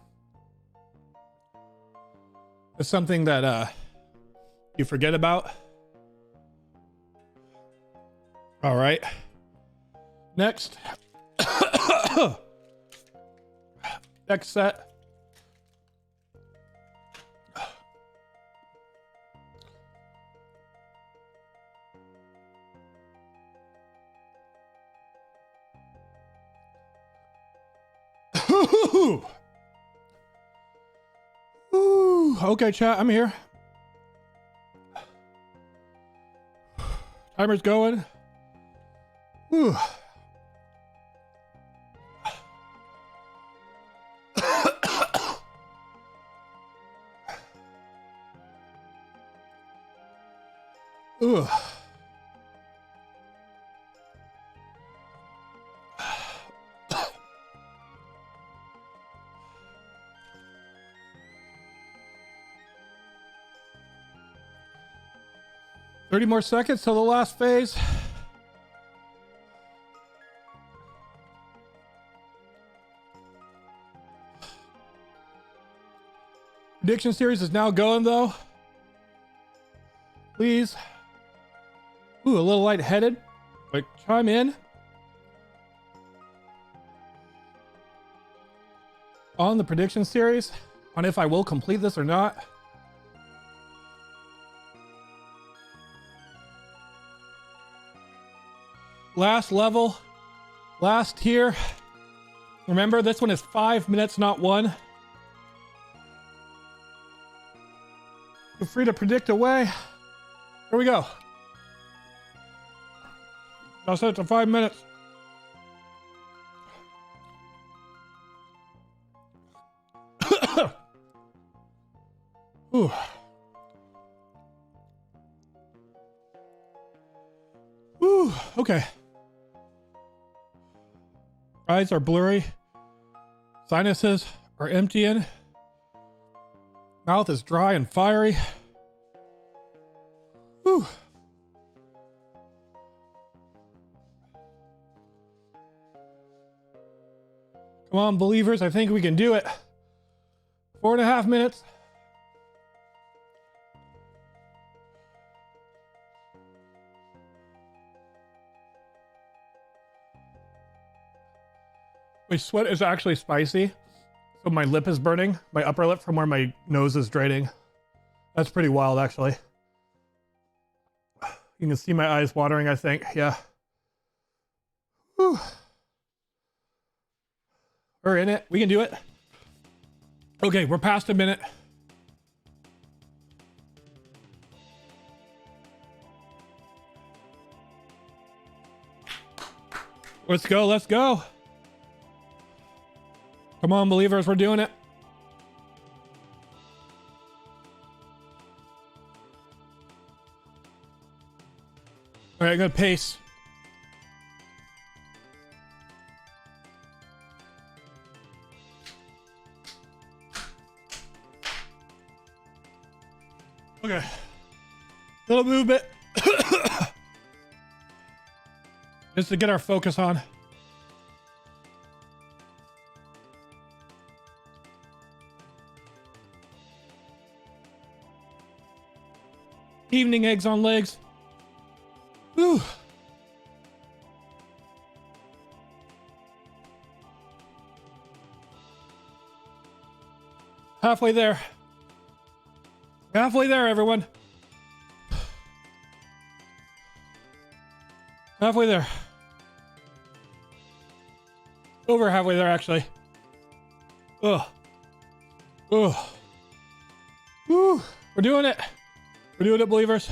It's something that you forget about. All right. Next. Next set. Ooh, okay, chat, I'm here. Timer's going. Ooh. Ooh. 30 more seconds till the last phase. Prediction series is now going though. Please. Ooh, a little lightheaded, but chime in on the prediction series on if I will complete this or not. Last level, last tier. Remember, this one is 5 minutes, not 1. Feel free to predict away. Here we go. I'll set it to 5 minutes. Ooh. Ooh, okay. Eyes are blurry. Sinuses are emptying. Mouth is dry and fiery. Whew. Come on, believers. I think we can do it. 4.5 minutes. My sweat is actually spicy, so my lip is burning, my upper lip from where my nose is draining. That's pretty wild, actually. You can see my eyes watering, I think. Yeah. Whew. We're in it. We can do it. Okay, we're past a minute. Let's go. Let's go. Come on, believers, we're doing it. All right, good pace. Okay. Little movement. Just to get our focus on. Evening eggs on legs. Whew. Halfway there. Halfway there, everyone. Halfway there. Over halfway there, actually. Ugh. Ugh. Woo. We're doing it. We're doing it, believers.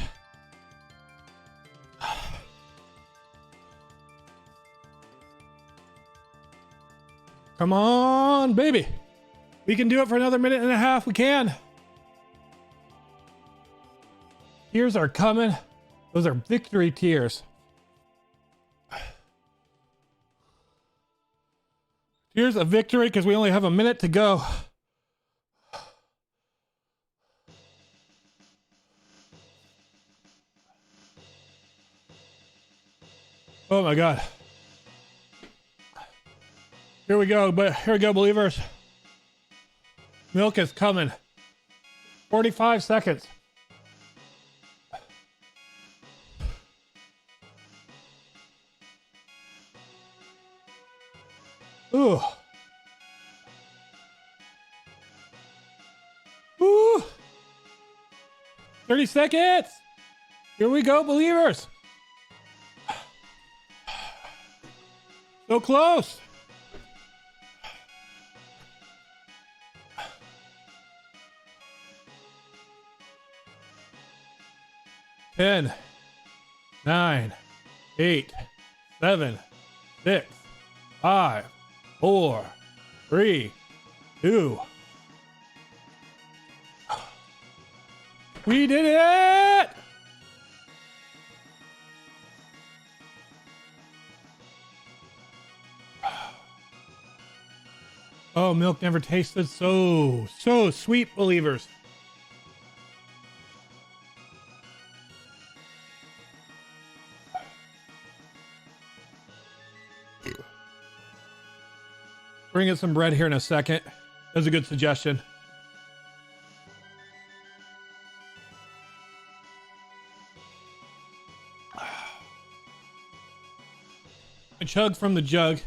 Come on, baby. We can do it for another minute and a half. We can. Tears are coming. Those are victory tears. Tears of victory because we only have a minute to go. Oh my God. Here we go, believers. Milk is coming. 45 seconds. Ooh. Ooh. 30 seconds. Here we go, believers. So close. Ten, 9, 8, 7, 6, 5, 4, 3, 2. We did it! Oh, milk never tasted so sweet, believers. Bring in some bread here in a second. That's a good suggestion. A chug from the jug.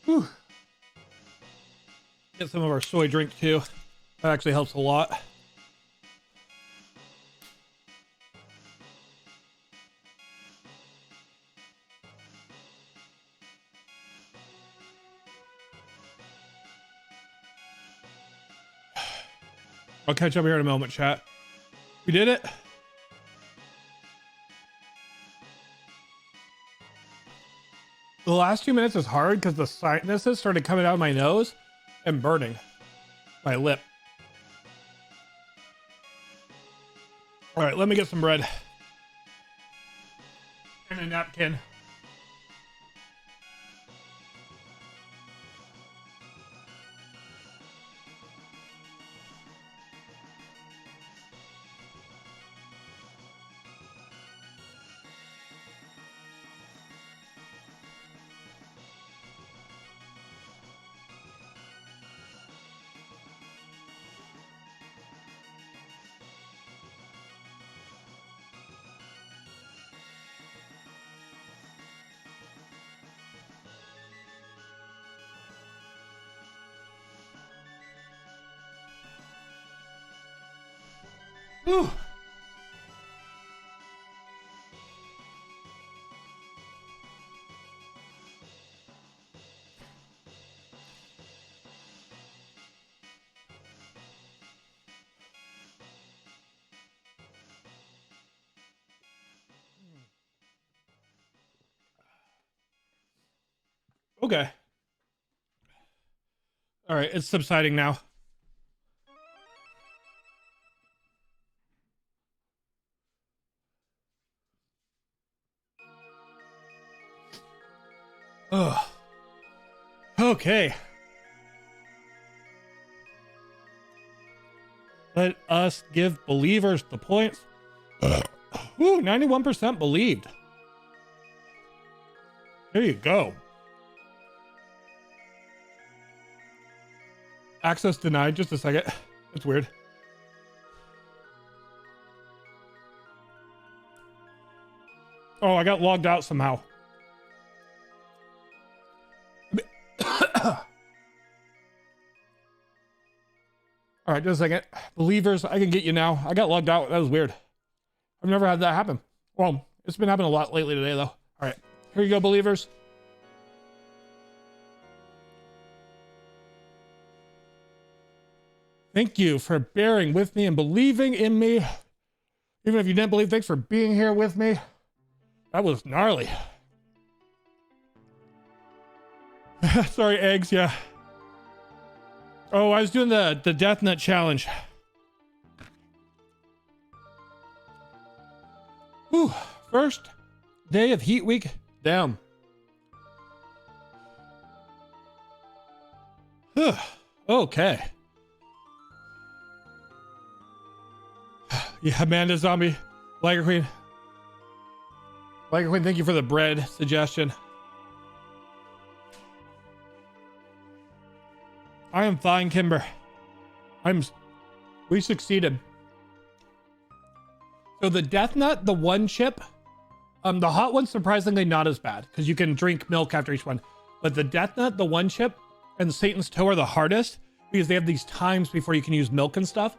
Whew. Get some of our soy drink too. That actually helps a lot. I'll catch up here in a moment, chat. We did it. The last 2 minutes is hard because the sinuses started coming out of my nose and burning my lip. All right, let me get some bread and a napkin. Whew. Okay. All right, it's subsiding now. Ugh. Okay. Let us give believers the points. Ooh, 91% believed. There you go. Access denied. Just a second. That's weird. Oh, I got logged out somehow. All right, just a second. Believers, I can get you now. I got logged out. That was weird. I've never had that happen. Well, it's been happening a lot lately today, though. All right, here you go, believers. Thank you for bearing with me and believing in me. Even if you didn't believe, thanks for being here with me. That was gnarly. Sorry, eggs, yeah. Oh, I was doing the Death Nut challenge. Whew. First day of Heat Week. Damn. Okay. Yeah, Amanda Zombie. Liger Queen. Liger Queen, thank you for the bread suggestion. I am fine, Kimber. We succeeded. So the Death Nut, the one chip, the hot one's surprisingly not as bad because you can drink milk after each one. But the Death Nut, the one chip, and Satan's Toe are the hardest because they have these times before you can use milk and stuff.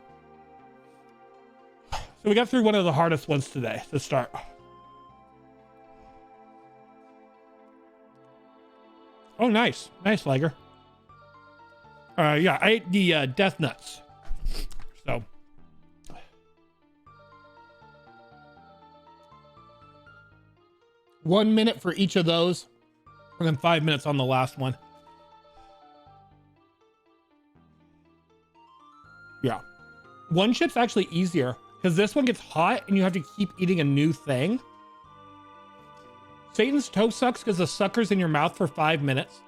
So we got through one of the hardest ones today to start. Oh, nice. Nice, Liger. Yeah, I ate the Death Nuts. So. One minute for each of those, and then 5 minutes on the last one. Yeah. One chip's actually easier because this one gets hot and you have to keep eating a new thing. Satan's Toe sucks because the sucker's in your mouth for 5 minutes.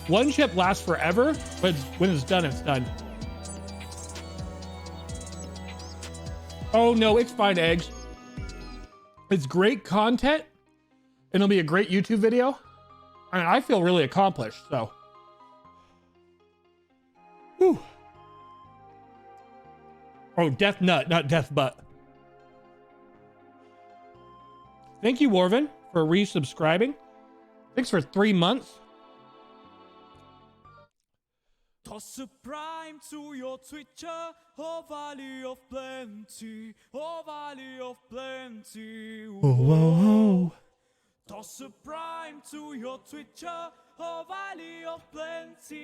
One chip lasts forever, but when it's done, it's done. Oh no, it's fine, eggs. It's great content, and it'll be a great YouTube video. I mean, I feel really accomplished, so. Whew. Oh, Death Nut, not Death Butt. Thank you, Warvin, for resubscribing. Thanks for 3 months. Toss a prime to your Twitcher, oh valley of plenty, oh valley of plenty. Whoa, whoa, whoa. Toss a prime to your Twitcher, oh valley of plenty.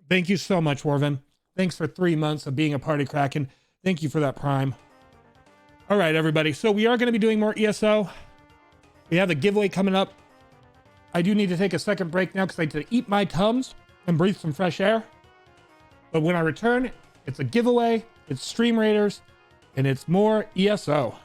Thank you so much, Warvin. Thanks for 3 months of being a party kraken. Thank you for that prime. All right, everybody. So we are going to be doing more ESO. We have a giveaway coming up. I do need to take a second break now because I need to eat my Tums and breathe some fresh air. But when I return, it's a giveaway, it's Stream Raiders, and it's more ESO.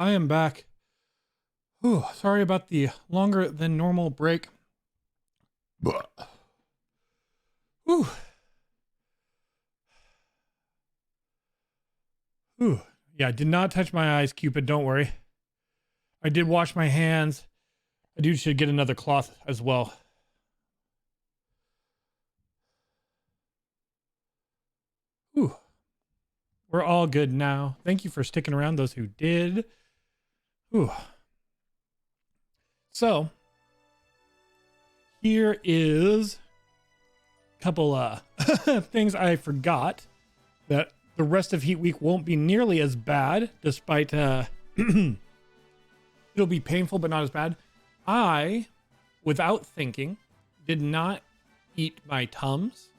I am back. Whew, sorry about the longer than normal break. Whew. Whew. Yeah, I did not touch my eyes, Cupid. Don't worry. I did wash my hands. I should get another cloth as well. Whew. We're all good now. Thank you for sticking around, those who did. Whew. So, here is a couple things I forgot that the rest of Heat Week won't be nearly as bad, despite it'll be painful, but not as bad. I, without thinking, did not eat my Tums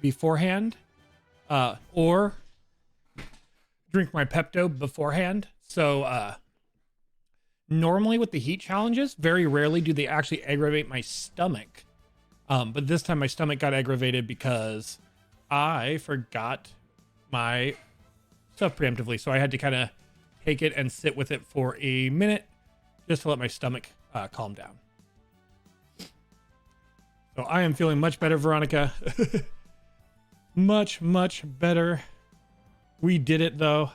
beforehand, or drink my Pepto beforehand. So, normally with the heat challenges, very rarely do they actually aggravate my stomach. But this time my stomach got aggravated because I forgot my stuff preemptively. So I had to kind of take it and sit with it for a minute just to let my stomach calm down. So I am feeling much better, Veronica. Much, much better. We did it though.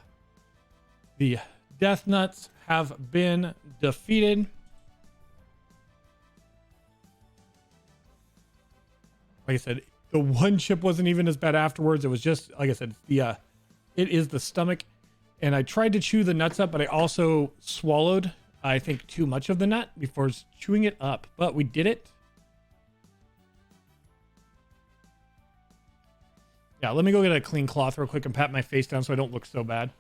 The Death Nuts have been defeated. Like I said, the one chip wasn't even as bad afterwards. It was just, like I said, it is the stomach. And I tried to chew the nuts up, but I also swallowed, I think, too much of the nut before chewing it up. But we did it. Yeah, let me go get a clean cloth real quick and pat my face down so I don't look so bad.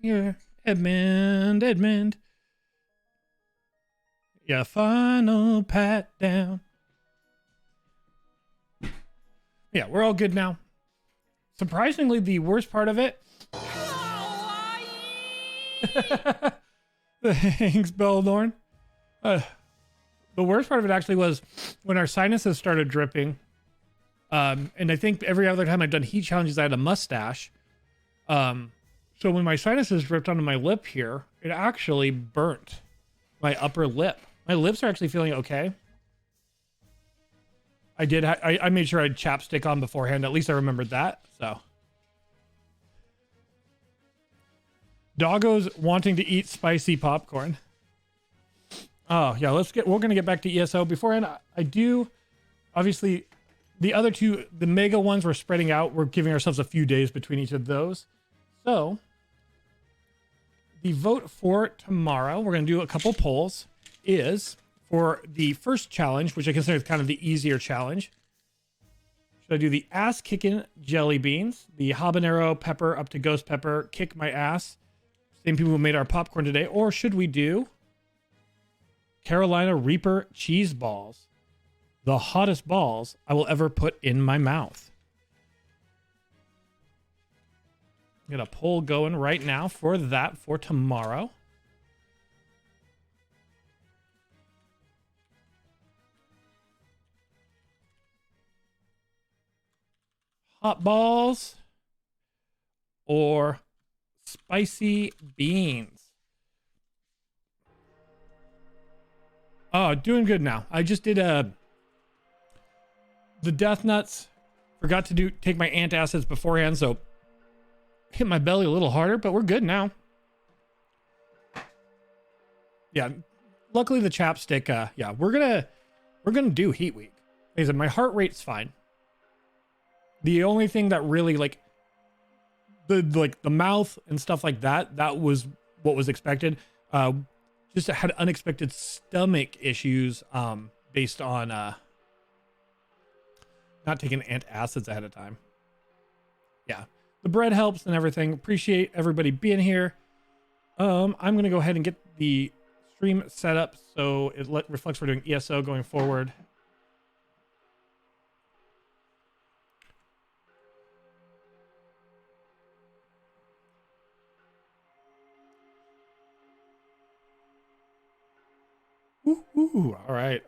Here, Edmund. Yeah, final pat down. Yeah, we're all good now. Surprisingly, the worst part of it. Thanks, Beldorn. The worst part of it actually was when our sinuses started dripping. And I think every other time I've done heat challenges, I had a mustache. So when my sinuses dripped onto my lip here, it actually burnt my upper lip. My lips are actually feeling okay. I made sure I had chapstick on beforehand. At least I remembered that. So, Doggo's wanting to eat spicy popcorn. Oh yeah, we're gonna get back to ESO. Beforehand, I do, obviously, the other two, the mega ones we're spreading out. We're giving ourselves a few days between each of those. So, the vote for tomorrow, we're going to do a couple polls, is for the first challenge, which I consider kind of the easier challenge. Should I do the ass kicking jelly beans, the habanero pepper up to ghost pepper, kick my ass, same people who made our popcorn today, or should we do Carolina Reaper cheese balls, the hottest balls I will ever put in my mouth? Got a poll going right now for that for tomorrow. Hot balls or spicy beans? Oh, doing good now. I just did the Death Nuts. Forgot to take my antacids beforehand, so hit my belly a little harder, but we're good now. Yeah, luckily the chapstick. Yeah, we're gonna do Heat Week. Like I said, my heart rate's fine. The only thing that really the mouth and stuff like that. That was what was expected. Just had unexpected stomach issues based on not taking antacids ahead of time. Yeah, the bread helps and everything. Appreciate everybody being here. I'm gonna go ahead and get the stream set up so it reflects we're doing ESO going forward. Ooh, all right.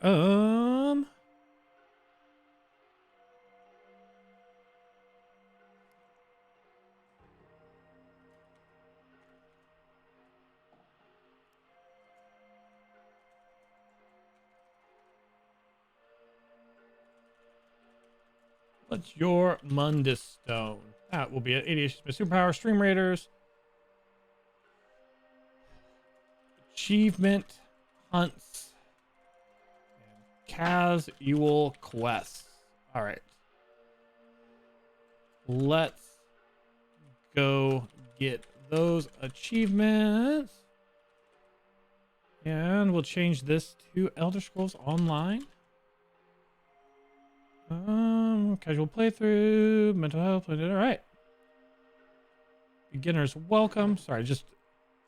What's your Mundus Stone? That will be it. ADHD is my superpower. Stream Raiders. Achievement hunts. Casual quests. All right. Let's go get those achievements. And we'll change this to Elder Scrolls Online. Casual playthrough, mental health. All right. Beginners welcome. Sorry, just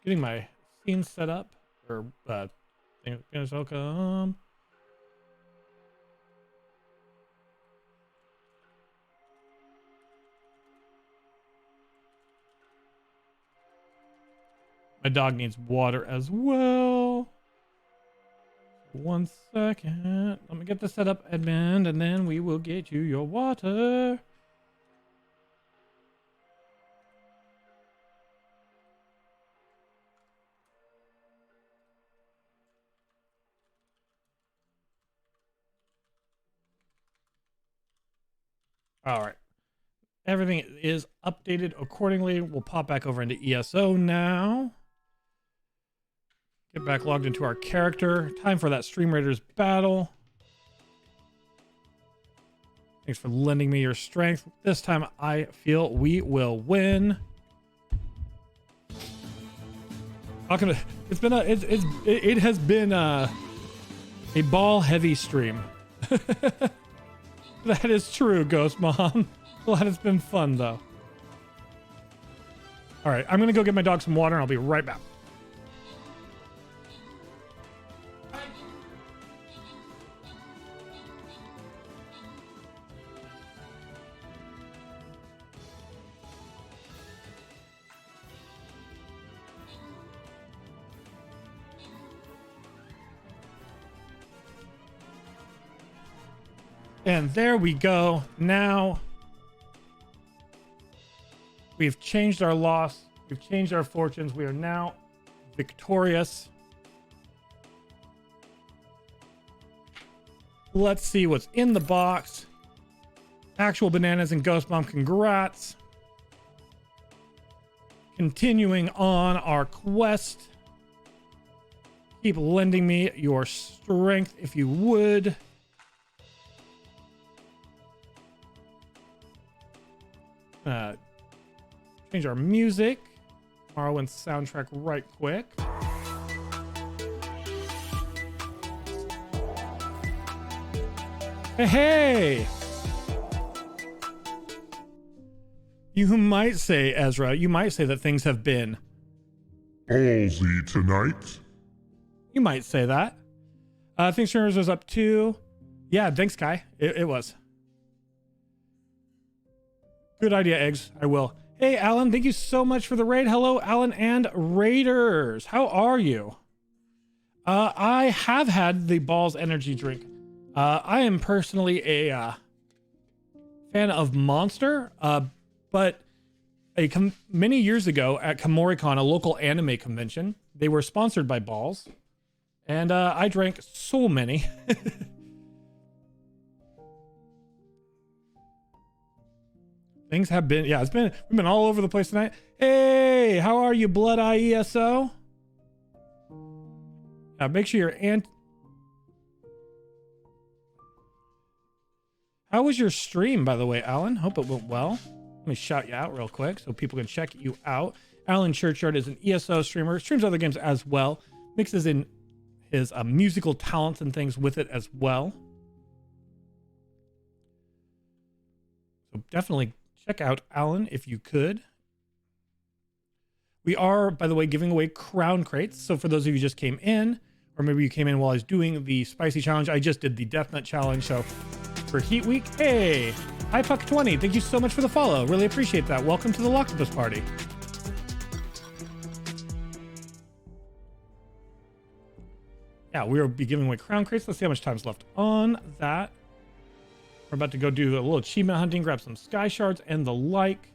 getting my scene set up. Or beginners welcome. My dog needs water as well. 1 second. Let me get this set up, Edmund, and then we will get you your water. All right. Everything is updated accordingly. We'll pop back over into ESO now. Get back logged into our character. Time for that Stream Raiders battle. Thanks for lending me your strength. This time I feel we will win. It has been a ball heavy stream. That is true, Ghost Mom. Glad it's been fun though. All right, I'm gonna go get my dog some water and I'll be right back. And there we go. Now we've changed our loss. We've changed our fortunes. We are now victorious. Let's see what's in the box. Actual bananas and Ghost Mom, congrats. Continuing on our quest. Keep lending me your strength if you would. Change our music. Morrowind's soundtrack right quick. Hey! You might say, Ezra, you might say that things have been ballsy tonight. You might say that. I think streamers was up too. Yeah, thanks, Kai. It was. Good idea, Eggs. I will. Hey, Alan, thank you so much for the raid. Hello, Alan and Raiders. How are you? I have had the Balls energy drink. I am personally a fan of Monster, but many years ago at Kamoricon, a local anime convention, they were sponsored by Balls, and I drank so many. Things have been, yeah, we've been all over the place tonight. Hey, how are you, Blood Eye ESO? Make sure you're how was your stream, by the way, Alan? Hope it went well. Let me shout you out real quick so people can check you out. Alan Churchyard is an ESO streamer, streams other games as well, mixes in his musical talents and things with it as well. So definitely check out Alan if you could. We are, by the way, giving away crown crates. So for those of you who just came in, or maybe you came in while I was doing the spicy challenge, I just did the Death Nut challenge. So for Heat Week, hey, iPuck20, thank you so much for the follow. Really appreciate that. Welcome to the Locktopus party. Yeah, we'll be giving away crown crates. Let's see how much time's left on that. We're about to go do a little achievement hunting, grab some sky shards and the like,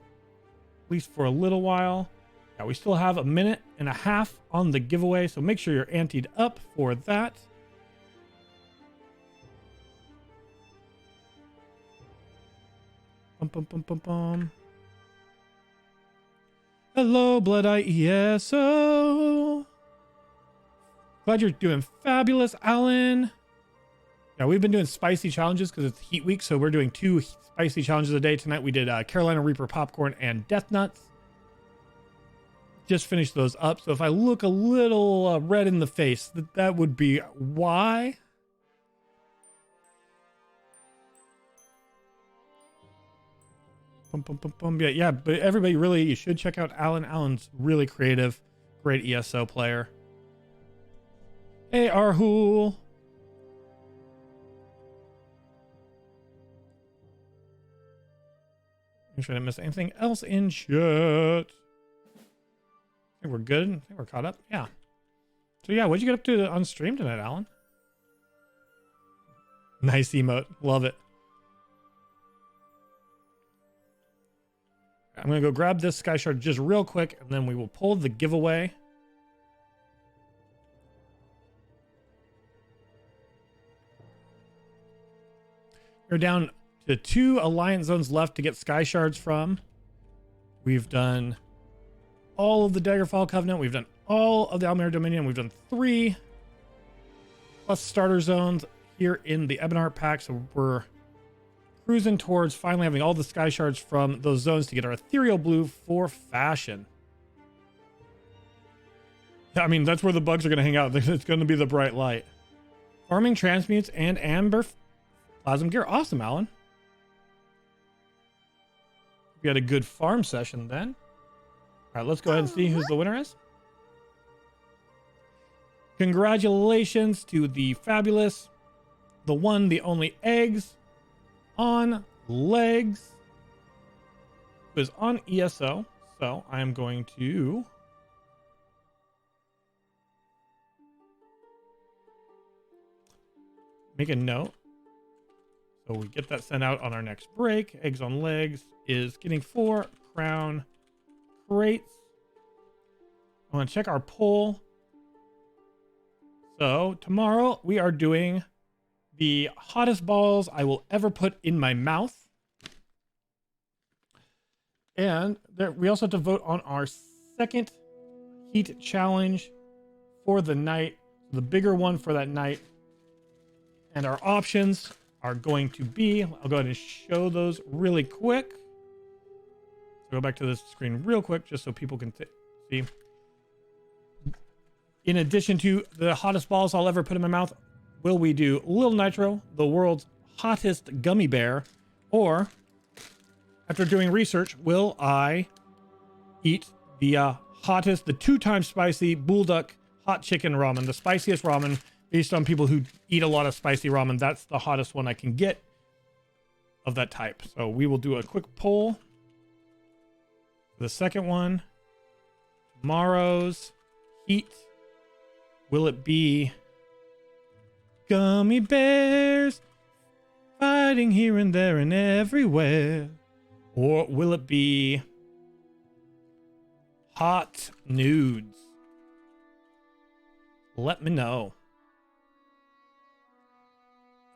at least for a little while. Yeah, we still have a minute and a half on the giveaway, so make sure you're anteed up for that. Bum, bum, bum, bum, bum. Hello, Blood Eye ESO. Glad you're doing fabulous, Alan. Yeah, we've been doing spicy challenges because it's Heat Week, so we're doing 2 spicy challenges a day. Tonight we did Carolina Reaper popcorn and Death Nuts. Just finished those up, so if I look a little red in the face, that would be why. Bum, bum, bum, bum. Yeah, but everybody really, you should check out Alan. Alan's really creative, great ESO player. Hey, Arhul. Make sure I didn't miss anything else in chat. I think we're good. I think we're caught up. Yeah. So yeah, what'd you get up to on stream tonight, Alan? Nice emote. Love it. I'm going to go grab this sky shard just real quick, and then we will pull the giveaway. We're down to 2 alliance zones left to get sky shards from. We've done all of the Daggerfall Covenant. We've done all of the Almere Dominion. We've done 3 plus starter zones here in the Ebonheart pack. So we're cruising towards finally having all the sky shards from those zones to get our ethereal blue for fashion. I mean, that's where the bugs are going to hang out. It's going to be the bright light. Farming transmutes and amber plasm gear. Awesome, Alan. We had a good farm session then. All right, let's go ahead and see who the winner is. Congratulations to the fabulous, the one, the only eggs on legs, who is on ESO. So I am going to make a note so we get that sent out on our next break. Eggs on legs is getting 4 crown crates. I want to check our poll. So tomorrow we are doing the hottest balls I will ever put in my mouth. And there, we also have to vote on our second heat challenge for the night, the bigger one for that night. And our options are going to be, I'll go ahead and show those really quick. So go back to this screen real quick just so people can see. In addition to the hottest balls I'll ever put in my mouth, will we do Lil Nitro, the world's hottest gummy bear, or after doing research, will I eat the hottest, the 2-time spicy Bulldog hot chicken ramen, the spiciest ramen based on people who eat a lot of spicy ramen. That's the hottest one I can get of that type. So we will do a quick poll. The second one, tomorrow's heat. Will it be gummy bears fighting here and there and everywhere? Or will it be hot nudes? Let me know.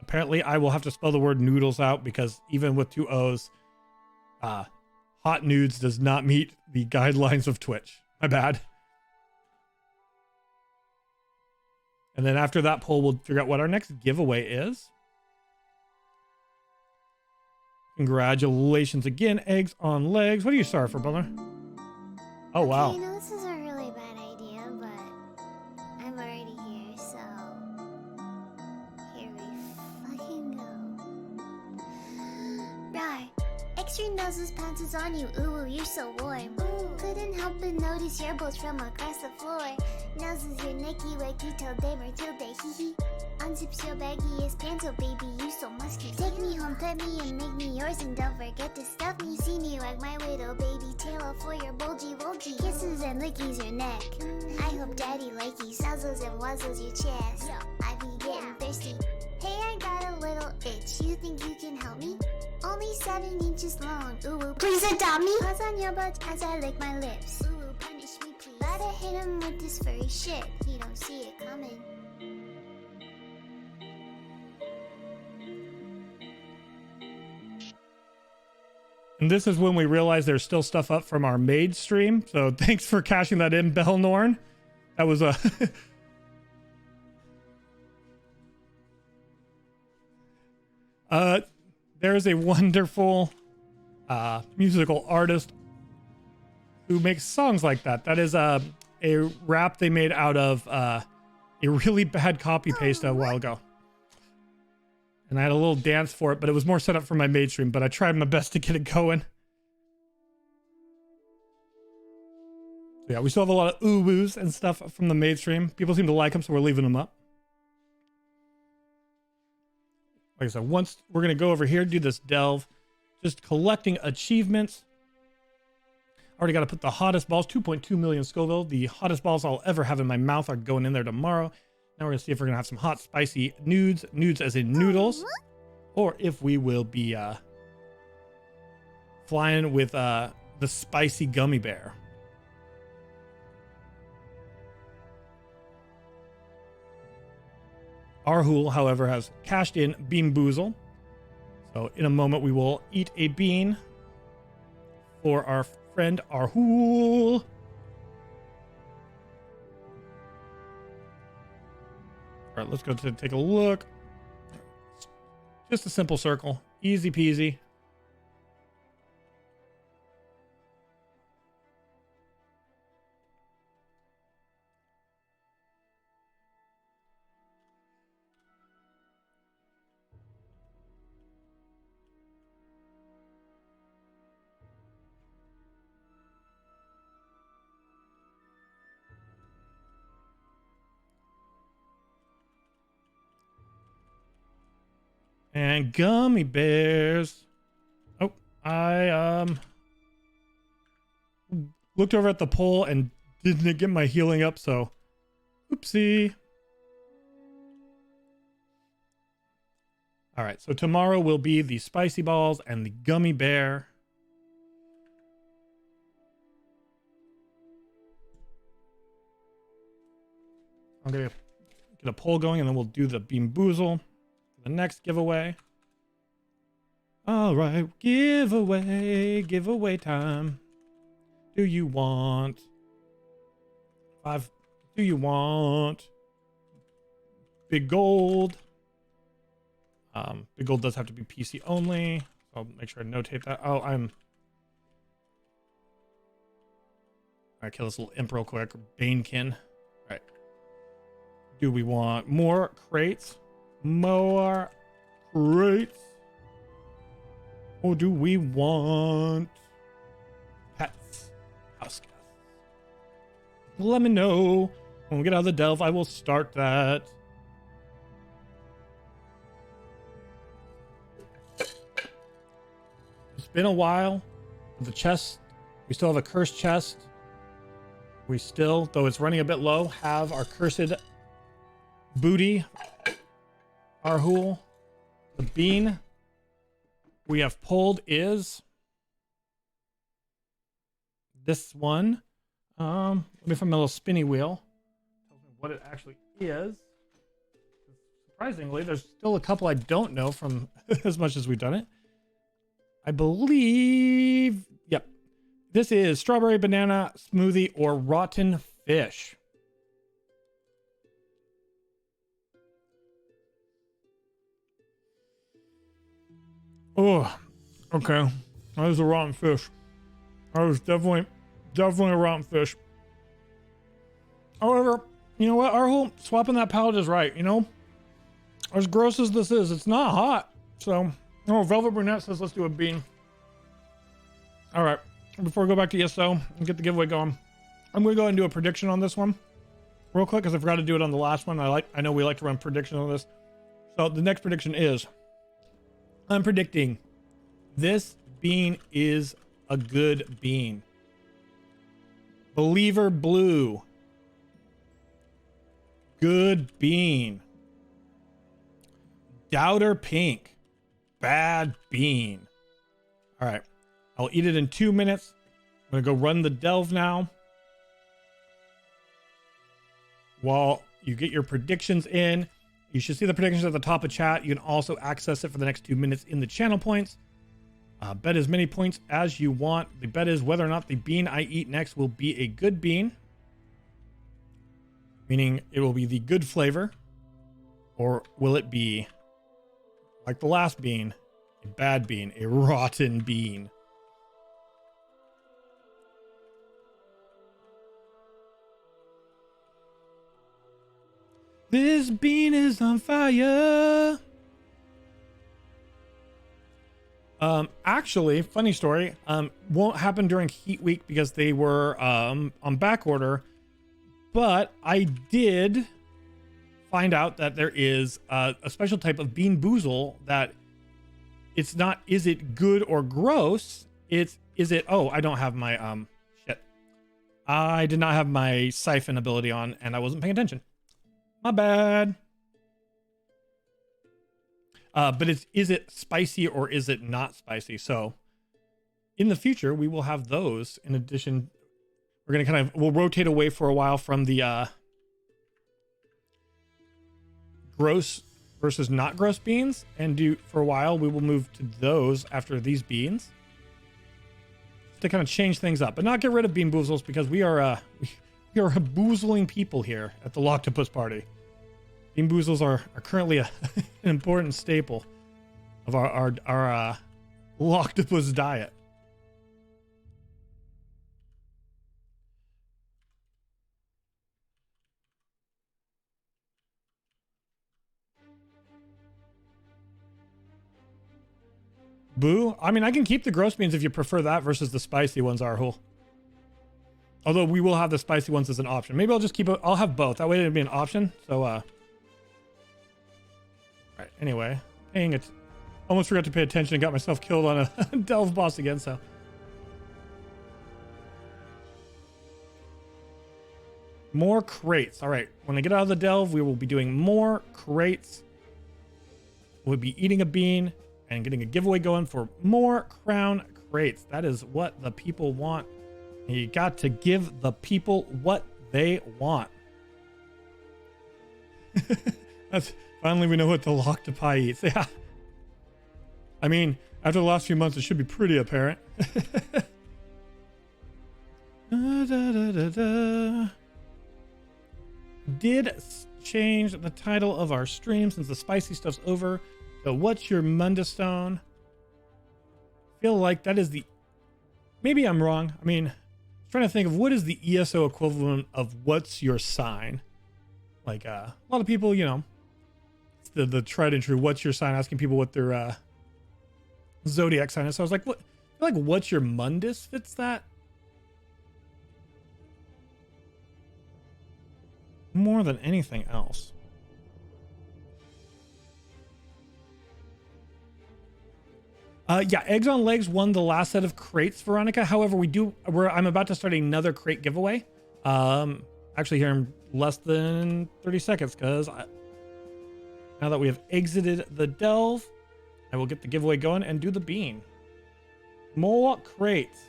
Apparently, I will have to spell the word noodles out because even with 2 O's, hot nudes does not meet the guidelines of Twitch. My bad. And then after that poll, we'll figure out what our next giveaway is. Congratulations again, eggs on legs. What are you sorry for, brother? Oh, wow. Okay, I know this is a really bad idea, but I'm already here, so here we fucking go. Right. Extra noses pounces on you, ooh, you're so warm. Couldn't help but notice your bolts from across the floor. Noses your necky, wakey till day Matilda, hee hee. Unzips your baggiest pants, oh baby, you so musky. Take me home, pet me, and make me yours, and don't forget to stuff me. See me wag my little baby tail off for your bulgy bulgy. Kisses and lickies your neck. I hope daddy likey nuzzles and wuzzles your chest. I be getting thirsty. Hey, I got a little itch. You think you can help me? Only 7 inches long. Ooh, please adopt me. Paws on your butt as I lick my lips. Ooh, punish me, please. Gotta hit him with this furry shit. He don't see it coming. And this is when we realize there's still stuff up from our maid stream. So thanks for cashing that in, Belnorn. That was a... There's a wonderful musical artist who makes songs like that. That is a rap they made out of a really bad copy paste a while ago. And I had a little dance for it, but it was more set up for my maid stream, but I tried my best to get it going. So yeah, we still have a lot of ooh-woos and stuff from the maid stream. People seem to like them, so we're leaving them up. Like I said, once we're going to go over here, do this delve, just collecting achievements. Already got to put the hottest balls, 2.2 million Scoville. The hottest balls I'll ever have in my mouth are going in there tomorrow. Now we're going to see if we're going to have some hot, spicy nudes. Nudes as in noodles. Or if we will be flying with the spicy gummy bear. Arhul, however, has cashed in Bean Boozle. So in a moment, we will eat a bean for our friend Arhul. All right, let's go to take a look. Just a simple circle. Easy peasy. And gummy bears. Oh, I looked over at the pole and didn't get my healing up, so oopsie. All right, so tomorrow will be the spicy balls and the gummy bear. I'm gonna get a poll going and then we'll do the Bean Boozle. The next giveaway. All right, giveaway time. Do you want 5? Do you want big gold? Big gold does have to be PC only. So I'll make sure I notate that. Oh, all right, kill this little imp real quick. Banekin. All right. Do we want more crates? More crates? Or do we want pets? House guests? Let me know. When we get out of the delve, I will start that. It's been a while. The chest, we still have a cursed chest. We still, though it's running a bit low, have our cursed booty. Arhul. The bean we have pulled is this one. Let me find my little spinny wheel. Tells me what it actually is. Surprisingly, there's still a couple I don't know from as much as we've done it. I believe, yep. This is strawberry banana smoothie or rotten fish. Oh, Okay. That was a rotten fish. That was definitely a rotten fish. However, you know what? Our whole swapping that palette is right, you know? As gross as this is, it's not hot. So, oh, Velvet Brunette says let's do a bean. All right. Before we go back to ESO and get the giveaway going, I'm going to go ahead and do a prediction on this one real quick because I forgot to do it on the last one. I know we like to run predictions on this. So the next prediction is I'm predicting this bean is a good bean. Believer Blue. Good bean. Doubter Pink. Bad bean. All right. I'll eat it in 2 minutes. I'm going to go run the delve now. While you get your predictions in, you should see the predictions at the top of chat. You can also access it for the next 2 minutes in the channel points. Bet as many points as you want. The bet is whether or not the bean I eat next will be a good bean, meaning it will be the good flavor, or will it be like the last bean, a bad bean, a rotten bean. This bean is on fire. Actually, funny story, won't happen during Heat Week because they were on back order, but I did find out that there is a special type of Bean Boozle that it's not, is it good or gross? It's, is it, oh, I don't have my, shit. I did not have my siphon ability on and I wasn't paying attention. My bad. But it's, is it spicy or is it not spicy? So in the future, we will have those in addition. We're going to kind of, we'll rotate away for a while from the gross versus not gross beans, and do for a while, we will move to those after these beans to kind of change things up, but not get rid of Bean Boozles because we are we are a boozling people here at the Loctopus Party. Bean Boozles are currently an important staple of our Loctopus diet. Boo? I mean, I can keep the gross beans if you prefer that versus the spicy ones, Arhul. Although we will have the spicy ones as an option. Maybe I'll just keep it. I'll have both. That way it'll be an option. So, right. Anyway, dang it. Almost forgot to pay attention and got myself killed on a delve boss again, so. More crates. All right. When I get out of the delve, we will be doing more crates. We'll be eating a bean and getting a giveaway going for more crown crates. That is what the people want. And you got to give the people what they want. That's finally we know what the Loctopi eats. Yeah. I mean, after the last few months, it should be pretty apparent. Did change the title of our stream since the spicy stuff's over. So what's your Mundastone? Feel like that is the, maybe I'm wrong. I mean, I'm trying to think of what is the ESO equivalent of what's your sign? Like a lot of people, you know, it's the tried and true what's your sign, asking people what their zodiac sign is. So I was like, what, I feel like what's your Mundus fits that more than anything else. Yeah, Eggs on Legs won the last set of crates, Veronica. However, I'm about to start another crate giveaway. Actually here in less than 30 seconds, because now that we have exited the delve, I will get the giveaway going and do the bean. More crates.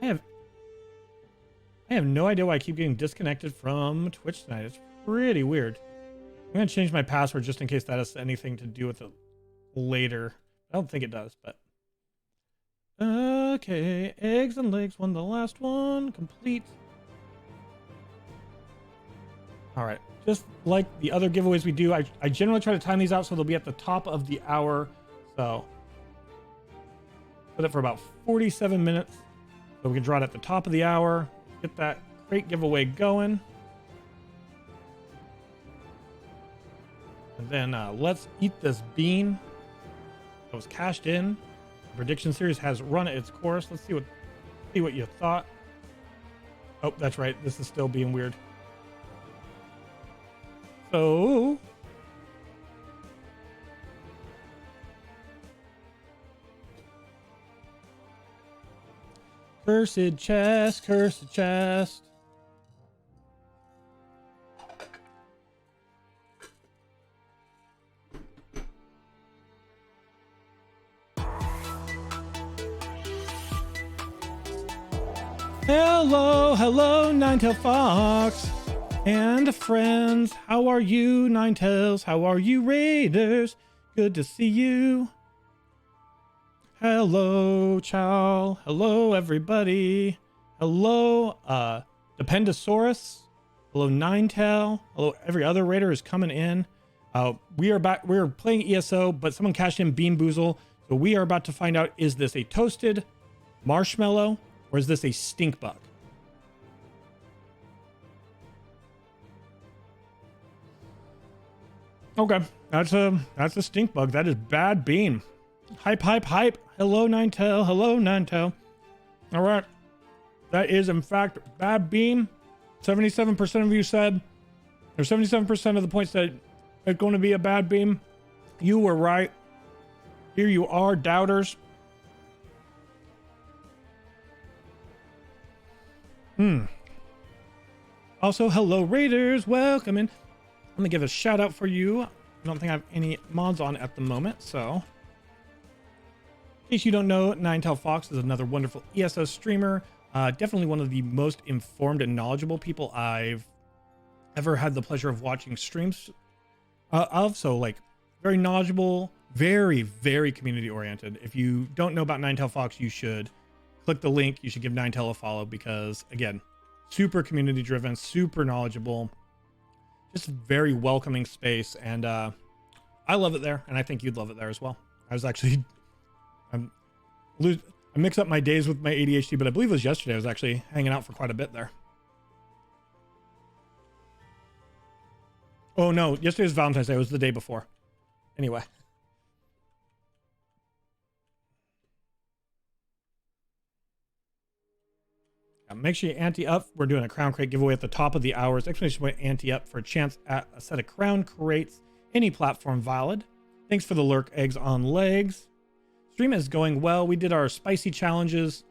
I have no idea why I keep getting disconnected from Twitch tonight. It's pretty weird. I'm going to change my password just in case that has anything to do with it later. I don't think it does, but... Okay, Eggs and Legs won the last one. Complete. All right, just like the other giveaways we do, I generally try to time these out so they'll be at the top of the hour. So put it for about 47 minutes so we can draw it at the top of the hour, get that crate giveaway going. And then let's eat this bean that was cashed in. The prediction series has run its course. Let's see what you thought. Oh, that's right. This is still being weird. So cursed chest, cursed chest. Hello, hello, Ninetail Fox and friends. How are you, Ninetails? How are you, Raiders? Good to see you. Hello, Chow. Hello, everybody. Hello, Dependosaurus. Hello, Ninetail. Hello, every other Raider is coming in. We are back. We're playing ESO, but someone cashed in Bean Boozle. So we are about to find out, is this a toasted marshmallow or is this a stink bug? Okay, that's a stink bug. That is bad bean. Hype, hype, hype. Hello, Ninetail. Hello, Ninetail. All right. That is, in fact, bad bean. 77% of you said, or 77% of the points said it's going to be a bad bean. You were right. Here you are, doubters. Also, hello, Raiders. Welcome in. Let me give a shout out for you. I don't think I have any mods on at the moment, so in case you don't know, Ninetail Fox is another wonderful ESO streamer. Definitely one of the most informed and knowledgeable people I've ever had the pleasure of watching streams of. So, like, very knowledgeable, very, very community oriented. If you don't know about Ninetail Fox, you should click the link. You should give Ninetail a follow because, again, super community driven, super knowledgeable, just a very welcoming space. And I love it there, and I think you'd love it there as well. I was actually, I mix up my days with my ADHD, but I believe it was yesterday. I was actually hanging out for quite a bit there. Oh no, yesterday was Valentine's Day. It was the day before. Anyway. Make sure you ante up. We're doing a crown crate giveaway at the top of the hour. Exclamation point ante up for a chance at a set of crown crates. Any platform valid. Thanks for the lurk eggs on legs. Stream is going well. We did our spicy challenges.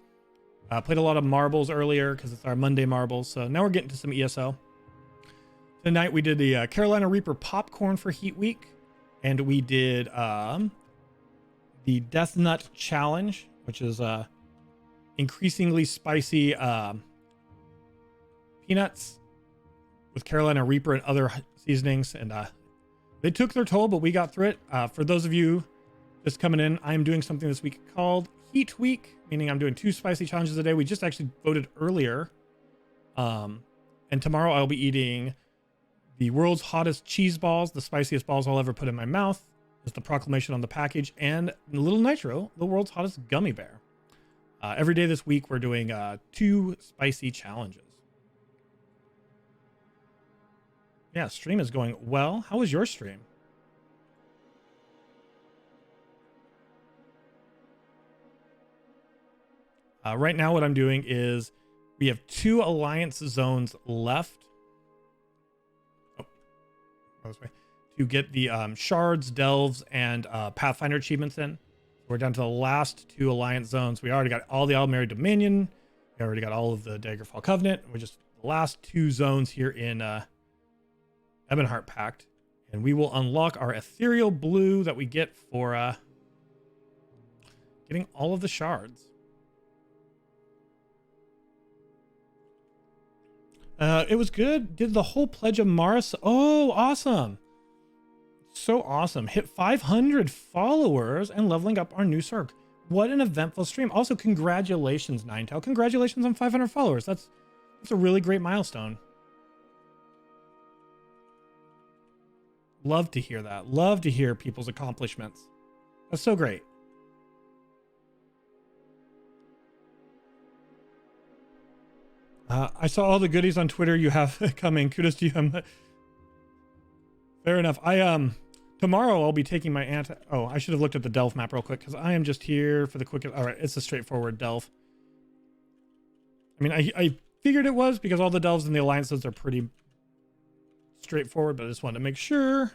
Played a lot of marbles earlier because it's our Monday marbles. So now we're getting to some ESO. Tonight we did the Carolina Reaper popcorn for Heat Week. And we did the Death Nut challenge, which is increasingly spicy peanuts with Carolina Reaper and other seasonings. And they took their toll, but we got through it. For those of you just coming in, I'm doing something this week called Heat Week, meaning I'm doing 2 spicy challenges a day. We just actually voted earlier. And tomorrow I'll be eating the world's hottest cheese balls, the spiciest balls I'll ever put in my mouth. Is the proclamation on the package, and Little Nitro, the world's hottest gummy bear. Every day this week, we're doing 2 spicy challenges. Yeah, stream is going well. How was your stream? Right now, what I'm doing is we have 2 alliance zones left. Oh, this way. To get the shards, delves, and Pathfinder achievements in. We're down to the last 2 alliance zones. We already got all the Aldmeri Dominion. We already got all of the Daggerfall Covenant. We're just the last 2 zones here in Ebonheart Pact. And we will unlock our ethereal blue that we get for getting all of the shards. It was good. Did the whole Pledge of Mars. Oh, awesome. So awesome. Hit 500 followers and leveling up our new Cirque. What an eventful stream. Also, congratulations, Ninetail. Congratulations on 500 followers. That's a really great milestone. Love to hear that. Love to hear people's accomplishments. That's so great. I saw all the goodies on Twitter you have coming. Kudos to you. Fair enough. Tomorrow I'll be taking my aunt. Oh, I should have looked at the Delve map real quick because I am just here for the quickest. All right, it's a straightforward Delve. I mean, I figured it was because all the Delves and the alliances are pretty straightforward, but I just wanted to make sure.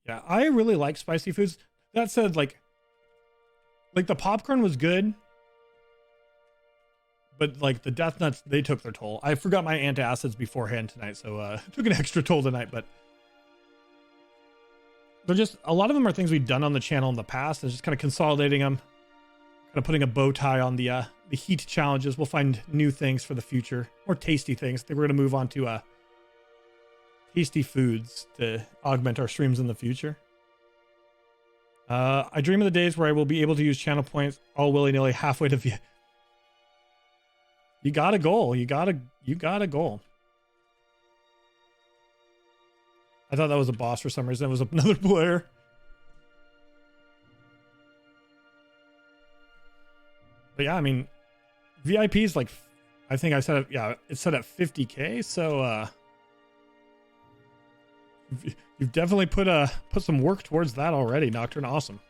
Yeah, I really like spicy foods. That said, like the popcorn was good, but like the death nuts, they took their toll. I forgot my antacids beforehand tonight, so took an extra toll tonight, but they're just, a lot of them are things we've done on the channel in the past, and just kind of consolidating them, kind of putting a bow tie on the heat challenges. We'll find new things for the future, more tasty things. I think we're going to move on to tasty foods to augment our streams in the future. I dream of the days where I will be able to use channel points all willy-nilly halfway to view. You got a goal. You got a goal. I thought that was a boss for some reason. It was another player. But yeah, I mean, VIP is like, I think I said it, yeah, it's set at 50K. So you've definitely put some work towards that already, Nocturne. Awesome.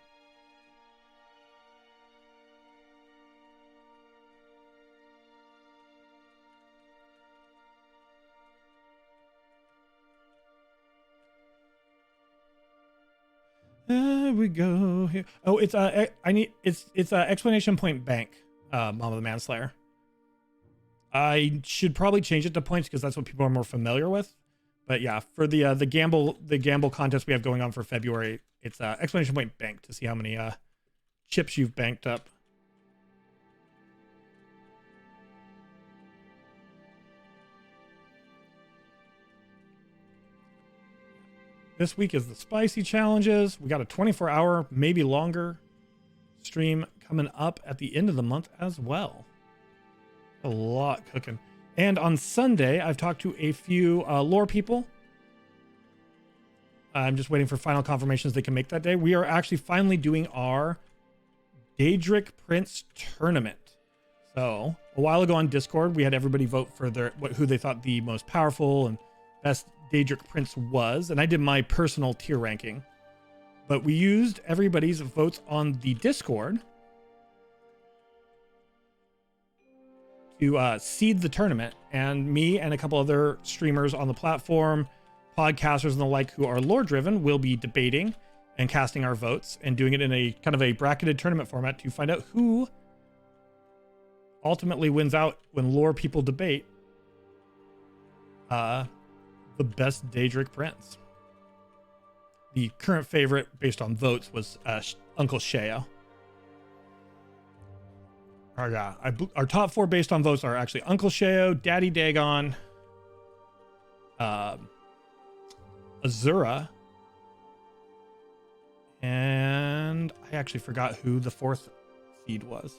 There we go here. Oh, it's it's exclamation point bank, Mama the Manslayer. I should probably change it to points because that's what people are more familiar with. But yeah, for the gamble contest we have going on for February, it's exclamation point bank to see how many chips you've banked up. This week is the spicy challenges. We got a 24-hour, maybe longer stream coming up at the end of the month as well. A lot cooking. And on Sunday, I've talked to a few lore people. I'm just waiting for final confirmations they can make that day. We are actually finally doing our Daedric Prince tournament. So a while ago on Discord, we had everybody vote for who they thought the most powerful and best Daedric Prince was, and I did my personal tier ranking. But we used everybody's votes on the Discord to seed the tournament, and me and a couple other streamers on the platform, podcasters and the like who are lore driven, will be debating and casting our votes and doing it in a kind of a bracketed tournament format to find out who ultimately wins out when lore people debate the best Daedric Prince. The current favorite based on votes was Uncle Sheo. Our top four based on votes are actually Uncle Sheo, Daddy Dagon, Azura, and I actually forgot who the fourth seed was.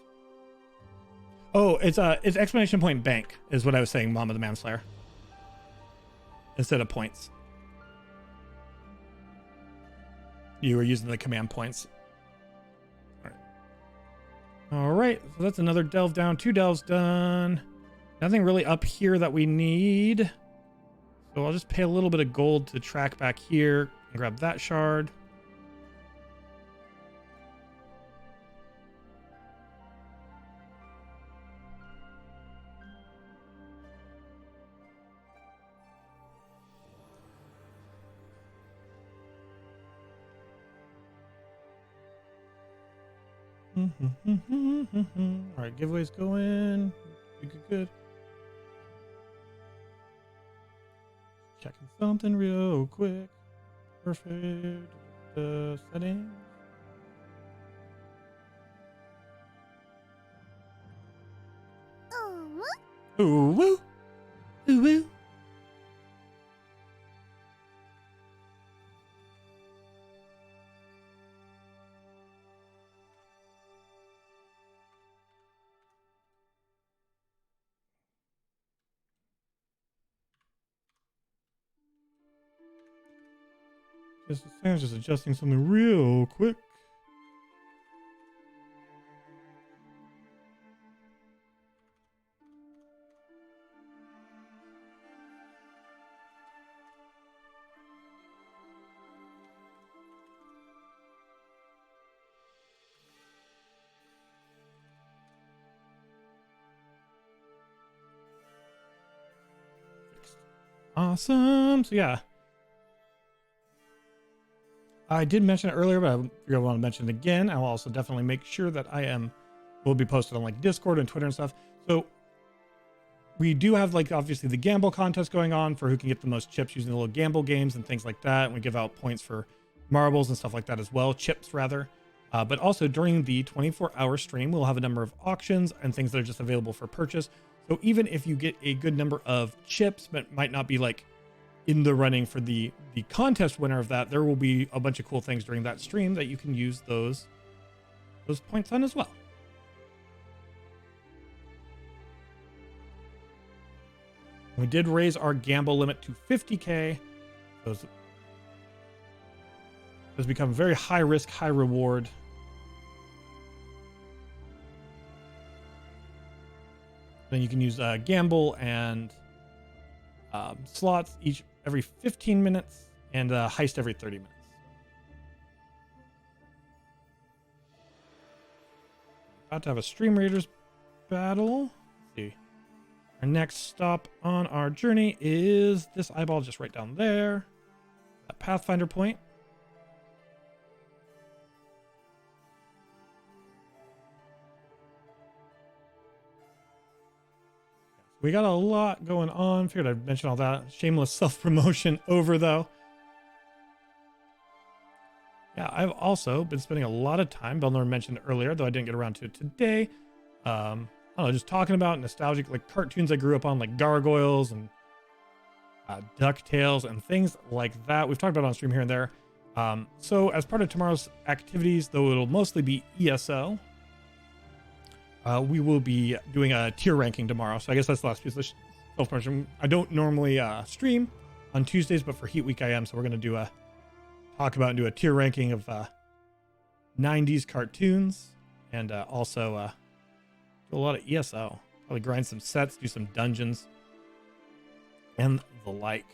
Oh, it's exclamation point bank is what I was saying, Mama the Manslayer, instead of points. You were using the command points. All right, so that's another delve down. 2 delves done. Nothing really up here that we need. So I'll just pay a little bit of gold to track back here and grab that shard. All right, giveaways going. Good. Checking something real quick. Perfect. Settings. Ooh woo. Ooh woo. Sam's just adjusting something real quick. Awesome. So yeah, I did mention it earlier, but I want to mention it again. I will also definitely make sure that will be posted on like Discord and Twitter and stuff. So we do have like obviously the gamble contest going on for who can get the most chips using the little gamble games and things like that. And we give out points for marbles and stuff like that as well, chips rather. But also during the 24-hour stream, we'll have a number of auctions and things that are just available for purchase. So even if you get a good number of chips, but might not be like in the running for the contest winner of that, there will be a bunch of cool things during that stream that you can use those points on as well. We did raise our gamble limit to 50K. Those has become very high risk, high reward. Then you can use gamble and slots every 15 minutes and heist every 30 minutes. About to have a Stream Raiders battle. Let's see. Our next stop on our journey is this eyeball just right down there. That Pathfinder point. We got a lot going on. Figured I'd mention all that. Shameless self-promotion over, though. Yeah, I've also been spending a lot of time, Belnor mentioned earlier, though I didn't get around to it today. I don't know, just talking about nostalgic like cartoons I grew up on, like Gargoyles and DuckTales and things like that. We've talked about it on stream here and there. So as part of tomorrow's activities, though it'll mostly be ESO, we will be doing a tier ranking tomorrow. So I guess that's the last piece of self-promotion. I don't normally stream on Tuesdays, but for Heat Week I am. So we're going to do do a tier ranking of 90s cartoons and also do a lot of ESO. Probably grind some sets, do some dungeons and the like.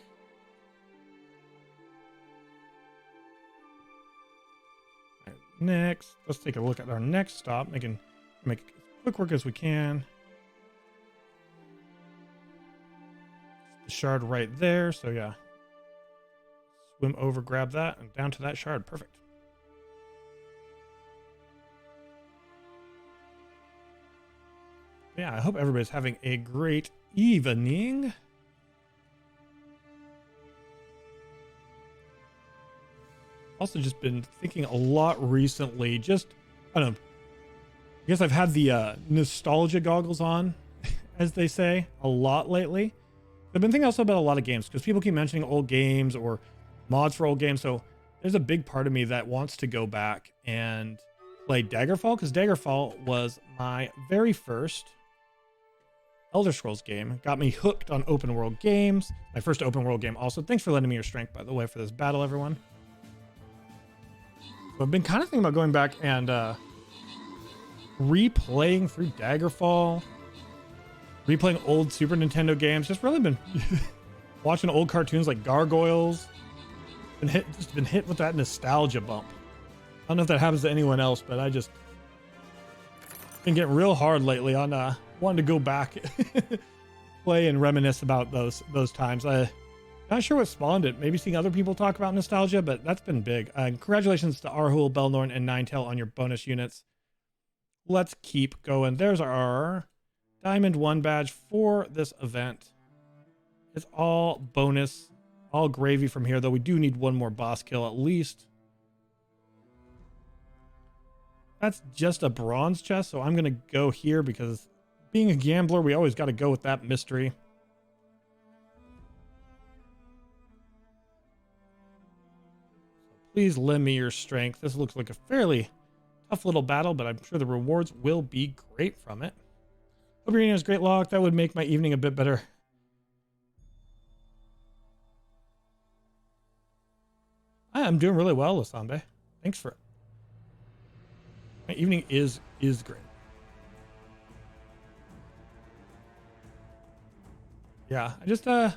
Right, next, let's take a look at our next stop. Make quick work as we can. The shard right there. So yeah, swim over, grab that, and down to that shard. Perfect. Yeah, I hope everybody's having a great evening. Also just been thinking a lot recently, I don't know, I guess I've had the nostalgia goggles on, as they say, a lot lately. I've been thinking also about a lot of games because people keep mentioning old games or mods for old games. So there's a big part of me that wants to go back and play Daggerfall, because Daggerfall was my very first Elder Scrolls game. Got me hooked on open world games. My first open world game also. Thanks for lending me your strength, by the way, for this battle, everyone. So I've been kind of thinking about going back and replaying through Daggerfall, replaying old Super Nintendo games. Just really been watching old cartoons like Gargoyles. Been hit with that nostalgia bump. I don't know if that happens to anyone else, but I just been getting real hard lately on wanting to go back, play and reminisce about those times. Not sure what spawned it. Maybe seeing other people talk about nostalgia, but that's been big. Congratulations to Arhul, Belnorn, and Ninetail on your bonus units. Let's keep going. There's our Diamond 1 badge for this event. It's all bonus, all gravy from here, though we do need one more boss kill at least. That's just a bronze chest, so I'm going to go here because being a gambler, we always got to go with that mystery. Please lend me your strength. This looks like a fairly tough little battle, but I'm sure the rewards will be great from it. Hope your evening is great, Locke. That would make my evening a bit better. I I'm doing really well, Lasambe. Thanks for. My evening is great. Yeah, I just very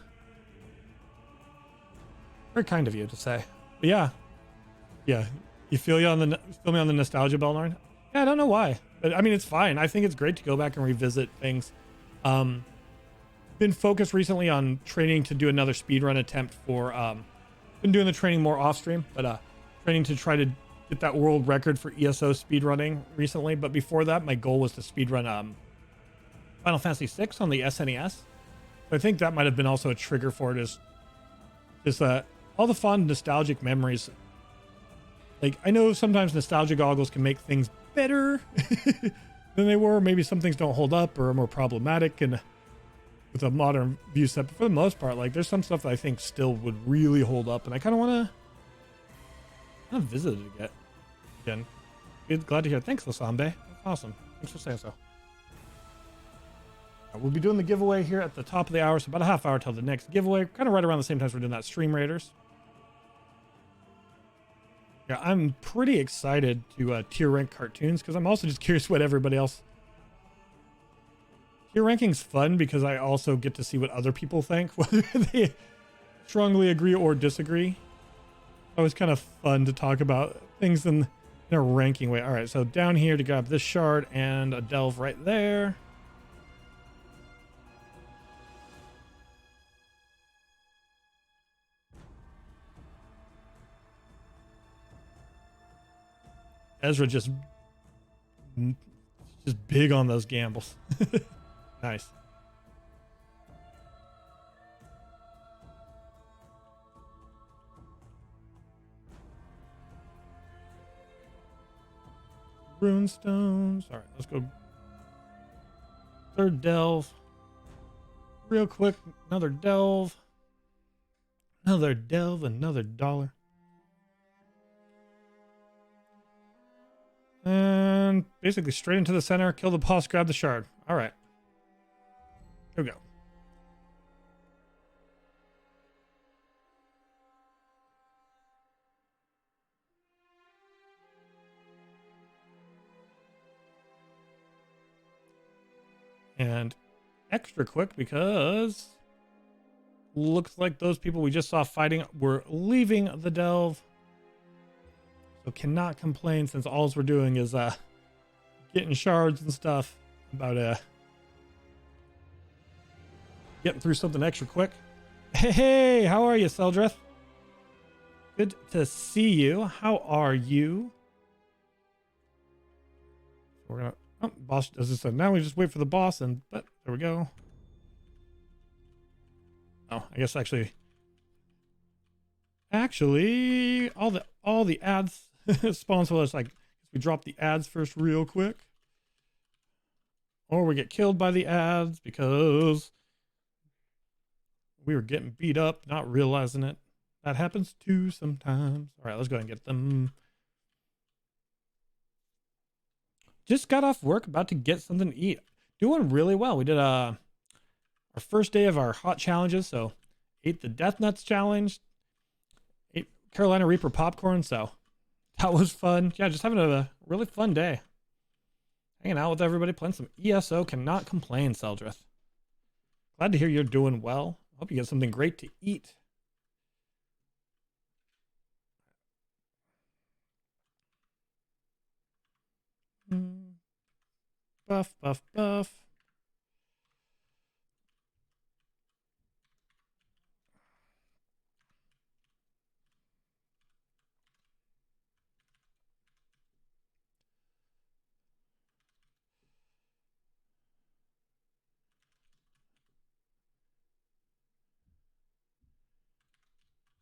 kind of you to say. But yeah, you feel me on the nostalgia bell, Lauren? Yeah, I don't know why, but I mean it's fine. I think it's great to go back and revisit things. Been focused recently on training to do another speedrun attempt for. Been doing the training more off stream, but training to try to get that world record for ESO speedrunning recently. But before that, my goal was to speedrun Final Fantasy VI on the SNES. So I think that might have been also a trigger for it. Is all the fond nostalgic memories. Like I know sometimes nostalgia goggles can make things better than they were. Maybe some things don't hold up or are more problematic and with a modern view set. But for the most part, like there's some stuff that I think still would really hold up, and I kind of want to visit it again. Glad to hear. Thanks, Lasambe. That's awesome. Thanks for saying so. We'll be doing the giveaway here at the top of the hour, so about a half hour till the next giveaway. Kind of right around the same time as we're doing that Stream Raiders. Yeah, I'm pretty excited to tier rank cartoons because I'm also just curious what everybody else. Tier ranking's fun because I also get to see what other people think, whether they strongly agree or disagree. Always kind of fun to talk about things in a ranking way. All right, so down here to grab this shard and a delve right there. Ezra just big on those gambles. Nice. Runestones. All right, let's go. Third delve. Real quick, another delve. Another delve, another $1. And basically straight into the center, kill the boss, grab the shard. All right. Here we go. And extra quick because looks like those people we just saw fighting were leaving the delve. So cannot complain since all we're doing is getting shards and stuff. About getting through something extra quick. Hey, how are you, Seldreth? Good to see you. How are you? We're gonna boss does this, so now we just wait for the boss, and but there we go. Oh, I guess actually all the ads spawn, so it's like we drop the ads first real quick, or we get killed by the ads because we were getting beat up, not realizing it. That happens too sometimes. All right, let's go ahead and get them. Just got off work, about to get something to eat. Doing really well. We did our first day of our hot challenges, so ate the Death Nuts challenge, ate Carolina Reaper popcorn, so that was fun. Yeah, just having a really fun day. Hanging out with everybody, playing some ESO. Cannot complain, Seldreth. Glad to hear you're doing well. Hope you get something great to eat. Buff, buff, buff.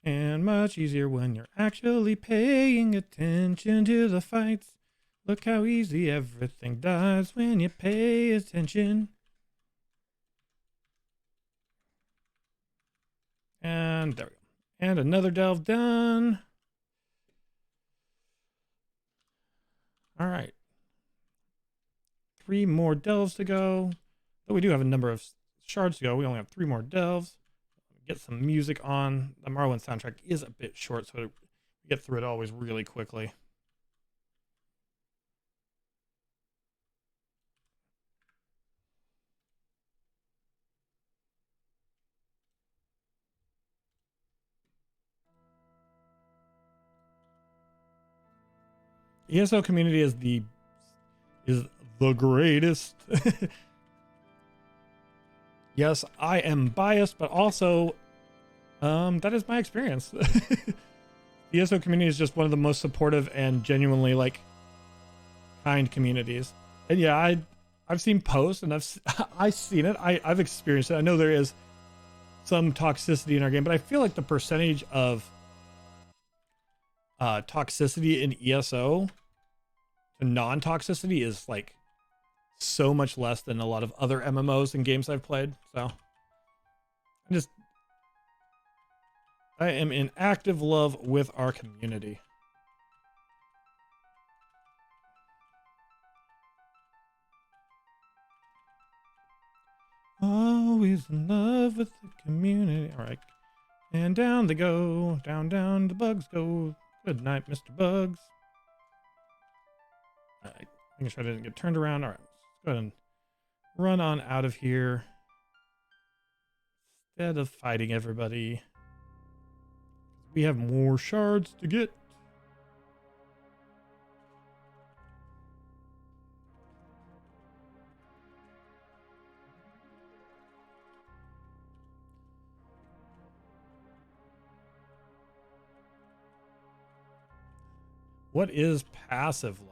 And much easier when you're actually paying attention to the fights. Look how easy everything dies when you pay attention. And there we go. And another delve done. All right. 3 more delves to go. But we do have a number of shards to go. We only have 3 more delves. Get some music on. The Morrowind soundtrack is a bit short, so we get through it always really quickly. ESO community is the greatest. Yes, I am biased, but also that is my experience. The ESO community is just one of the most supportive and genuinely like kind communities. And yeah, I've seen posts and I've seen it. I've experienced it. I know there is some toxicity in our game, but I feel like the percentage of toxicity in ESO to non-toxicity is like so much less than a lot of other MMOs and games I've played. So I am in active love with our community. Always in love with the community. All right. And down they go. Down the bugs go. Good night, Mr. Bugs. All right. Making sure I didn't get turned around. All right. Let's go ahead and run on out of here. Instead of fighting everybody. We have more shards to get. What is passive love?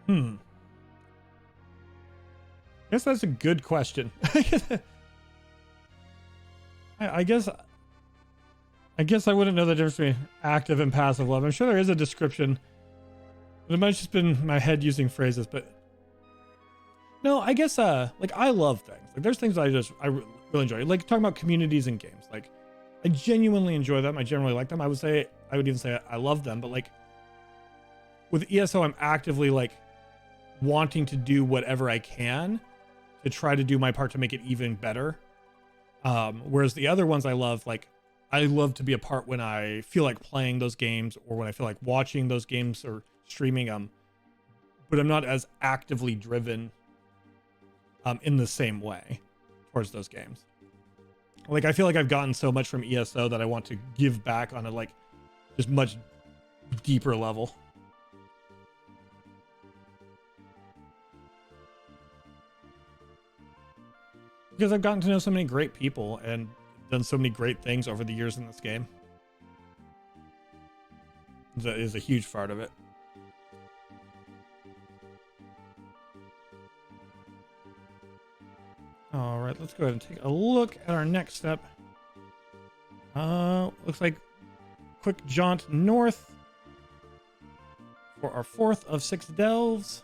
I guess that's a good question. I guess I wouldn't know the difference between active and passive love. I'm sure there is a description, but it might have just been my head using phrases. But no, I guess like I love things. Like there's things I really enjoy. Like talking about communities and games. Like I genuinely enjoy them. I generally like them. I would even say I love them. But like with ESO, I'm actively like wanting to do whatever I can to try to do my part to make it even better. Whereas the other ones I love to be a part when I feel like playing those games or when I feel like watching those games or streaming them, but I'm not as actively driven in the same way towards those games. Like I feel like I've gotten so much from ESO that I want to give back on a like just much deeper level. Because I've gotten to know so many great people and done so many great things over the years in this game. That is a huge part of it. All right, let's go ahead and take a look at our next step. Looks like quick jaunt north for our 4th of 6 delves.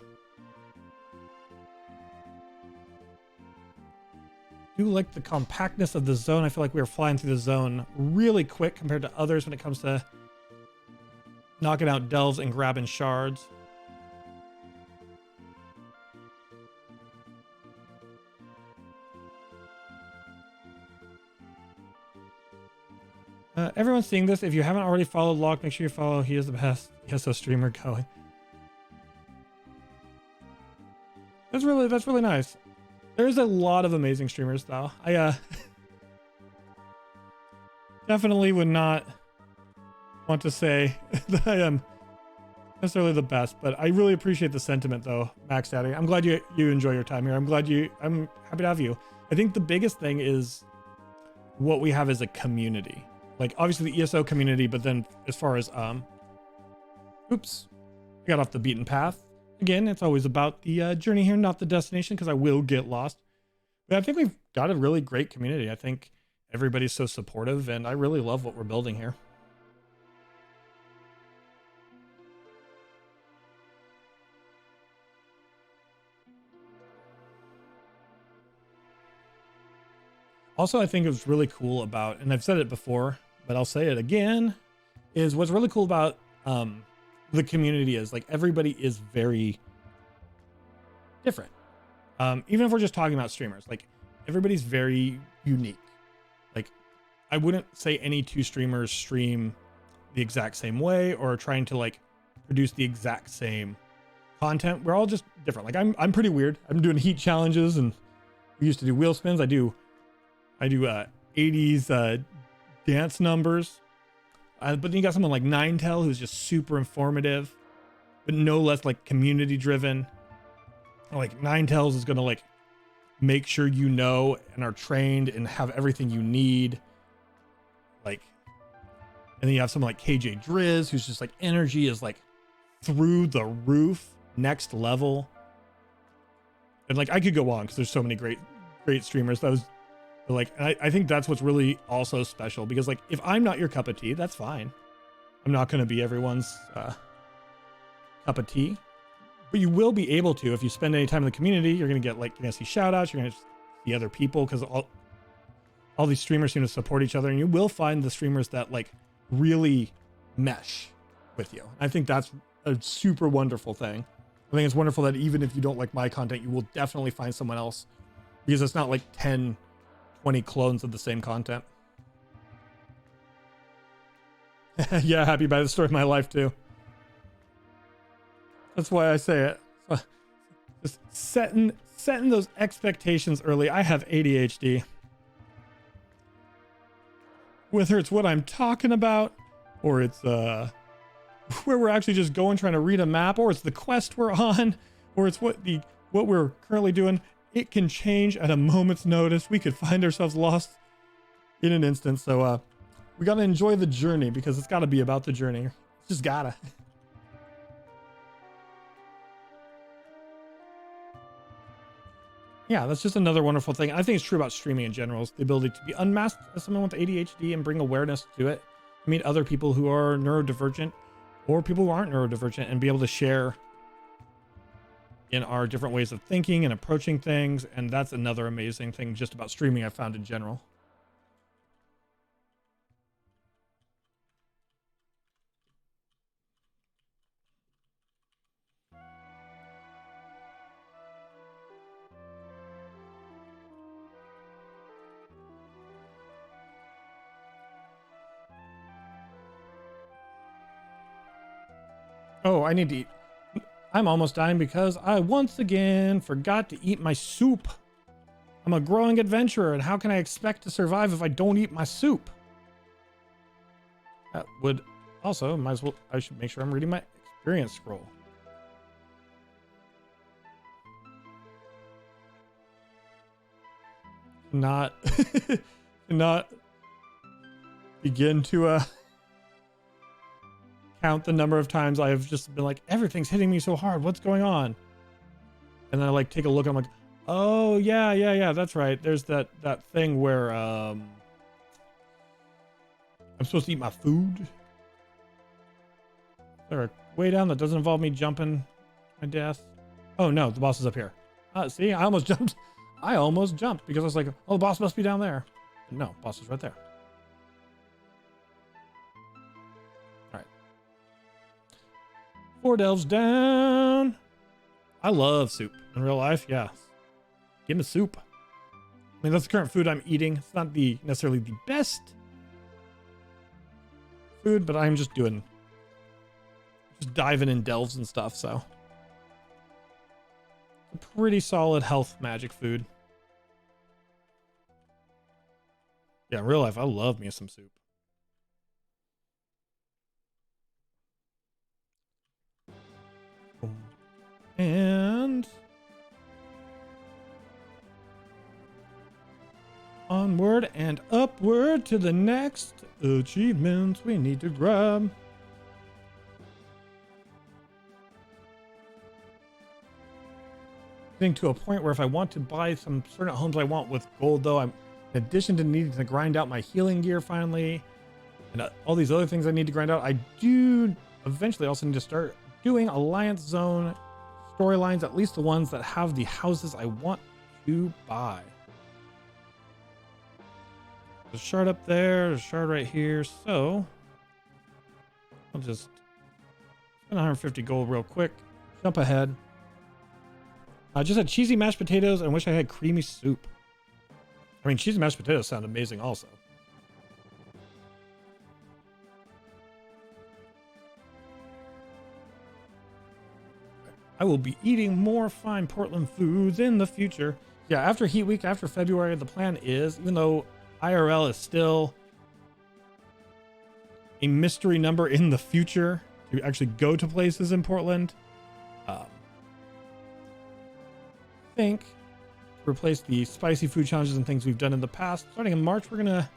Do like the compactness of the zone. I feel like we are flying through the zone really quick compared to others when it comes to knocking out delves and grabbing shards. Everyone's seeing this. If you haven't already followed Locke, make sure you follow. He is the best ESO streamer going. That's really nice. There's a lot of amazing streamers though. I definitely would not want to say that I am necessarily the best, but I really appreciate the sentiment though, Max Daddy. I'm glad you enjoy your time here. I'm happy to have you. I think the biggest thing is what we have as a community. Like obviously the ESO community, but then as far as oops, I got off the beaten path. Again, it's always about the journey here, not the destination, because I will get lost. But I think we've got a really great community. I think everybody's so supportive, and I really love what we're building here. Also, I think it was really cool about, and I've said it before, but I'll say it again, is what's really cool about the community is like everybody is very different. Even if we're just talking about streamers, like everybody's very unique. I wouldn't say any two streamers stream the exact same way or are trying to like produce the exact same content. We're all just different. Like I'm pretty weird. I'm doing heat challenges, and we used to do wheel spins. I do 80s dance numbers. But then you got someone like Ninetale who's just super informative, but no less like community driven. Like Ninetales is gonna like make sure you know and are trained and have everything you need. Like, and then you have someone like KJ Driz who's just like energy is like through the roof, next level. And like I could go on because there's so many great streamers. That was like, I think that's what's really also special, because like if I'm not your cup of tea, that's fine. I'm not going to be everyone's cup of tea, but you will be able to if you spend any time in the community. You're going to get like, you're going to see shout outs, you're going to see other people, because all these streamers seem to support each other, and you will find the streamers that like really mesh with you. I think that's a super wonderful thing. I think it's wonderful that even if you don't like my content, you will definitely find someone else, because it's not like 10, 20 clones of the same content. Yeah, happy by the story of my life too. That's why I say it. Just setting those expectations early. I have ADHD. Whether it's what I'm talking about, or it's where we're actually just going trying to read a map, or it's the quest we're on, or it's what we're currently doing, it can change at a moment's notice. We could find ourselves lost in an instant. So we gotta enjoy the journey, because it's gotta be about the journey. It's just gotta. Yeah, that's just another wonderful thing. I think it's true about streaming in general, is the ability to be unmasked as someone with ADHD and bring awareness to it. Meet other people who are neurodivergent, or people who aren't neurodivergent, and be able to share in our different ways of thinking and approaching things. And that's another amazing thing just about streaming I've found in general. Oh, I need to eat. I'm almost dying because I once again forgot to eat my soup. I'm a growing adventurer, and how can I expect to survive if I don't eat my soup? That would also, I should make sure I'm reading my experience scroll. Not begin to count the number of times I have just been like, everything's hitting me so hard, what's going on? And then I like take a look and I'm like, oh yeah, that's right. There's that thing where I'm supposed to eat my food. Is there a way down that doesn't involve me jumping my death? Oh no, the boss is up here. See, I almost jumped because I was like, oh, the boss must be down there. No, boss is right there. All right. 4 delves down. I love soup in real life. Yeah. Give me soup. I mean, that's the current food I'm eating. It's not necessarily the best food, but I'm just diving in delves and stuff. So a pretty solid health magic food. Yeah, in real life, I love me some soup. And onward and upward to the next achievements we need to grab. Getting to a point where if I want to buy some certain homes I want with gold, though, I'm in addition to needing to grind out my healing gear finally, and all these other things I need to grind out, I do eventually also need to start doing Alliance Zone storylines, at least the ones that have the houses I want to buy. There's a shard up there, there's a shard right here, so I'll just spend 150 gold real quick, jump ahead. I just had cheesy mashed potatoes and wish I had creamy soup. I mean, cheesy mashed potatoes sound amazing also. I will be eating more fine Portland foods in the future. Yeah, after Heat Week, after February, the plan is, even though IRL is still a mystery number in the future to actually go to places in Portland, I think to replace the spicy food challenges and things we've done in the past, starting in March, we're gonna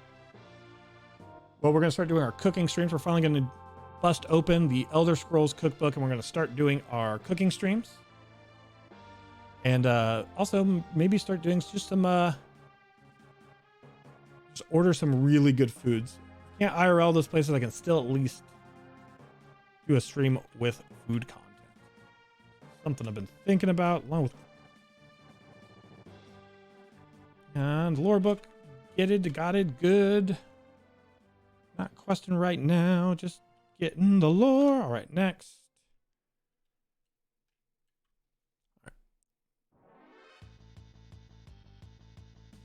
start doing our cooking streams. We're finally gonna bust open the Elder Scrolls cookbook, and we're gonna start doing our cooking streams. And also maybe start doing just some just order some really good foods. Can't IRL those places, I can still at least do a stream with food content. Something I've been thinking about, along with. And lore book, got it, good. Not questing right now, just getting the lore. All right, next.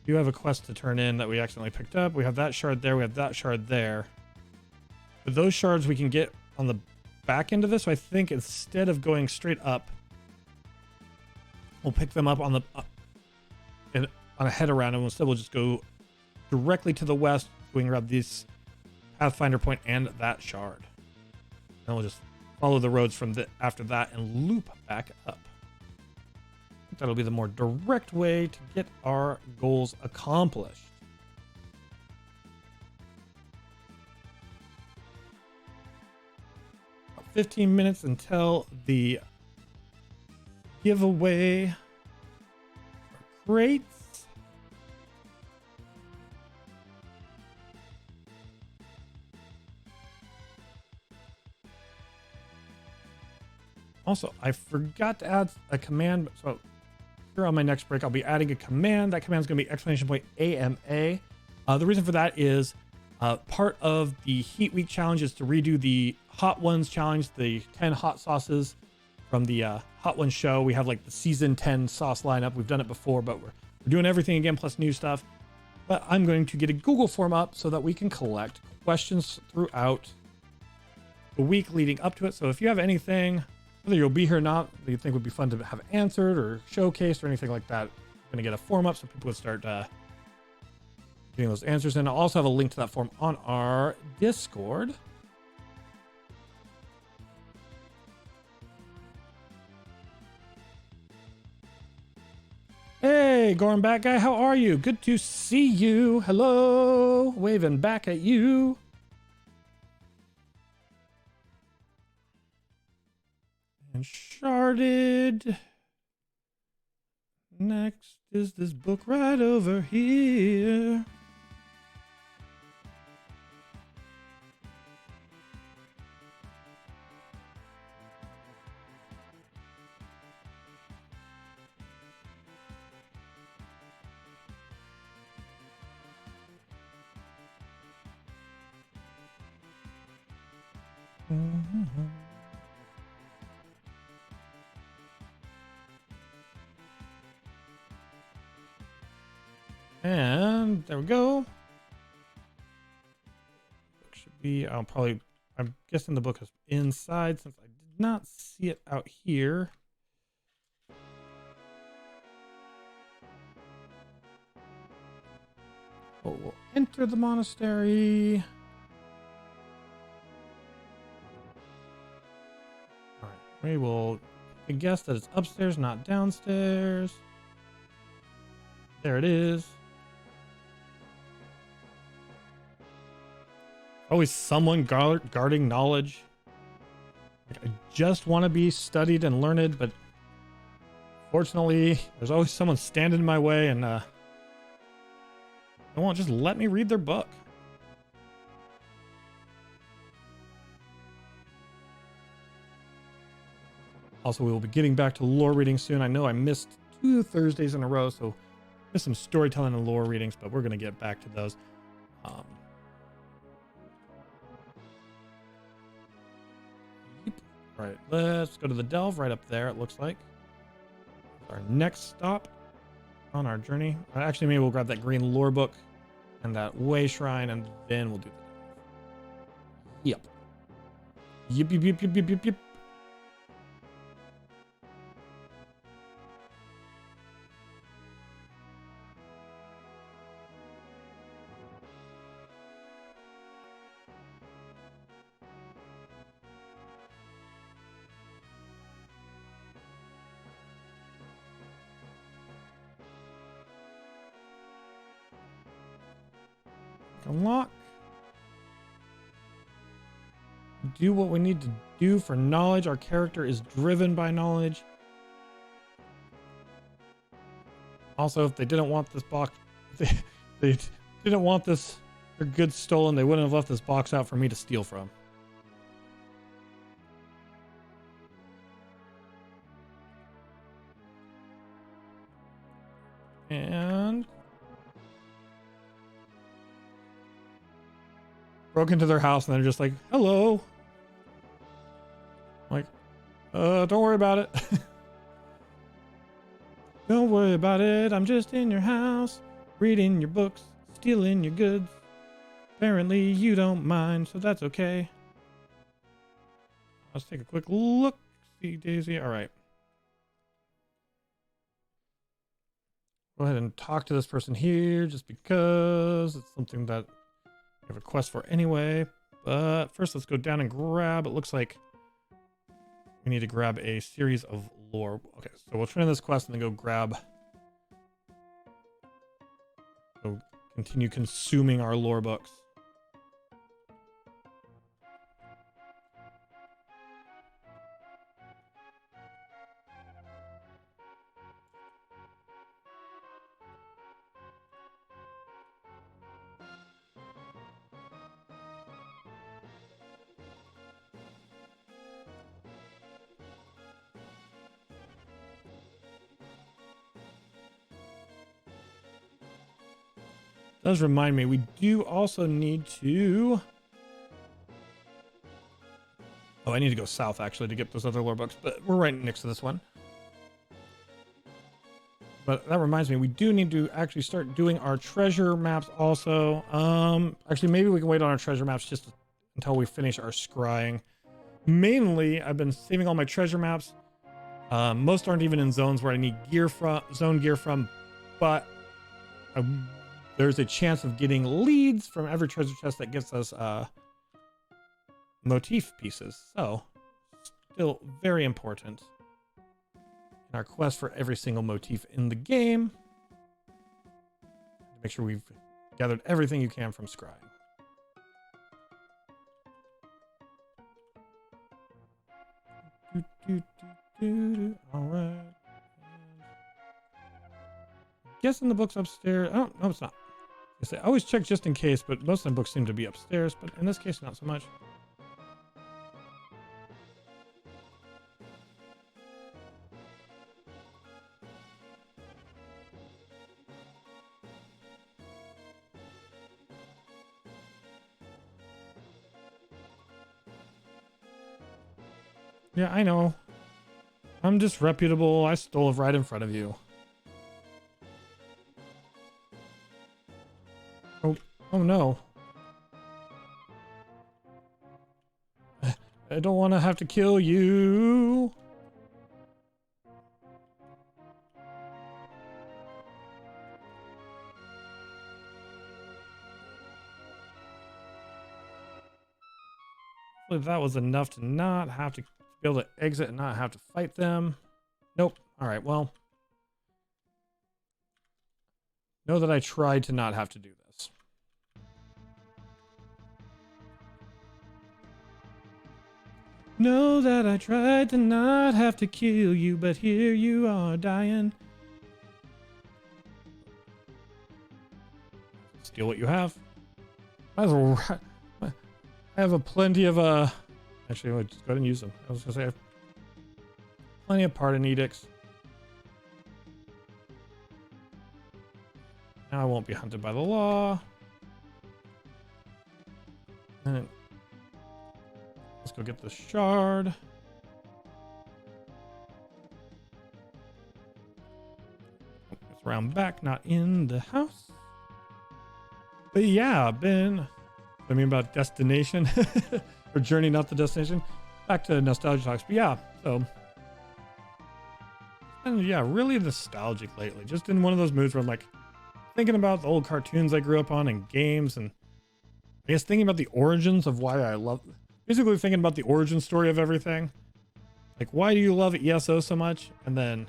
You have a quest to turn in that we accidentally picked up. We have that shard there. We have that shard there. But those shards we can get on the back end of this. So I think instead of going straight up, we'll pick them up on the on a head around, and instead we'll just go directly to the west. We can grab this Pathfinder point and that shard. And we'll just follow the roads from after that and loop back up. That'll be the more direct way to get our goals accomplished. About 15 minutes until the giveaway crates. Also, I forgot to add a command, so here on my next break, I'll be adding a command. That command is going to be exclamation point AMA. The reason for that is part of the Heat Week challenge is to redo the Hot Ones challenge, the 10 hot sauces from the Hot Ones show. We have like the season 10 sauce lineup. We've done it before, but we're doing everything again plus new stuff. But I'm going to get a Google form up so that we can collect questions throughout the week leading up to it. So if you have anything, whether you'll be here or not, that you think would be fun to have answered or showcased or anything like that, I'm going to get a form up so people would start getting those answers in. I'll also have a link to that form on our Discord. Hey, Gorm Bat Guy, how are you? Good to see you. Hello. Waving back at you. And sharded. Next is this book right over here. And there we go. Book should be, I'm guessing the book is inside since I did not see it out here. Oh, we'll enter the monastery. All right, we will guess that it's upstairs, not downstairs. There it is. Always someone guarding knowledge. I just want to be studied and learned, but fortunately, there's always someone standing in my way, and they won't just let me read their book. Also, we will be getting back to lore reading soon. I know I missed 2 Thursdays in a row, so missed some storytelling and lore readings, but we're going to get back to those. All right, let's go to the Delve right up there, it looks like. Our next stop on our journey. Actually, maybe we'll grab that green lore book and that way shrine, and then we'll do the Yep. Yep, yep, yep, yep, yep, yep, yep. unlock. Do what we need to do for knowledge. Our character is driven by knowledge. Also, if they didn't want this box, they didn't want their goods stolen, they wouldn't have left this box out for me to steal from. And broke into their house and they're just like, hello. I'm like, don't worry about it. Don't worry about it. I'm just in your house, reading your books, stealing your goods. Apparently you don't mind, so that's okay. Let's take a quick look. See Daisy. All right. Go ahead and talk to this person here just because it's something that we have a quest for anyway. But first, let's go down and grab. It looks like we need to grab a series of lore. Okay, so we'll turn in this quest and then go grab. So continue consuming our lore books. Does remind me, we do also need to... Oh, I need to go south, actually, to get those other lore books, but we're right next to this one. But that reminds me, we do need to actually start doing our treasure maps also. Actually, maybe we can wait on our treasure maps just until we finish our scrying. Mainly, I've been saving all my treasure maps. Most aren't even in zones where I need zone gear from, but there's a chance of getting leads from every treasure chest that gets us motif pieces. So, still very important in our quest for every single motif in the game. Make sure we've gathered everything you can from scrying. All right. Guessing the book's upstairs. Oh, no, it's not. I always check just in case, but most of the books seem to be upstairs, but in this case, not so much. Yeah, I know. I'm disreputable. I stole it right in front of you. Oh no. I don't want to have to kill you. Hopefully that was enough to not have to be able to exit and not have to fight them. Nope. All right, well. Know that I tried to not have to do this. Know that I tried to not have to kill you, but here you are dying. Steal what you have. Might as well. I have a plenty of actually I'll just go ahead and use them. I was gonna say I have plenty of pardon edicts. Now I won't be hunted by the law. And let's go get the shard. It's round back, not in the house. But yeah, I mean about destination or journey, not the destination. Back to nostalgia talks. But yeah, so and yeah, really nostalgic lately. Just in one of those moods where I'm like thinking about the old cartoons I grew up on and games, and I guess thinking about the origins of why I love. Basically thinking about the origin story of everything. Like, why do you love ESO so much? And then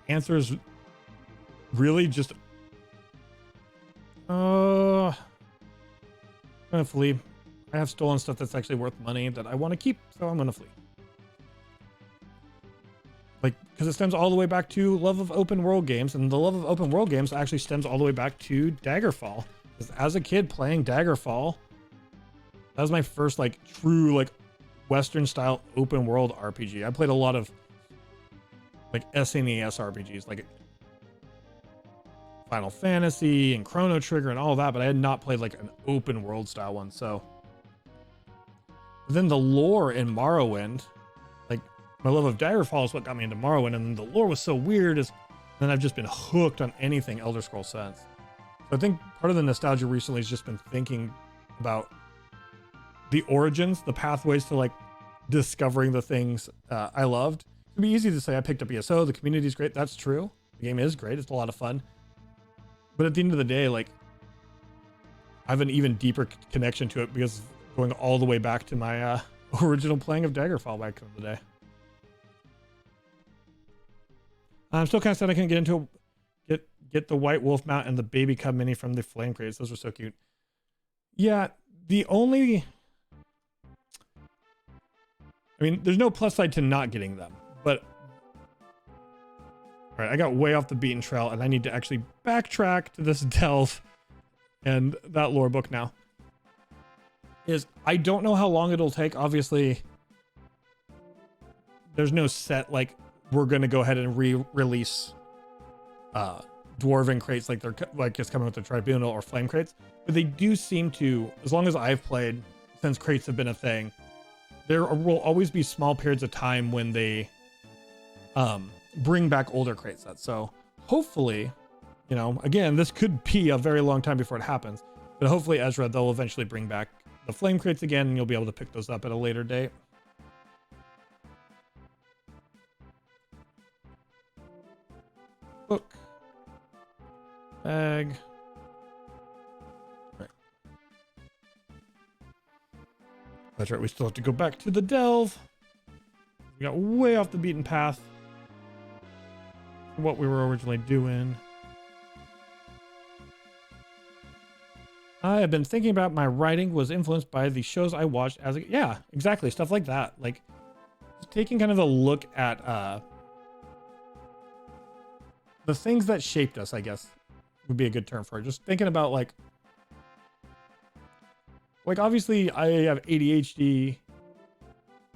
answers really just I'm gonna flee. I have stolen stuff that's actually worth money that I want to keep, so I'm gonna flee. Like, because it stems all the way back to love of open world games, and the love of open world games actually stems all the way back to Daggerfall. Because as a kid playing Daggerfall, that was my first like true like Western style open world RPG. I played a lot of like SNES RPGs, like Final Fantasy and Chrono Trigger and all that, but I had not played like an open world style one. So then the lore in Morrowind, like my love of Daggerfall is what got me into Morrowind, and the lore was so weird. Then I've just been hooked on anything Elder Scrolls since. So I think part of the nostalgia recently has just been thinking about the origins, the pathways to like discovering the things I loved. It'd be easy to say I picked up ESO, the community is great. That's true. The game is great. It's a lot of fun. But at the end of the day, like, I have an even deeper connection to it because going all the way back to my original playing of Daggerfall back in the day. I'm still kind of sad I couldn't get into get the White Wolf mount and the baby cub mini from the flame crates. Those were so cute. Yeah, I mean, there's no plus side to not getting them, but all right, I got way off the beaten trail and I need to actually backtrack to this delve and that lore book now. I don't know how long it'll take. Obviously, there's no set, like, we're going to go ahead and re-release dwarven crates like they're like it's coming with the tribunal or flame crates, but they do seem to, as long as I've played, since crates have been a thing, there will always be small periods of time when they bring back older crate sets. So hopefully, you know, again, this could be a very long time before it happens, but hopefully Ezra, they'll eventually bring back the flame crates again and you'll be able to pick those up at a later date. Book. Bag. Right. That's right, we still have to go back to the delve. We got way off the beaten path from what we were originally doing. I have been thinking about my writing was influenced by the shows I watched as a, yeah, exactly, stuff like that. Like just taking kind of a look at the things that shaped us, I guess would be a good term for it. Just thinking about like obviously I have ADHD,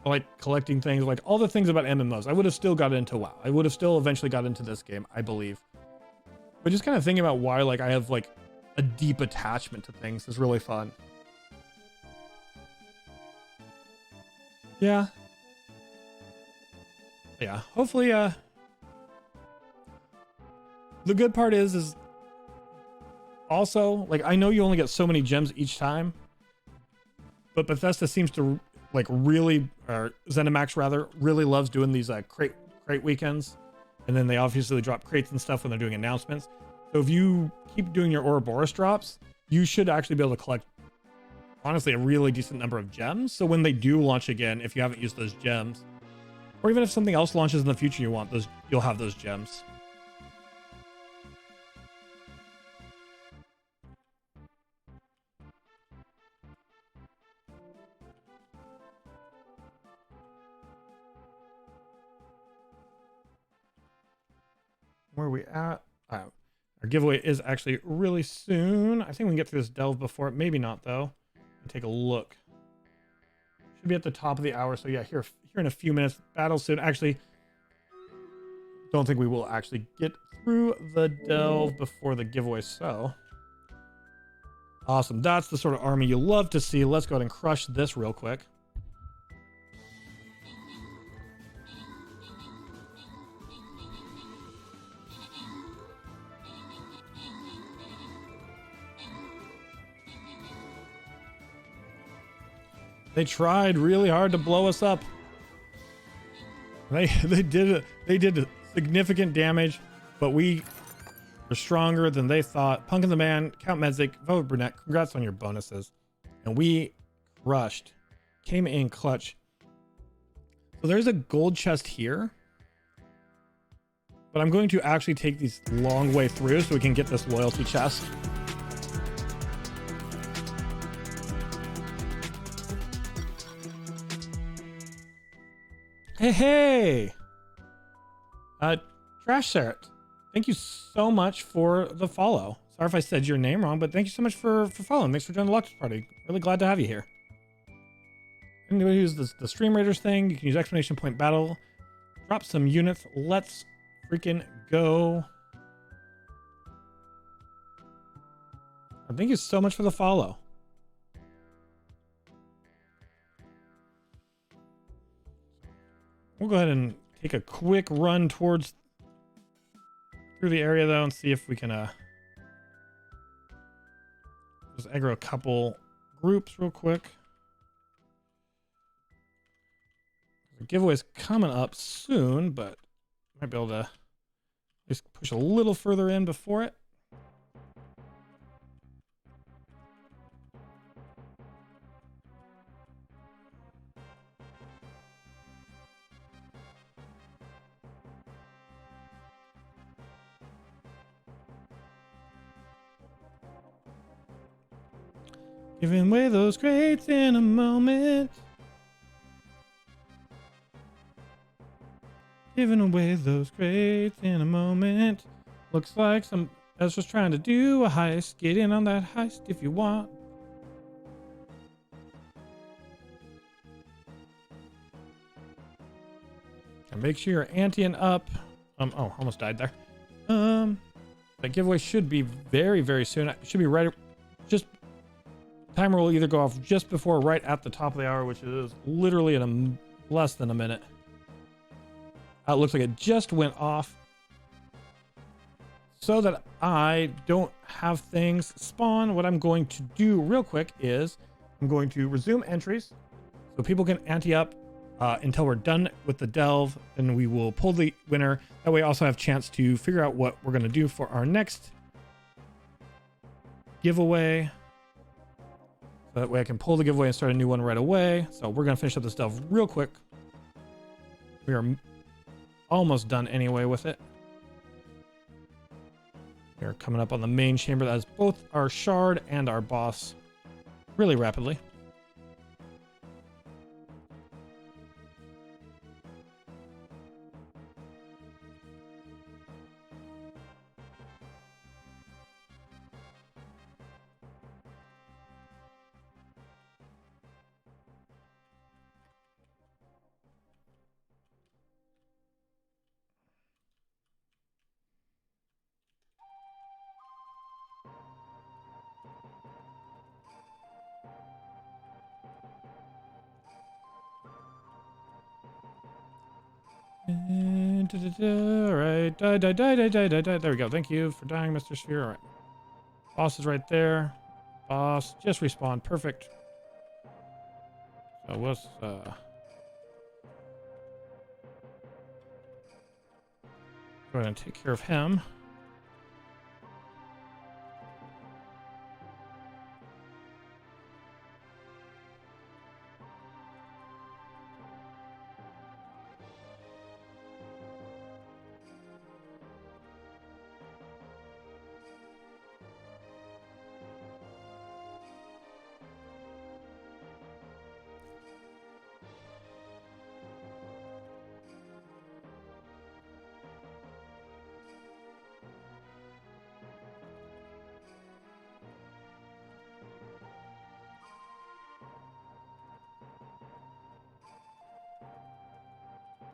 I like collecting things, like all the things about MMOs. I would have still got into WoW. I would have still eventually got into this game, I believe. But just kind of thinking about why like I have like a deep attachment to things is really fun. Yeah. Yeah, hopefully the good part is also, like, I know you only get so many gems each time, but Bethesda seems to like really, or ZeniMax rather, really loves doing these crate weekends, and then they obviously drop crates and stuff when they're doing announcements. So if you keep doing your Ouroboros drops, you should actually be able to collect, honestly, a really decent number of gems. So when they do launch again, if you haven't used those gems, or even if something else launches in the future you want those, you'll have those gems. Where are we at? Our giveaway is actually really soon. I think we can get through this delve before it. Maybe not, though. Take a look. Should be at the top of the hour. So yeah, here in a few minutes. Battle soon. Actually, don't think we will actually get through the delve before the giveaway. So awesome. That's the sort of army you love to see. Let's go ahead and crush this real quick. They tried really hard to blow us up. They did significant damage, but we were stronger than they thought. Punk and the Man, Count Medzik, Velvet Brunette, congrats on your bonuses. And we crushed. Came in clutch. So there's a gold chest here. But I'm going to actually take these long way through so we can get this loyalty chest. Hey! Trash Sarret, thank you so much for the follow. Sorry if I said your name wrong, but thank you so much for following. Thanks for joining the Lux Party. Really glad to have you here. Anybody who's the Stream Raiders thing, you can use exclamation point battle. Drop some units. Let's freaking go. Thank you so much for the follow. We'll go ahead and take a quick run through the area though and see if we can just aggro a couple groups real quick. The giveaway's coming up soon, but might be able to just push a little further in before it. Giving away those crates in a moment. Giving away those crates in a moment. Looks like some Ezra's trying to do a heist. Get in on that heist if you want. And make sure you're anteing up. Oh, almost died there. That giveaway should be very, very soon. It should be right. Just timer will either go off just before or right at the top of the hour, which is literally in less than a minute. It looks like it just went off. So that I don't have things spawn, what I'm going to do real quick is I'm going to resume entries so people can ante up until we're done with the delve, and we will pull the winner. That way I also have a chance to figure out what we're going to do for our next giveaway. So that way I can pull the giveaway and start a new one right away. So we're going to finish up this delve real quick. We are almost done anyway with it. We're coming up on the main chamber that has both our shard and our boss really rapidly. All right, die. There we go. Thank you for dying, Mr. Sphere. All right, boss is right there. Boss just respawned. Perfect. So let's go ahead and take care of him.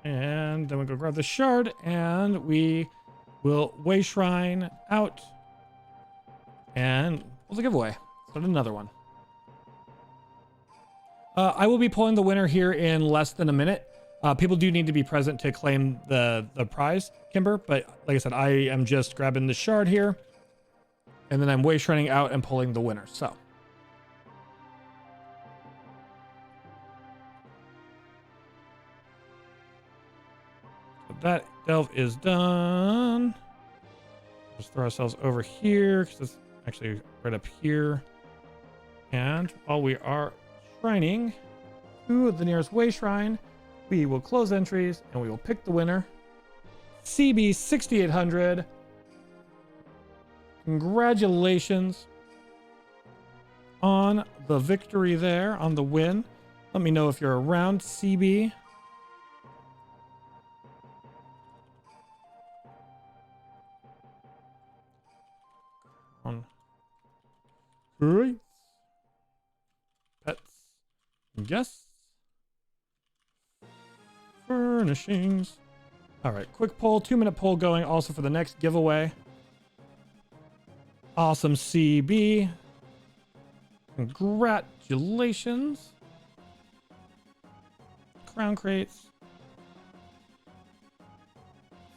And then we go grab the shard, and we will Way Shrine out and pull the giveaway. Start another one. I will be pulling the winner here in less than a minute. People do need to be present to claim the prize, Kimber, but like I said, I am just grabbing the shard here, and then I'm Way Shrining out and pulling the winner. So that delve is done. Just throw ourselves over here because it's actually right up here. And while we are shrining to the nearest Way Shrine, we will close entries and we will pick the winner. CB 6800. Congratulations on the victory there, on the win. Let me know if you're around, CB on crates, pets, guests, furnishings. All right, quick poll, 2-minute poll going also for the next giveaway. Awesome CB. Congratulations. Crown crates.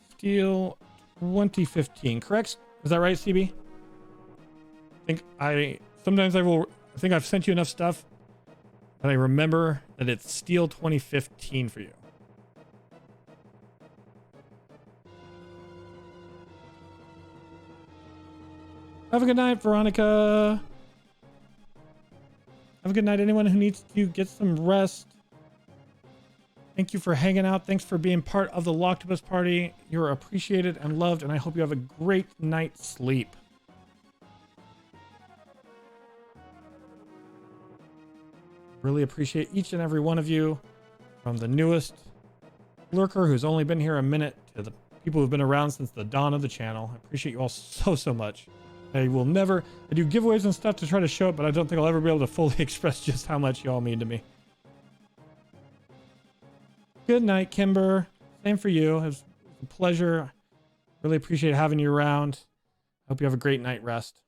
Steel 2015, correct? Is that right, CB? I think I've sent you enough stuff that I remember that it's Steel 2015 for you. Have a good night, Veronica. Have a good night, anyone who needs to get some rest. Thank you for hanging out. Thanks for being part of the Locktopus party. You're appreciated and loved, and I hope you have a great night's sleep. Really appreciate each and every one of you, from the newest lurker who's only been here a minute to the people who've been around since the dawn of the channel. I appreciate you all so much. I do giveaways and stuff to try to show it, but I don't think I'll ever be able to fully express just how much you all mean to me. Good night, Kimber. Same for you. It was a pleasure. Really appreciate having you around. Hope you have a great night rest.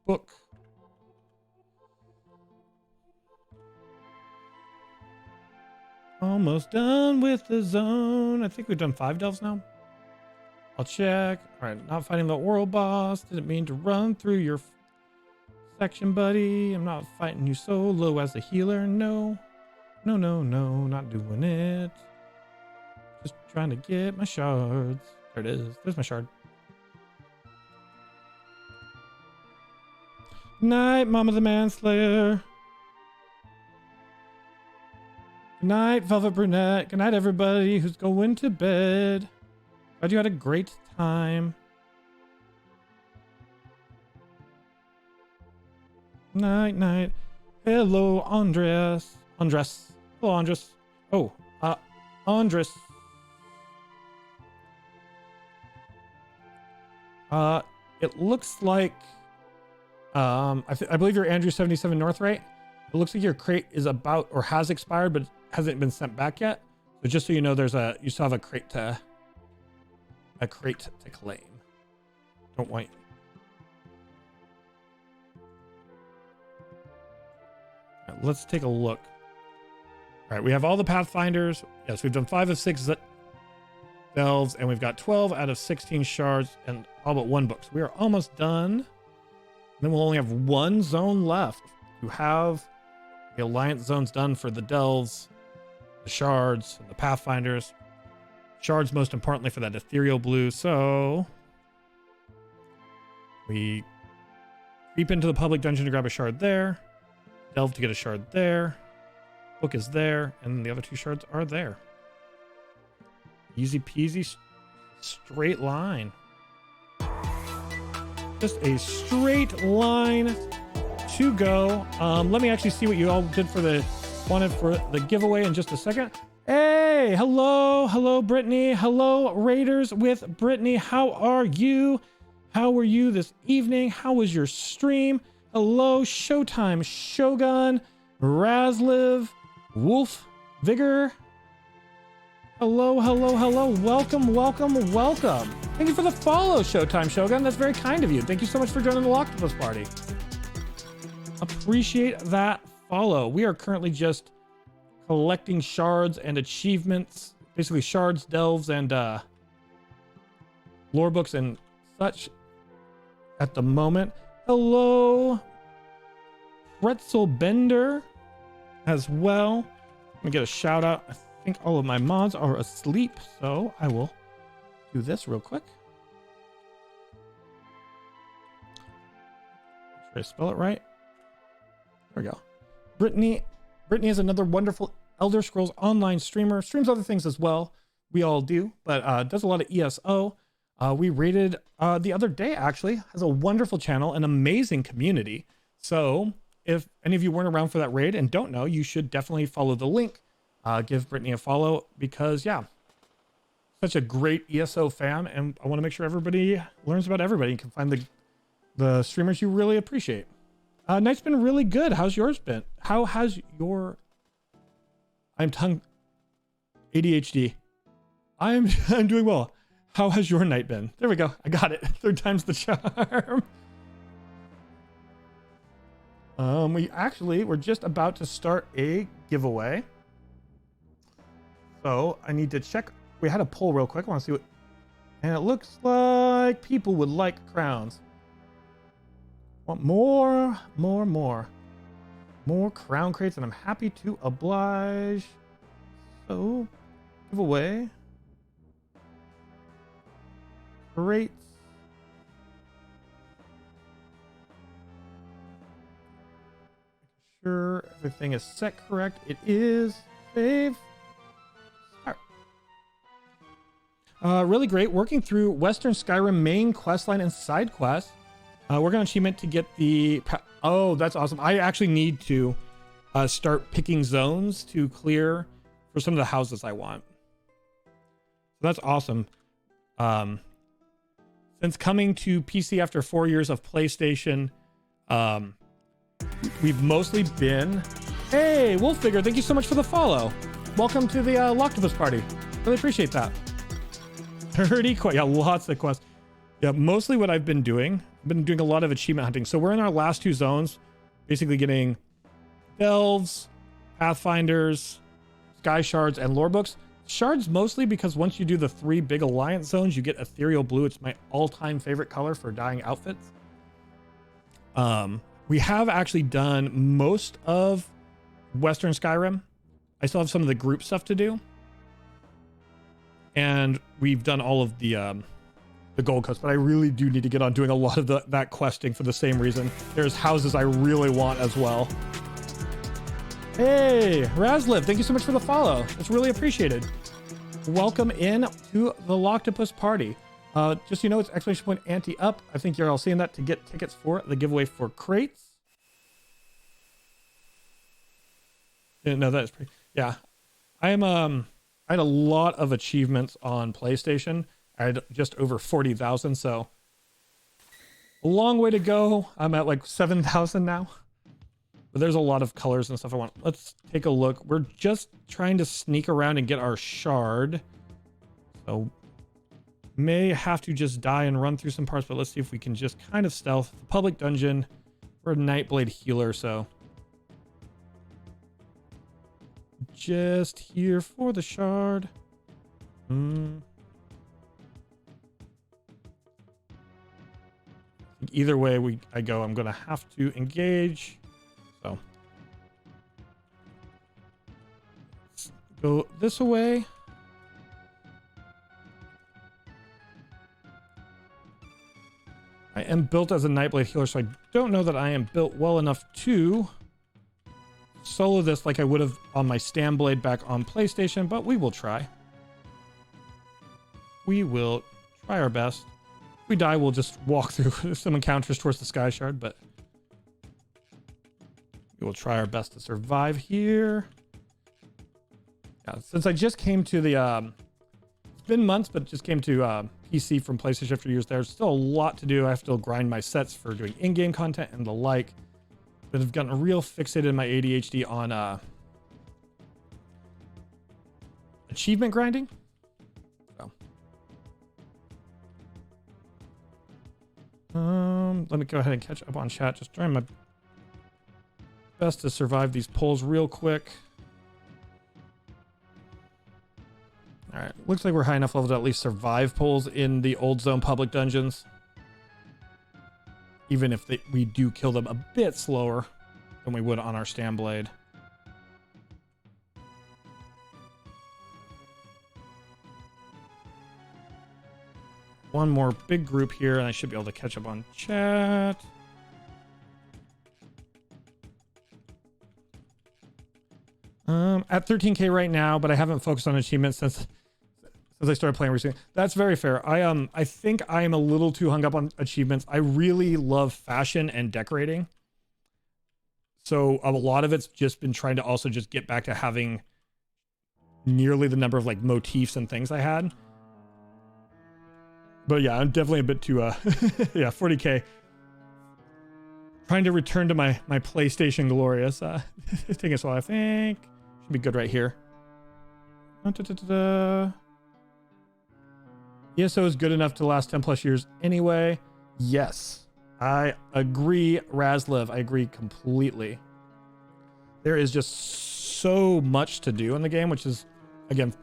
Book. Almost done with the zone. I think we've done 5 delves now. I'll check. All right, not fighting the world boss. Didn't mean to run through your section, buddy. I'm not fighting you solo as a healer. No, not doing it. Just trying to get my shards. There it is. There's my shard. Night, Mama the Manslayer. Good night, Velvet Brunette. Good night, everybody who's going to bed. Glad you had a great time. Night. Hello, Andres. Hello, Andres. Oh, Andres. It looks like, I believe you're Andrew 77 North, right? It looks like your crate is about or has expired, but hasn't been sent back yet. So just so you know, you still have a crate to claim. Don't wait. Right, let's take a look. All right, we have all the Pathfinders. Yes, we've done 5 of 6 delves, and we've got 12 out of 16 shards and all but 1 book. So we are almost done. And then we'll only have 1 zone left to have the Alliance zones done for the delves, the shards, and the Pathfinders. Shards, most importantly, for that ethereal blue. So we creep into the public dungeon to grab a shard there, delve to get a shard there, book is there, and the other 2 shards are there. Easy peasy, straight line. Just a straight line to go. Let me actually see what you all did for the giveaway in just a second. Hey, hello, Brittany. Hello, Raiders with Brittany. How are you? How were you this evening? How was your stream? Hello, Showtime, Shogun, Razliv, Wolf, Vigor. Hello. Welcome. Thank you for the follow, Showtime, Shogun. That's very kind of you. Thank you so much for joining the Locktopus party. Appreciate that follow. We are currently just collecting shards and achievements, basically shards, delves, and lore books and such at the moment. Hello, Pretzel Bender as well. Let me get a shout out. I think all of my mods are asleep, so I will do this real quick. Should I spell it right? There we go. Brittany is another wonderful Elder Scrolls Online streamer. Streams other things as well. We all do, but does a lot of ESO. We rated the other day, actually. Has a wonderful channel, an amazing community. So if any of you weren't around for that raid and don't know, you should definitely follow the link. Give Brittany a follow because, yeah, such a great ESO fan, and I want to make sure everybody learns about everybody and can find the streamers you really appreciate. Night's been really good. How's yours been? How has your... I'm tongue... ADHD. I'm doing well. How has your night been? There we go. I got it. Third time's the charm. We're just about to start a giveaway. So I need to check. We had a poll real quick. I want to see what... And it looks like people would like crowns. Want more crown crates, and I'm happy to oblige. So, giveaway. Great. Sure everything is set correct. It is. Save. Start. Really great. Working through Western Skyrim main questline and side quests. Working on achievement to get the... Oh, that's awesome. I actually need to start picking zones to clear for some of the houses I want. So that's awesome. Since coming to PC after 4 years of PlayStation, we've mostly been... Hey, Wolfigger, thank you so much for the follow. Welcome to the Locktopus party. Really appreciate that. 30 quests. Yeah, lots of quests. Yeah, mostly what I've been doing a lot of achievement hunting. So we're in our last two zones, basically getting delves, pathfinders, sky shards, and lore books. Shards mostly because once you do the 3 big alliance zones, you get ethereal blue. It's my all-time favorite color for dyeing outfits. We have actually done most of Western Skyrim. I still have some of the group stuff to do. And we've done all of the Gold Coast, but I really do need to get on doing a lot of that questing for the same reason. There's houses I really want as well. Hey, Razliv, thank you so much for the follow. It's really appreciated. Welcome in to the Locktopus party. Just so you know, it's exclamation point ante up. I think you're all seeing that to get tickets for the giveaway for crates. No, that is pretty... Yeah. I had a lot of achievements on PlayStation. I had just over 40,000, so a long way to go. I'm at like 7,000 now. But there's a lot of colors and stuff I want. Let's take a look. We're just trying to sneak around and get our shard. So may have to just die and run through some parts, but let's see if we can just kind of stealth. The public dungeon. We're a Nightblade healer, so just here for the shard. Either way I go, I'm gonna have to engage. So let's go this way. I am built as a Nightblade healer, so I don't know that I am built well enough to solo this like I would have on my Stamblade back on PlayStation, but we will try. We will try our best. If we die, we'll just walk through some encounters towards the Sky Shard, but we will try our best to survive here. Yeah, since I just came to the... it's been months, but just came to PC from PlayStation after years. There's still a lot to do. I have to still grind my sets for doing in-game content and the like. But I've gotten real fixated in my ADHD on achievement grinding. Let me go ahead and catch up on chat. Just trying my best to survive these polls real quick. All right, looks like we're high enough level to at least survive polls in the old zone public dungeons. Even if we do kill them a bit slower than we would on our Stamblade. One more big group here, and I should be able to catch up on chat. At 13K right now, but I haven't focused on achievements since I started playing recently. That's very fair. I think I am a little too hung up on achievements. I really love fashion and decorating. So a lot of it's just been trying to also just get back to having nearly the number of like motifs and things I had. But yeah, I'm definitely a bit too yeah, 40k. Trying to return to my PlayStation glorious. It's taking us a while, I think. Should be good right here. ESO is good enough to last 10 plus years anyway. Yes, I agree, Razliv. I agree completely. There is just so much to do in the game, which is, again,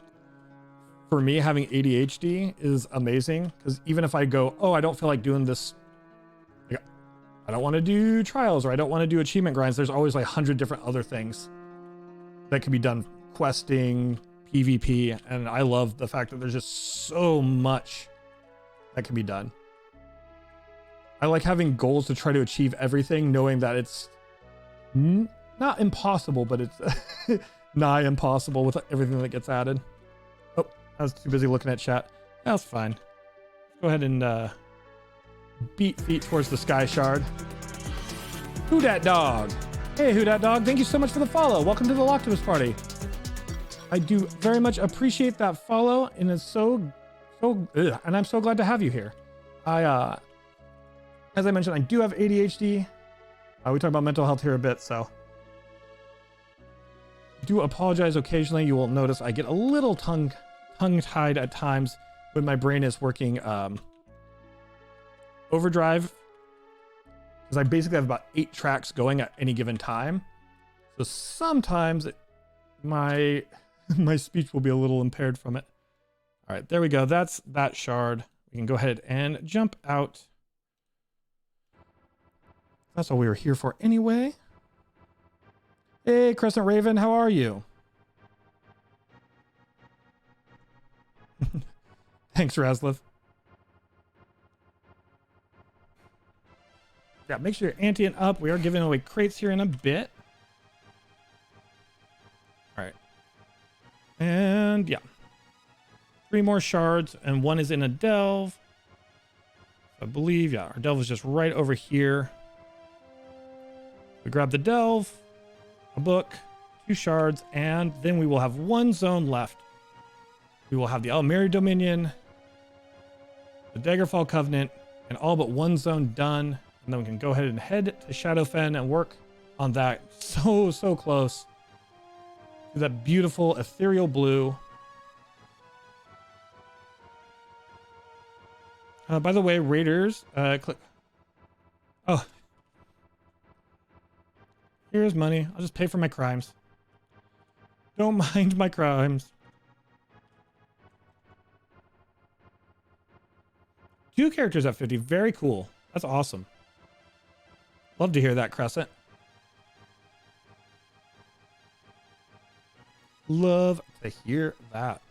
for me, having ADHD is amazing. Because even if I go, oh, I don't feel like doing this, like, I don't want to do trials or I don't want to do achievement grinds, there's always like 100 different other things that can be done. Questing, PvP, and I love the fact that there's just so much that can be done. I like having goals to try to achieve everything, knowing that it's not impossible, but it's nigh impossible with everything that gets added. Oh, I was too busy looking at chat. That's fine. Go ahead and beat feet towards the sky shard. Who dat dog? Hey, Who dat dog? Thank you so much for the follow. Welcome to the Locktopus party. I do very much appreciate that follow, and it's and I'm so glad to have you here. As I mentioned, I do have ADHD. We talk about mental health here a bit, so I do apologize occasionally. You will notice I get a little tongue-tied at times when my brain is working overdrive, because I basically have about 8 tracks going at any given time. So sometimes my speech will be a little impaired from it. All right, there we go. That's that shard. We can go ahead and jump out. That's all we were here for anyway. Hey, Crescent Raven, how are you? Thanks, Razliv. Yeah, make sure you're anteing up. We are giving away crates here in a bit. All right. And yeah. 3 more shards, and 1 is in a delve. I believe, yeah, our delve is just right over here. We grab the delve, a book, 2 shards, and then we will have 1 zone left. We will have the Almeri Dominion, the Daggerfall Covenant, and all but 1 zone done. And then we can go ahead and head to Shadowfen and work on that. So close to that beautiful ethereal blue. By the way, Raiders, click. Oh. Here's money. I'll just pay for my crimes. Don't mind my crimes. 2 characters at 50. Very cool. That's awesome. Love to hear that, Crescent. Love to hear that.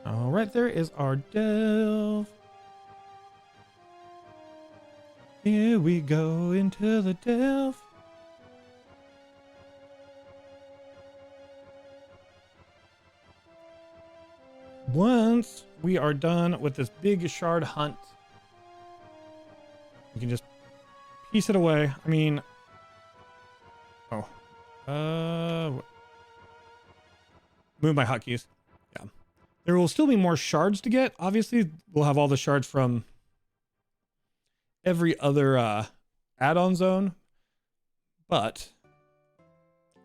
All right, there is our delve. Here we go into the delve. Once we are done with this big shard hunt, we can just piece it away. I mean, move my hotkeys. Yeah. There will still be more shards to get. Obviously, we'll have all the shards from every other add-on zone, but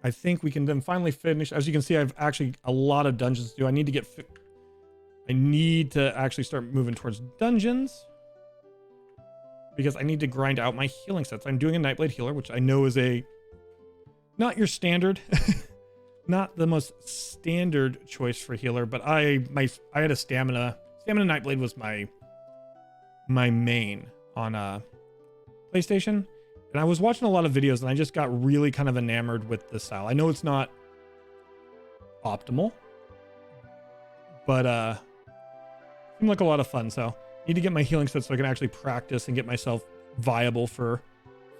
I think we can then finally finish. As you can see, I've actually a lot of dungeons to do. I need to actually start moving towards dungeons because I need to grind out my healing sets. I'm doing a Nightblade healer, which I know is not your standard, not the most standard choice for healer, but I had a stamina Nightblade was my main on PlayStation, and I was watching a lot of videos and I just got really kind of enamored with the style. I know it's not optimal, but seemed like a lot of fun. So need to get my healing set so I can actually practice and get myself viable for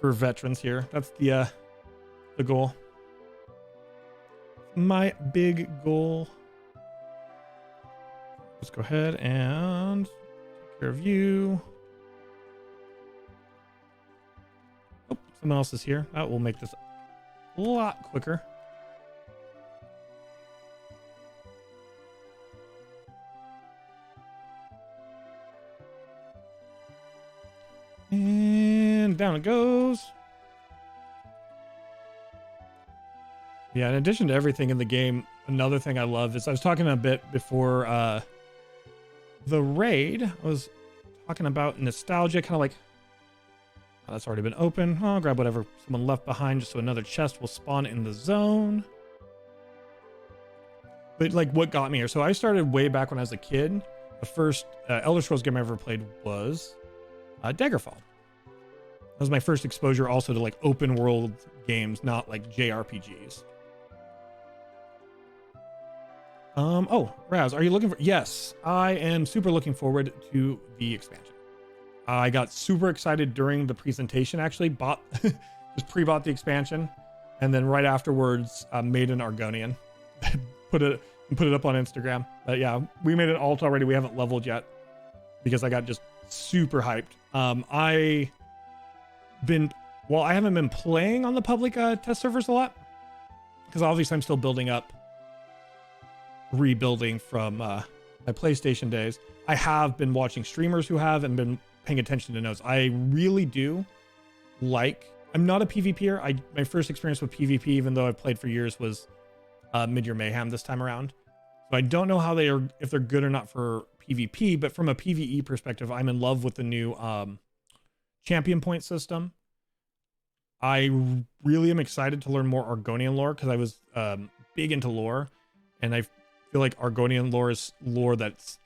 veterans here. That's the goal. My big goal. Let's go ahead and care of you. Oh, someone else is here. That will make this a lot quicker. And down it goes. Yeah, in addition to everything in the game, another thing I love is I was talking a bit before the raid. I was talking about nostalgia, kind of like, oh, that's already been open. I'll grab whatever someone left behind just so another chest will spawn in the zone. But like what got me here. So I started way back when I was a kid. The first Elder Scrolls game I ever played was Daggerfall. That was my first exposure also to like open world games, not like JRPGs. Oh, Raz, are you looking for? Yes, I am super looking forward to the expansion. I got super excited during the presentation, actually just pre-bought the expansion. And then right afterwards, made an Argonian, put it up on Instagram. But yeah, we made an alt already. We haven't leveled yet because I got just super hyped. I haven't been playing on the public test servers a lot because obviously I'm still rebuilding from my PlayStation days. I have been watching streamers who have and been paying attention to notes. I really do like, I'm not a PvPer. My first experience with PvP, even though I've played for years, was Mid-Year Mayhem this time around. So I don't know how if they're good or not for PvP, but from a PvE perspective, I'm in love with the new champion point system. I really am excited to learn more Argonian lore because I was big into lore, and I feel like Argonian lore is lore that's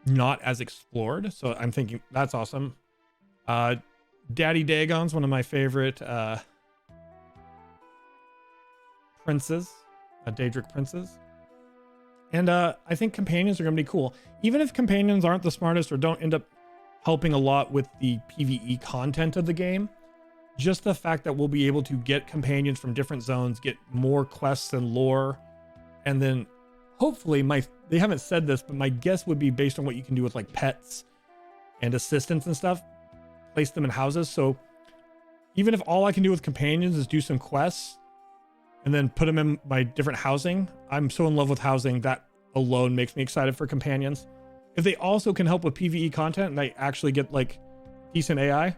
not as explored. So I'm thinking that's awesome. Daddy Dagon's one of my favorite princes, Daedric princes. And I think companions are going to be cool. Even if companions aren't the smartest or don't end up helping a lot with the PvE content of the game, just the fact that we'll be able to get companions from different zones, get more quests and lore, and then hopefully they haven't said this, but my guess would be based on what you can do with like pets and assistants and stuff, place them in houses. So even if all I can do with companions is do some quests and then put them in my different housing, I'm so in love with housing that alone makes me excited for companions. If they also can help with PvE content and I actually get like decent AI,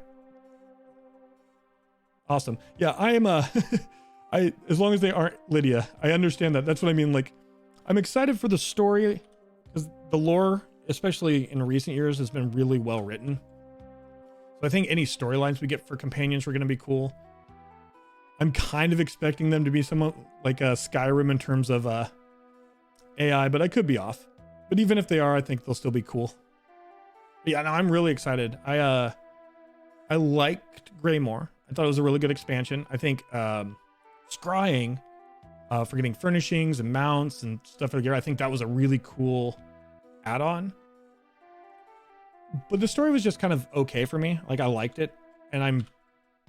awesome. Yeah, I am as long as they aren't Lydia, I understand that. That's what I mean. Like, I'm excited for the story because the lore, especially in recent years, has been really well written. So I think any storylines we get for companions are going to be cool. I'm kind of expecting them to be somewhat like a Skyrim in terms of AI, but I could be off. But even if they are, I think they'll still be cool. But yeah, no, I'm really excited. I liked Greymoor. I thought it was a really good expansion. I think scrying for getting furnishings and mounts and stuff like that, I think that was a really cool add-on. But the story was just kind of okay for me. Like, I liked it, and I'm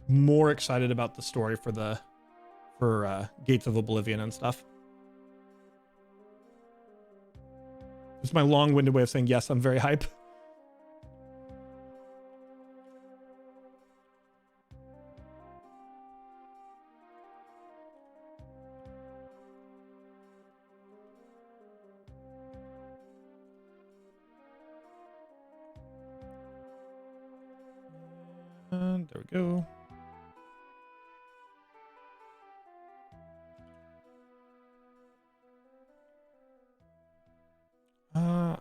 more excited about the story for Gates of Oblivion and stuff. It's my long-winded way of saying yes, I'm very hype. And there we go.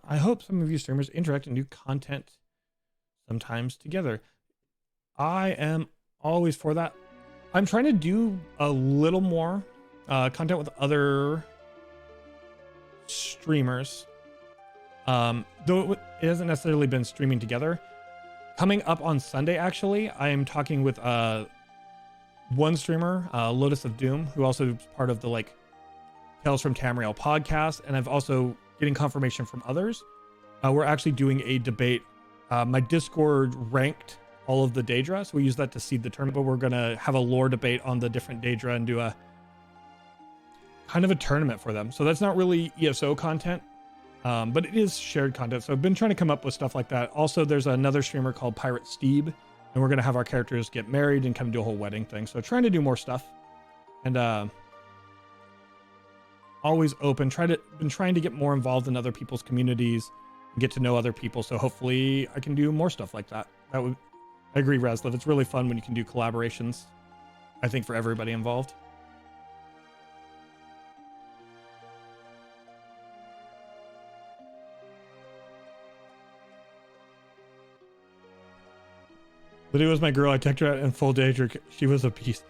I hope some of you streamers interact and do content sometimes together. I am always for that. I'm trying to do a little more content with other streamers. Though it hasn't necessarily been streaming together. Coming up on Sunday, actually, I am talking with one streamer, Lotus of Doom, who also is part of the like Tales from Tamriel podcast, and I've also getting confirmation from others. We're actually doing a debate. My Discord ranked all of the Daedra, so we use that to seed the tournament, but we're gonna have a lore debate on the different Daedra and do a kind of a tournament for them. So that's not really ESO content. But it is shared content. So I've been trying to come up with stuff like that. Also, there's another streamer called Pirate Steeb, and we're going to have our characters get married and kind of do a whole wedding thing. So trying to do more stuff. And always open. Been trying to get more involved in other people's communities and get to know other people. So hopefully I can do more stuff like that. I agree, Razliv. It's really fun when you can do collaborations, I think, for everybody involved. Lydia was my girl. I checked her out in full Daedric. She was a beast.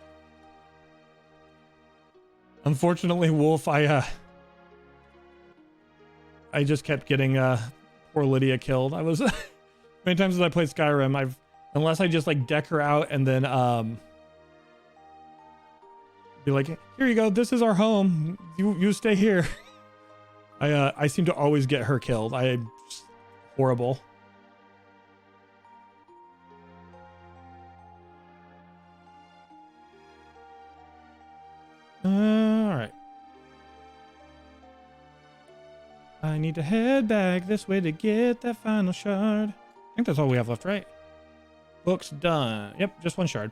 Unfortunately, Wolf, I just kept getting poor Lydia killed. I was many times as I played Skyrim, unless I just like deck her out and then be like, here you go, this is our home. You stay here. I seem to always get her killed. I'm horrible. All right. I need to head back this way to get that final shard. I think that's all we have left, right? Book's done. Yep, just one shard.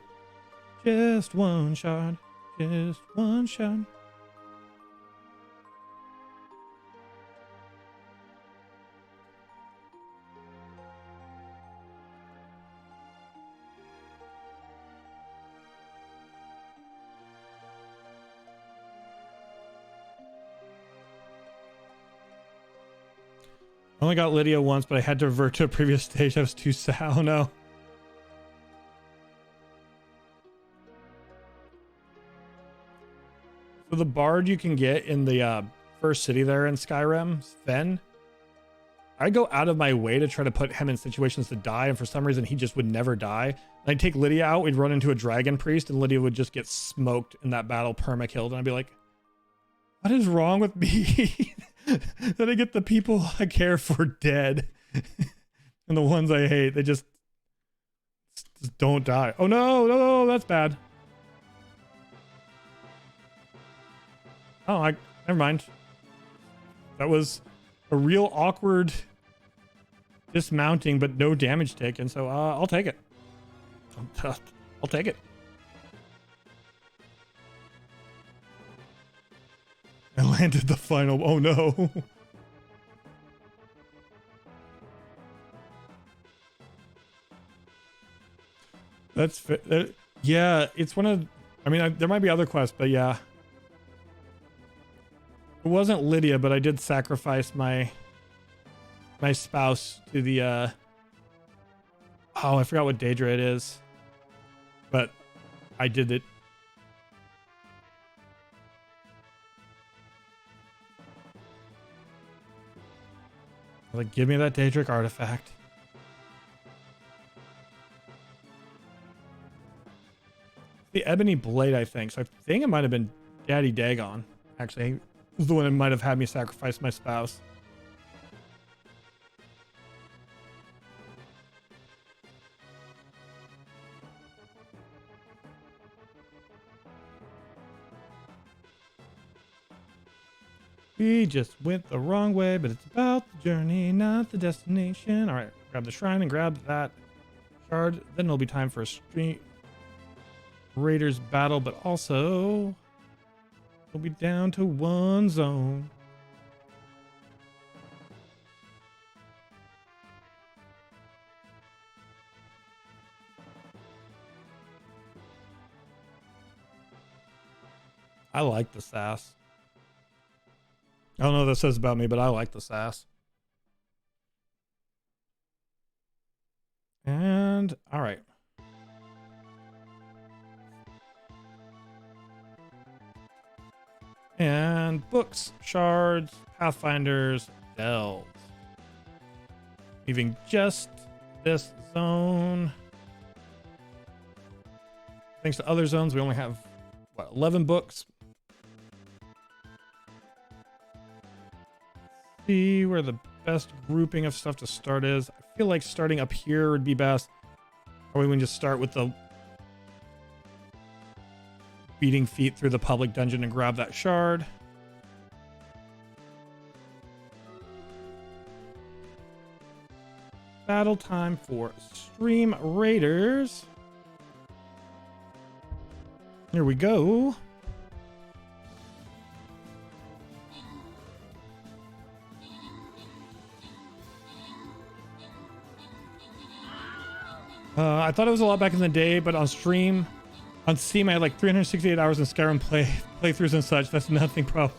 Just one shard. Just one shard. I only got Lydia once, but I had to revert to a previous stage. I was too sad. Oh no. So the bard you can get in the first city there in Skyrim, Sven, I go out of my way to try to put him in situations to die, and for some reason he just would never die. And I'd take Lydia out, we'd run into a dragon priest, and Lydia would just get smoked in that battle, perma-killed, and I'd be like, what is wrong with me? That I get the people I care for dead. And the ones I hate, they just don't die. Oh no, no, that's bad. Oh, never mind. That was a real awkward dismounting, but no damage taken. So I'll take it. I'll take it. I landed the final. Oh no. That's yeah. It's one of. I mean, there might be other quests, but yeah. It wasn't Lydia, but I did sacrifice my spouse to the. Oh, I forgot what Daedra it is, but I did it. Like, give me that Daedric artifact. The Ebony Blade, I think. So I think it might have been Daddy Dagon. Actually, he was the one that might have had me sacrifice my spouse. We just went the wrong way, but it's about the journey, not the destination. All right, grab the shrine and grab that shard. Then it'll be time for a street raiders battle, but also we'll be down to one zone. I like the sass. I don't know what that says about me, but I like the sass. And all right. And books, shards, pathfinders, delves. Leaving just this zone. Thanks to other zones, we only have, what, 11 books? See where the best grouping of stuff to start is. I feel like starting up here would be best. Or we can just start with the beating feet through the public dungeon and grab that shard. battle time for Stream Raiders. Here we go. I thought it was a lot back in the day, but on stream, on Steam, I had like 368 hours in Skyrim playthroughs and such. That's nothing, bro.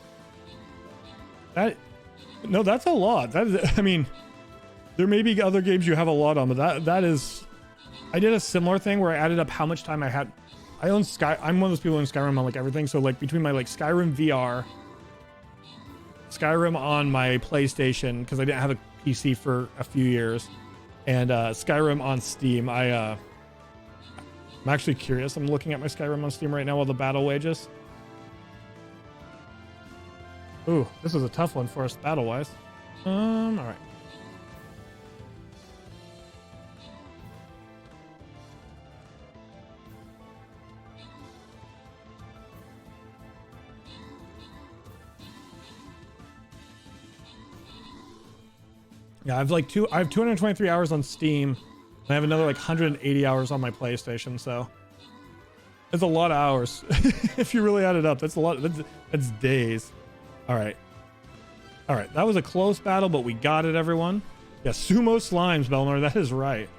No, that's a lot. That is, I mean, there may be other games you have a lot on, but that is. I did a similar thing where I added up how much time I had. I own I'm one of those people in Skyrim on like everything. So like between my like Skyrim VR, Skyrim on my PlayStation because I didn't have a PC for a few years, and Skyrim on Steam. I'm actually curious. I'm looking at my Skyrim on Steam right now while the battle wages. Ooh, this is a tough one for us battle-wise. All right. Yeah, I have 223 hours on Steam, and I have another like 180 hours on my PlayStation, so it's a lot of hours. If you really add it up, that's a lot. That's days. All right. That was a close battle, but we got it, everyone. Yeah, sumo slimes, Belnor. That is right.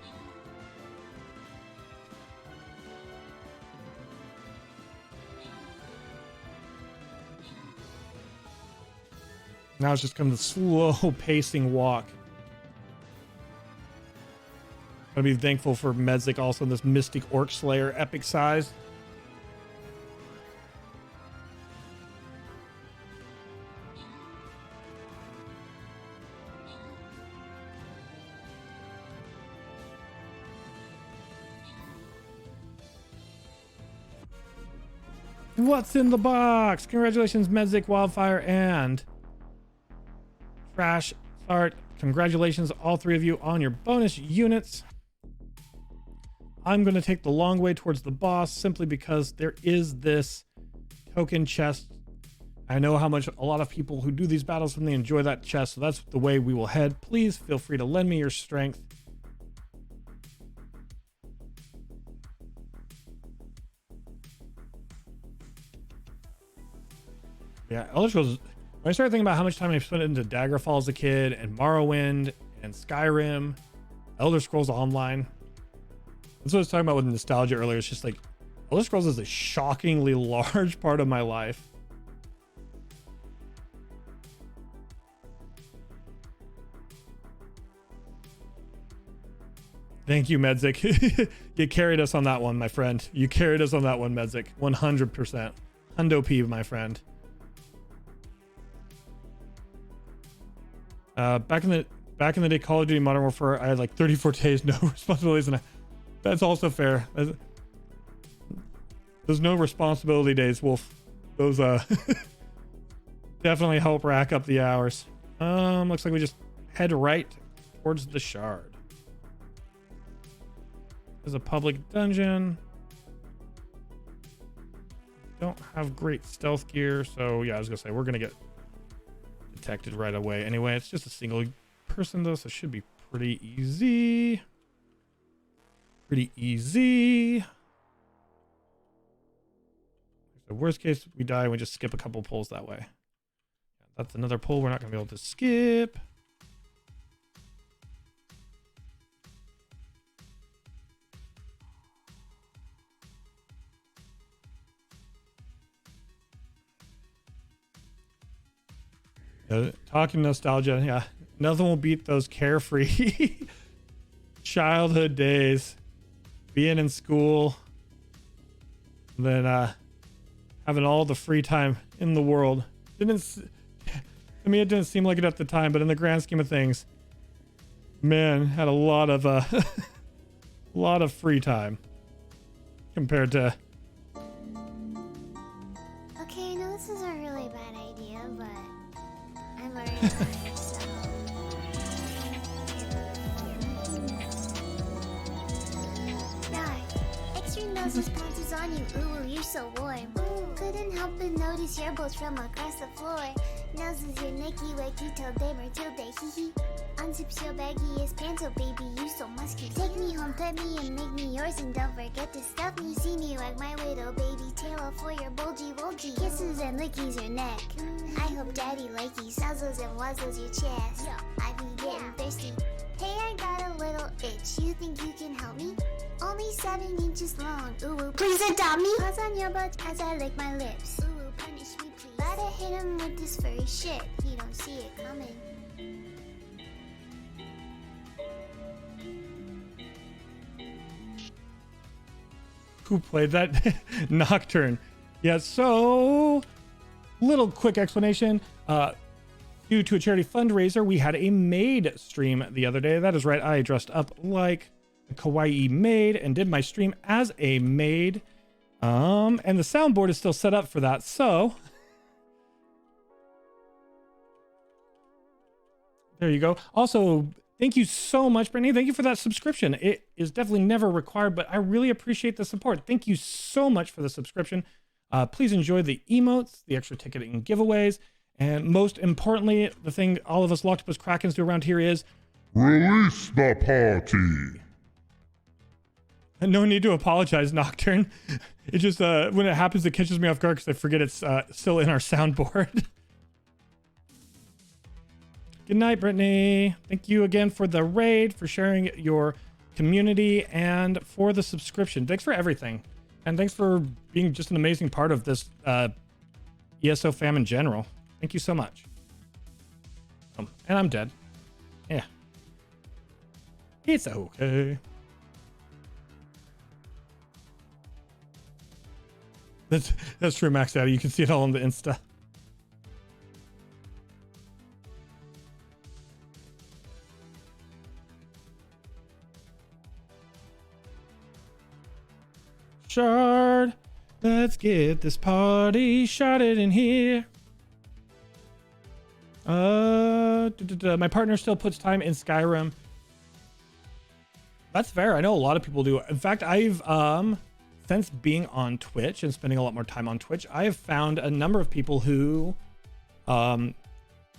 Now it's just kind of the slow pacing walk. Gotta be thankful for Medzik also in this Mystic Orc Slayer epic size. What's in the box? Congratulations, Medzik, Wildfire, and Trash Start. Congratulations, all three of you, on your bonus units. I'm going to take the long way towards the boss simply because there is this token chest. I know how much a lot of people who do these battles when they enjoy that chest, so that's the way we will head. Please feel free to lend me your strength. Yeah, Elder Scrolls, when I started thinking about how much time I spent into Daggerfall as a kid, and Morrowind, and Skyrim, Elder Scrolls Online. That's what I was talking about with nostalgia earlier. It's just like, Elder Scrolls is a shockingly large part of my life. Thank you, Medzik. You carried us on that one, my friend. You carried us on that one, Medzik. 100%. Hundo P, my friend. Back in the day, Call of Duty Modern Warfare, I had like 34 days, no responsibilities, and that's also fair. There's no responsibility days, Wolf. Those definitely help rack up the hours. Looks like we just head right towards the shard. There's a public dungeon. Don't have great stealth gear, so yeah, I was gonna say we're gonna get detected right away. Anyway, it's just a single person though, so it should be pretty easy. The worst case, we die and we just skip a couple pulls that way. That's another pull we're not gonna be able to skip. Talking nostalgia, yeah, nothing will beat those carefree childhood days, being in school, then having all the free time in the world. I mean, it didn't seem like it at the time, but in the grand scheme of things, man, had a lot of lot of free time compared to. Okay, I know this is a really bad idea, but I'm already tired, so. Right. Extreme noses pounces on you. Ooh, you're so warm. Couldn't help but notice your bolts from across the floor. Noses your Nicky Wacky till day Matilda hee hee. Unzips your baggiest pants, oh baby, you so musky. Take me home, pet me, and make me yours, and don't forget to stuff me. See me wag my widow baby tail off for your bulgy wulgy. Kisses and lickies your neck. I hope daddy likey suzzles and wuzzles your chest. I be getting thirsty. Hey, I got a little itch. You think you can help me? Only 7 inches long. Ooh, please adopt me. Paws on your butt as I lick my lips. Ooh, punish me, please. Gotta hit him with this furry shit. He don't see it coming. Who played that? Nocturne. Yeah, so little quick explanation. Due to a charity fundraiser, we had a maid stream the other day. That is right. I dressed up like a kawaii maid and did my stream as a maid. And the soundboard is still set up for that. So there you go. Also, thank you so much, Brittany. Thank you for that subscription. It is definitely never required, but I really appreciate the support. Thank you so much for the subscription. Please enjoy the emotes, the extra ticketing giveaways, and most importantly, the thing all of us Locktopus Krakens do around here is Release the party. no need to apologize, Nocturne. It just, when it happens, it catches me off guard because I forget it's still in our soundboard. Good night, Brittany. Thank you again for the raid, for sharing your community, and for the subscription. Thanks for everything. And thanks for being just an amazing part of this ESO fam in general. Thank you so much. And I'm dead. Yeah. It's okay. That's true, Max Daddy. You can see it all on the Insta. Shard, let's get this party sharded in here. My partner still puts time in Skyrim. That's fair. I know a lot of people do. In fact, I've since being on Twitch and spending a lot more time on Twitch, I have found a number of people who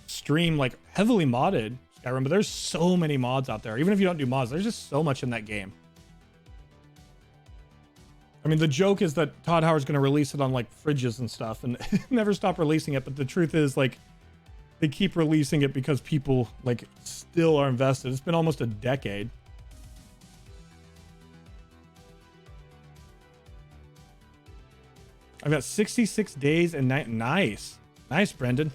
stream like heavily modded Skyrim, but there's so many mods out there. Even if you don't do mods, there's just so much in that game. I mean, the joke is that Todd Howard's going to release it on like fridges and stuff and never stop releasing it. But the truth is, like, they keep releasing it because people like still are invested. It's been almost a decade. I've got 66 days and night. Nice. Nice, Brendan.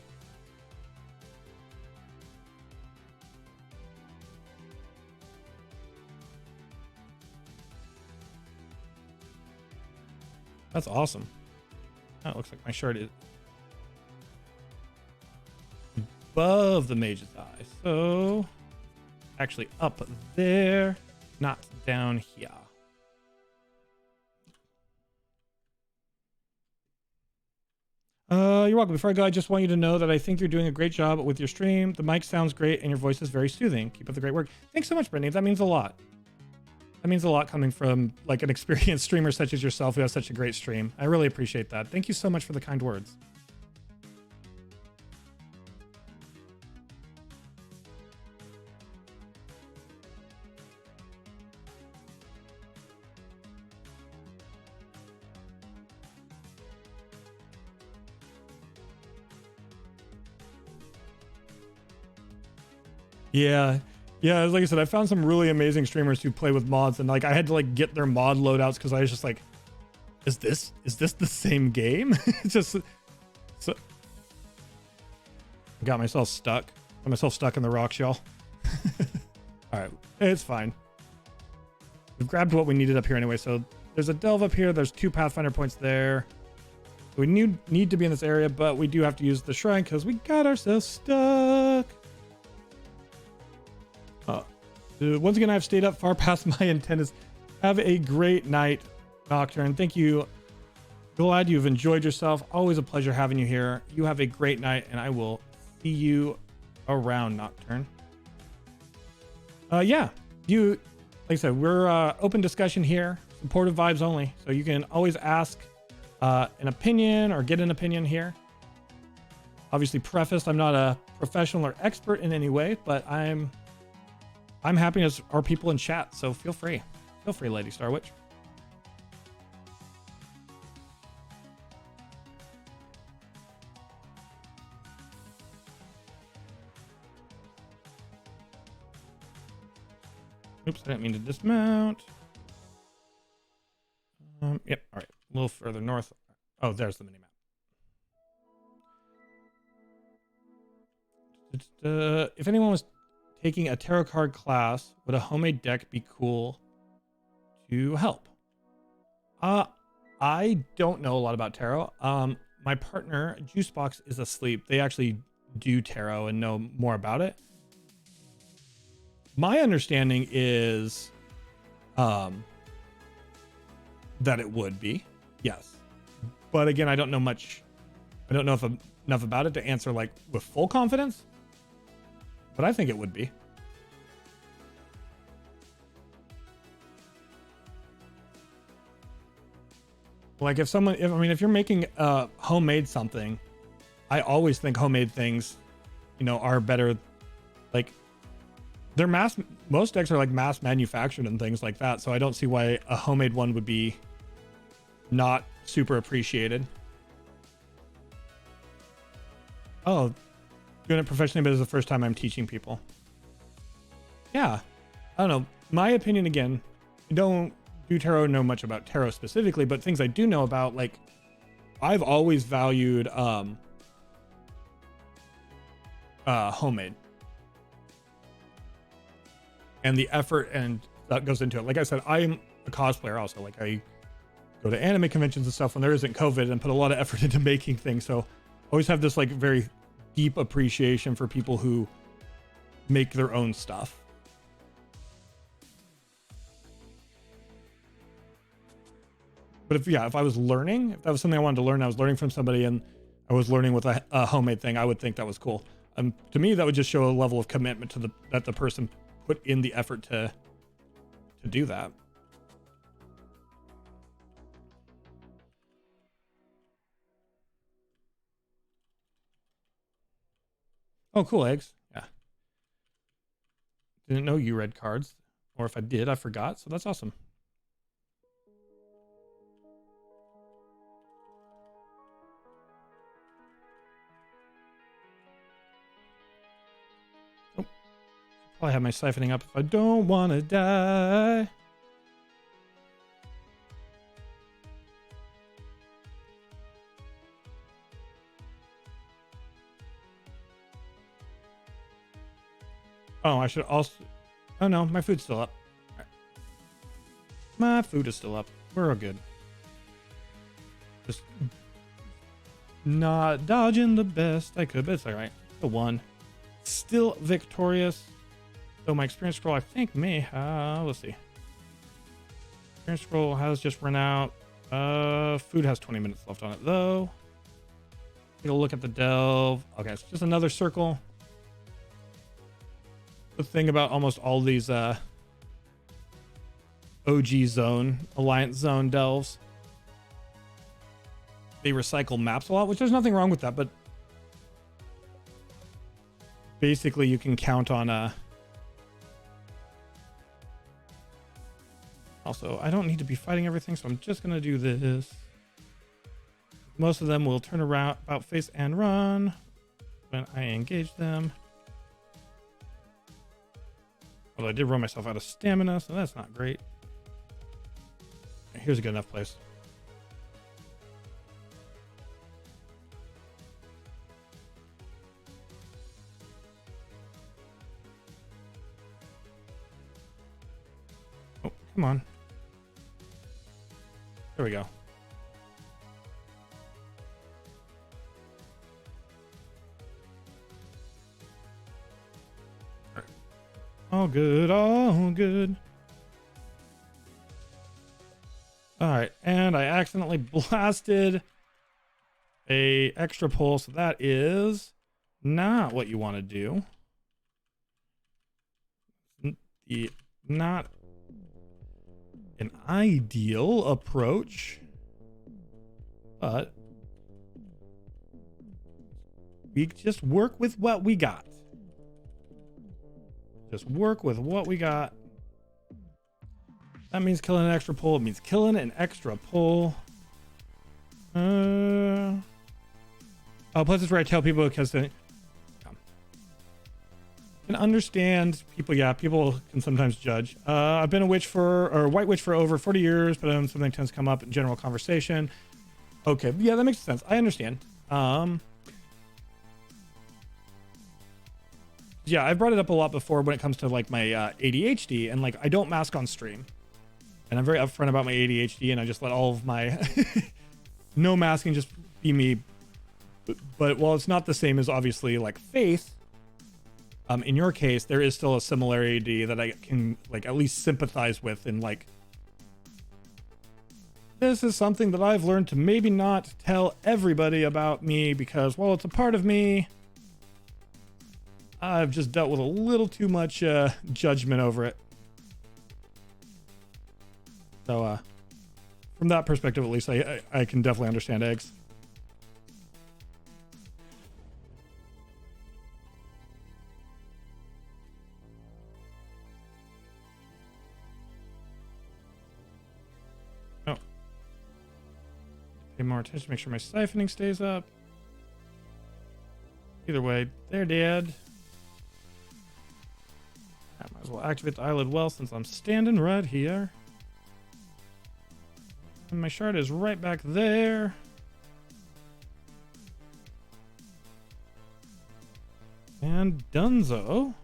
That's awesome. That looks like my shirt is above the mage's eye. So actually up there, not down here. You're welcome. Before I go, I just want you to know that I think you're doing a great job with your stream. The mic sounds great and your voice is very soothing. Keep up the great work. Thanks so much, Brittany. That means a lot. That means a lot coming from like an experienced streamer such as yourself who has such a great stream. I really appreciate that. Thank you so much for the kind words. Yeah. Yeah, like I said, I found some really amazing streamers who play with mods, and like I had to like get their mod loadouts because I was just like, is this the same game? It's just so I got myself stuck. Got myself stuck in the rocks, y'all. All right, it's fine. We've grabbed what we needed up here anyway. So there's a delve up here. There's 2 Pathfinder points there. We need to be in this area, but we do have to use the shrine because we got ourselves stuck. Once again, I've stayed up far past my intent. Have a great night, Nocturne. Thank you. Glad you've enjoyed yourself. Always a pleasure having you here. You have a great night, and I will see you around, Nocturne. Yeah, like I said, we're open discussion here, supportive vibes only. So you can always ask an opinion or get an opinion here. Obviously prefaced, I'm not a professional or expert in any way, but I'm happy as are people in chat, so feel free. Feel free, Lady Star Witch. Oops, I didn't mean to dismount. Yep, all right. A little further north. Oh, there's the minimap. If anyone was taking a tarot card class, would a homemade deck be cool to help? I don't know a lot about tarot. My partner, Juicebox, is asleep. They actually do tarot and know more about it. My understanding is that it would be, yes. But again, I don't know much. I don't know if enough about it to answer like with full confidence. But I think it would be. Like if you're making homemade something, I always think homemade things, are better. Like most decks are like mass manufactured and things like that. So I don't see why a homemade one would be not super appreciated. Oh, doing it professionally, but it's the first time I'm teaching people. Yeah, I don't know. My opinion, again, I don't do tarot, know much about tarot specifically, but things I do know about, like, I've always valued homemade and the effort and that goes into it. Like I said, I'm a cosplayer also. Like I go to anime conventions and stuff when there isn't COVID and put a lot of effort into making things. So I always have this like very deep appreciation for people who make their own stuff. But if I was learning, if that was something I wanted to learn, I was learning from somebody and I was learning with a homemade thing, I would think that was cool. To me, that would just show a level of commitment to that the person put in the effort to do that. Oh, cool, eggs. Yeah. Didn't know you read cards. Or if I did, I forgot. So that's awesome. Oh. Probably have my siphoning up if I don't want to die. Oh, I should also... Oh, no. My food's still up. All right. My food is still up. We're all good. Just not dodging the best I could, but it's all right. The one. Still victorious. So my experience scroll, I think, may have... Let's see. Experience scroll has just run out. Food has 20 minutes left on it, though. Take a look at the delve. Okay, it's just another circle. The thing about almost all these OG zone, Alliance zone delves, they recycle maps a lot, which there's nothing wrong with that, but basically you can count on also, I don't need to be fighting everything, so I'm just gonna do this. Most of them will turn around, about face and run when I engage them. Although I did run myself out of stamina, so that's not great. Here's a good enough place. Oh, come on. There we go. All good, all good. All right, and I accidentally blasted a extra pull, so that is not what you want to do. Not an ideal approach, but we just work with what we got. Just work with what we got. That means killing an extra pull. It means killing an extra pull. Oh, plus it's where I tell people because they can understand people. Yeah, people can sometimes judge. I've been a white witch for over 40 years, but something tends to come up in general conversation. Okay, yeah, that makes sense. I understand. Yeah, I've brought it up a lot before when it comes to like my ADHD, and like I don't mask on stream, and I'm very upfront about my ADHD, and I just let all of my no masking, just be me. But while it's not the same as obviously like Faith, in your case, there is still a similarity that I can like at least sympathize with, and like this is something that I've learned to maybe not tell everybody about me because while it's a part of me, I've just dealt with a little too much judgment over it. So from that perspective, at least, I can definitely understand eggs. Oh. Pay more attention, make sure my siphoning stays up. Either way, they're dead. I might as well activate the eyelid well since I'm standing right here. And my shard is right back there. And Dunzo.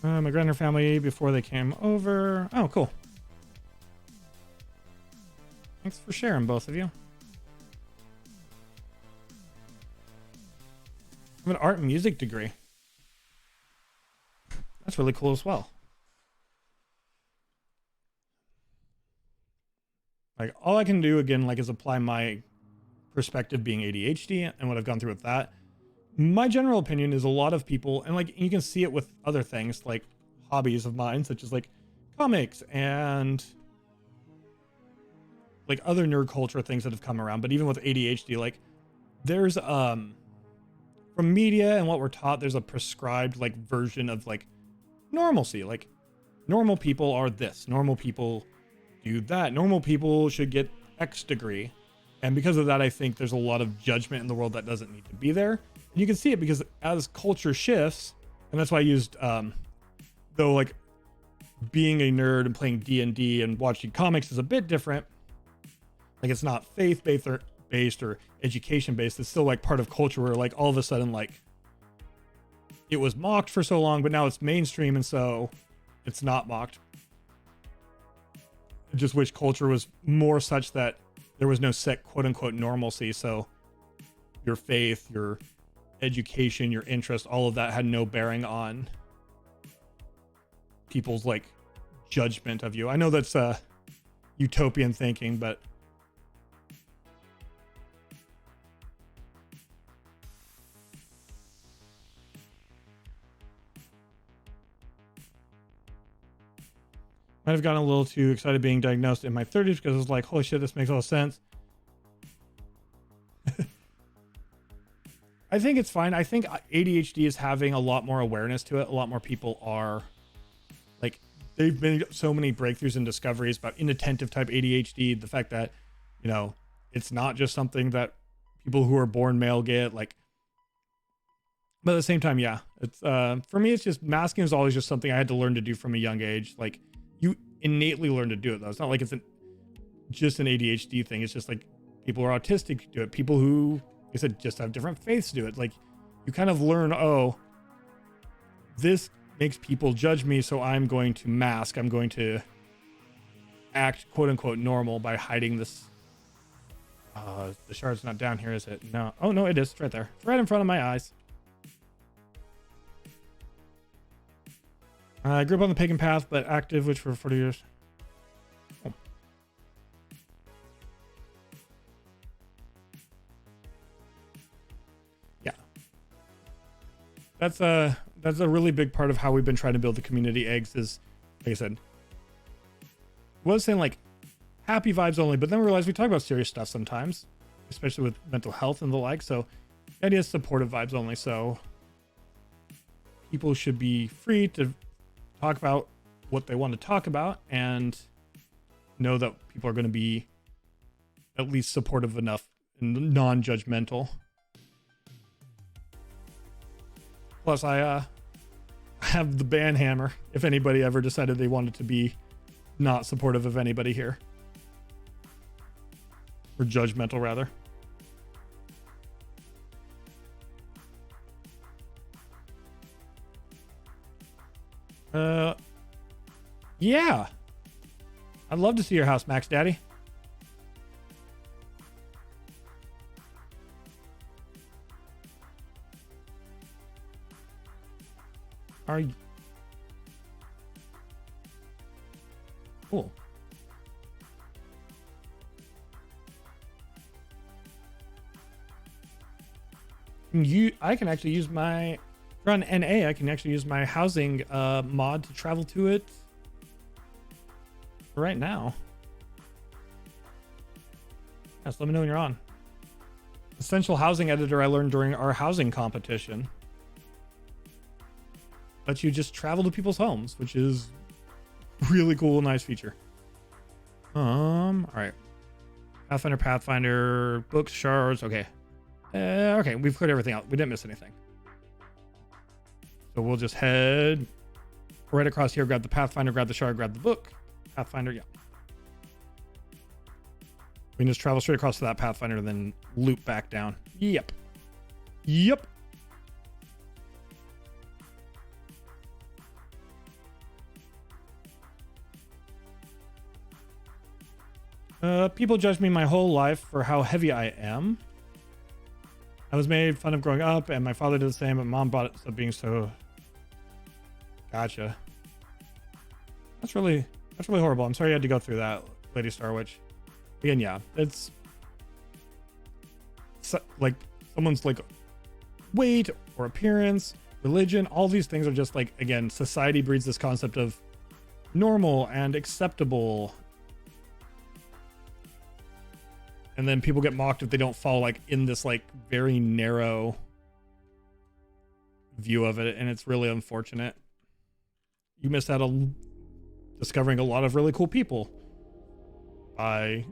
My Grinder family before they came over. Oh, cool. Thanks for sharing, both of you. I have an art and music degree. That's really cool as well. Like all I can do again, like is apply my perspective being ADHD and what I've gone through with that. My general opinion is a lot of people, and like you can see it with other things like hobbies of mine, such as like comics and like other nerd culture things that have come around. But even with ADHD, like there's from media and what we're taught, there's a prescribed like version of like normalcy. Like normal people are this, normal people do that, normal people should get X degree. And because of that, I think there's a lot of judgment in the world that doesn't need to be there. And you can see it because as culture shifts, and that's why I used though like being a nerd and playing D&D and watching comics is a bit different. Like it's not faith-based or education based. It's still like part of culture where like all of a sudden like it was mocked for so long, but now it's mainstream, and so it's not mocked. I just wish culture was more such that there was no set quote unquote normalcy. So your faith, your education, your interest, all of that had no bearing on people's like judgment of you. I know that's utopian thinking, but might have gotten a little too excited being diagnosed in my 30s because I was like, holy shit, this makes all sense. I think it's fine. I think ADHD is having a lot more awareness to it. A lot more people are like, they've been so many breakthroughs and discoveries about inattentive type ADHD. The fact that, you know, it's not just something that people who are born male get, like, but at the same time, yeah, it's, for me, it's just masking is always just something I had to learn to do from a young age. Like, you innately learn to do it though. It's not like it's just an ADHD thing. It's just like people who are autistic do it. People who, like I said, just have different faiths do it. Like you kind of learn, oh, this makes people judge me, so I'm going to mask. I'm going to act quote unquote normal by hiding this. The shard's not down here, is it? No. Oh no, it is. It's right there. It's right in front of my eyes. I grew up on the pagan path, but active witch for 40 years. Oh. Yeah. That's a really big part of how we've been trying to build the community eggs is, like I said, I was saying like happy vibes only, but then we realized we talk about serious stuff sometimes, especially with mental health and the like. So the idea is supportive vibes only. So people should be free to talk about what they want to talk about and know that people are going to be at least supportive enough and non-judgmental. Plus, I have the ban hammer if anybody ever decided they wanted to be not supportive of anybody here. Or judgmental, rather. Yeah. I'd love to see your house, Max Daddy. Are you? Cool. I can actually use my run NA. I can actually use my housing mod to travel to it right now. Yes, let me know when you're on. Essential housing editor I learned during our housing competition. Lets you just travel to people's homes, which is really cool, nice feature. All right. Pathfinder, books, shards. Okay. Okay, we've cleared everything out. We didn't miss anything. So we'll just head right across here, grab the Pathfinder, grab the shard, grab the book. Pathfinder, yeah. We can just travel straight across to that Pathfinder and then loop back down. Yep. Yep. People judge me my whole life for how heavy I am. I was made fun of growing up, and my father did the same, but mom brought it up being so... Gotcha. That's really horrible. I'm sorry you had to go through that, Lady Starwitch. Again, yeah, it's... like, someone's, like, weight or appearance, religion, all these things are just, like, again, society breeds this concept of normal and acceptable. And then people get mocked if they don't fall like in this like very narrow view of it, and it's really unfortunate. You missed out on discovering a lot of really cool people by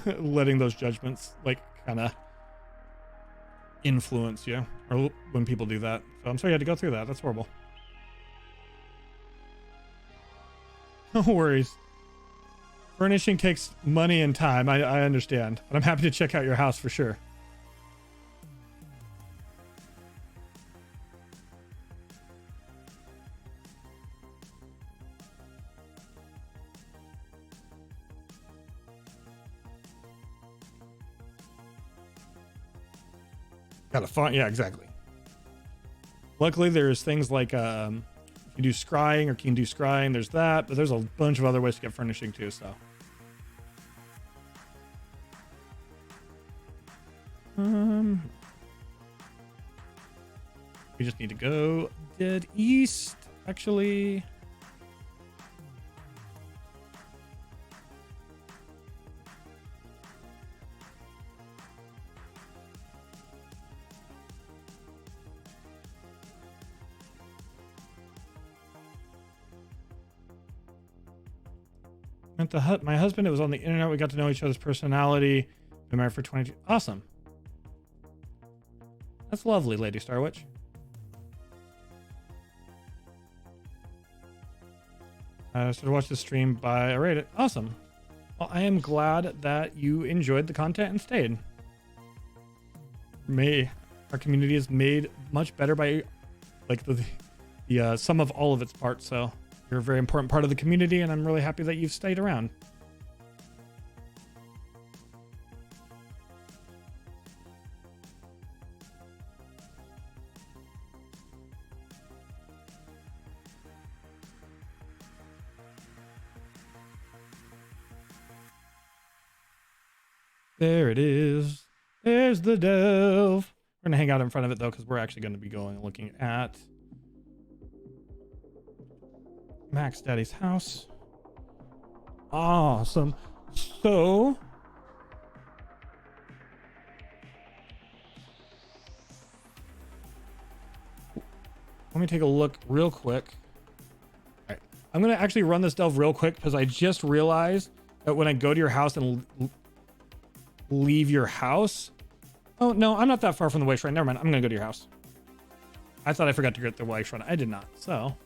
letting those judgments like kind of influence you, or when people do that. So I'm sorry you had to go through that. That's horrible. No worries. Furnishing takes money and time. I understand, but I'm happy to check out your house for sure. Got a font, yeah, exactly. Luckily, there's things like you do scrying or can do scrying. There's that, but there's a bunch of other ways to get furnishing too. So, we just need to go dead east. Actually, at the hut, my husband, it was on the internet. We got to know each other's personality. Been married for 22. Awesome. That's lovely, Lady Starwitch. I started watching the stream by I rate it. Awesome. Well, I am glad that you enjoyed the content and stayed. Our community is made much better by like the sum of all of its parts. So you're a very important part of the community, and I'm really happy that you've stayed around. There it is. There's the delve. We're going to hang out in front of it, though, because we're actually going to be going and looking at Max Daddy's house. Awesome. So let me take a look real quick. All right. I'm going to actually run this delve real quick because I just realized that when I go to your house and leave your house. Oh, no, I'm not that far from the waste shrine. Never mind. I'm going to go to your house. I thought I forgot to get the waste shrine. I did not. So.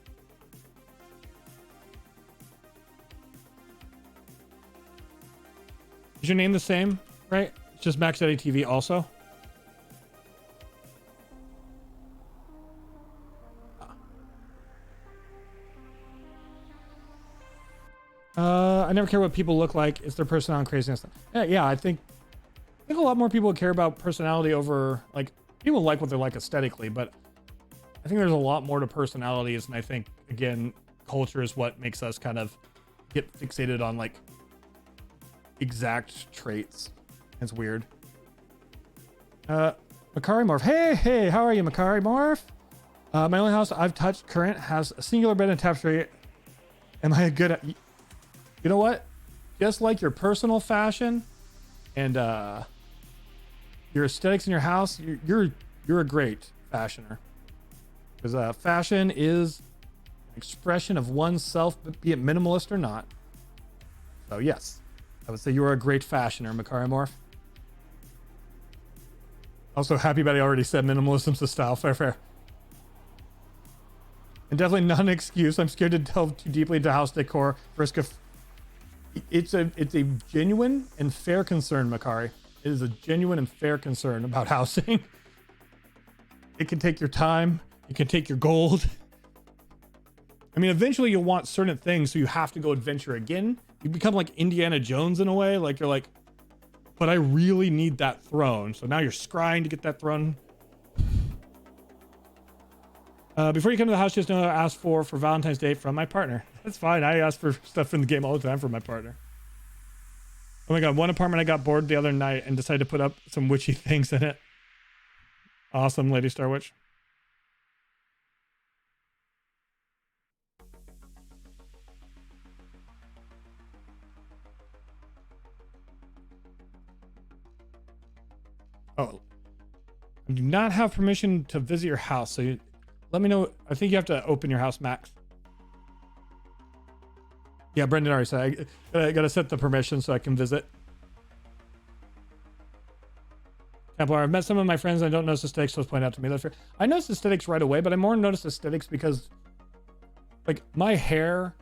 Is your name the same, right? It's just Max Daddy TV also. I never care what people look like. It's their personality and craziness. Yeah, I think a lot more people care about personality over, like, people like what they're like aesthetically, but I think there's a lot more to personalities. And I think, again, culture is what makes us kind of get fixated on, like, exact traits. It's weird. Makari Morph. Hey, how are you, Makari Morph? My only house I've touched current has a singular bed and tapestry. Am I good at... You know what? Just like your personal fashion and your aesthetics in your house, you're a great fashioner. Because fashion is an expression of oneself, be it minimalist or not. So yes, I would say you are a great fashioner, Makari Morph. Also, Happy Betty already said minimalism's the style. Fair. And definitely not an excuse. I'm scared to delve too deeply into house decor. Risk of... It's a genuine and fair concern, Makari. It is a genuine and fair concern about housing. It can take your time. It can take your gold. I mean, eventually you'll want certain things, so you have to go adventure again. You become like Indiana Jones in a way. Like, you're like, but I really need that throne. So now you're scrying to get that throne. Before you come to the house, just know I asked for Valentine's Day from my partner. That's fine. I ask for stuff in the game all the time from my partner. Oh my god, one apartment I got bored the other night and decided to put up some witchy things in it. Awesome, Lady Star Witch. Oh. I do not have permission to visit your house, so you... Let me know. I think you have to open your house, Max. Yeah, Brendan already said I gotta set the permission so I can visit. Templar, I've met some of my friends and I don't notice aesthetics, so it's pointed out to me. That's fair. I noticed aesthetics right away, but I more noticed aesthetics because, like, my hair,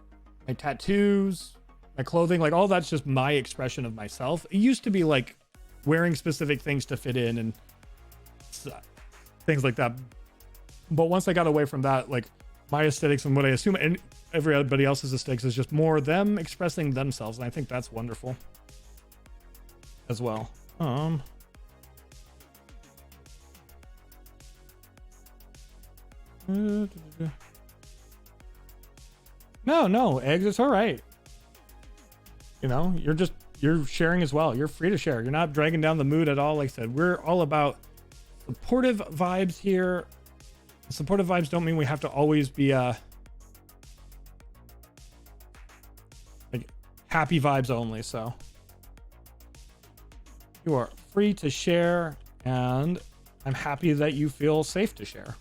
my tattoos, my clothing, like, all that's just my expression of myself. It used to be like wearing specific things to fit in and things like that. But once I got away from that, like, my aesthetics and what I assume and everybody else's aesthetics is just more them expressing themselves. And I think that's wonderful as well. No, eggs, it's all right. You know, you're sharing as well. You're free to share. You're not dragging down the mood at all. Like I said, we're all about supportive vibes here. Supportive vibes don't mean we have to always be like happy vibes only. So you are free to share, and I'm happy that you feel safe to share.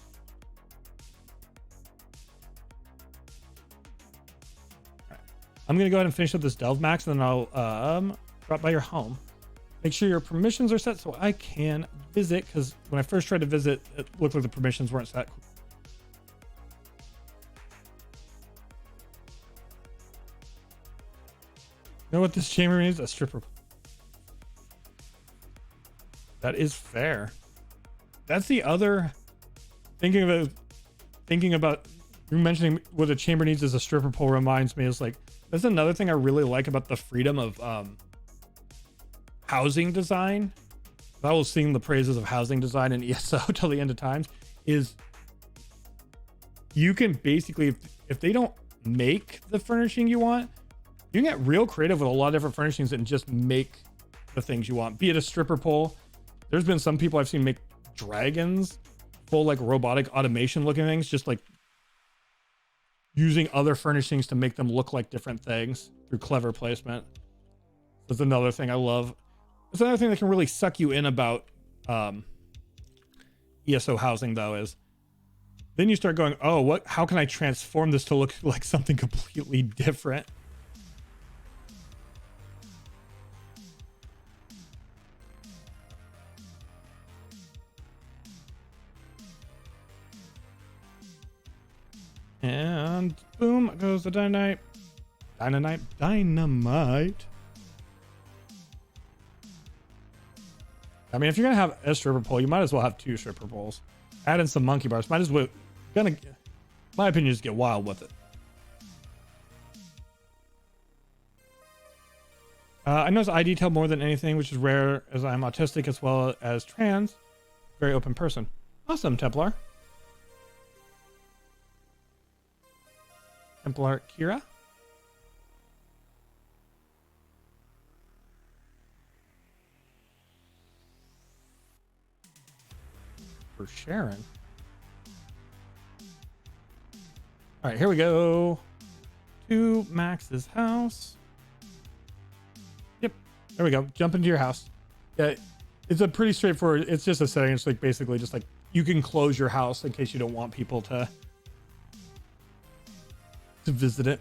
Right. I'm gonna go ahead and finish up this delve, Max, and then I'll drop by your home. Make sure your permissions are set so I can visit, because when I first tried to visit, it looked like the permissions weren't set. You know what this chamber is? A stripper. That is fair. That's the other thinking about you mentioning what a chamber needs as a stripper pole reminds me is like, that's another thing I really like about the freedom of housing design. I was seeing the praises of housing design in ESO till the end of times is you can basically, if they don't make the furnishing you want, you can get real creative with a lot of different furnishings and just make the things you want. Be it a stripper pole. There's been some people I've seen make dragons, full like robotic automation looking things, just like using other furnishings to make them look like different things through clever placement. That's another thing I love. It's another thing that can really suck you in about ESO housing, though, is then you start going, oh, how can I transform this to look like something completely different? And boom goes the dynamite. Dynamite. I mean, if you're gonna have a stripper pole, you might as well have 2 stripper poles. Add in some monkey bars. Might as well, my opinion, just get wild with it. I notice eye detail more than anything, which is rare as I'm autistic as well as trans. Very open person. Awesome, Templar. Templar Kira. For Sharon. All right, here we go to Max's house. Yep, there we go. Jump into your house. Yeah, it's a pretty straightforward. It's just a setting. It's like basically just like you can close your house in case you don't want people to visit it.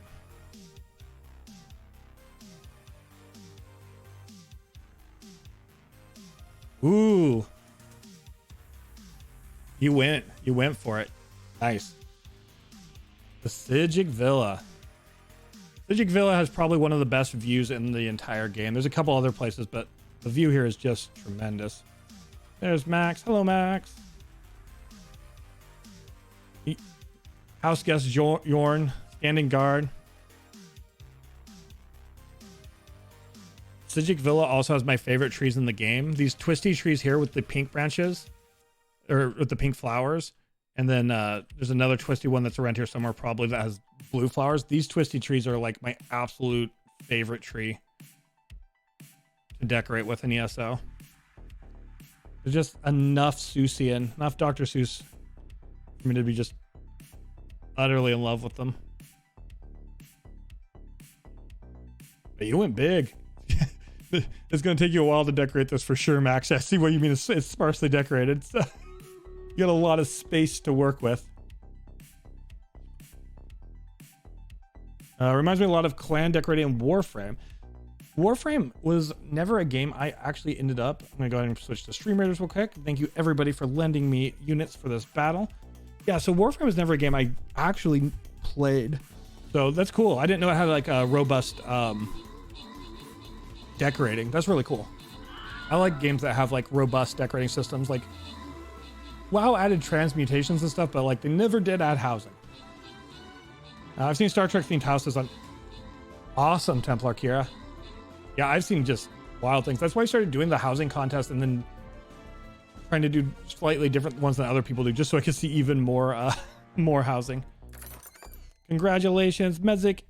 Ooh. You went for it. Nice. The Sijic Villa. Sijic Villa has probably one of the best views in the entire game. There's a couple other places, but the view here is just tremendous. There's Max. Hello, Max. House guest Jorn, standing guard. Sijic Villa also has my favorite trees in the game. These twisty trees here with the pink branches, or with the pink flowers. And then there's another twisty one that's around here somewhere probably that has blue flowers. These twisty trees are like my absolute favorite tree to decorate with an ESO. There's just enough Seussian, enough Dr. Seuss for me to be just utterly in love with them. But you went big. It's going to take you a while to decorate this for sure, Max. I see what you mean. It's sparsely decorated. So you got a lot of space to work with. Reminds me a lot of clan decorating in Warframe. Warframe was never a game I actually ended up. I'm going to go ahead and switch to Stream Raiders real quick. Thank you everybody for lending me units for this battle. Yeah, so Warframe was never a game I actually played. So that's cool. I didn't know it had like a robust decorating. That's really cool. I like games that have like robust decorating systems. Like WoW added transmutations and stuff, but like they never did add housing. I've seen Star Trek themed houses on awesome Templar Kira. Yeah, I've seen just wild things. That's why I started doing the housing contest and then trying to do slightly different ones than other people do, just so I could see even more more housing. Congratulations, Medzik,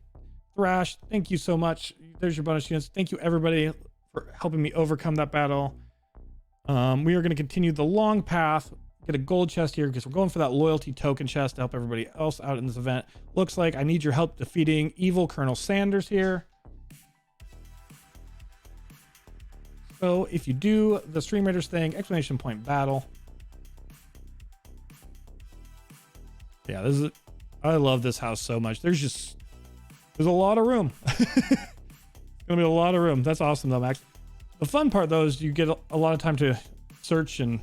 Thrash. Thank you so much. There's your bonus units. Thank you everybody for helping me overcome that battle. We are going to continue the long path. Get a gold chest here because we're going for that loyalty token chest to help everybody else out in this event. Looks like I need your help defeating evil Colonel Sanders here. So if you do the Stream Raiders thing, exclamation point battle. Yeah, this is, I love this house so much. There's a lot of room. It's gonna be a lot of room. That's awesome though, Max. The fun part though is you get a lot of time to search and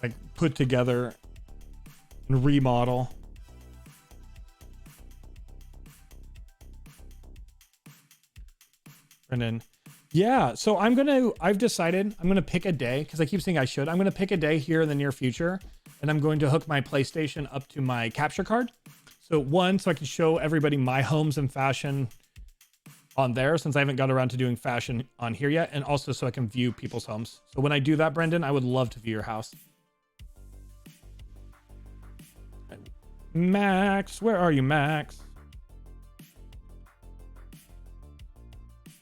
like put together and remodel. And then, yeah, so I've decided I'm going to pick a day because I keep saying I should. I'm going to pick a day here in the near future and I'm going to hook my PlayStation up to my capture card. So one, so I can show everybody my homes and fashion on there since I haven't got around to doing fashion on here yet. And also so I can view people's homes. So when I do that, Brendan, I would love to view your house. Max, where are you, Max?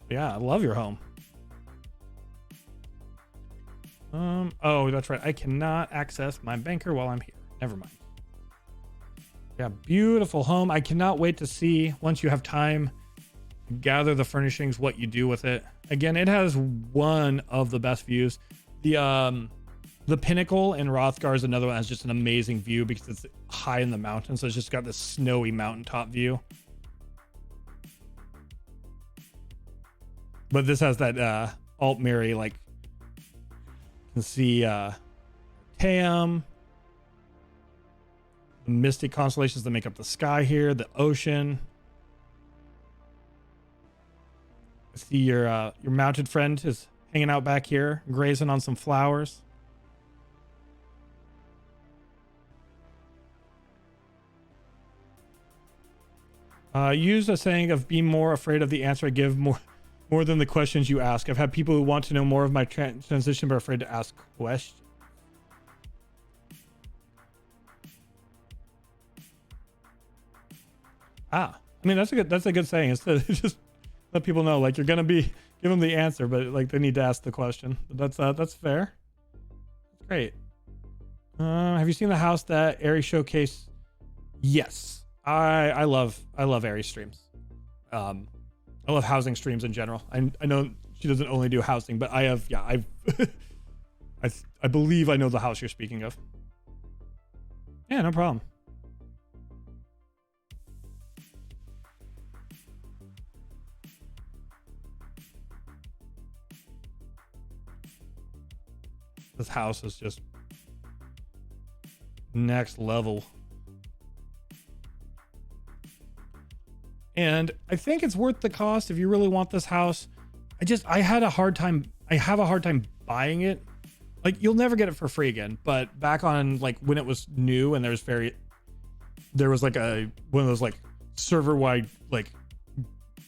Yeah, I love your home. Oh, that's right. I cannot access my banker while I'm here. Never mind. Yeah, beautiful home. I cannot wait to see, once you have time, gather the furnishings, what you do with it. Again, it has one of the best views. The Pinnacle in Rothgar is another one that has just an amazing view because it's high in the mountains. So it's just got this snowy mountaintop view. But this has that Altmary, like, you can see Tam, the mystic constellations that make up the sky here, the ocean. I see your mounted friend is hanging out back here, grazing on some flowers. Use a saying of be more afraid of the answer I give more than the questions you ask. I've had people who want to know more of my transition but are afraid to ask questions. I mean, that's a good saying. It's to just let people know, like, you're gonna give them the answer, but like they need to ask the question. But that's fair. That's great. Have you seen the house that Ari showcased? Yes. I love Ari streams. I love housing streams in general. I know she doesn't only do housing, but I believe I know the house you're speaking of. Yeah, no problem. This house is just next level. And I think it's worth the cost if you really want this house. I have a hard time buying it. Like, you'll never get it for free again. But back on, like, when it was new and there was like one of those like server-wide like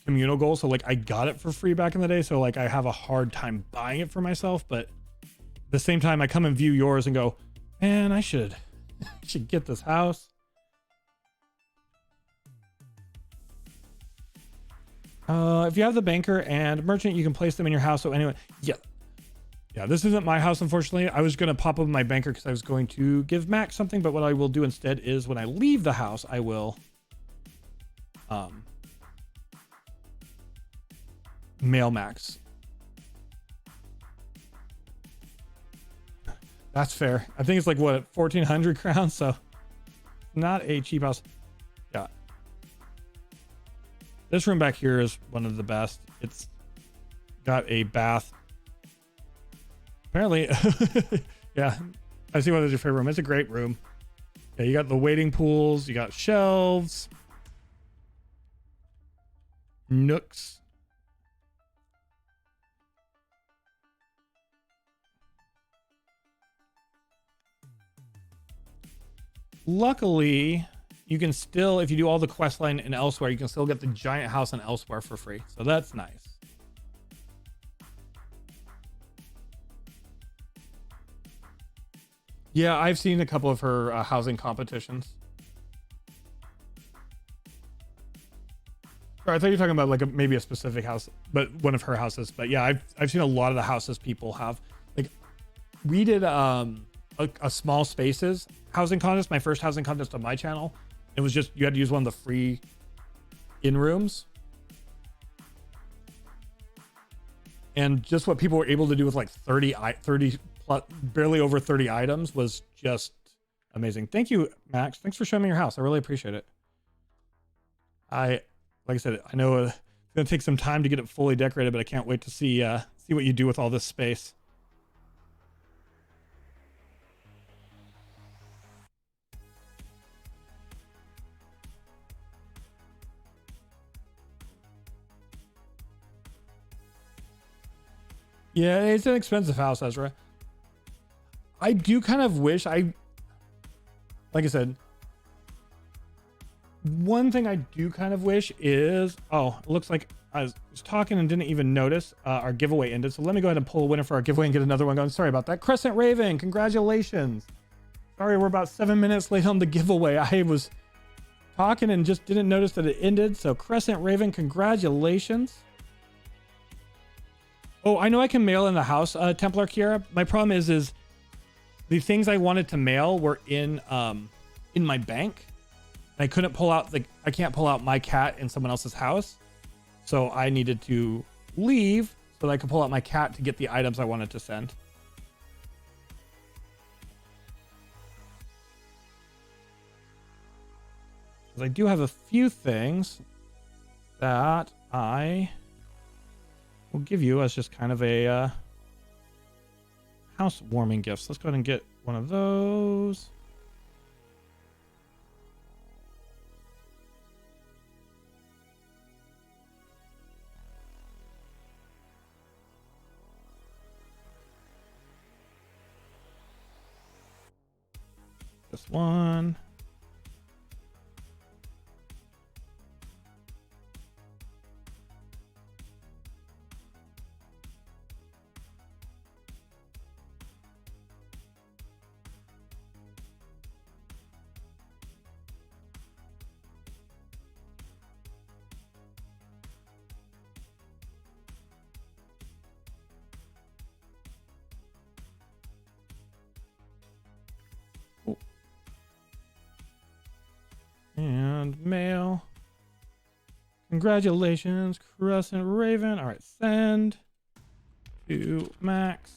communal goals. So like I got it for free back in the day. So like I have a hard time buying it for myself. But at the same time, I come and view yours and go, man, I should get this house. If you have the banker and merchant, you can place them in your house. So anyway, yeah, this isn't my house, unfortunately. I was going to pop up my banker because I was going to give Max something, but what I will do instead is when I leave the house, I will mail Max. That's fair. I think it's like, what, 1,400 crowns? So not a cheap house. Yeah. This room back here is one of the best. It's got a bath. Apparently, yeah, I see why that's your favorite room. It's a great room. Yeah, you got the waiting pools. You got shelves. Nooks. Luckily, you can still, if you do all the quest line in Elsewhere, you can still get the giant house in Elsewhere for free. So that's nice. Yeah, I've seen a couple of her housing competitions. Or I thought you were talking about like maybe a specific house, but one of her houses. But yeah, I've seen a lot of the houses people have. Like, we did a small spaces housing contest, my first housing contest on my channel. It was just, you had to use one of the free in rooms. And just what people were able to do with like 30 plus, barely over 30 items was just amazing. Thank you, Max. Thanks for showing me your house. I really appreciate it. Like I said, I know it's going to take some time to get it fully decorated, but I can't wait to see what you do with all this space. Yeah, it's an expensive house, Ezra. I do kind of wish like I said, one thing I do kind of wish is, it looks like I was talking and didn't even notice our giveaway ended. So let me go ahead and pull a winner for our giveaway and get another one going. Sorry about that. Crescent Raven, congratulations. Sorry, we're about 7 minutes late on the giveaway. I was talking and just didn't notice that it ended. So Crescent Raven, congratulations. Oh, I know I can mail in the house, Templar Kiera. My problem is the things I wanted to mail were in my bank. I couldn't pull out I can't pull out my cat in someone else's house. So I needed to leave so that I could pull out my cat to get the items I wanted to send. Because I do have a few things that I will give you as just kind of a housewarming gifts. Let's go ahead and get one of those. This one. And mail. Congratulations, Crescent Raven. All right, send to Max.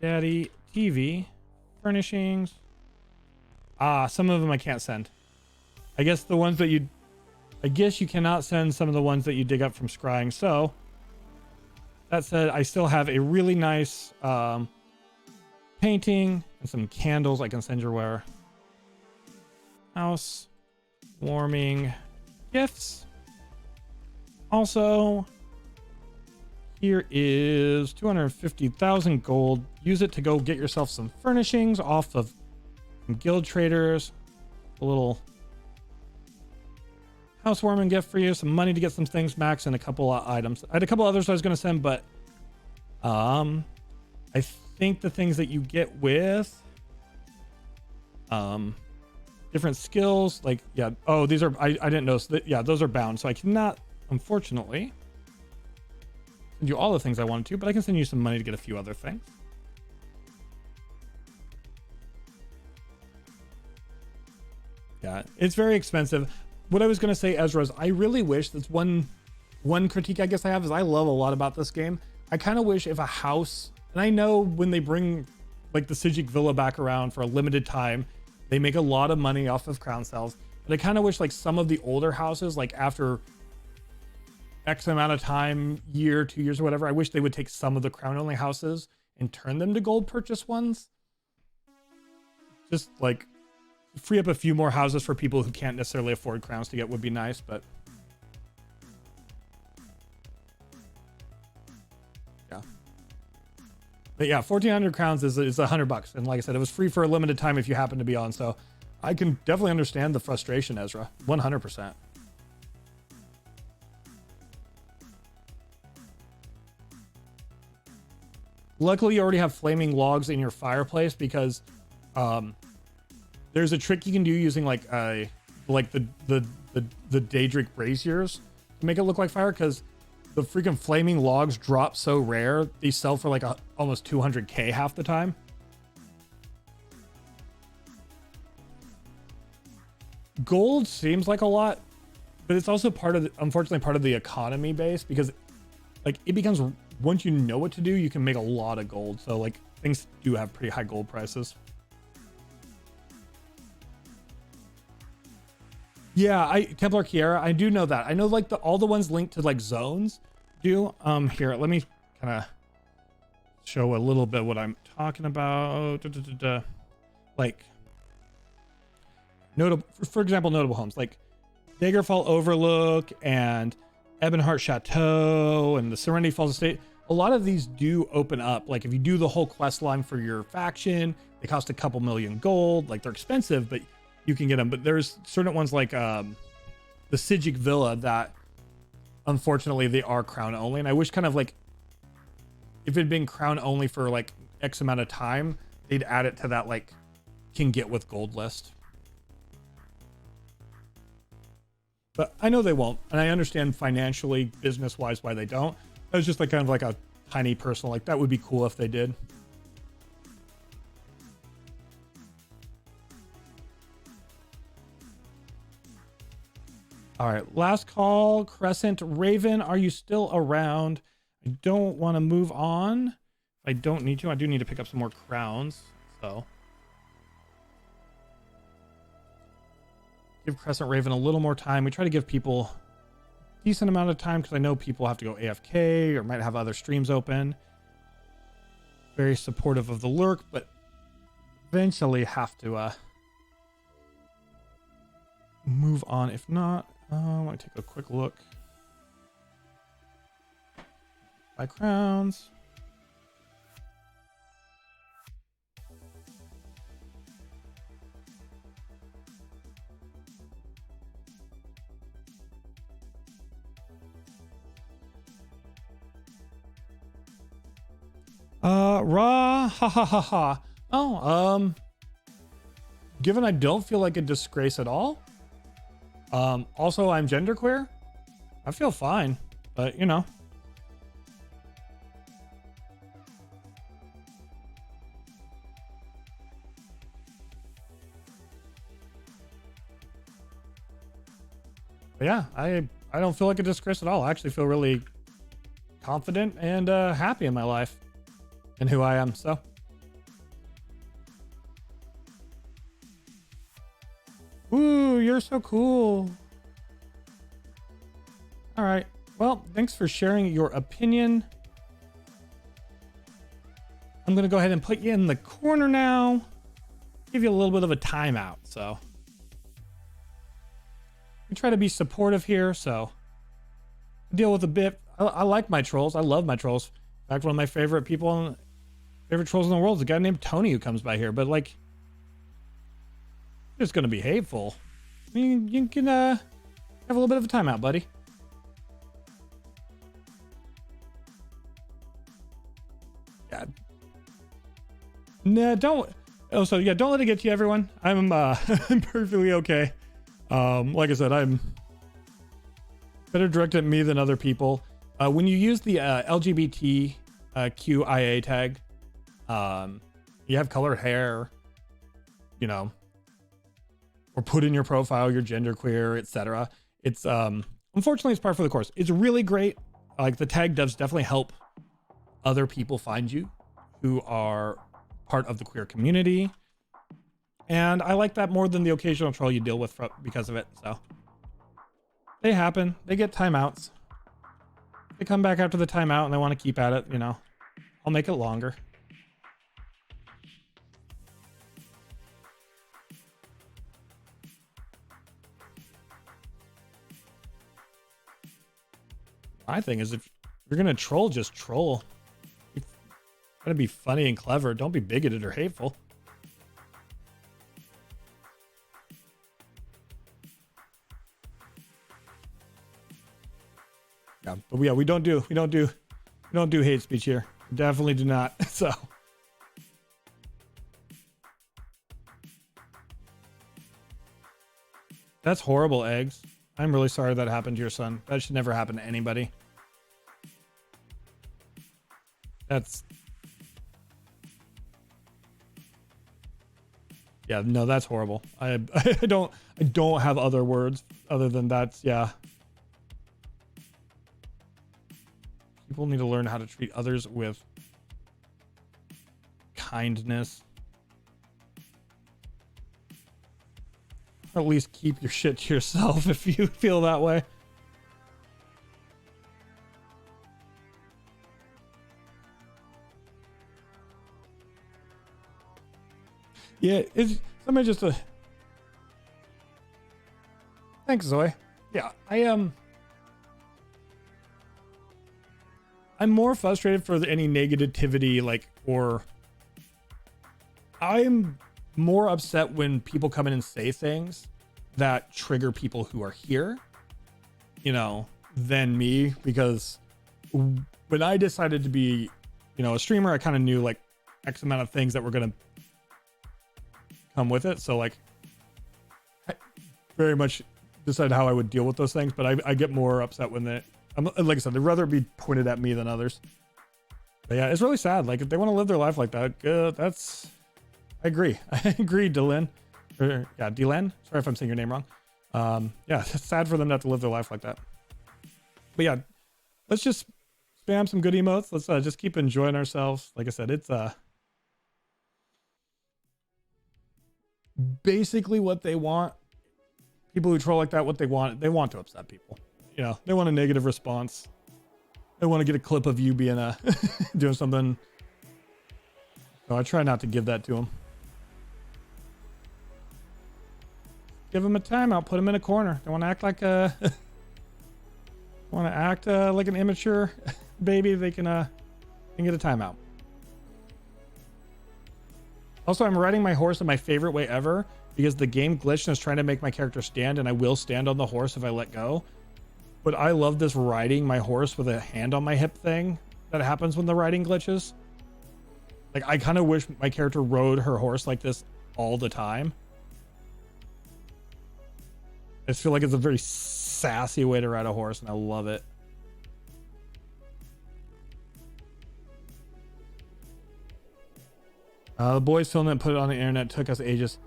Daddy TV. Furnishings. Some of them I can't send. I guess the ones that you cannot send some of the ones that you dig up from scrying. So that said, I still have a really nice painting and some candles I can send your way. House warming gifts. Also, here is 250,000 gold. Use it to go get yourself some furnishings off of some guild traders. A little housewarming gift for you. Some money to get some things, Max, and a couple of items. I had a couple others I was going to send, but I think the things that you get with different skills, like, yeah. Oh, these are, I didn't know. So yeah, those are bound. So I cannot, unfortunately, send you all the things I wanted to, but I can send you some money to get a few other things. Yeah, it's very expensive. What I was going to say, Ezra, is I really wish that's one critique I guess I have is I love a lot about this game. I kind of wish if a house, and I know when they bring like the Sijik Villa back around for a limited time, they make a lot of money off of crown sales. But I kind of wish like some of the older houses, like after X amount of time, year, 2 years or whatever, I wish they would take some of the crown only houses and turn them to gold purchase ones. Just like free up a few more houses for people who can't necessarily afford crowns to get would be nice, but yeah. But yeah, 1,400 crowns is $100, and like I said, it was free for a limited time if you happen to be on. So I can definitely understand the frustration, Ezra. 100%. Luckily, you already have flaming logs in your fireplace because there's a trick you can do using like the Daedric braziers to make it look like fire, because the freaking flaming logs drop so rare. They sell for like almost 200k half the time. Gold seems like a lot, but it's also unfortunately part of the economy base, because like it becomes, once you know what to do, you can make a lot of gold. So like things do have pretty high gold prices. Yeah, Templar Kiera, I do know that. I know like all the ones linked to like zones do. Here, let me kind of show a little bit what I'm talking about. Like notable, for example, notable homes like Daggerfall Overlook and Ebonheart Chateau and the Serenity Falls Estate. A lot of these do open up. Like if you do the whole quest line for your faction, they cost a couple million gold. Like they're expensive, but you can get them. But there's certain ones like the Sijik Villa that unfortunately they are crown only. And I wish kind of like if it had been crown only for like X amount of time, they'd add it to that like can get with gold list. But I know they won't, and I understand financially, business-wise, why they don't. That was just like kind of like a tiny personal, like that would be cool if they did. All right, last call. Crescent Raven, are you still around? I don't want to move on. I don't need to. I do need to pick up some more crowns. So give Crescent Raven a little more time. We try to give people a decent amount of time because I know people have to go AFK or might have other streams open. Very supportive of the lurk, but eventually have to move on. If not, I want to take a quick look. Buy crowns. Ha ha ha ha. Oh, given I don't feel like a disgrace at all. Also I'm genderqueer. I feel fine, but you know. But yeah, I don't feel like a disgrace at all. I actually feel really confident and happy in my life and who I am. So ooh, you're so cool. All right, well, thanks for sharing your opinion. I'm gonna go ahead and put you in the corner now, give you a little bit of a timeout. So we try to be supportive here, so deal with a bit. I like my trolls. I love my trolls. In fact, one of my favorite trolls in the world is a guy named Tony who comes by here. But like, just gonna be hateful. I mean, you can have a little bit of a timeout, buddy. Yeah. Nah, don't. Oh, so yeah, don't let it get to you, everyone. I'm I'm perfectly okay. Like I said, I'm better directed at me than other people. When you use the LGBTQIA tag, you have colored hair, you know, or put in your profile, you're genderqueer, etc. It's unfortunately it's par for the course. It's really great. Like the tag does definitely help other people find you who are part of the queer community. And I like that more than the occasional troll you deal with because of it. So they happen. They get timeouts. They come back after the timeout and they want to keep at it, you know. I'll make it longer. My thing is, if you're gonna troll, just troll. Try to be funny and clever. Don't be bigoted or hateful. Yeah, but yeah, we don't do hate speech here. Definitely do not. So that's horrible, Eggs. I'm really sorry that happened to your son. That should never happen to anybody. Yeah, no, that's horrible. I don't have other words other than that's, yeah. People need to learn how to treat others with kindness. Or at least keep your shit to yourself if you feel that way. Yeah, it's somebody just thanks, Zoe. Yeah, I'm more frustrated for any negativity, like, or I'm more upset when people come in and say things that trigger people who are here, you know, than me, because when I decided to be, you know, a streamer, I kind of knew like X amount of things that were going to come with it. So like, I very much decided how I would deal with those things, but I get more upset when like I said, they'd rather be pointed at me than others. But yeah, it's really sad. Like if they want to live their life like that, I agree. I agree, Dylan. Yeah, Dylan. Sorry if I'm saying your name wrong. Yeah, it's sad for them to have to live their life like that. But yeah, let's just spam some good emotes. Let's just keep enjoying ourselves. Like I said, it's basically what they want. People who troll like that, what they want to upset people. You know, they want a negative response. They want to get a clip of you being doing something. So I try not to give that to them. Give them a timeout. Put them in a corner. They want to act like a like an immature baby. They can get a timeout. Also, I'm riding my horse in my favorite way ever because the game glitched and is trying to make my character stand, and I will stand on the horse if I let go. But I love this riding my horse with a hand on my hip thing that happens when the riding glitches. Like, I kind of wish my character rode her horse like this all the time. I just feel like it's a very sassy way to ride a horse, and I love it. The boys filmed it and put it on the internet. It took us ages.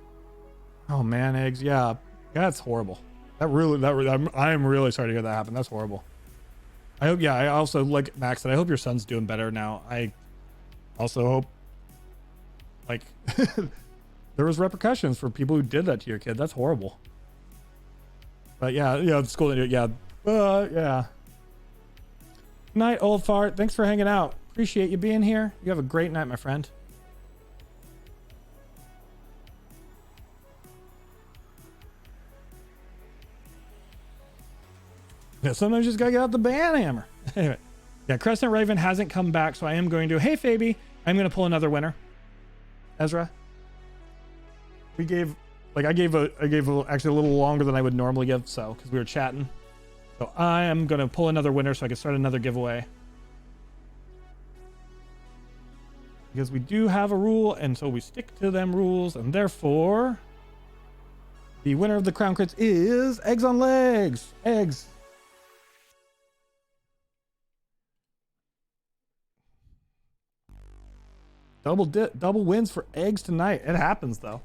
Oh man, eggs. Yeah, that's horrible. I'm really sorry to hear that happen. That's horrible. I hope. Yeah, I also, like Max said, I hope your son's doing better now. I also hope, like, there was repercussions for people who did that to your kid. That's horrible. But yeah, the school. Yeah, yeah. Night, old fart. Thanks for hanging out. Appreciate you being here. You have a great night, my friend. Yeah, sometimes you just gotta get out the band hammer. Anyway, yeah, Crescent Raven hasn't come back, so I am going to. Hey, Fabi, I'm gonna pull another winner. Ezra, I gave actually a little longer than I would normally give, so because we were chatting. So I am gonna pull another winner so I can start another giveaway. Because we do have a rule, and so we stick to them rules, and therefore the winner of the Crown Crits is Eggs on Legs. Eggs. Double wins for Eggs tonight. It happens though.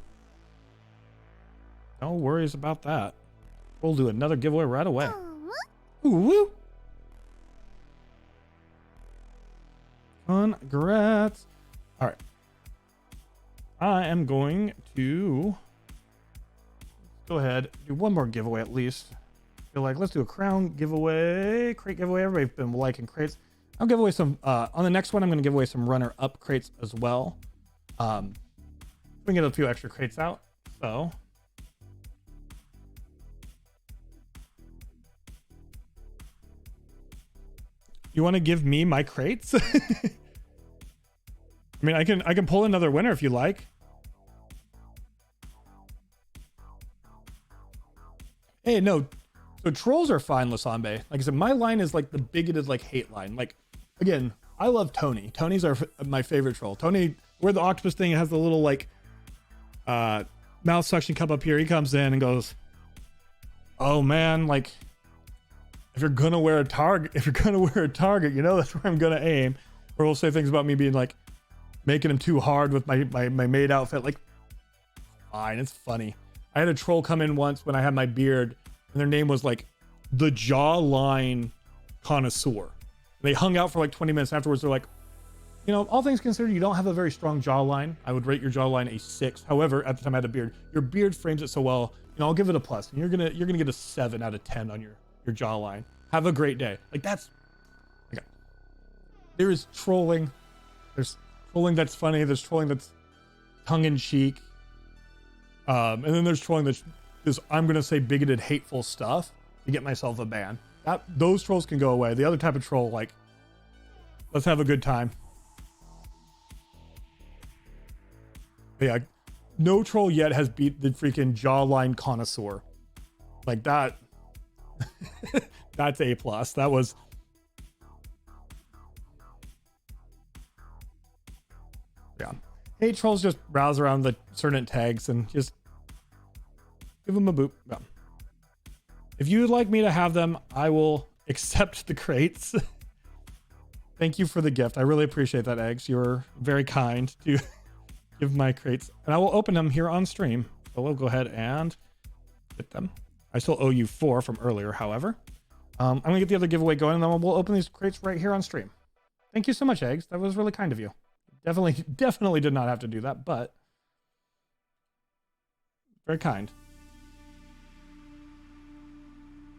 No worries about that. We'll do another giveaway right away. Ooh, woo. Congrats. All right. I am going to go ahead, do one more giveaway at least. Feel like let's do a crown giveaway, crate giveaway. Everybody's been liking crates. I'll give away some on the next one. I'm going to give away some runner-up crates as well. We can get a few extra crates out. So you want to give me my crates? I mean, I can pull another winner if you like. Hey, no. So trolls are fine, Lasambe. Like I said, my line is like the bigoted, like hate line. Like, again, I love Tony. Tony's my favorite troll. Tony, where the octopus thing has the little like mouth suction cup up here. He comes in and goes, "Oh man, like if you're gonna wear a target, you know that's where I'm gonna aim." Or he'll say things about me being like making him too hard with my maid outfit. Like, fine, it's funny. I had a troll come in once when I had my beard, and their name was like the Jawline Connoisseur. They hung out for like 20 minutes. Afterwards, they're like, you know, all things considered, you don't have a very strong jawline. I would rate your jawline a 6. However, at the time I had a beard. Your beard frames it so well. You know, I'll give it a plus. And you're gonna get a 7 out of 10 on your jawline. Have a great day. Like that's okay. There is trolling. There's trolling that's funny. There's trolling that's tongue in cheek. And then there's trolling that's just I'm gonna say bigoted, hateful stuff to get myself a ban. Those trolls can go away. The other type of troll, like, let's have a good time. But yeah, no troll yet has beat the freaking Jawline Connoisseur. Like that. That's A+. That was. Yeah. Hey, trolls just browse around the certain tags and just give them a boop. Yeah. If you would like me to have them, I will accept the crates. Thank you for the gift. I really appreciate that, Eggs. You're very kind to give my crates. And I will open them here on stream. So we'll go ahead and get them. I still owe you 4 from earlier, however. I'm going to get the other giveaway going, and then we'll open these crates right here on stream. Thank you so much, Eggs. That was really kind of you. Definitely did not have to do that, but very kind.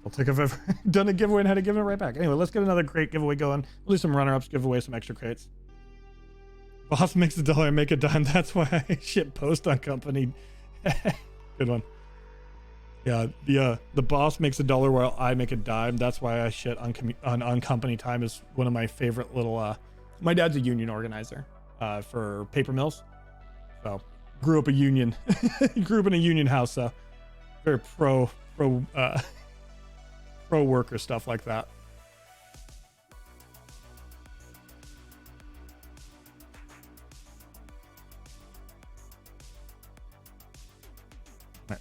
I'll take if I've ever done a giveaway and had to give it right back. Anyway, let's get another crate giveaway going. We'll do some runner-ups, give away some extra crates. Boss makes $1, I make a dime. That's why I ship post on company. Good one. Yeah, the boss makes $1 while I make a dime. That's why I shit on company time is one of my favorite little. My dad's a union organizer for paper mills, so grew up a union. Grew up in a union house, so very pro worker stuff like that.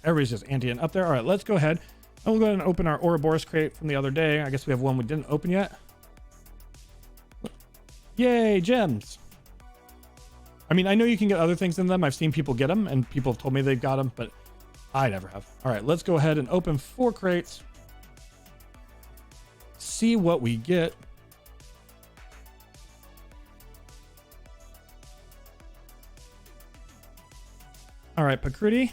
Everybody's just anteing up there. All right, let's go ahead. And we'll go ahead and open our Ouroboros crate from the other day. I guess we have one we didn't open yet. Yay, gems. I mean, I know you can get other things in them. I've seen people get them, and people have told me they've got them, but I never have. All right, let's go ahead and open 4 crates. See what we get. All right, Pakruti.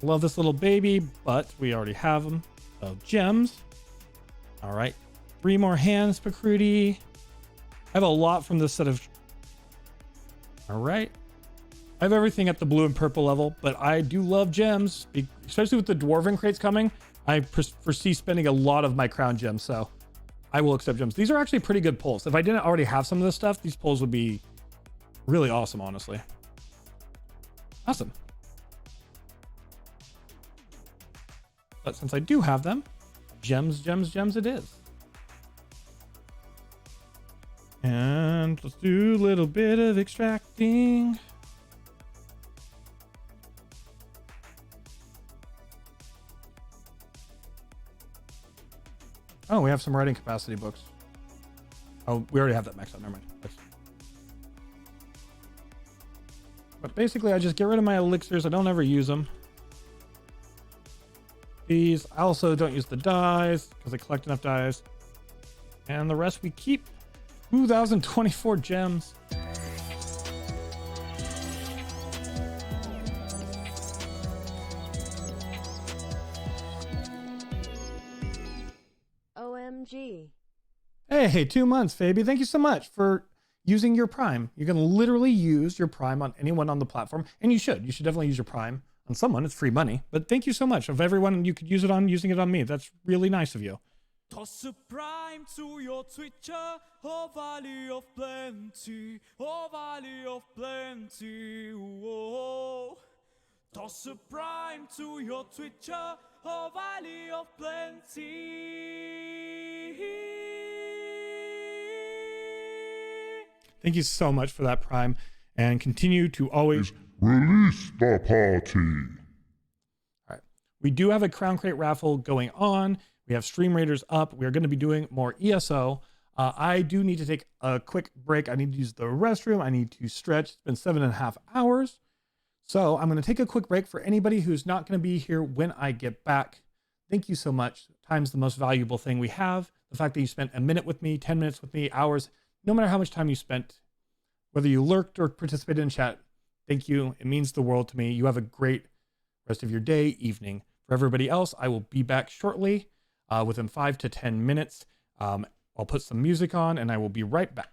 Love this little baby, but we already have them. So gems. All right. 3 more hands, Pakruti. I have a lot from this set of... All right. I have everything at the blue and purple level, but I do love gems, especially with the dwarven crates coming. I foresee spending a lot of my crown gems, so I will accept gems. These are actually pretty good pulls. If I didn't already have some of this stuff, these pulls would be really awesome, honestly. Awesome. But since I do have them, gems it is. And let's do a little bit of extracting. Oh, we have some writing capacity books. Oh, we already have that maxed out. Never mind. But basically, I just get rid of my elixirs. I don't ever use them. These, I also don't use the dyes because I collect enough dyes. And the rest we keep. 2024 gems. OMG. Hey, 2 months, Fabi. Thank you so much for using your Prime. You can literally use your Prime on anyone on the platform, and you should. You should definitely use your Prime on someone. It's free money. But thank you so much. Of everyone you could use it on, using it on me. That's really nice of you. Toss a prime to your Twitcher, oh valley of plenty, oh valley of plenty, oh. Toss a prime to your Twitcher, oh valley of plenty. Thank you so much for that, Prime, and continue to always Release the party. All right. We do have a Crown Crate raffle going on. We have Stream Raiders up. We are going to be doing more ESO. I do need to take a quick break. I need to use the restroom. I need to stretch. It's been 7.5 hours. So I'm going to take a quick break for anybody who's not going to be here when I get back. Thank you so much. Time's the most valuable thing we have. The fact that you spent a minute with me, 10 minutes with me, hours, no matter how much time you spent, whether you lurked or participated in chat, thank you. It means the world to me. You have a great rest of your day, evening. For everybody else, I will be back shortly. Within 5 to 10 minutes. I'll put some music on and I will be right back.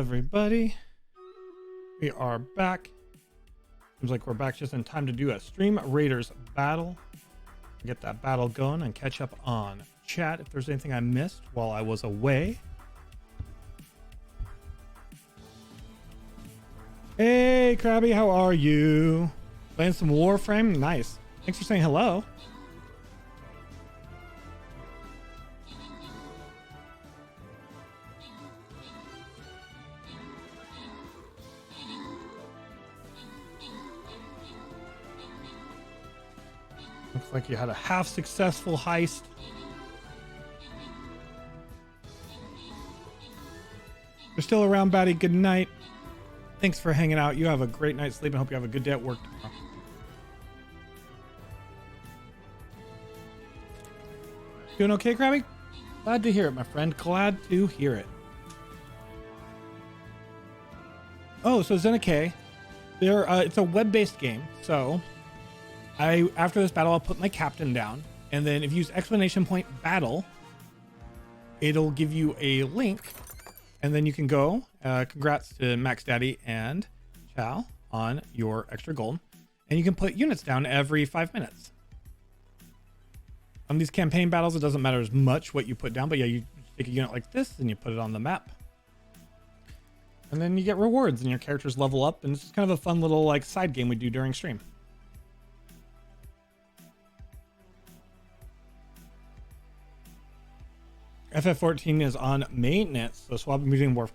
everybody. We are back. Seems like we're back just in time to do a Stream Raiders battle. Get that battle going and catch up on chat if there's anything I missed while I was away. Hey, Krabby, how are you? Playing some Warframe? Nice. Thanks for saying hello. Looks like you had a half successful heist. You're still around, Batty. Good night. Thanks for hanging out. You have a great night's sleep and hope you have a good day at work tomorrow. Doing okay, Krabby? Glad to hear it, my friend. Glad to hear it. Oh, so Zenike, it's a web-based game. So after this battle, I'll put my captain down, and then if you use exclamation point battle, it'll give you a link, and then you can go. Congrats to Max Daddy and Chow on your extra gold, and you can put units down every 5 minutes. On these campaign battles, it doesn't matter as much what you put down, but yeah, you take a unit like this and you put it on the map, and then you get rewards and your characters level up, and it's just kind of a fun little like side game we do during stream. FF14 is on maintenance, so swapping between Warf.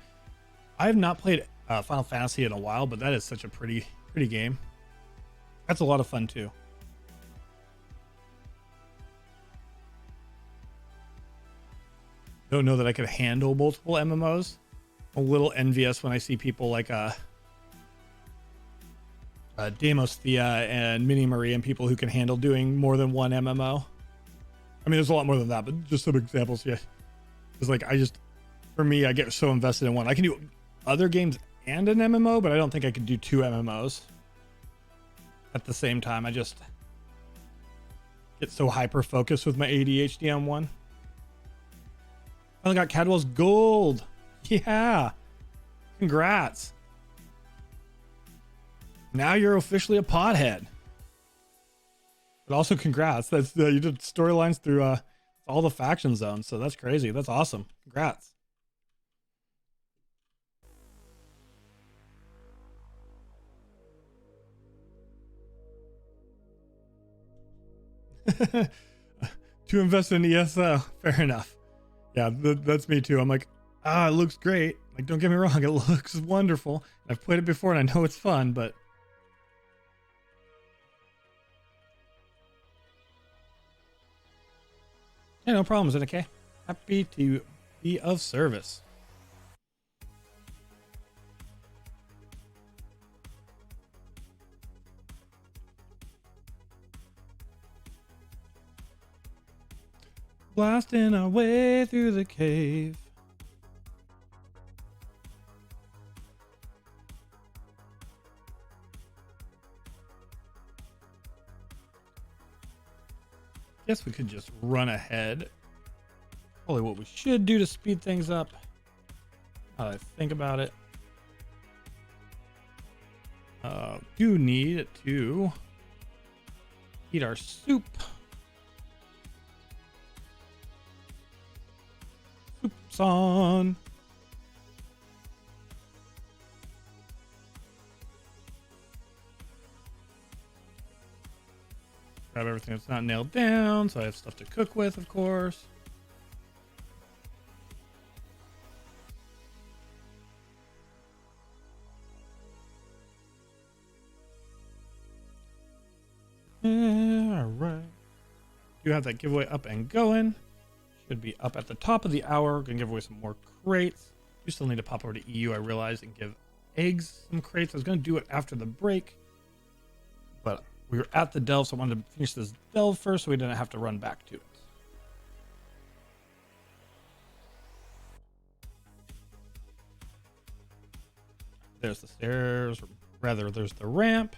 I have not played Final Fantasy in a while, but that is such a pretty game. That's a lot of fun too. Don't know that I could handle multiple MMOs. I'm a little envious when I see people like Deimos Thea and Mini Marie and people who can handle doing more than one MMO. I mean, there's a lot more than that, but just some examples. Yeah. It's like, for me, I get so invested in one. I can do other games and an MMO, but I don't think I could do two MMOs at the same time. I just get so hyper focused with my ADHD on one. Finally got Cadwell's gold. Yeah. Congrats. Now you're officially a pothead. But also congrats. That's you did storylines through all the faction zones, so that's crazy. That's awesome. Congrats. To invest in ESO. Fair enough. Yeah, that's me too. I'm like, it looks great. Like, don't get me wrong, it looks wonderful. I've played it before and I know it's fun, but yeah, no problems, okay? Happy to be of service. Blasting our way through the cave. Guess we could just run ahead. Probably what we should do to speed things up. Now that I think about it. Do need to eat our soup. Soup's on. Grab everything that's not nailed down, so I have stuff to cook with, of course. All right. Do have that giveaway up and going. Should be up at the top of the hour. We're gonna give away some more crates. We still need to pop over to EU, I realized, and give eggs some crates. I was gonna do it after the break, but we were at the delve, so I wanted to finish this delve first so we didn't have to run back to it. There's the stairs, or rather there's the ramp.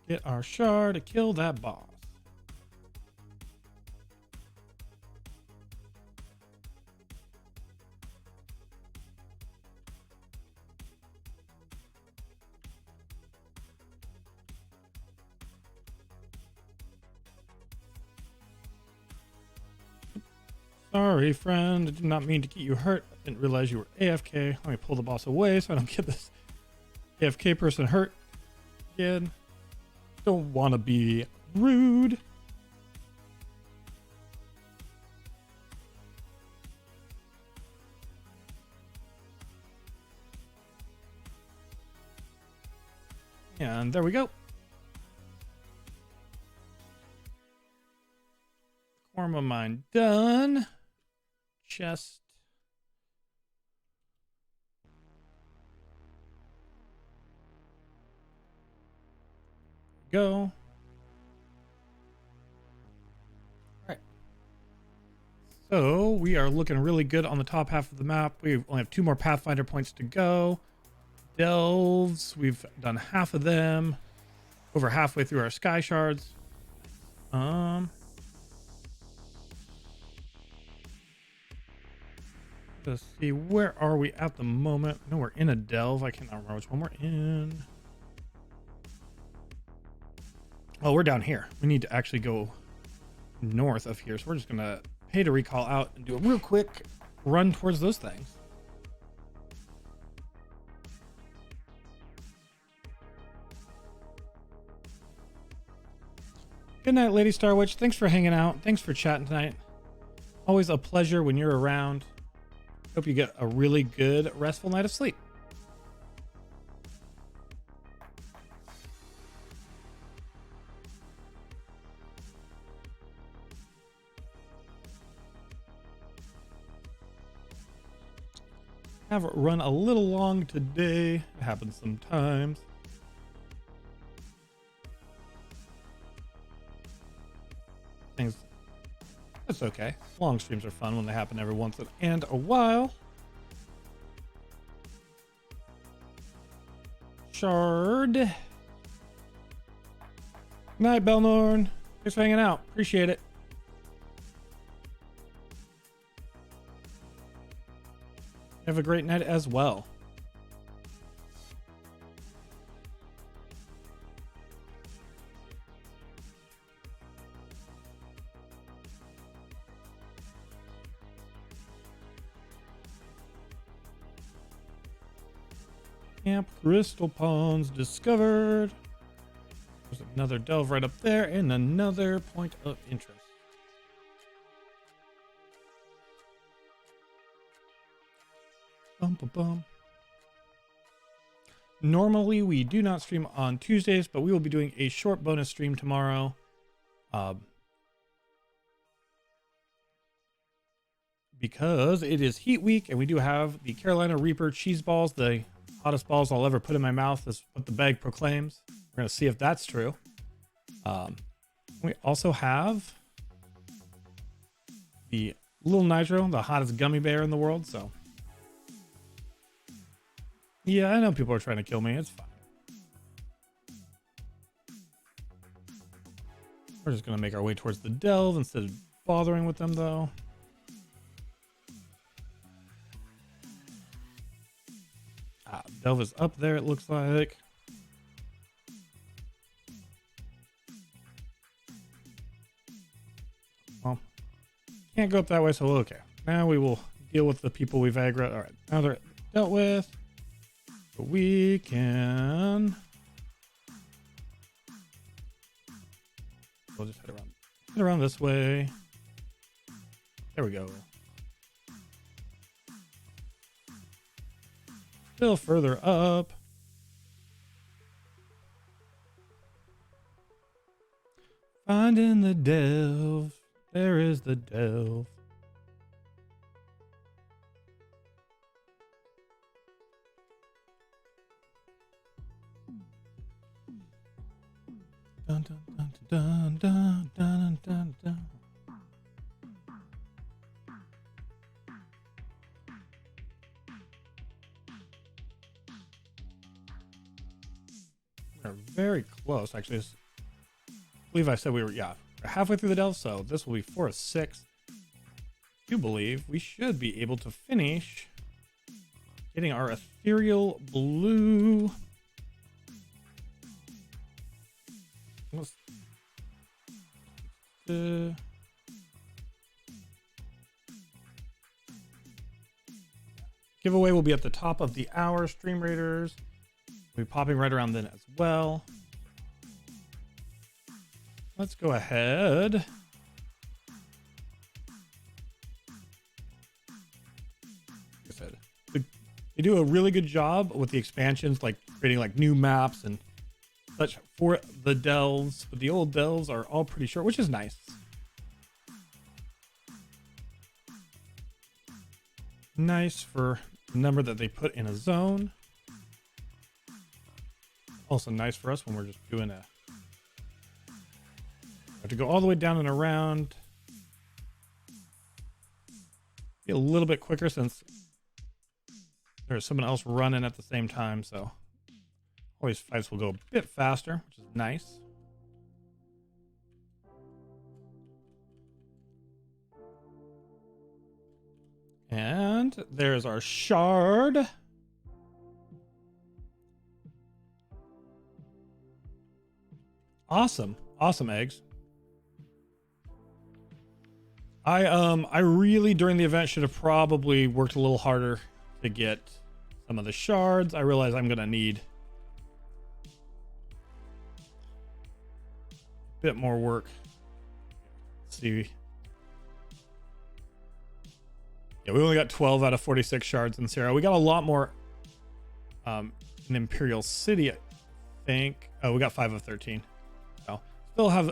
Get our shard to kill that boss. Sorry, friend. I did not mean to get you hurt. I didn't realize you were AFK. Let me pull the boss away so I don't get this AFK person hurt again. Don't want to be rude. And there we go. Korma mine done. Chest. Go. All right. So we are looking really good on the top half of the map. We only have 2 more Pathfinder points to go. Delves, we've done half of them. Over halfway through our sky shards. Let's see, where are we at the moment? No, we're in a delve. I cannot remember which one we're in. Oh, we're down here. We need to actually go north of here. So we're just gonna pay to recall out and do a real quick run towards those things. Good night, Lady Star Witch. Thanks for hanging out. Thanks for chatting tonight. Always a pleasure when you're around. Hope you get a really good, restful night of sleep. Have it run a little long today. It happens sometimes. Things, it's okay. Long streams are fun when they happen every once and a while. Shard. Good night, Belnorn. Thanks for hanging out. Appreciate it. Have a great night as well. Camp Crystal Ponds discovered. There's another delve right up there and another point of interest. Bum, bum, bum. Normally we do not stream on Tuesdays, but we will be doing a short bonus stream tomorrow. Because it is Heat Week and we do have the Carolina Reaper cheese balls, the hottest balls I'll ever put in my mouth is what the bag proclaims. We're going to see if that's true. We also have the Little Nitro, the hottest gummy bear in the world. So yeah, I know people are trying to kill me. It's fine. We're just going to make our way towards the delve instead of bothering with them though. Delve is up there, it looks like. Well, can't go up that way, so okay. Now we will deal with the people we've aggroed. All right, now they're dealt with. But we can. We'll just head around this way. There we go. Still further up. Finding the delve. There is the delve. Dun, dun, dun, dun, dun, dun, dun, dun. We're very close, actually. I believe I said we were, we're halfway through the delve, so this will be 4 of 6. I do believe we should be able to finish getting our ethereal blue. giveaway will be at the top of the hour. Stream Raiders will be popping right around then as well. Let's go ahead. Like I said, they do a really good job with the expansions, like creating like new maps and such for the delves, but the old delves are all pretty short, which is nice. Nice for the number that they put in a zone. Also nice for us when we're just doing a... Have to go all the way down and around. Be a little bit quicker since there's someone else running at the same time, so all these fights will go a bit faster, which is nice. And there's our shard. Awesome. Awesome eggs. I really during the event should have probably worked a little harder to get some of the shards. I realize I'm gonna need a bit more work. Let's see. Yeah, we only got 12 out of 46 shards in Sierra. We got a lot more in Imperial City, I think. Oh, we got 5 of 13. So still have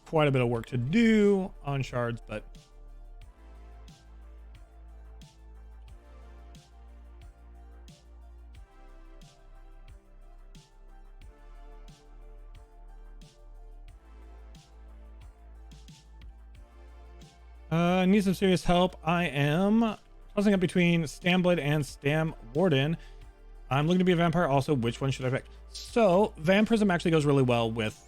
quite a bit of work to do on shards, but need some serious help. I am tossing up between Stamblade and Stam Warden. I'm looking to be a vampire. Also, which one should I pick? So, Vampirism actually goes really well with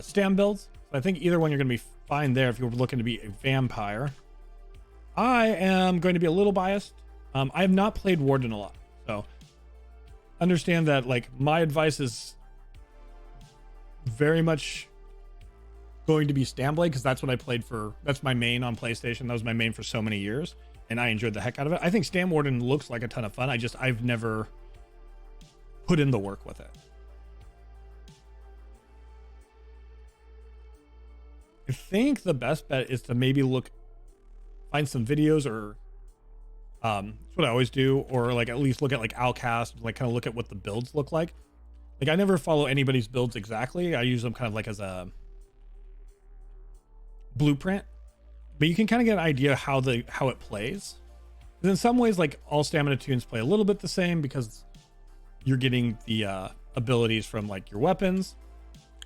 Stam builds. So I think either one you're going to be fine there if you're looking to be a vampire. I am going to be a little biased. I have not played Warden a lot, so understand that like my advice is very much going to be Stamblade because that's what I played for. That's my main on PlayStation. That was my main for so many years, and I enjoyed the heck out of it. I think Stam Warden looks like a ton of fun. I've never put in the work with it. I think the best bet is to maybe find some videos or that's what I always do, or like at least look at like Outcast, like kind of look at what the builds look like. Like I never follow anybody's builds exactly. I use them kind of like as a blueprint, but you can kind of get an idea how it plays. And in some ways, like all stamina tunes play a little bit the same because you're getting the abilities from like your weapons,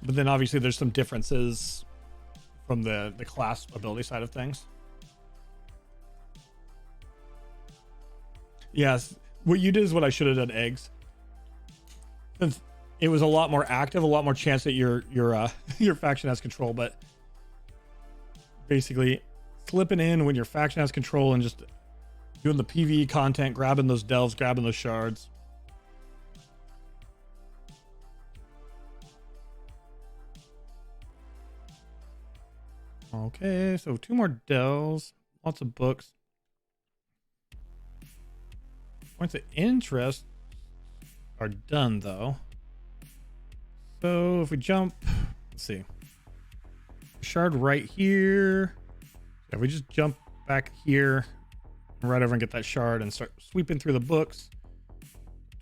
but then obviously there's some differences from the class ability side of things. Yes, what you did is what I should have done, eggs. Since it was a lot more active, a lot more chance that your faction has control, but basically slipping in when your faction has control and just doing the PvE content, grabbing those delves, grabbing those shards. Okay, so 2 more delves, lots of books. Points of interest are done though. So if we jump, let's see. Shard right here. If we just jump back here, right over and get that shard and start sweeping through the books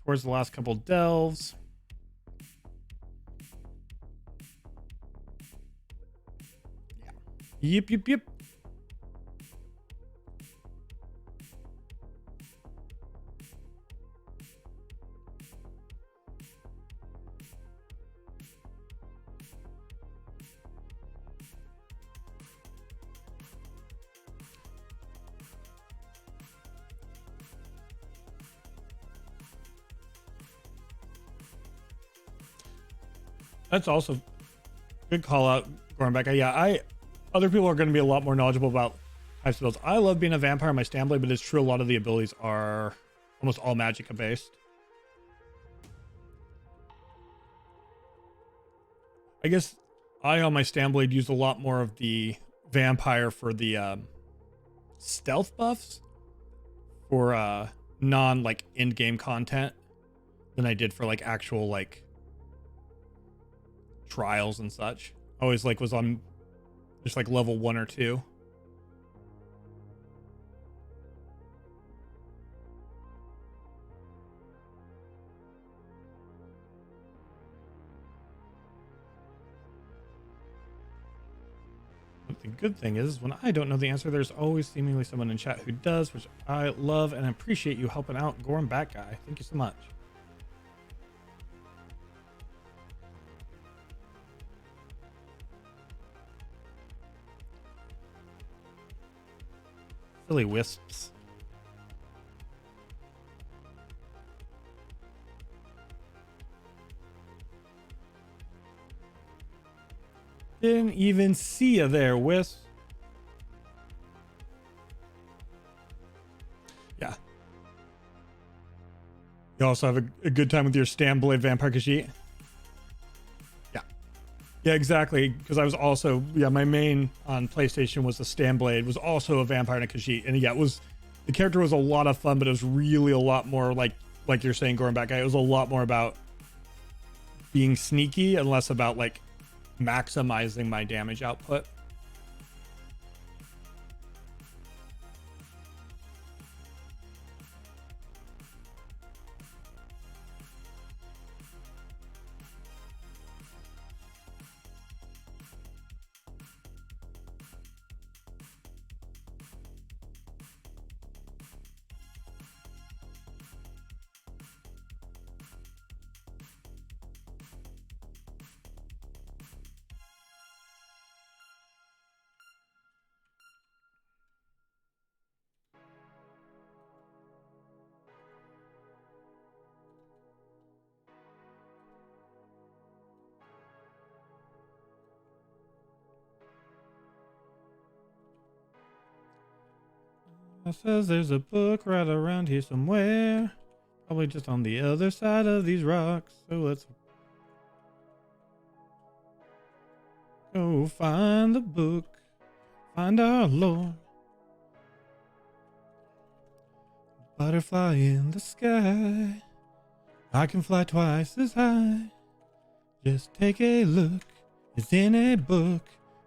towards the last couple delves. Yeah. Yep. That's also good call out, going back. Yeah, other people are going to be a lot more knowledgeable about types of builds. I love being a vampire in my Stamblade, but it's true a lot of the abilities are almost all Magicka based. I guess I on my Stamblade used a lot more of the vampire for the stealth buffs. for non like in-game content than I did for like actual like trials and such. I always like was on just like level 1 or 2. But the good thing is when I don't know the answer, there's always seemingly someone in chat who does, which I love and appreciate you helping out. Gorham Bat Guy, thank you so much. Silly wisps. Didn't even see you there, wisp. Yeah. You also have a good time with your Stamblade Vampire Khajiit. Yeah, exactly. Because I was also, my main on PlayStation was the Stamblade, was also a vampire and a Khajiit. And yeah, the character was a lot of fun, but it was really a lot more like you're saying, Gorham Bat Guy. It was a lot more about being sneaky and less about like maximizing my damage output. It says there's a book right around here somewhere. Probably just on the other side of these rocks. So let's go find the book. Find our Lord. Butterfly in the sky. I can fly twice as high. Just take a look. It's in a book.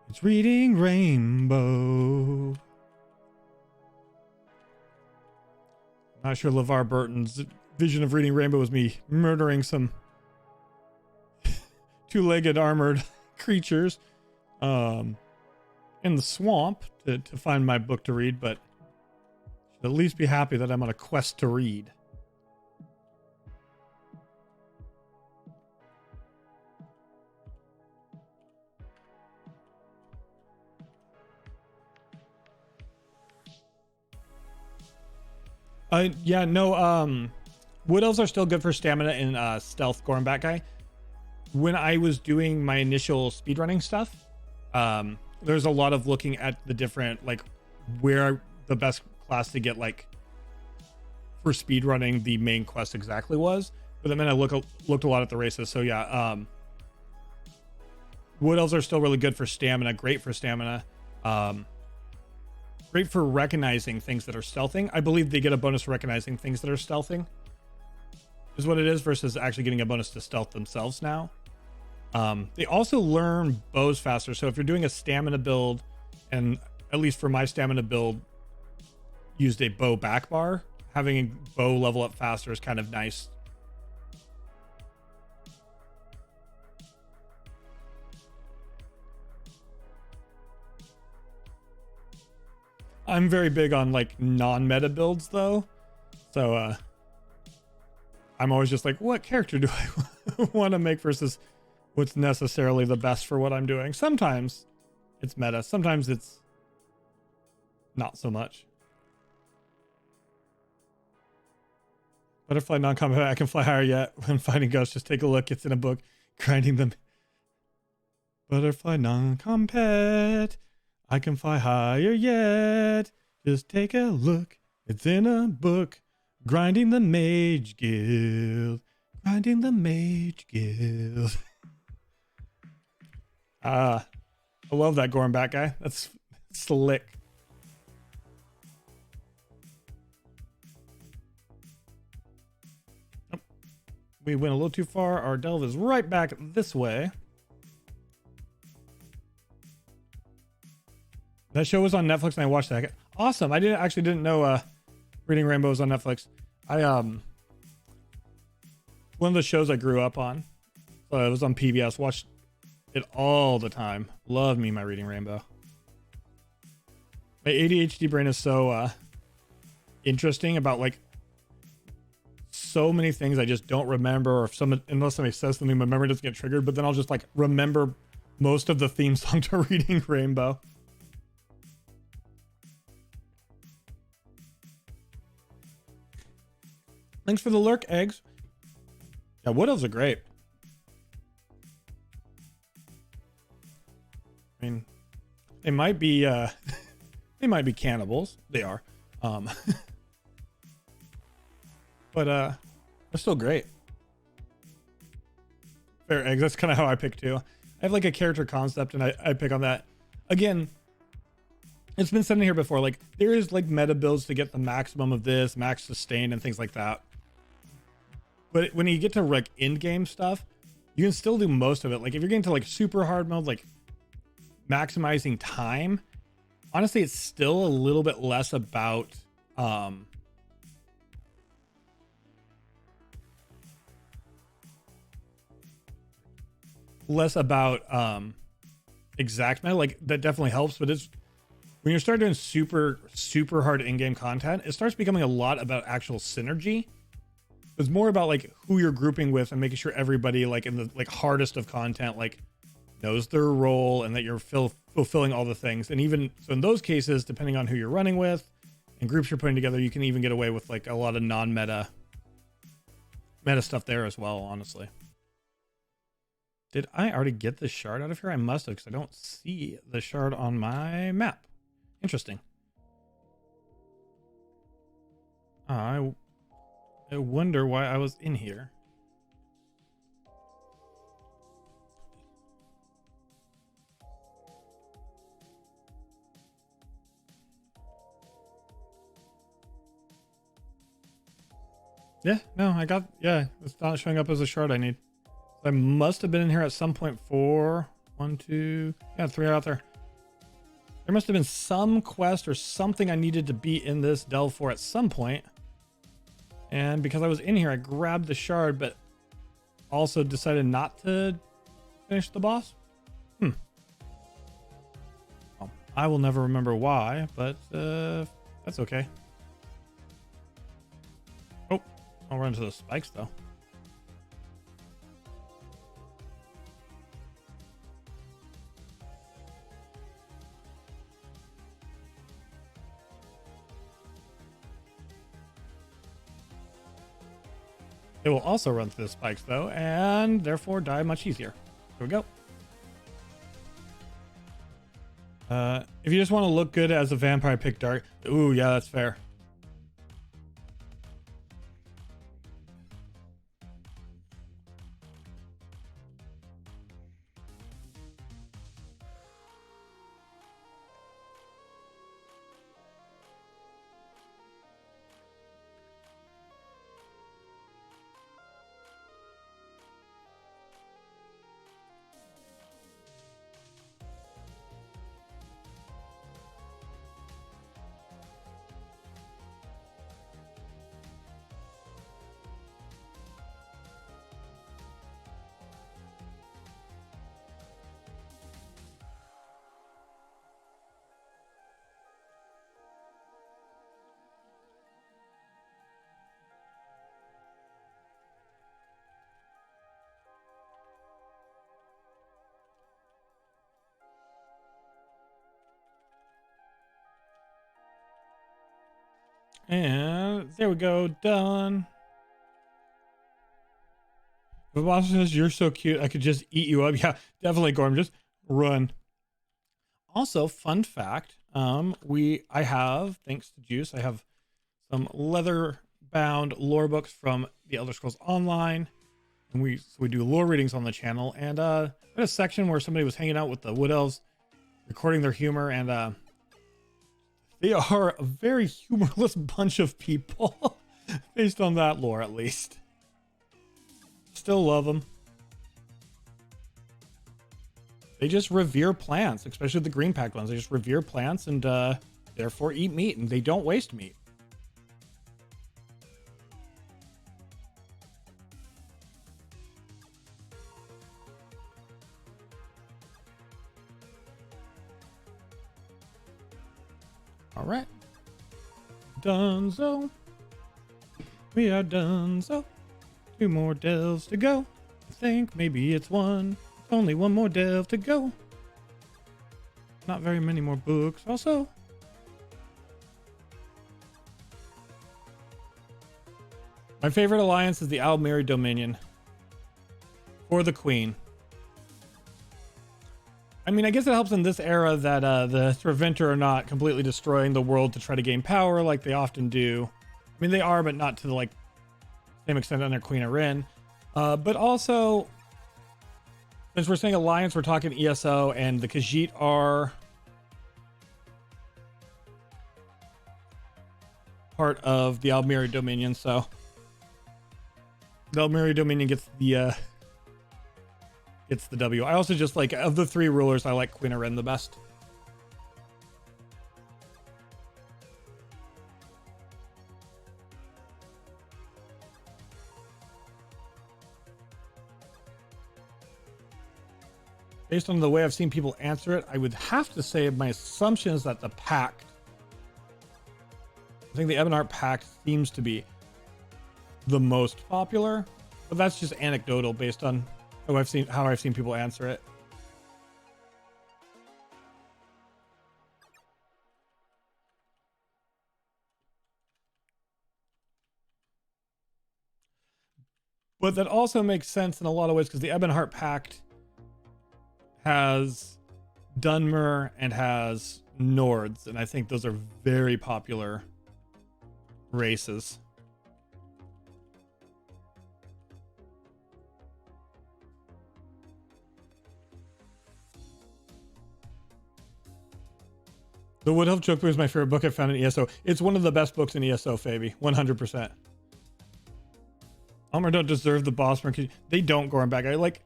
It's reading Rainbow. Not sure LeVar Burton's vision of reading Rainbow was me murdering some two-legged armored creatures in the swamp to find my book to read, but should at least be happy that I'm on a quest to read. Yeah, no, Wood Elves are still good for stamina and stealth, Gorham Bat Guy. When I was doing my initial speedrunning stuff, there's a lot of looking at the different, like, where the best class to get, like, for speedrunning the main quest exactly was. But then I looked a lot at the races. So yeah, Wood Elves are still really good for stamina, great for stamina. Great for recognizing things that are stealthing. I believe they get a bonus for recognizing things that are stealthing, is what it is, versus actually getting a bonus to stealth themselves now. They also learn bows faster. So if you're doing a stamina build, and at least for my stamina build, used a bow back bar, having a bow level up faster is kind of nice. I'm very big on like non-meta builds though. So I'm always just like, what character do I want to make versus what's necessarily the best for what I'm doing. Sometimes it's meta, sometimes it's not so much. Butterfly non-combat, I can fly higher yet. When finding ghosts, just take a look. It's in a book. Grinding them. Butterfly non-combat. I can fly higher yet. Just take a look. It's in a book. Grinding the Mage Guild. Grinding the Mage Guild. I love that Gorham Bat Guy. That's slick. we went a little too far. Our delve is right back this way. That show was on Netflix and I watched that. Awesome. I didn't know Reading Rainbow was on Netflix. One of the shows I grew up on. It was on PBS. Watched it all the time. Love me my Reading Rainbow. My ADHD brain is so interesting about like so many things I just don't remember, or if unless somebody says something, my memory doesn't get triggered, but then I'll just like remember most of the theme song to Reading Rainbow. Thanks for the lurk, eggs. Yeah, wood elves are great. I mean, they might be they might be cannibals. They are. But they're still great. Fair eggs. That's kind of how I pick too. I have like a character concept and I pick on that. Again, it's been said in here before, like there is like meta builds to get the maximum of this, max sustain and things like that. But when you get to like end game stuff, you can still do most of it. Like if you're getting to like super hard mode, like maximizing time, honestly, it's still a little bit less about exact meta. Like that definitely helps, but it's when you start doing super hard in-game content, it starts becoming a lot about actual synergy. It's more about like who you're grouping with and making sure everybody like in the like hardest of content like knows their role and that you're fulfilling all the things. And even so in those cases, depending on who you're running with and groups you're putting together, you can even get away with like a lot of non-meta stuff there as well, honestly. Did I already get the shard out of here? I must have, because I don't see the shard on my map. Interesting. I wonder why I was in here. Yeah, no, it's not showing up as a shard I need. I must have been in here at some point for 1, 2, 3 out there. There must have been some quest or something I needed to be in this delve for at some point. And because I was in here, I grabbed the shard, but also decided not to finish the boss. Well, I will never remember why, but that's okay. Oh, I'll run into those spikes though. It will also run through the spikes though, and therefore die much easier. Here we go. If you just want to look good as a vampire, pick dark. Ooh, yeah, that's fair. And there we go, done. The boss says, "You're so cute, I could just eat you up." Yeah, definitely, Gorm. Just run. Also, fun fact, I have, thanks to Juice, I have some leather-bound lore books from the Elder Scrolls Online, and we do lore readings on the channel. And I had a section where somebody was hanging out with the Wood Elves, recording their humor, and they are a very humorless bunch of people, based on that lore, at least. still love them. They just revere plants, especially the green packed ones. They just revere plants and therefore eat meat, and they don't waste meat. All right. Donezo. We are donezo. 2 more delves to go. I think maybe it's 1. Only 1 more delve to go. Not very many more books also. My favorite alliance is the Aldmeri Dominion. For the Queen. I mean, I guess it helps in this era that the Srventur are not completely destroying the world to try to gain power like they often do. I mean, they are, but not to the same extent under Queen Arin. But also, since we're saying alliance, we're talking ESO, and the Khajiit are part of the Aldmeri Dominion, so the Aldmeri Dominion gets the W. I also just like, of the 3 rulers, I like Queen Arin the best. Based on the way I've seen people answer it, I would have to say my assumption is that the Pact, I think the Ebonheart Pact seems to be the most popular, but that's just anecdotal based on how I've seen people answer it. But that also makes sense in a lot of ways because the Ebonheart Pact has Dunmer and has Nords, and I think those are very popular races. The Woodhelf Chokeboom is my favorite book I found in ESO. It's one of the best books in ESO, Fabi. 100%. Aldmer don't deserve the boss mark. They don't, Gormbag.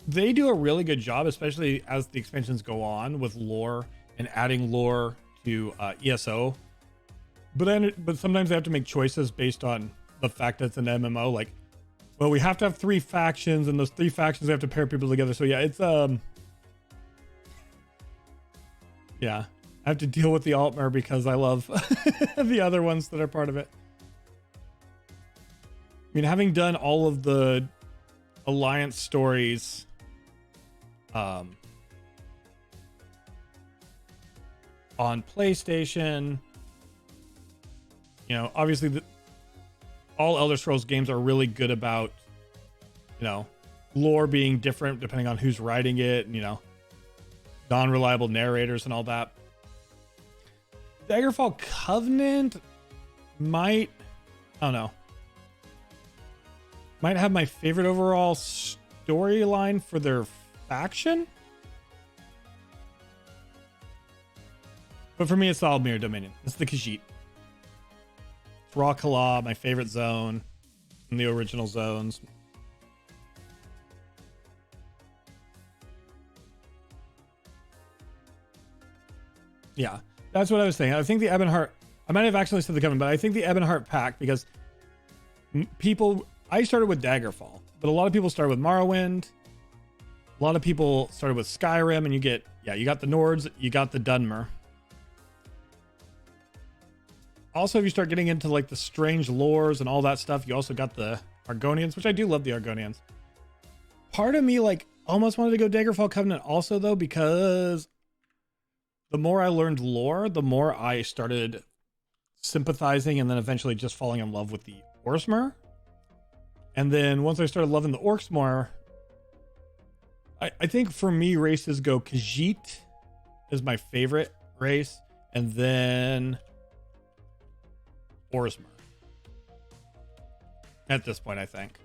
They do a really good job, especially as the expansions go on with lore and adding lore to ESO. But sometimes they have to make choices based on the fact that it's an MMO. Like, well, we have to have 3 factions, and those 3 factions have to pair people together. So yeah, it's yeah, I have to deal with the Altmer because I love the other ones that are part of it. I mean, having done all of the alliance stories, on PlayStation, obviously all Elder Scrolls games are really good about, lore being different depending on who's writing it, and, non-reliable narrators and all that. Daggerfall Covenant might have my favorite overall storyline for their faction. But for me, it's the Aldmeri Dominion. It's the Khajiit. It's Ra Khala, my favorite zone in the original zones. Yeah, that's what I was saying. I think the Ebonheart, I might have actually said the Covenant, but I think the Ebonheart Pact, because I started with Daggerfall, but a lot of people started with Morrowind. A lot of people started with Skyrim, and you got the Nords, you got the Dunmer. Also, if you start getting into the strange lores and all that stuff, you also got the Argonians, which I do love the Argonians. Part of me almost wanted to go Daggerfall Covenant also, though, because the more I learned lore, the more I started sympathizing and then eventually just falling in love with the Orcsmer. And then once I started loving the Orcs more, I think for me, races go Khajiit is my favorite race, and then Orcsmer. At this point, I think.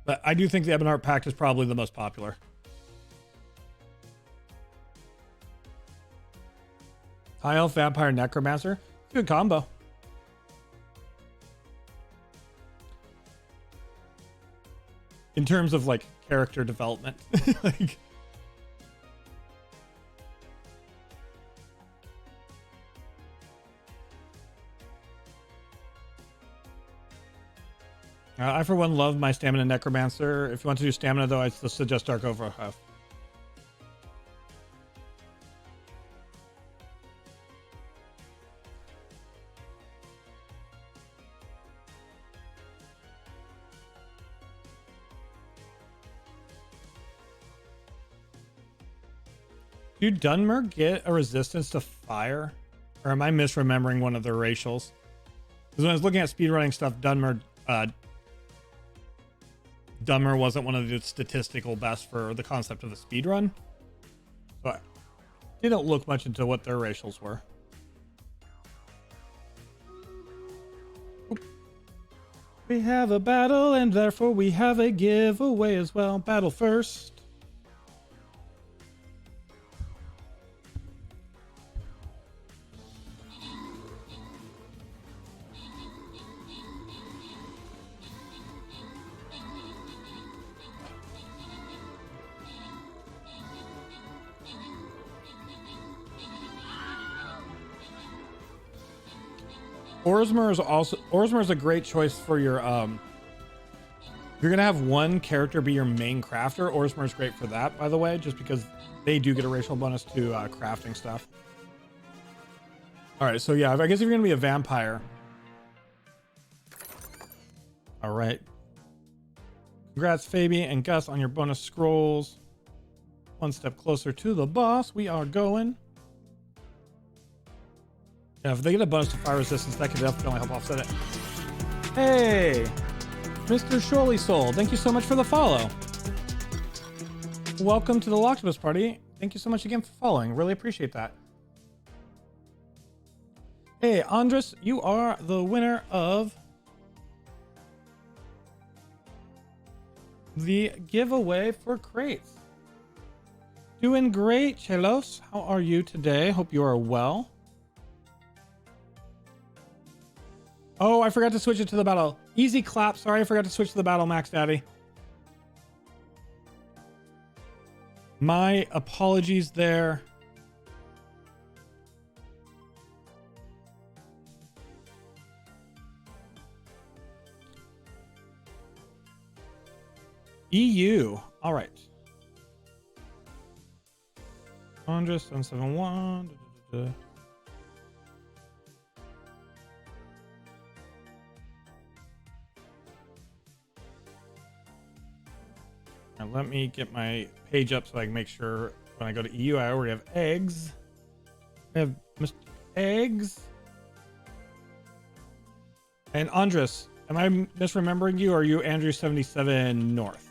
But I do think the Ebonheart Pact is probably the most popular. High Elf Vampire Necromancer. Good combo. In terms of like character development. Like, I, for one, love my Stamina Necromancer. If you want to do Stamina, though, I still suggest Dark Overhuff. Do Dunmer get a resistance to fire? Or am I misremembering one of their racials? Because when I was looking at speedrunning stuff, Dunmer wasn't one of the statistical best for the concept of the speedrun. But didn't look much into what their racials were. We have a battle and therefore we have a giveaway as well. Battle first. Orzmer is a great choice for your if you're gonna have one character be your main crafter. Orzmer is great for that, by the way, just because they do get a racial bonus to crafting stuff. All right, so yeah, I guess if you're gonna be a vampire, all right. Congrats, Fabi and Gus, on your bonus scrolls. One step closer to the boss. We are going. Yeah, if they get a bonus to fire resistance, that could definitely help offset it. Hey, Mr. Shorley Soul, thank you so much for the follow. Welcome to the Locktopus Party. Thank you so much again for following. Really appreciate that. Hey, Andres, you are the winner of the giveaway for crates. Doing great, Chelos. How are you today? Hope you are well. Oh, I forgot to switch it to the battle. Easy clap. Sorry, I forgot to switch to the battle, Max Daddy. My apologies there. EU. All right. Andres 771. Now let me get my page up so I can make sure when I go to EU, I already have eggs. I have Mr. Eggs. And Andres, am I misremembering you, or are you Andrew 77 North?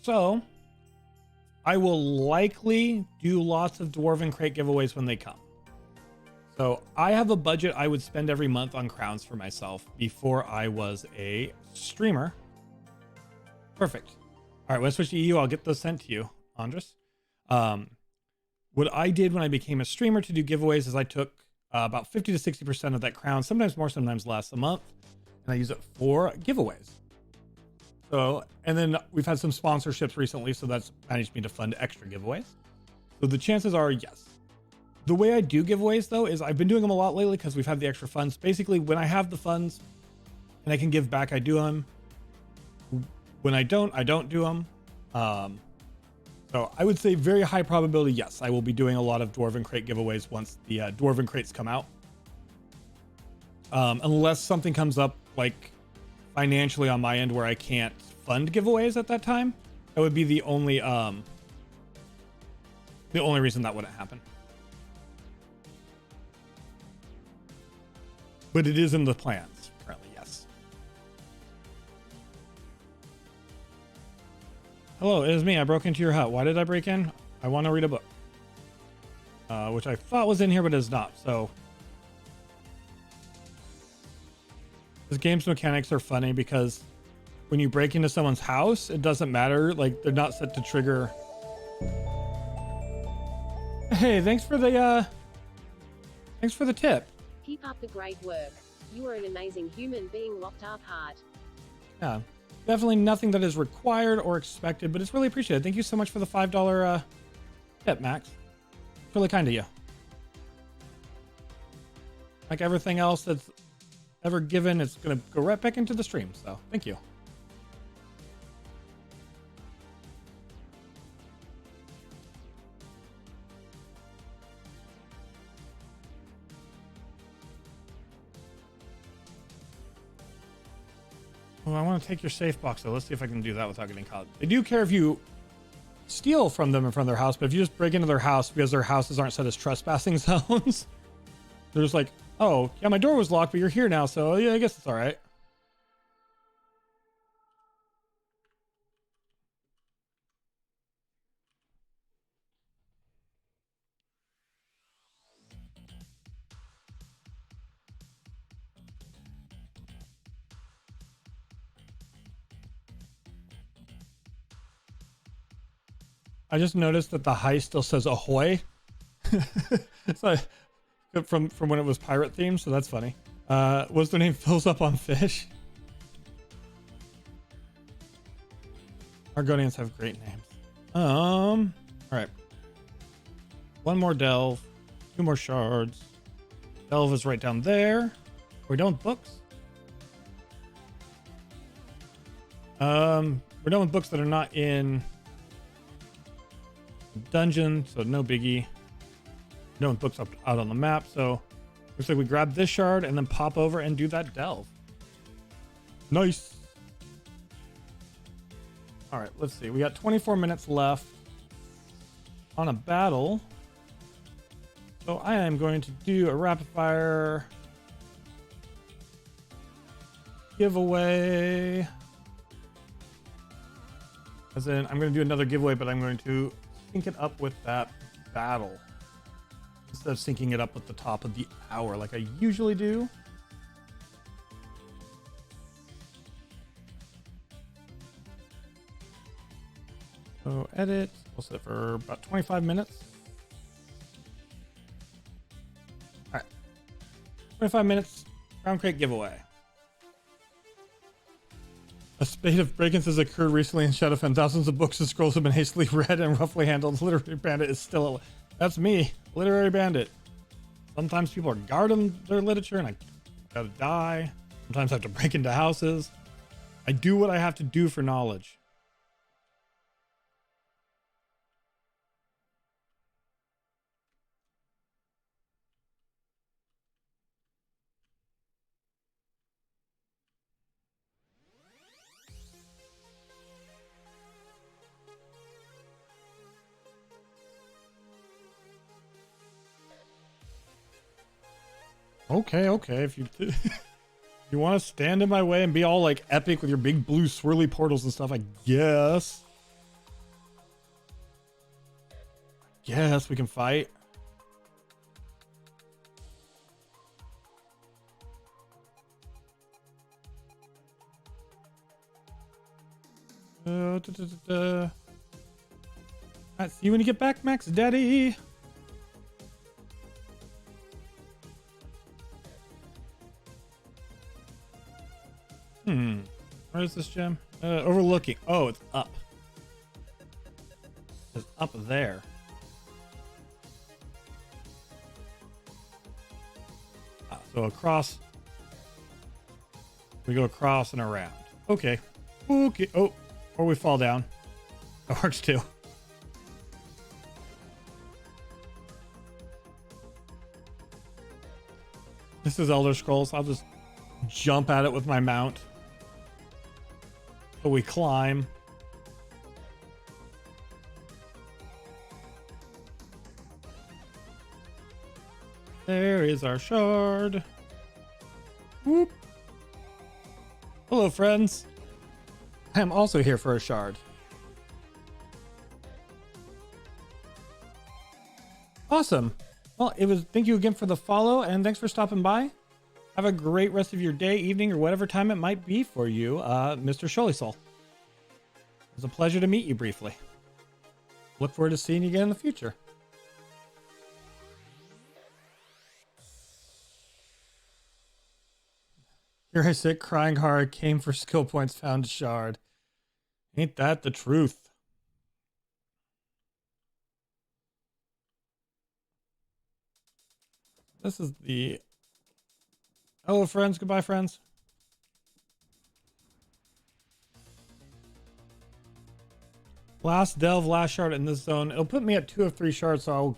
So I will likely do lots of Dwarven Crate giveaways when they come. So I have a budget I would spend every month on crowns for myself before I was a streamer. Perfect. All right, when I switch to EU, I'll get those sent to you, Andres. What I did when I became a streamer to do giveaways is I took about 50 to 60% of that crown, sometimes more, sometimes less, a month, and I use it for giveaways. So, and then we've had some sponsorships recently, so that's managed me to fund extra giveaways. So the chances are yes. The way I do giveaways, though, is I've been doing them a lot lately because we've had the extra funds. Basically, when I have the funds and I can give back, I do them. When I don't do them. So I would say very high probability, yes, I will be doing a lot of Dwarven Crate giveaways once the Dwarven Crates come out. Unless something comes up like financially on my end where I can't fund giveaways at that time, that would be the only reason that wouldn't happen. But it is in the plans currently, yes. Hello, it is me. I broke into your hut. Why did I break in? I want to read a book. Which I thought was in here, but is not. So This game's mechanics are funny because when you break into someone's house, it doesn't matter. Like, they're not set to trigger. Hey, thanks for the tip. Keep up the great work. You are an amazing human being, locked up heart. Yeah, definitely nothing that is required or expected, but it's really appreciated. Thank you so much for the $5 tip, Max. It's really kind of you. Like everything else that's ever given, it's going to go right back into the stream. So thank you. Well, I want to take your safe box, so let's see if I can do that without getting caught. They do care if you steal from them in front of their house, but if you just break into their house because their houses aren't set as trespassing zones, they're just like, oh, yeah, my door was locked, but you're here now, so yeah, I guess it's all right. I just noticed that the heist still says ahoy. It's like from when it was pirate themed, so that's funny. What's their name? Fills up on fish. Argonians have great names. All right. One more delve, 2 more shards. Delve is right down there. We're done with books. We're done with books that are not in dungeon, so no biggie. No books up out on the map, so looks like we grab this shard and then pop over and do that delve. Nice. All right, let's see. We got 24 minutes left on a battle, so I am going to do a rapid fire giveaway. As in, I'm going to do another giveaway, but I'm going to sync it up with that battle instead of syncing it up with the top of the hour like I usually do. So edit, we'll set it for about 25 minutes. All right, 25 minutes, Crown Crate giveaway. A spate of break-ins has occurred recently in Shadowfen. Thousands of books and scrolls have been hastily read and roughly handled. Literary Bandit is still that's me, Literary Bandit. Sometimes people are guarding their literature and I gotta die. Sometimes I have to break into houses. I do what I have to do for knowledge. Okay, if you you want to stand in my way and be all like epic with your big blue swirly portals and stuff, I guess. We can fight. Alright, see you when you get back, Max Daddy. Where is this gem? Overlooking. Oh, it's up. It's up there. So across. We go across and around. Okay. Oh, or we fall down. That works too. This is Elder Scrolls. I'll just jump at it with my mount. So we climb. There is our shard. Whoop. Hello, friends. I am also here for a shard. Awesome. Well, thank you again for the follow and thanks for stopping by. Have a great rest of your day, evening, or whatever time it might be for you, Mr. Sholisol. It was a pleasure to meet you briefly. Look forward to seeing you again in the future. Here I sit crying hard, came for skill points, found a shard. Ain't that the truth? This is the... Hello, friends. Goodbye, friends. Last delve, last shard in this zone. It'll put me at 2 of 3 shards, so I'll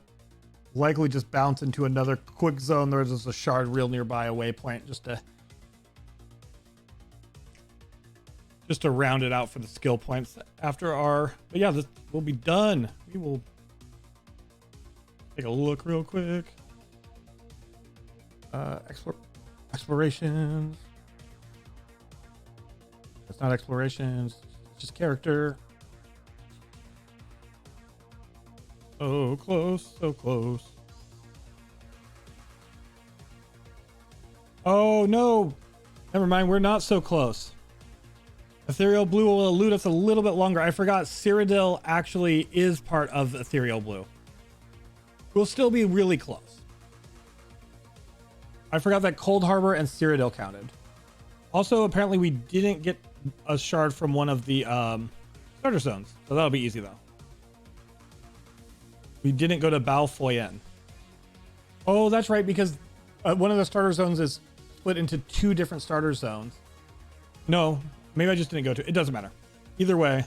likely just bounce into another quick zone. There's just a shard real nearby, a waypoint, just to round it out for the skill points after our... But yeah, this will be done. We will take a look real quick. Explorations. It's not explorations. It's just character. Oh, close, so close. Oh no! Never mind, we're not so close. Ethereal Blue will elude us a little bit longer. I forgot Cyrodiil actually is part of Ethereal Blue. We'll still be really close. I forgot that Cold Harbor and Cyrodiil counted. Also, apparently we didn't get a shard from one of the starter zones, so that'll be easy though. We didn't go to Balfoyen. Oh, that's right, because one of the starter zones is split into 2 different starter zones. No, maybe I just didn't go to. It doesn't matter. Either way,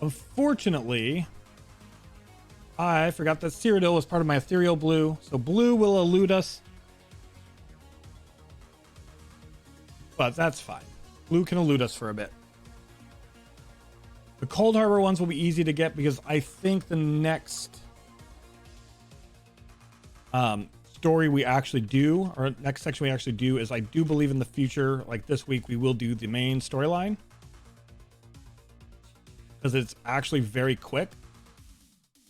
unfortunately, I forgot that Cyrodiil was part of my Ethereal Blue, so Blue will elude us. But that's fine. Blue can elude us for a bit. The Cold Harbor ones will be easy to get because I think the next story we actually do, or next section we actually do, is I do believe in the future, like this week, we will do the main storyline. Because it's actually very quick,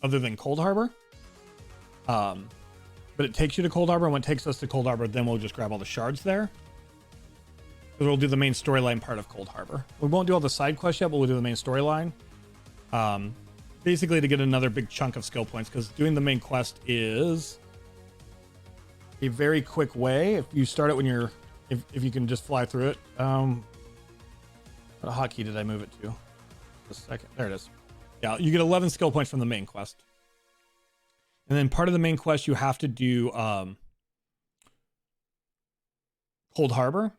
other than Cold Harbor. But it takes you to Cold Harbor, and when it takes us to Cold Harbor, then we'll just grab all the shards there. We'll do the main storyline part of Cold Harbor. We won't do all the side quests yet, but we'll do the main storyline. Basically to get another big chunk of skill points, because doing the main quest is a very quick way. If you start it when you're, if you can just fly through it. What hotkey did I move it to? Just a second. There it is. Yeah, you get 11 skill points from the main quest. And then part of the main quest, you have to do Cold Harbor.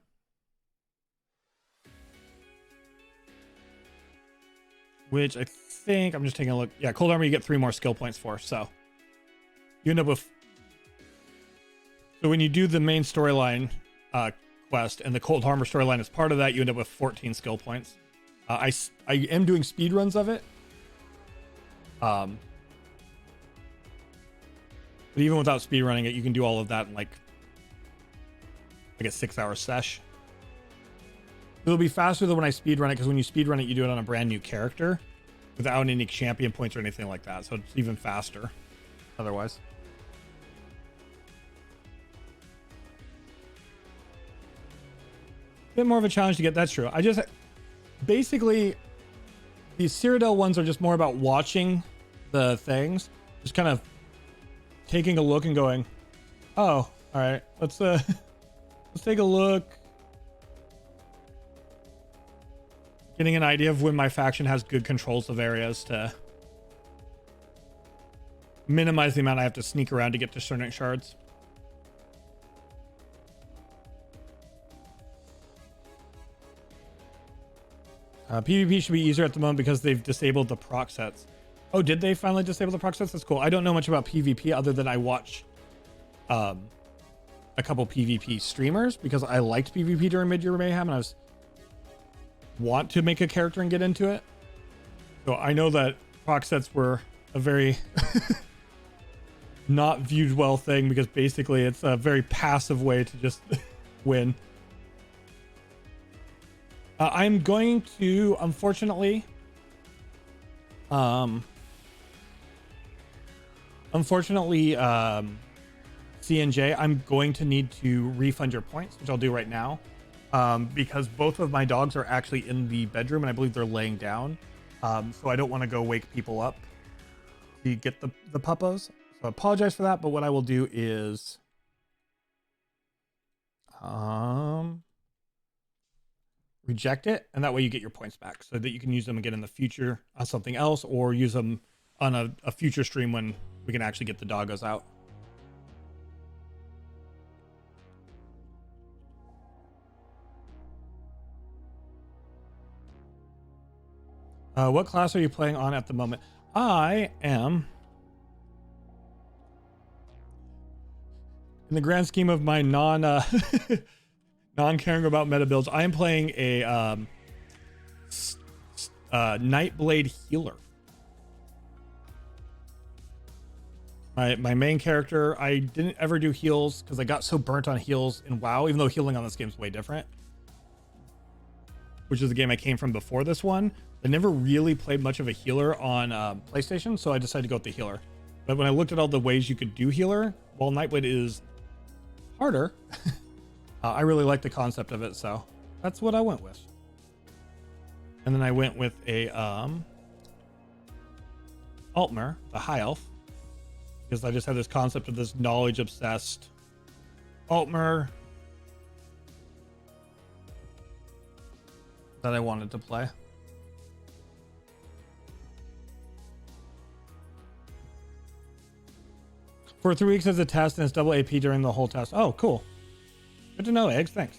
Which I think, I'm just taking a look. Yeah, Cold Harbor you get 3 more skill points for. So you end up with... So when you do the main storyline quest and the Cold Harbor storyline is part of that, you end up with 14 skill points. I am doing speed runs of it. But even without speed running it, you can do all of that in like a 6-hour sesh. It'll be faster than when I speed run it, because when you speed run it, you do it on a brand new character without any champion points or anything like that. So it's even faster otherwise. Bit more of a challenge to get. That's true. I just basically, these Cyrodiil ones are just more about watching the things, just kind of taking a look and going, oh, all right, let's take a look. Getting an idea of when my faction has good controls of areas to minimize the amount I have to sneak around to get to certain shards. PvP should be easier at the moment because they've disabled the proc sets. Oh, did they finally disable the proc sets? That's cool. I don't know much about PvP other than I watch a couple PvP streamers because I liked PvP during Mid-Year Mayhem and I want to make a character and get into it. So I know that proc sets were a very not viewed well thing because basically it's a very passive way to just win. I'm going to, unfortunately, CNJ, I'm going to need to refund your points, which I'll do right now, because both of my dogs are actually in the bedroom and I believe they're laying down. So I don't want to go wake people up to get the puppos. So I apologize for that, but what I will do is reject it, and that way you get your points back so that you can use them again in the future on something else, or use them on a future stream when we can actually get the doggos out. What class are you playing on at the moment? I am, in the grand scheme of my non-caring about meta builds, I am playing a Nightblade healer. My main character, I didn't ever do heals because I got so burnt on heals in WoW, even though healing on this game is way different, which is the game I came from before this one. I never really played much of a healer on PlayStation, so I decided to go with the healer. But when I looked at all the ways you could do healer, while Nightblade is harder, I really like the concept of it, so that's what I went with. And then I went with a Altmer, the high elf, because I just had this concept of this knowledge obsessed Altmer that I wanted to play. For 3 weeks as a test, and it's double AP during the whole test. Oh, cool. Good to know, Eggs. Thanks.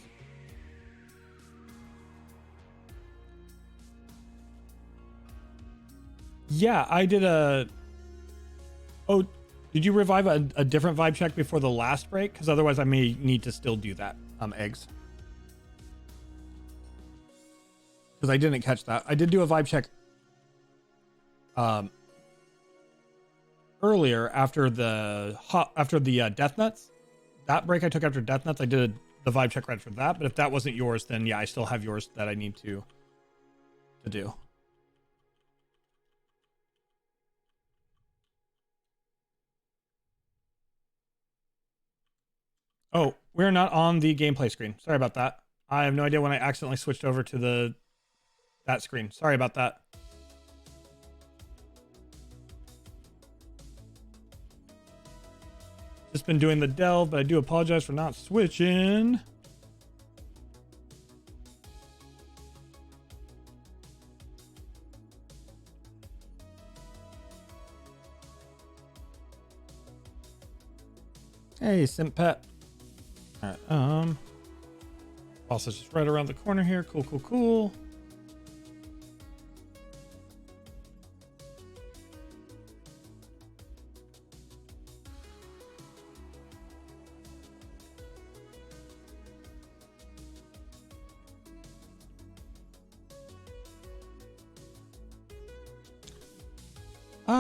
Yeah, I did a... Oh, did you revive a different vibe check before the last break? Because otherwise I may need to still do that, Eggs. Because I didn't catch that. I did do a vibe check earlier after the Death Nuts. That break I took after Death Nuts, I did the vibe check right for that. But if that wasn't yours, then yeah, I still have yours that I need to do. Oh, we're not on the gameplay screen. Sorry about that. I have no idea when I accidentally switched over to that screen. Sorry about that. Just been doing the delve, but I do apologize for not switching. Hey, Simp Pet. All right, also just right around the corner here. Cool, cool, cool.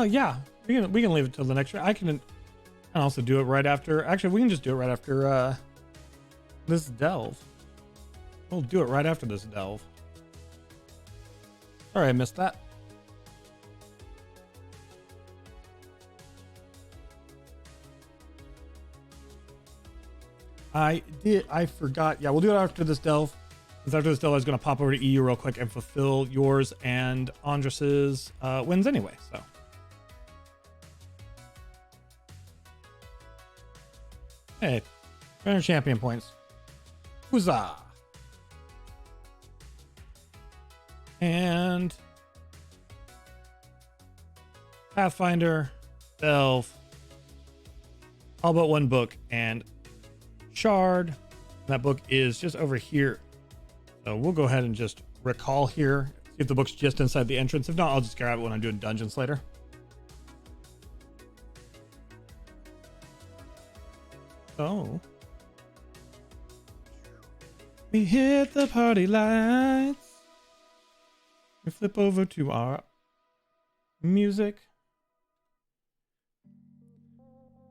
Yeah, we can leave it till the next round. I can also do it right after. Actually, we can just do it right after this delve. We'll do it right after this delve. Sorry, I missed that. I forgot. Yeah, we'll do it after this delve. Because after this delve, I was going to pop over to EU real quick and fulfill yours and Andres's wins anyway, so. Hey, Banner champion points. Huzzah! And Pathfinder, Delve, all but one book, and Shard. That book is just over here. So we'll go ahead and just recall here. See if the book's just inside the entrance. If not, I'll just grab it when I'm doing dungeons later. Oh. We hit the party lights. We flip over to our music.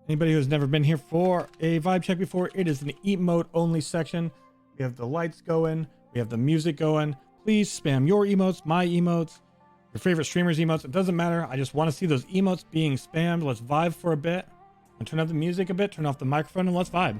Anybody who's never been here for a vibe check before, it is an emote only section. We have the lights going. We have the music going. Please spam your emotes, my emotes, your favorite streamers' emotes. It doesn't matter. I just want to see those emotes being spammed. Let's vibe for a bit. And turn up the music a bit, turn off the microphone, and let's vibe.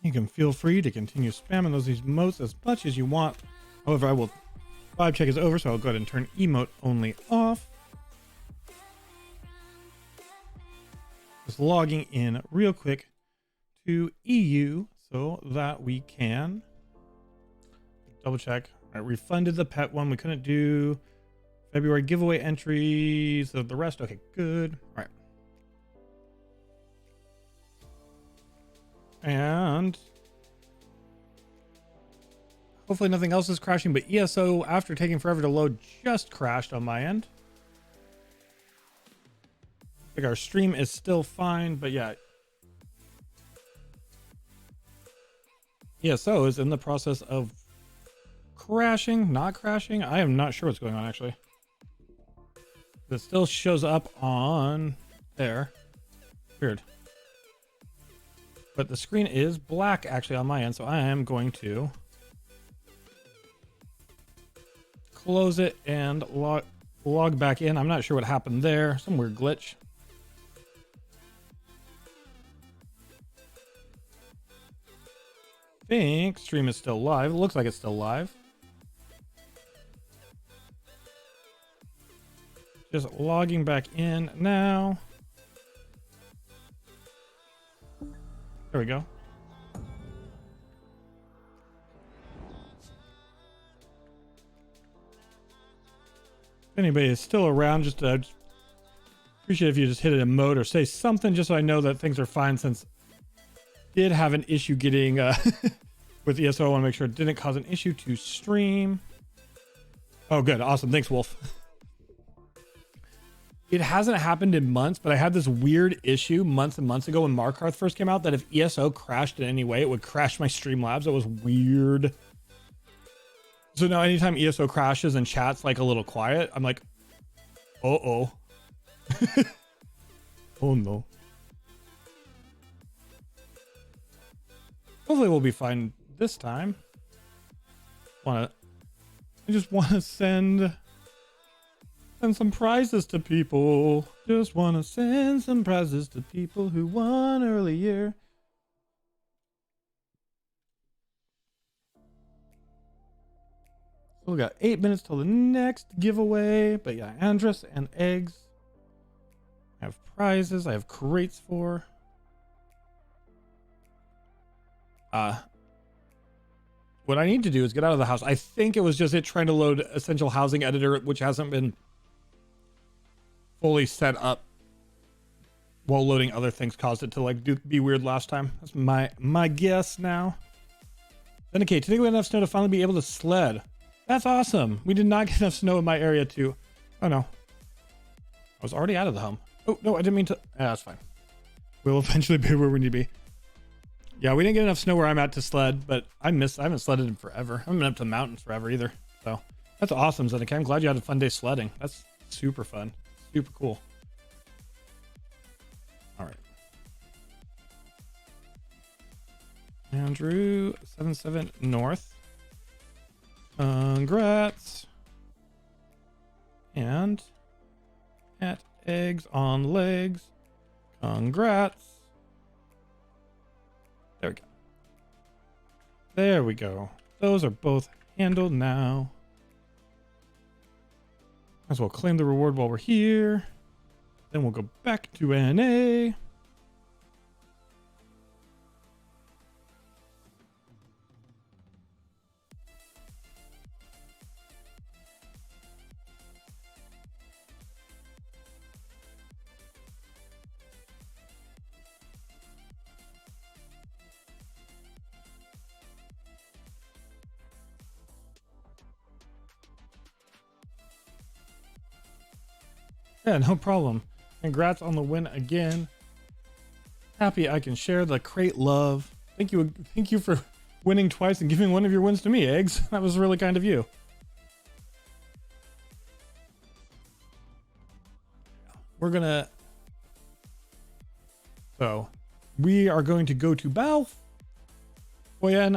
You can feel free to continue spamming those emotes as much as you want. However, I will vibe check is over, so I'll go ahead and turn emote only off. Just logging in real quick to EU so that we can double check. I refunded the pet one. We couldn't do February giveaway entries of the rest. Okay, good. All right. And hopefully nothing else is crashing, but ESO, after taking forever to load, just crashed on my end. I think our stream is still fine, but yeah. ESO is in the process of crashing, not crashing. I am not sure what's going on, actually. It still shows up on there. Weird. But the screen is black actually on my end, so I am going to close it and log back in. I'm not sure what happened there. Some weird glitch. I think stream is still live. It looks like it's still live. Just logging back in now. There we go. If anybody is still around, just appreciate if you just hit an emote or say something just so I know that things are fine, since I did have an issue getting with ESO. I want to make sure it didn't cause an issue to stream. Oh, good. Awesome. Thanks, Wolf. It hasn't happened in months, but I had this weird issue months and months ago when Markarth first came out that if ESO crashed in any way, it would crash my Streamlabs. It was weird. So now anytime ESO crashes and chat's like a little quiet, I'm like, uh-oh. Oh no. Hopefully we'll be fine this time. I just want to send some prizes to people. Just want to send some prizes to people who won earlier. So we got 8 minutes till the next giveaway. But yeah, Andress and Eggs. I have prizes. I have crates for. What I need to do is get out of the house. I think it was just it trying to load Essential Housing Editor, which hasn't been fully set up while loading other things, caused it to like be weird last time. That's my guess now. Then okay, today we had enough snow to finally be able to sled. That's awesome. We did not get enough snow in my area to. Oh no, I was already out of the home. Oh no, I didn't mean to. That's fine. We'll eventually be where we need to be. Yeah, we didn't get enough snow where I'm at to sled, but I haven't sledded in forever. I haven't been up to the mountains forever either. So that's awesome, Zeneca. I'm glad you had a fun day sledding. That's super fun. Super cool. All right. Andrew 77 North. Congrats. And at Eggs on Legs. Congrats. There we go. There we go. Those are both handled now. Might as well claim the reward while we're here. Then we'll go back to NA. Yeah, no problem. Congrats on the win again. Happy I can share the crate love. Thank you for winning twice and giving one of your wins to me, Eggs. That was really kind of you. So we are going to go to Balfoyen,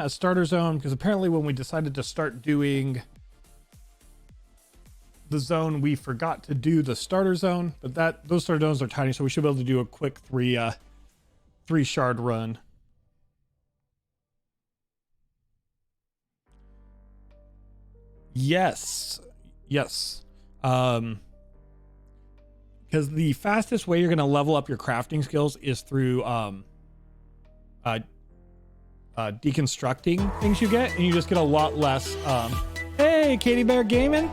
a starter zone, because apparently when we decided to start doing the zone, we forgot to do the starter zone, but those starter zones are tiny, so we should be able to do a quick three shard run. Yes. Because the fastest way you're going to level up your crafting skills is through deconstructing things you get, and you just get a lot less. Hey, Katie Bear Gaming.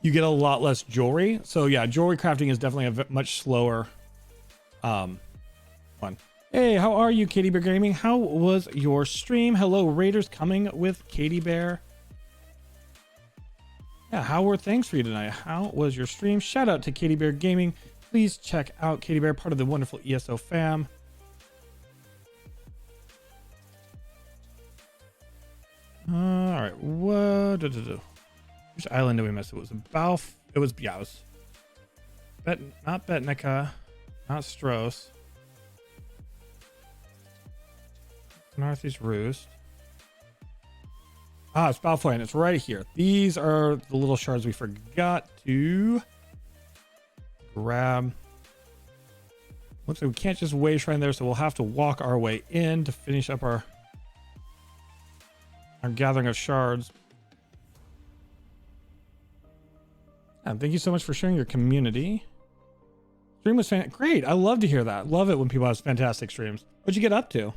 You get a lot less jewelry. So yeah, jewelry crafting is definitely a much slower one. Hey, how are you, Katie Bear Gaming? How was your stream? Hello, Raiders coming with Katie Bear. Yeah, how were things for you tonight? How was your stream? Shout out to Katie Bear Gaming. Please check out Katie Bear, part of the wonderful ESO fam. All right, what? Which island did we miss? It was not Betnica, not Stros. Northeast Roost. It's Balfoyen. It's right here. These are the little shards we forgot to grab. Looks like we can't just way shrine there, so we'll have to walk our way in to finish up our gathering of shards. And thank you so much for sharing your community. Stream was great. I love to hear that. Love it when people have fantastic streams. What'd you get up to?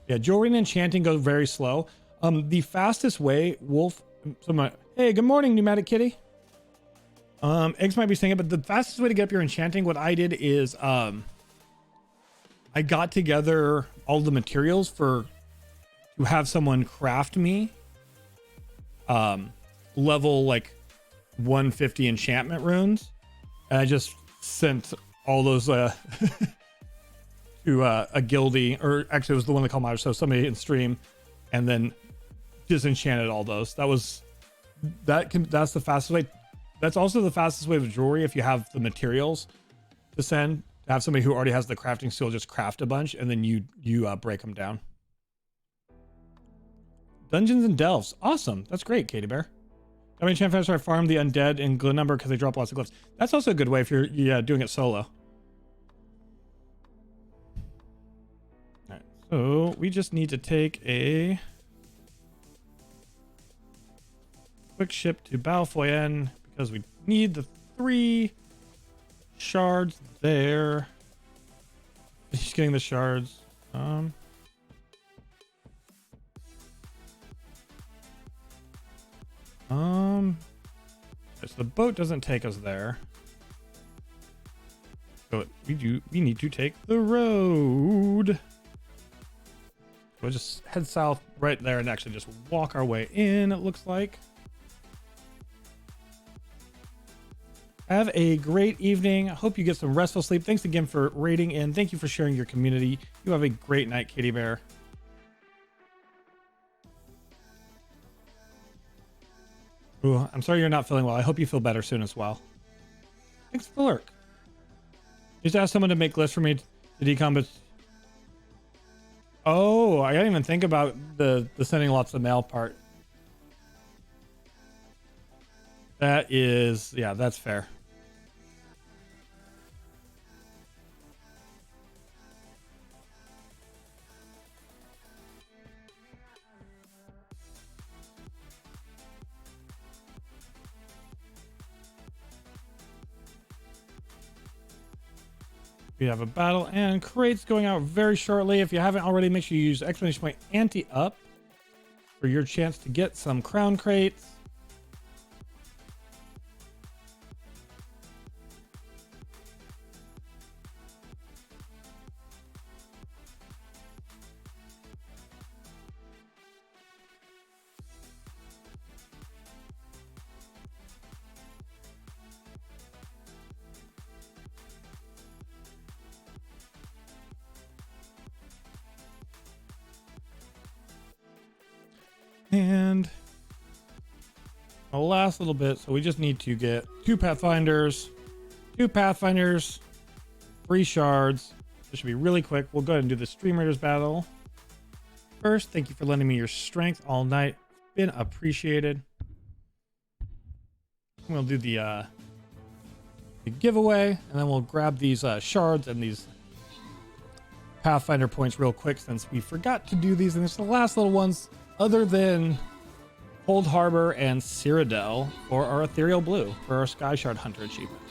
Yeah, jewelry and enchanting go very slow. The fastest way, hey, good morning, Pneumatic Kitty. Eggs might be saying it, but the fastest way to get up your enchanting, what I did is I got together all the materials to have someone craft me level like 150 enchantment runes, and I just sent all those to a guildie, or actually it was the one that called my, so somebody in stream, and then disenchanted all those. That's the fastest way. That's also the fastest way with jewelry, if you have the materials to send, to have somebody who already has the crafting skill just craft a bunch, and then you break them down. Dungeons and Delves. Awesome. That's great, Katie Bear. I mean, Champ I farm the undead in Glenumber because they drop lots of glyphs. That's also a good way if you're doing it solo. Alright, so we just need to take a quick ship to Balfoyen because we need the 3 shards there. He's getting the shards. So the boat doesn't take us there. So we need to take the road. We'll just head south right there and actually just walk our way in, it looks like. Have a great evening. I hope you get some restful sleep. Thanks again for rating and thank you for sharing your community. You have a great night, Kitty Bear. Ooh, I'm sorry you're not feeling well. I hope you feel better soon as well. Thanks for the lurk. Just ask someone to make lists for me to decombat. Oh, I didn't even think about the sending lots of mail part. That is, yeah, that's fair. We have a battle and crates going out very shortly. If you haven't already, make sure you use exclamation point ante up for your chance to get some crown crates. And the last little bit, so we just need to get 2 Pathfinders, 3 shards. This should be really quick. We'll go ahead and do the Stream Raiders battle. First, thank you for lending me your strength all night. Been appreciated. We'll do the giveaway, and then we'll grab these shards and these Pathfinder points real quick since we forgot to do these, and it's the last little ones other than Cold Harbor and Cyrodiil for our Ethereal Blue for our Sky Shard Hunter achievement.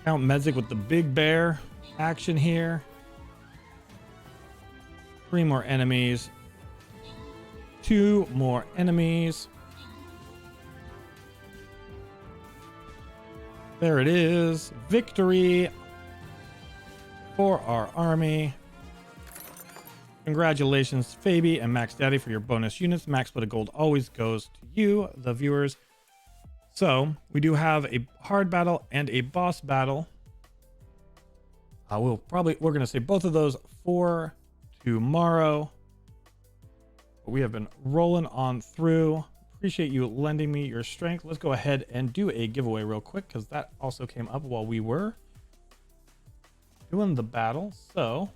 Count Medzik with the big bear action here. 3 more enemies. 2 more enemies. There it is. Victory for our army. Congratulations, Fabi and Max Daddy, for your bonus units. Max Split of Gold always goes to you, the viewers. So we do have a hard battle and a boss battle. We're going to save both of those for tomorrow. But we have been rolling on through. Appreciate you lending me your strength. Let's go ahead and do a giveaway real quick because that also came up while we were doing the battle. So,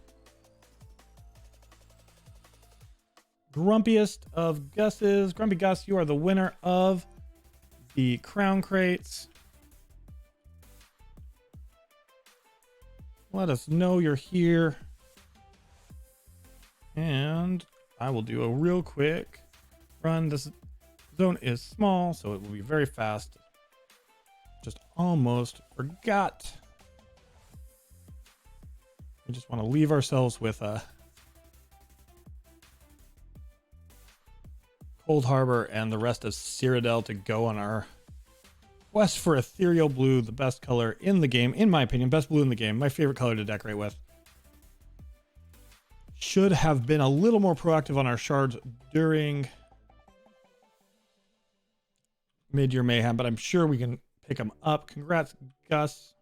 grumpiest of Gus's, Grumpy Gus, you are the winner of the crown crates. Let us know you're here, and I will do a real quick run. This zone is small, so it will be very fast. Just almost forgot. We just want to leave ourselves with a Cold Harbor and the rest of Cyrodiil to go on our quest for Ethereal Blue, the best color in the game, in my opinion. Best blue in the game. My favorite color to decorate with. Should have been a little more proactive on our shards during Mid-Year Mayhem, but I'm sure we can pick them up. Congrats, Gus.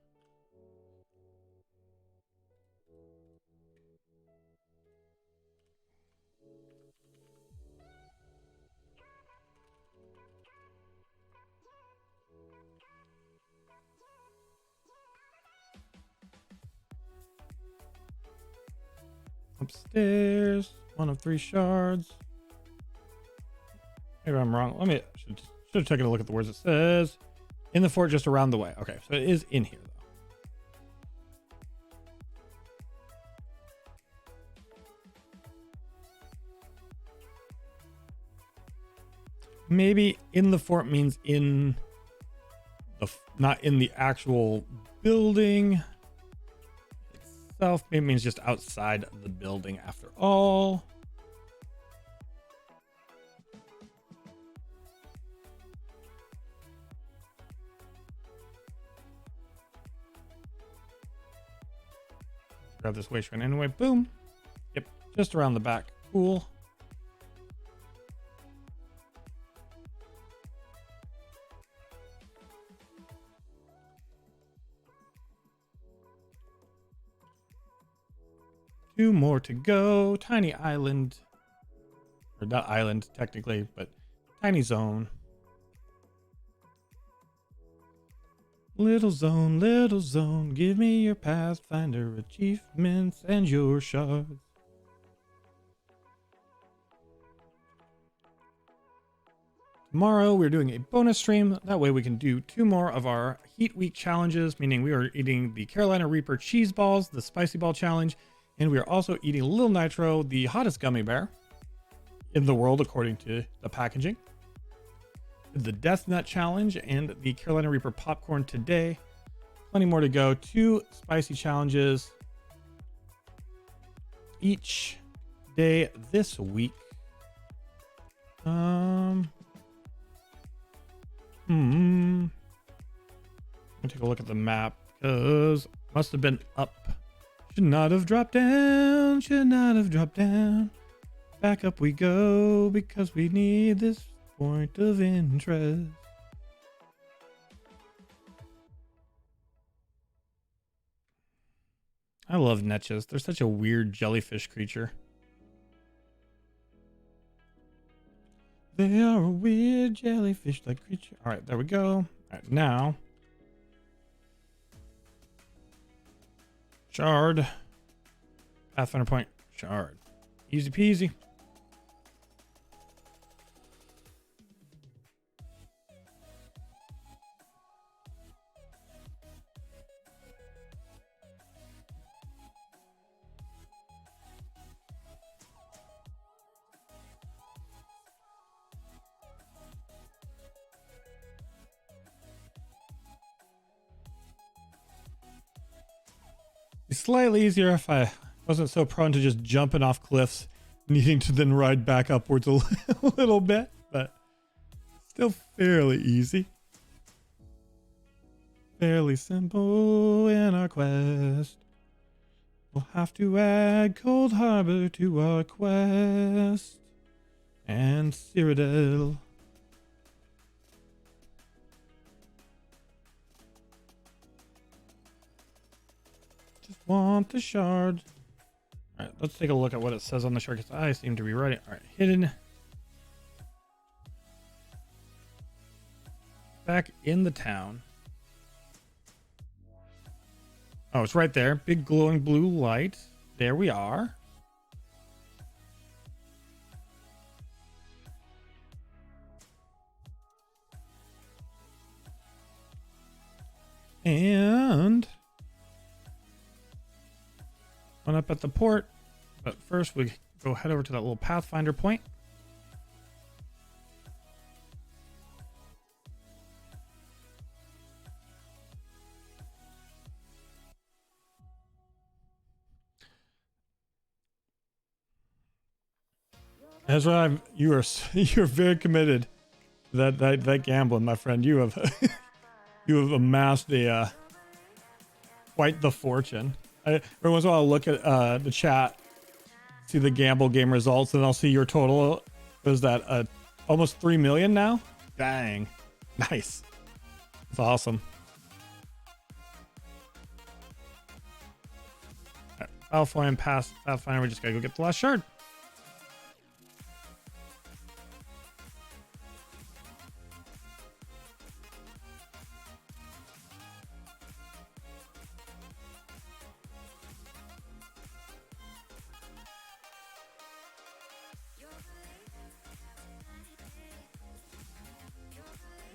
Upstairs, 1 of 3 shards. Maybe I'm wrong. Should have taken a look at the words it says. In the fort, just around the way. Okay, so it is in here, though. Maybe in the fort means in the, not in the actual building itself. Maybe it means just outside the building after all. Grab this waste run anyway. Boom. Yep, just around the back. Cool. Two more to go. Tiny island. Or not island, technically, but tiny zone. Little zone, give me your Pathfinder achievements and your shards. Tomorrow we're doing a bonus stream. That way we can do 2 more of our Heat Week challenges, meaning we are eating the Carolina Reaper cheese balls, the spicy ball challenge, and we are also eating Little Nitro, the hottest gummy bear in the world according to the packaging. The Death Nut challenge and the Carolina Reaper popcorn today. Plenty more to go. 2 spicy challenges each day this week. Let me take a look at the map because must have been up. Should not have dropped down. Should not have dropped down. Back up we go because we need this point of interest. I love Netches. They're such a weird jellyfish creature. They are a weird jellyfish-like creature. All right, there we go. All right, now. Shard. Pathfinder point. Shard. Easy peasy. It's slightly easier if I wasn't so prone to just jumping off cliffs, needing to then ride back upwards a little bit, but still fairly easy. Fairly simple in our quest. We'll have to add Cold Harbor to our quest. And Cyrodiil. Want the shard. All right, let's take a look at what it says on the shard because I seem to be right. All right, hidden. Back in the town. Oh, it's right there. Big glowing blue light. There we are. And one up at the port, but first we go head over to that little Pathfinder point. Ezra, you're very committed to that gambling, my friend. You have you have amassed a quite the fortune. Every once in a while, I'll look at the chat, see the gamble game results, and I'll see your total. Is that almost 3 million now? Dang, nice. That's awesome. Right, Alpha and past Pathfinder. We just gotta go get the last shard.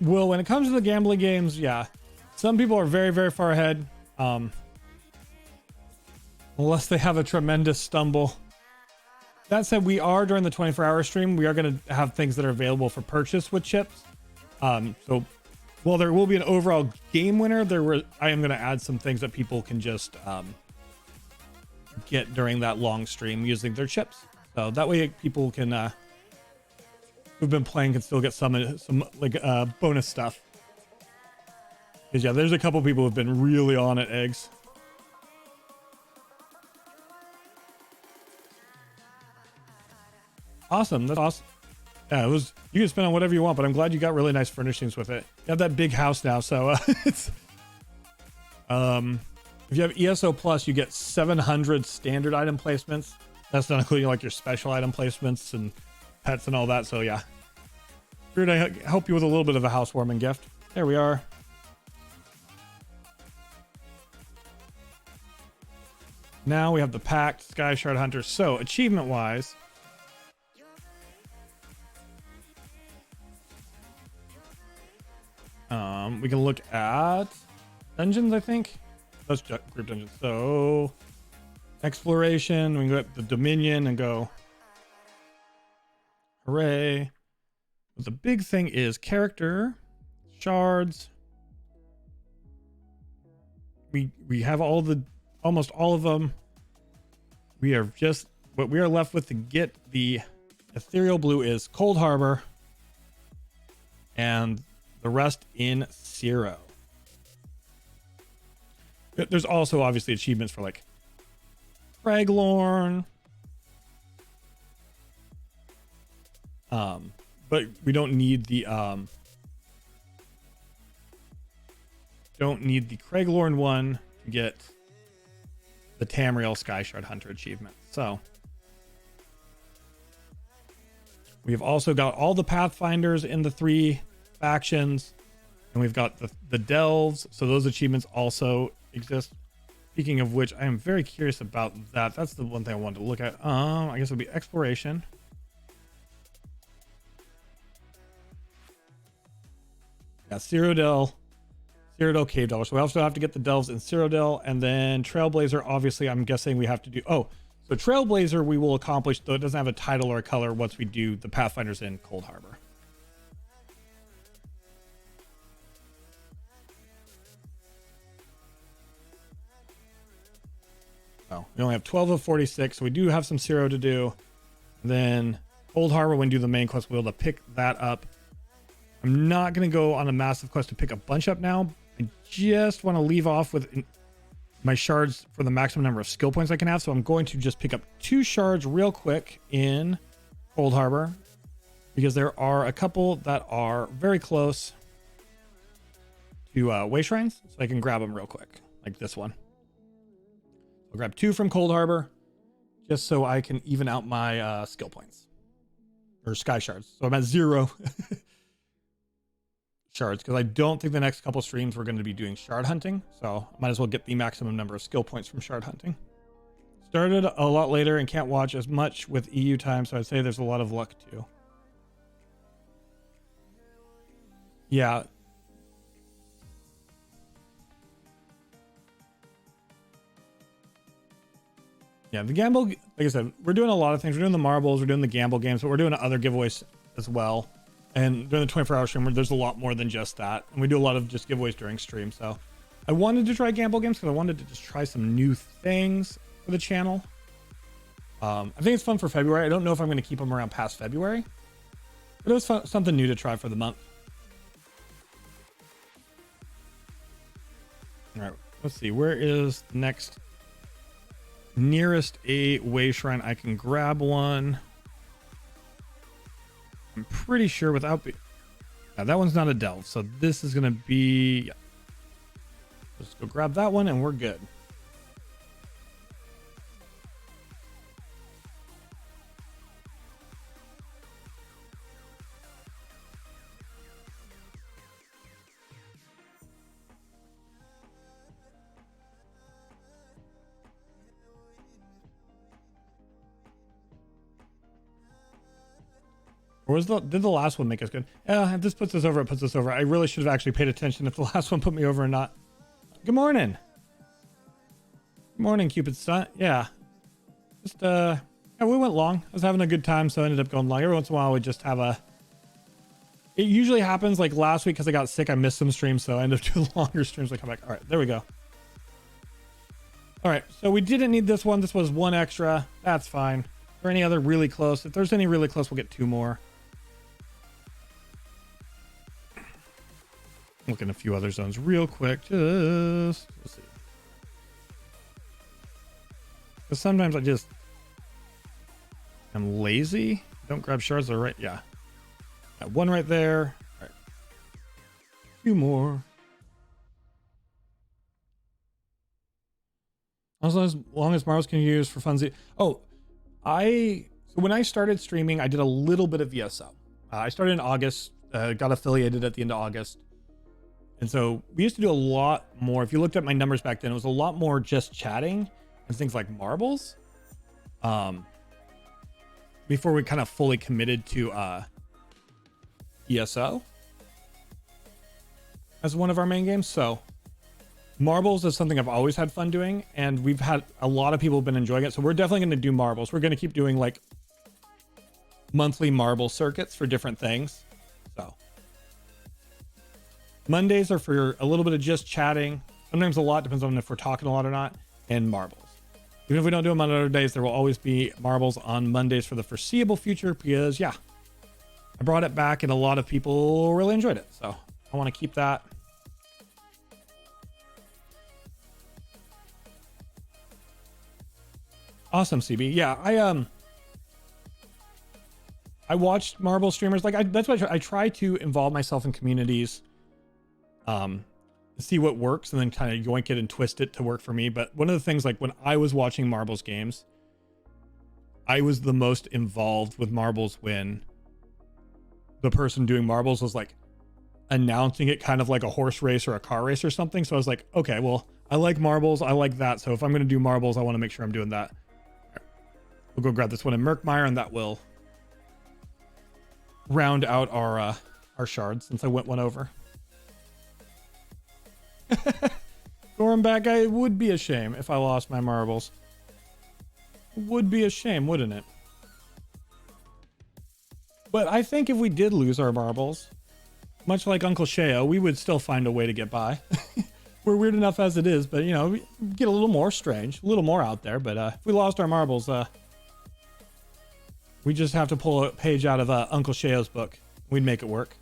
will, when it comes to the gambling games, yeah, some people are very, very far ahead. Unless they have a tremendous stumble. That said, we are during the 24-hour stream, we are going to have things that are available for purchase with chips. So while there will be an overall game winner, I am going to add some things that people can just get during that long stream using their chips. So that way people can who've been playing can still get some like bonus stuff. Because yeah, there's a couple people who've been really on it, eggs. Awesome, that's awesome. Yeah, you can spend on whatever you want, but I'm glad you got really nice furnishings with it. You have that big house now, so it's if you have ESO Plus, you get 700 standard item placements. That's not including like your special item placements and pets and all that. So yeah, here to help you with a little bit of a housewarming gift. There we are. Now we have the Pact Sky Shard Hunter. So achievement wise, we can look at dungeons, I think. Let's check group dungeons. So exploration, we can go at the Dominion and go hooray. But the big thing is character shards. We have almost all of them. We are just what we are left with to get the ethereal blue is Cold Harbor and the rest in Zero. There's also obviously achievements for like Craglorn. But we don't need the Craglorn one to get the Tamriel Sky Shard Hunter achievement. So we have also got all the Pathfinders in the 3 factions, and we've got the Delves, so those achievements also exist. Speaking of which, I am very curious about that. That's the one thing I wanted to look at. I guess it'll be exploration. Yeah, Cyrodiil Cave Delver. So we also have to get the Delves in Cyrodiil, and then Trailblazer, obviously I'm guessing we have to do so Trailblazer we will accomplish, though it doesn't have a title or a color once we do the Pathfinders in Cold Harbor. Oh, we only have 12 of 46, so we do have some Zero to do. And then Cold Harbor, when we do the main quest, we'll be able to pick that up. I'm not going to go on a massive quest to pick a bunch up now. I just want to leave off with my shards for the maximum number of skill points I can have. So I'm going to just pick up 2 shards real quick in Cold Harbor, because there are a couple that are very close to way shrines. So I can grab them real quick, like this one. I'll grab 2 from Cold Harbor just so I can even out my skill points or sky shards. So I'm at 0 shards, because I don't think the next couple streams we're going to be doing shard hunting. So I might as well get the maximum number of skill points from shard hunting. Started a lot later and can't watch as much with EU time, so I'd say there's a lot of luck too. Yeah. Yeah, the gamble, like I said, we're doing a lot of things. We're doing the marbles, we're doing the gamble games, but we're doing other giveaways as well. And during the 24-hour stream, there's a lot more than just that. And we do a lot of just giveaways during stream. So I wanted to try gamble games because I wanted to just try some new things for the channel. I think it's fun for February. I don't know if I'm going to keep them around past February, but it was fun, something new to try for the month. All right, let's see. Where is the nearest a way shrine? I can grab one. I'm pretty sure without that one's not a delve, so this is gonna be, let's go grab that one and we're good. Or did the last one make us good? Yeah, if this puts us over, it puts us over. I really should have actually paid attention if the last one put me over or not. Good morning. Good morning, Cupid stunt. Yeah. Just, yeah, we went long. I was having a good time, so I ended up going long. Every once in a while, we just have a... It usually happens like last week because I got sick. I missed some streams, so I ended up doing longer streams. I come back. All right, there we go. All right, so we didn't need this one. This was one extra. That's fine. Is there any other really close? If there's any really close, we'll get 2 more. Looking at a few other zones real quick. Let's see. Because sometimes I'm lazy. Don't grab shards. They're right. Yeah. Got 1 right there. All right. 2 more. As long as marbles can be used for funsies. Oh, so when I started streaming, I did a little bit of VSO. I started in August, got affiliated at the end of August. And so we used to do a lot more. If you looked at my numbers back then, it was a lot more just chatting and things like marbles. Before we kind of fully committed to ESO as one of our main games. So marbles is something I've always had fun doing, and we've had a lot of people have been enjoying it. So we're definitely going to do marbles. We're going to keep doing like monthly marble circuits for different things. So Mondays are for a little bit of just chatting. Sometimes a lot, depends on if we're talking a lot or not, and marbles. Even if we don't do them on other days, there will always be marbles on Mondays for the foreseeable future because, yeah, I brought it back and a lot of people really enjoyed it. So I want to keep that. Awesome, CB. Yeah, I watched marble streamers. Like that's why I try to involve myself in communities, see what works, and then kind of yoink it and twist it to work for me. But one of the things, like when I was watching marbles games, I was the most involved with marbles when the person doing marbles was like announcing it kind of like a horse race or a car race or something. So I was like, okay, well, I like marbles. I like that. So if I'm going to do marbles, I want to make sure I'm doing that. We'll go grab this one in Merkmeyer, and that will round out our shards since I went 1 over. Going back, it would be a shame if I lost my marbles. It would be a shame, wouldn't it? But I think if we did lose our marbles, much like Uncle Sheo, we would still find a way to get by. We're weird enough as it is, but you know, we get a little more strange, a little more out there. But if we lost our marbles, we just have to pull a page out of Uncle Sheo's book. We'd make it work.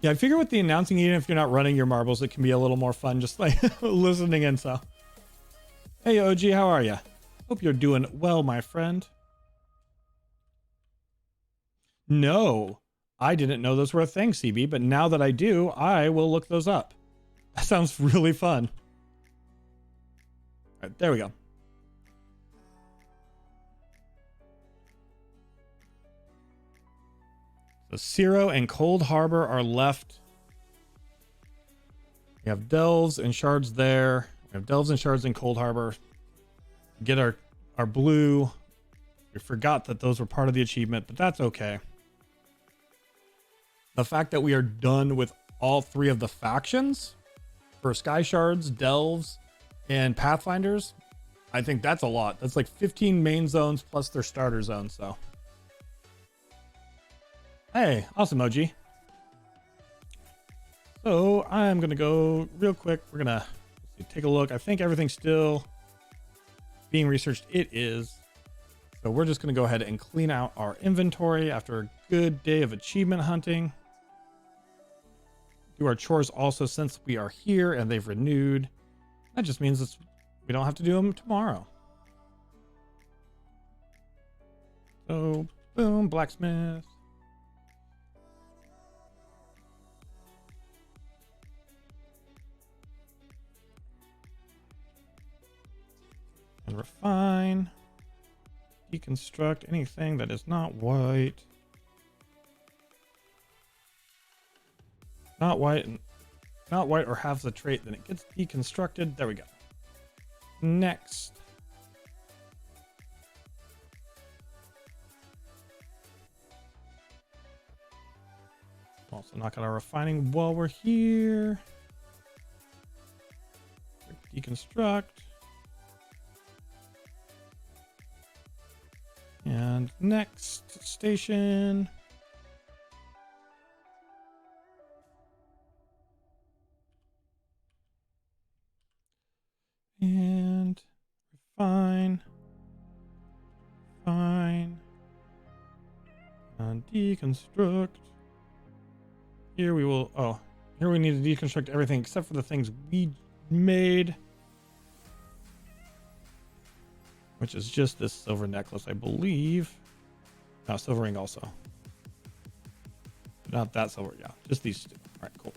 Yeah, I figure with the announcing, even if you're not running your marbles, it can be a little more fun just like listening in. So, hey, OG, how are you? Hope you're doing well, my friend. No, I didn't know those were a thing, CB, but now that I do, I will look those up. That sounds really fun. All right, there we go. So Ciro and Cold Harbor are left. We have Delves and Shards there. We have Delves and Shards in Cold Harbor. Get our blue. We forgot that those were part of the achievement, but that's okay. The fact that we are done with all 3 of the factions for Sky Shards, Delves, and Pathfinders, I think that's a lot. That's like 15 main zones plus their starter zone, so. Hey, awesome, OG. So I'm going to go real quick. We're going to take a look. I think everything's still being researched. It is. So we're just going to go ahead and clean out our inventory after a good day of achievement hunting. Do our chores also since we are here and they've renewed. That just means we don't have to do them tomorrow. So, boom, blacksmith. And refine. Deconstruct anything that is not white. Not white or has the trait, then it gets deconstructed. There we go. Next. Also knock out our refining while we're here. Deconstruct. And next station. And refine. Fine. And deconstruct. Here we will, oh, here we need to deconstruct everything except for the things we made. Which is just this silver necklace, I believe. No, silver ring also. Not that silver, yeah. Just these two. All right, cool.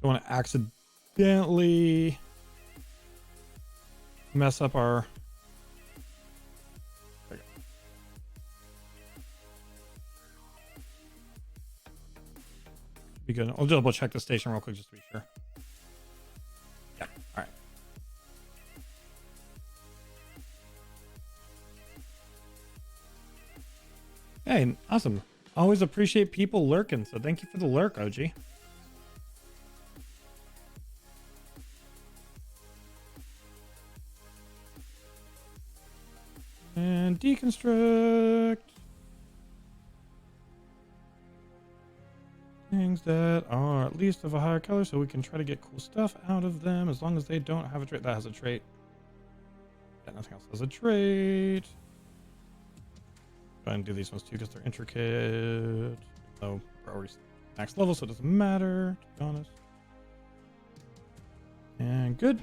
Don't want to accidentally mess up our... There we go. Be good. I'll double check the station real quick just to be sure. Yeah, all right. Hey, awesome. Always appreciate people lurking, so thank you for the lurk, OG. And deconstruct things that are at least of a higher color so we can try to get cool stuff out of them as long as they don't have a trait. That has a trait. Yeah, nothing else has a trait. Go ahead and do these ones too because they're intricate. So we're already max level, so it doesn't matter, to be honest. And good.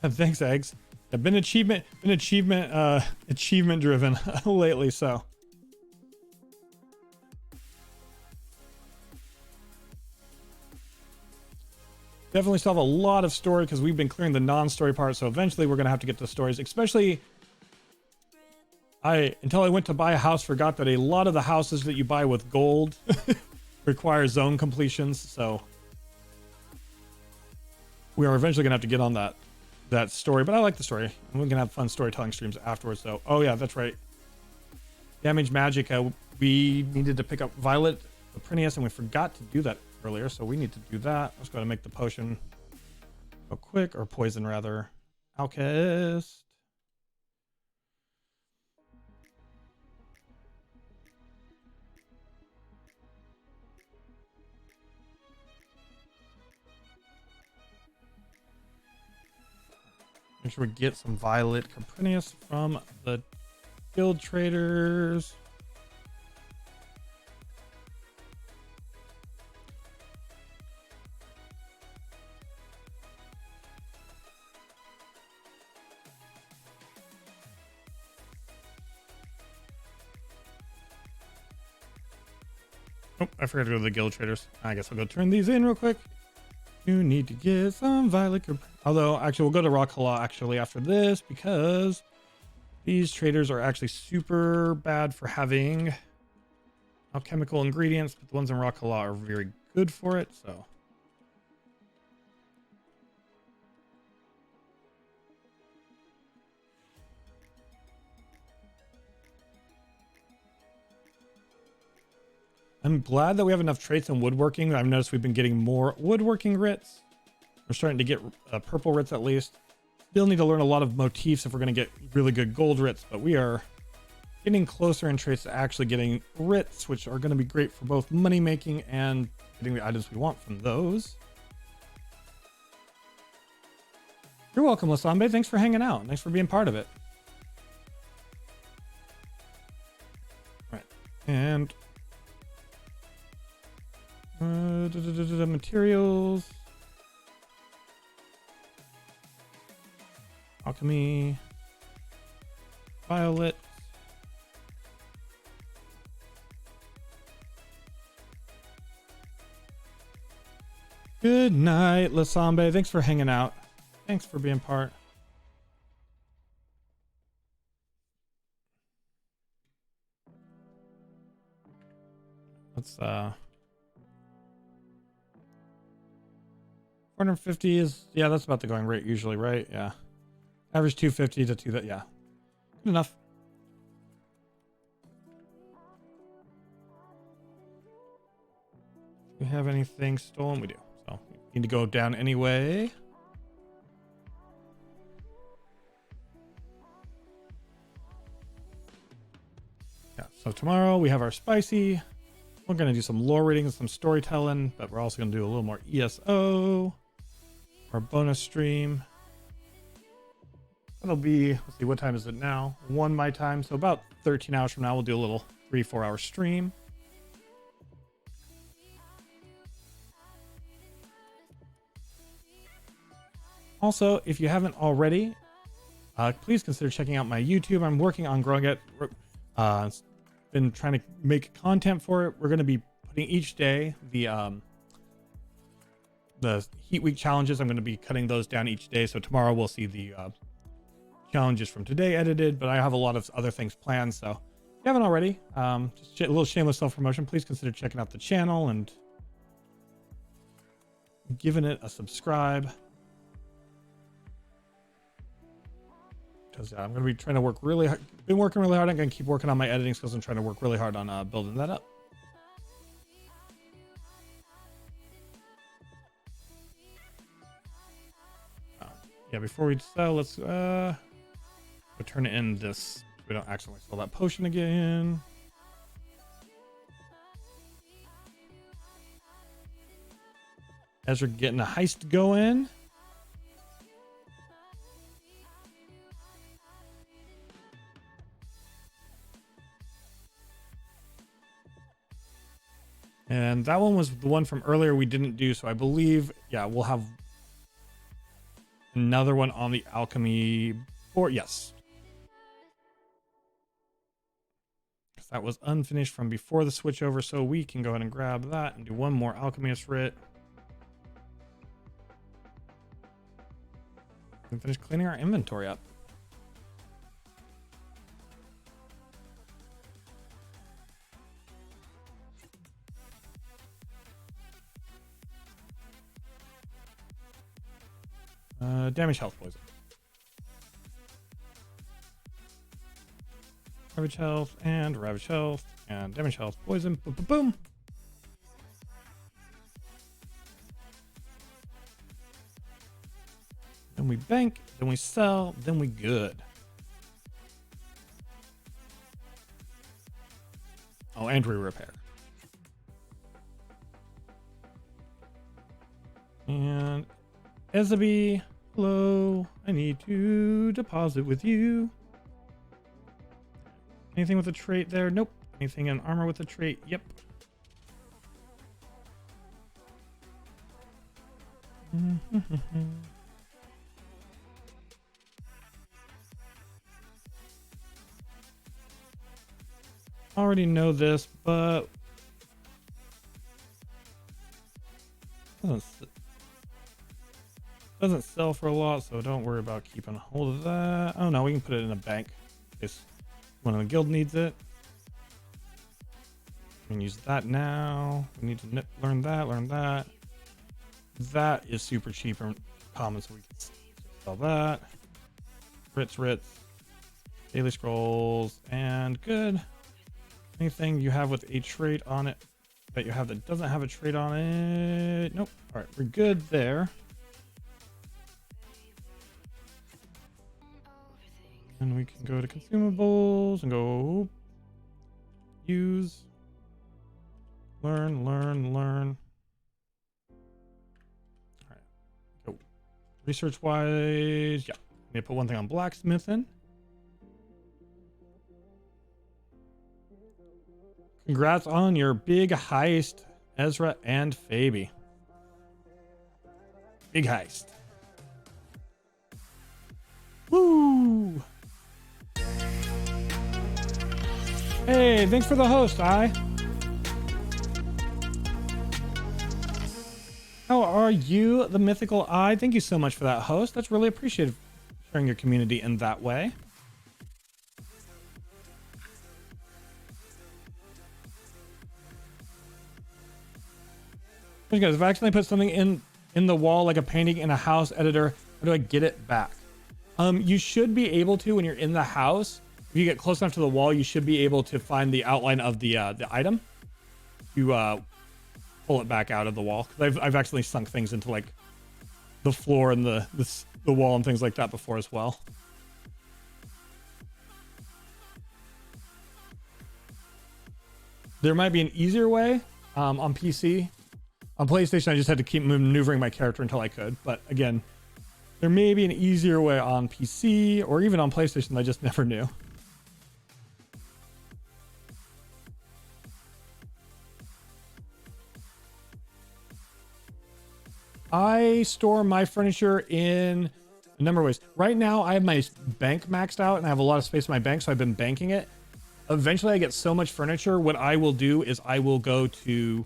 Thanks, eggs. I've been achievement driven lately, so. Definitely still have a lot of story because we've been clearing the non-story part, so eventually we're gonna have to get to stories. Especially, until I went to buy a house, forgot that a lot of the houses that you buy with gold require zone completions. So we are eventually gonna have to get on that story. But I like the story, and we're gonna have fun storytelling streams afterwards. So, oh yeah, that's right. Damage magic. We needed to pick up Violet Aprineus, and we forgot to do that earlier, so we need to do that. Let's go ahead and make the potion real quick, or poison rather. Alchemist. Make sure we get some Violet Caprinius from the guild traders. Oh, I forgot to go to the guild traders. I guess I'll go turn these in real quick. You need to get some Violet. Although, actually, we'll go to Rockala actually after this because these traders are actually super bad for having alchemical ingredients, but the ones in Rockala are very good for it, so. I'm glad that we have enough traits in woodworking. I've noticed we've been getting more woodworking writs. We're starting to get purple writs at least. Still need to learn a lot of motifs if we're going to get really good gold writs, but we are getting closer in traits to actually getting writs, which are going to be great for both money making and getting the items we want from those. You're welcome, Lasambe. Thanks for hanging out. Thanks for being part of it. All right. And materials, alchemy, violet, good night, Lasambe. Thanks for hanging out. Thanks for being part. Let's 450 is, yeah, that's about the going rate usually, right? Yeah. Average 250 to 2, that, yeah. Good enough. Do we have anything stolen? We do. So we need to go down anyway. Yeah, so tomorrow we have our spicy. We're going to do some lore reading and some storytelling, but we're also going to do a little more ESO. Our bonus stream. That'll be, let's see, what time is it now? 1 my time. So about 13 hours from now, we'll do a little 3-4 hour stream. Also, if you haven't already, please consider checking out my YouTube. I'm working on growing it. Been trying to make content for it. We're going to be putting each day the Heat Week challenges. I'm going to be cutting those down each day. So tomorrow we'll see the challenges from today edited, but I have a lot of other things planned. So if you haven't already, just a little shameless self-promotion, please consider checking out the channel and giving it a subscribe. Because I'm going to be trying to work really hard. Been working really hard. I'm going to keep working on my editing skills and trying to work really hard on building that up. Yeah, before we sell, let's we'll turn it in this so we don't accidentally sell that potion again. As we're getting a heist going. And that one was the one from earlier we didn't do. So I believe, yeah, we'll have another one on the alchemy board. Yes. That was unfinished from before the switch over. So we can go ahead and grab that and do one more alchemist writ. And finish cleaning our inventory up. Damage, health, poison. Ravage health and ravage health and damage, health, poison. Boom, boom, boom. Then we bank, then we sell, then we good. Oh, and we repair. And Ezaby, hello. I need to deposit with you. Anything with a trait there? Nope. Anything in armor with a trait? Yep. Already know this, but doesn't sell for a lot, so don't worry about keeping hold of that. Oh no, we can put it in a bank in case one of the guild needs it. We can use that now. We need to learn that. That is super cheap and common, so we can sell that. Writs, daily scrolls, and good. Anything you have with a trait on it that you have that doesn't have a trait on it? Nope. All right, we're good there. And we can go to consumables and go use, learn. All right. Go. Research wise, yeah. I need to put one thing on blacksmithing. Congrats on your big heist, Ezra and Fabi. Big heist. Woo! Hey, thanks for the host, I. How are you, the mythical I? Thank you so much for that host. That's really appreciated, sharing your community in that way. Guys, I've accidentally put something in in the wall like a painting in a house editor. How do I get it back? You should be able to, when you're in the house, if you get close enough to the wall, you should be able to find the outline of the item. You pull it back out of the wall. Because I've accidentally sunk things into like the floor and the wall and things like that before as well. There might be an easier way on PC. On PlayStation, I just had to keep maneuvering my character until I could. But again, there may be an easier way on PC or even on PlayStation that I just never knew. I store my furniture in a number of ways. Right now, I have my bank maxed out and I have a lot of space in my bank, so I've been banking it. Eventually, I get so much furniture. What I will do is I will go to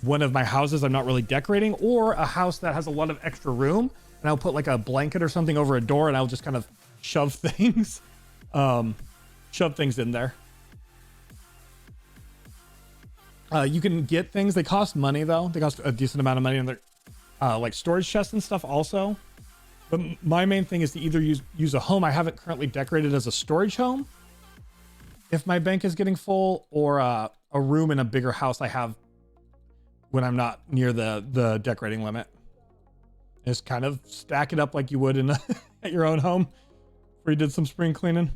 one of my houses I'm not really decorating, or a house that has a lot of extra room, and I'll put like a blanket or something over a door, and I'll just kind of shove things, in there. You can get things. They cost money though. They cost a decent amount of money, and they're like storage chests and stuff also. But my main thing is to either use a home I haven't currently decorated as a storage home, if my bank is getting full, or a room in a bigger house I have when I'm not near the decorating limit. Just kind of stack it up like you would in at your own home where you did some spring cleaning.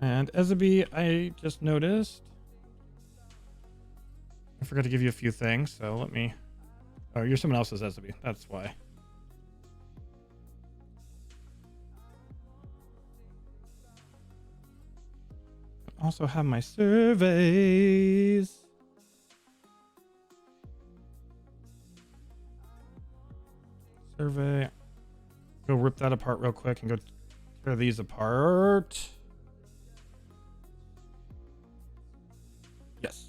And Ezaby, I just noticed I forgot to give you a few things, so let me... Oh, you're someone else's Ezaby. That's why. I also have my surveys. Survey. Go rip that apart real quick and go tear these apart. Yes.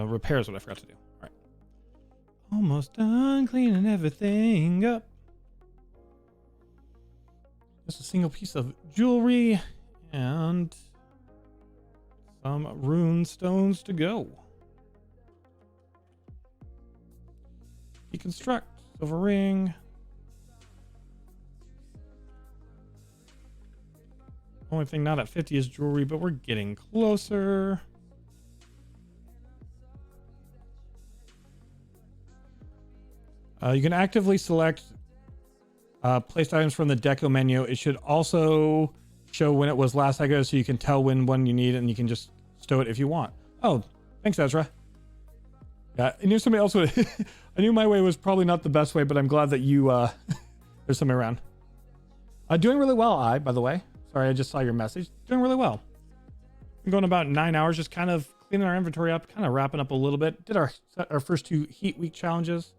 Repair is what I forgot to do. All right. Almost done cleaning everything up. Just a single piece of jewelry and some rune stones to go. Deconstruct, silver ring. Only thing not at 50 is jewelry, but we're getting closer. You can actively select placed items from the deco menu. It should also show when it was last echoed, so you can tell when one you need, and you can just stow it if you want. Oh, thanks, Ezra. Yeah, I knew somebody else would. I knew my way was probably not the best way, but I'm glad that you there's somebody around. Doing really well, by the way. Sorry, I just saw your message. Doing really well. Been going about 9 hours, just kind of cleaning our inventory up, kind of wrapping up a little bit. Did our first 2 Heat Week challenges.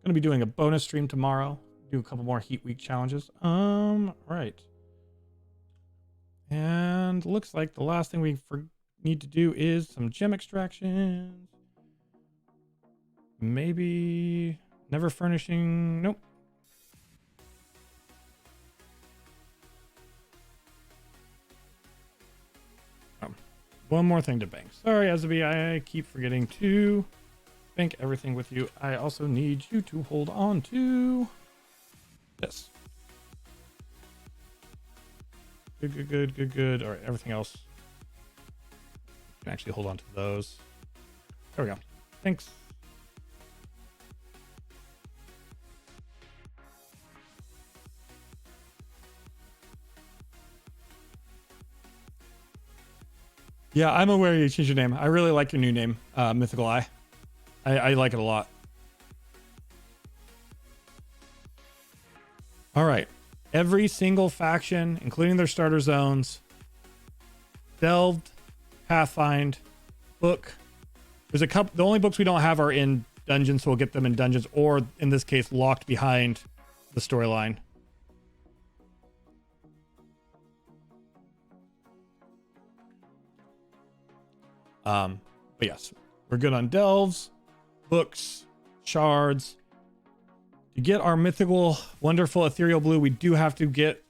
Going to be doing a bonus stream tomorrow. Do a couple more Heat Week challenges. Right. And looks like the last thing we need to do is some gem extractions. Maybe never furnishing. Nope. One more thing to bank. Sorry, Ezaby, I keep forgetting to bank everything with you. I also need you to hold on to this. Good. All right, everything else. You can actually hold on to those. There we go. Thanks. Yeah, I'm aware you changed your name. I really like your new name, Mythical Eye. I like it a lot. All right. Every single faction, including their starter zones, Delved, Pathfind, book. There's a couple. The only books we don't have are in dungeons, so we'll get them in dungeons, or in this case, locked behind the storyline. But yes, we're good on delves, books, shards. To get our mythical, wonderful ethereal blue, we do have to get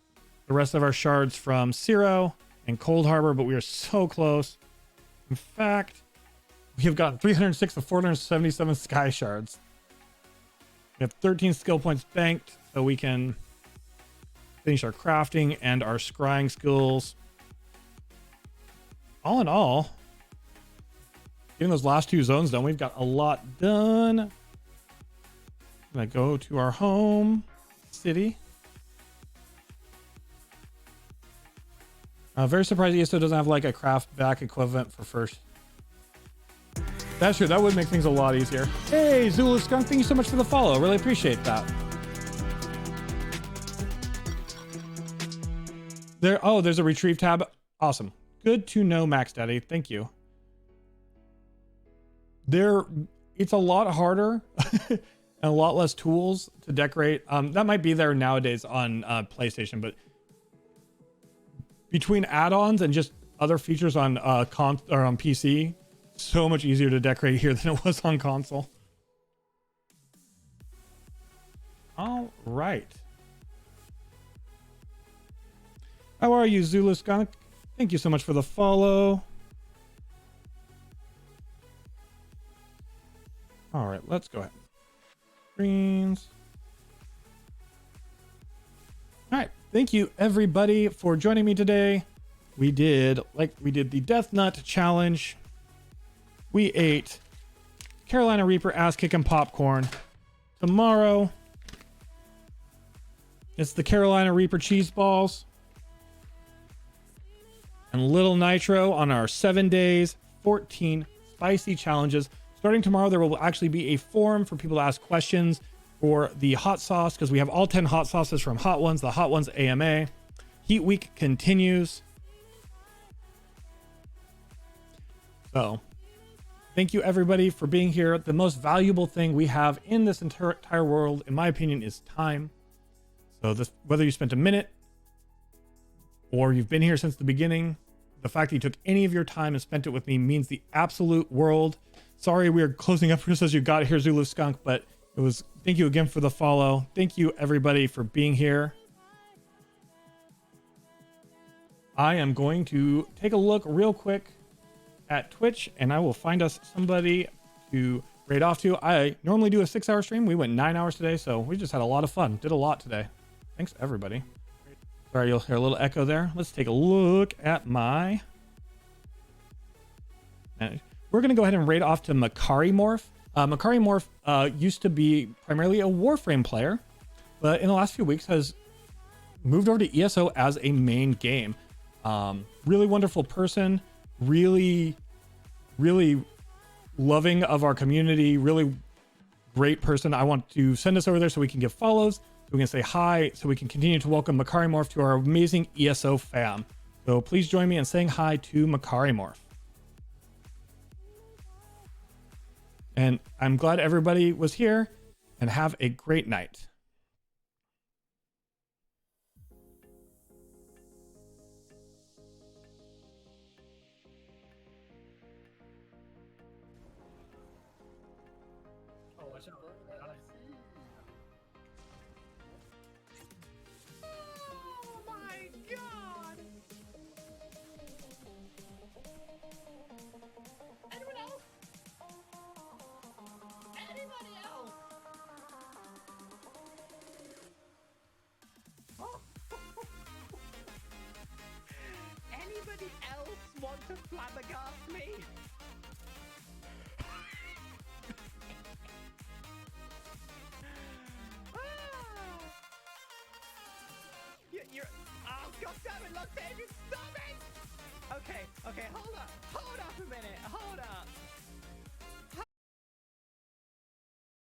the rest of our shards from Ciro and Cold Harbor, but we are so close. In fact, we have gotten 306 of 477 sky shards. We have 13 skill points banked, so we can finish our crafting and our scrying skills. All in all, getting those last two zones done, we've got a lot done. I'm gonna go to our home city. Very surprised ESO doesn't have like a craft back equivalent for first. That's true. That would make things a lot easier. Hey, Zulu Skunk, thank you so much for the follow. Really appreciate that. There's a retrieve tab. Awesome. Good to know, Max Daddy. Thank you. It's a lot harder and a lot less tools to decorate. That might be there nowadays on PlayStation, but between add-ons and just other features on on PC, so much easier to decorate here than it was on console. All right. How are you, Zulu Skunk? Thank you so much for the follow. All right, let's go ahead. Screens. All right. Thank you everybody for joining me today. We did the Death Nut challenge. We ate Carolina Reaper ass kicking popcorn. Tomorrow, it's the Carolina Reaper cheese balls and Little Nitro on our 7 days, 14 spicy challenges. Starting tomorrow, there will actually be a forum for people to ask questions for the hot sauce, because we have all 10 hot sauces from Hot Ones, the Hot Ones AMA. Heat Week continues. So thank you everybody for being here. The most valuable thing we have in this entire world, in my opinion, is time. So whether you spent a minute or you've been here since the beginning, the fact that you took any of your time and spent it with me means the absolute world. Sorry we are closing up just as you got here, Zulu Skunk, but thank you again for the follow. Thank you everybody for being here. I am going to take a look real quick at Twitch and I will find us somebody to raid off to. I normally do a 6-hour stream. We went 9 hours today, so we just had a lot of fun. Did a lot today. Thanks everybody. Sorry, you'll hear a little echo there. Let's take a look at my... We're going to go ahead and raid off to Makari Morph. Makari Morph used to be primarily a Warframe player, but in the last few weeks has moved over to ESO as a main game. Really wonderful person, really loving of our community, really great person. I want to send us over there so we can give follows, so we can say hi, so we can continue to welcome Makari Morph to our amazing ESO fam. So please join me in saying hi to Makari Morph. And I'm glad everybody was here, and have a great night. Oh my god! Anyone else? Anybody else? Anybody else want to flabbergast me? You're oh god damn it, look, David, stop it! Okay, hold up a minute,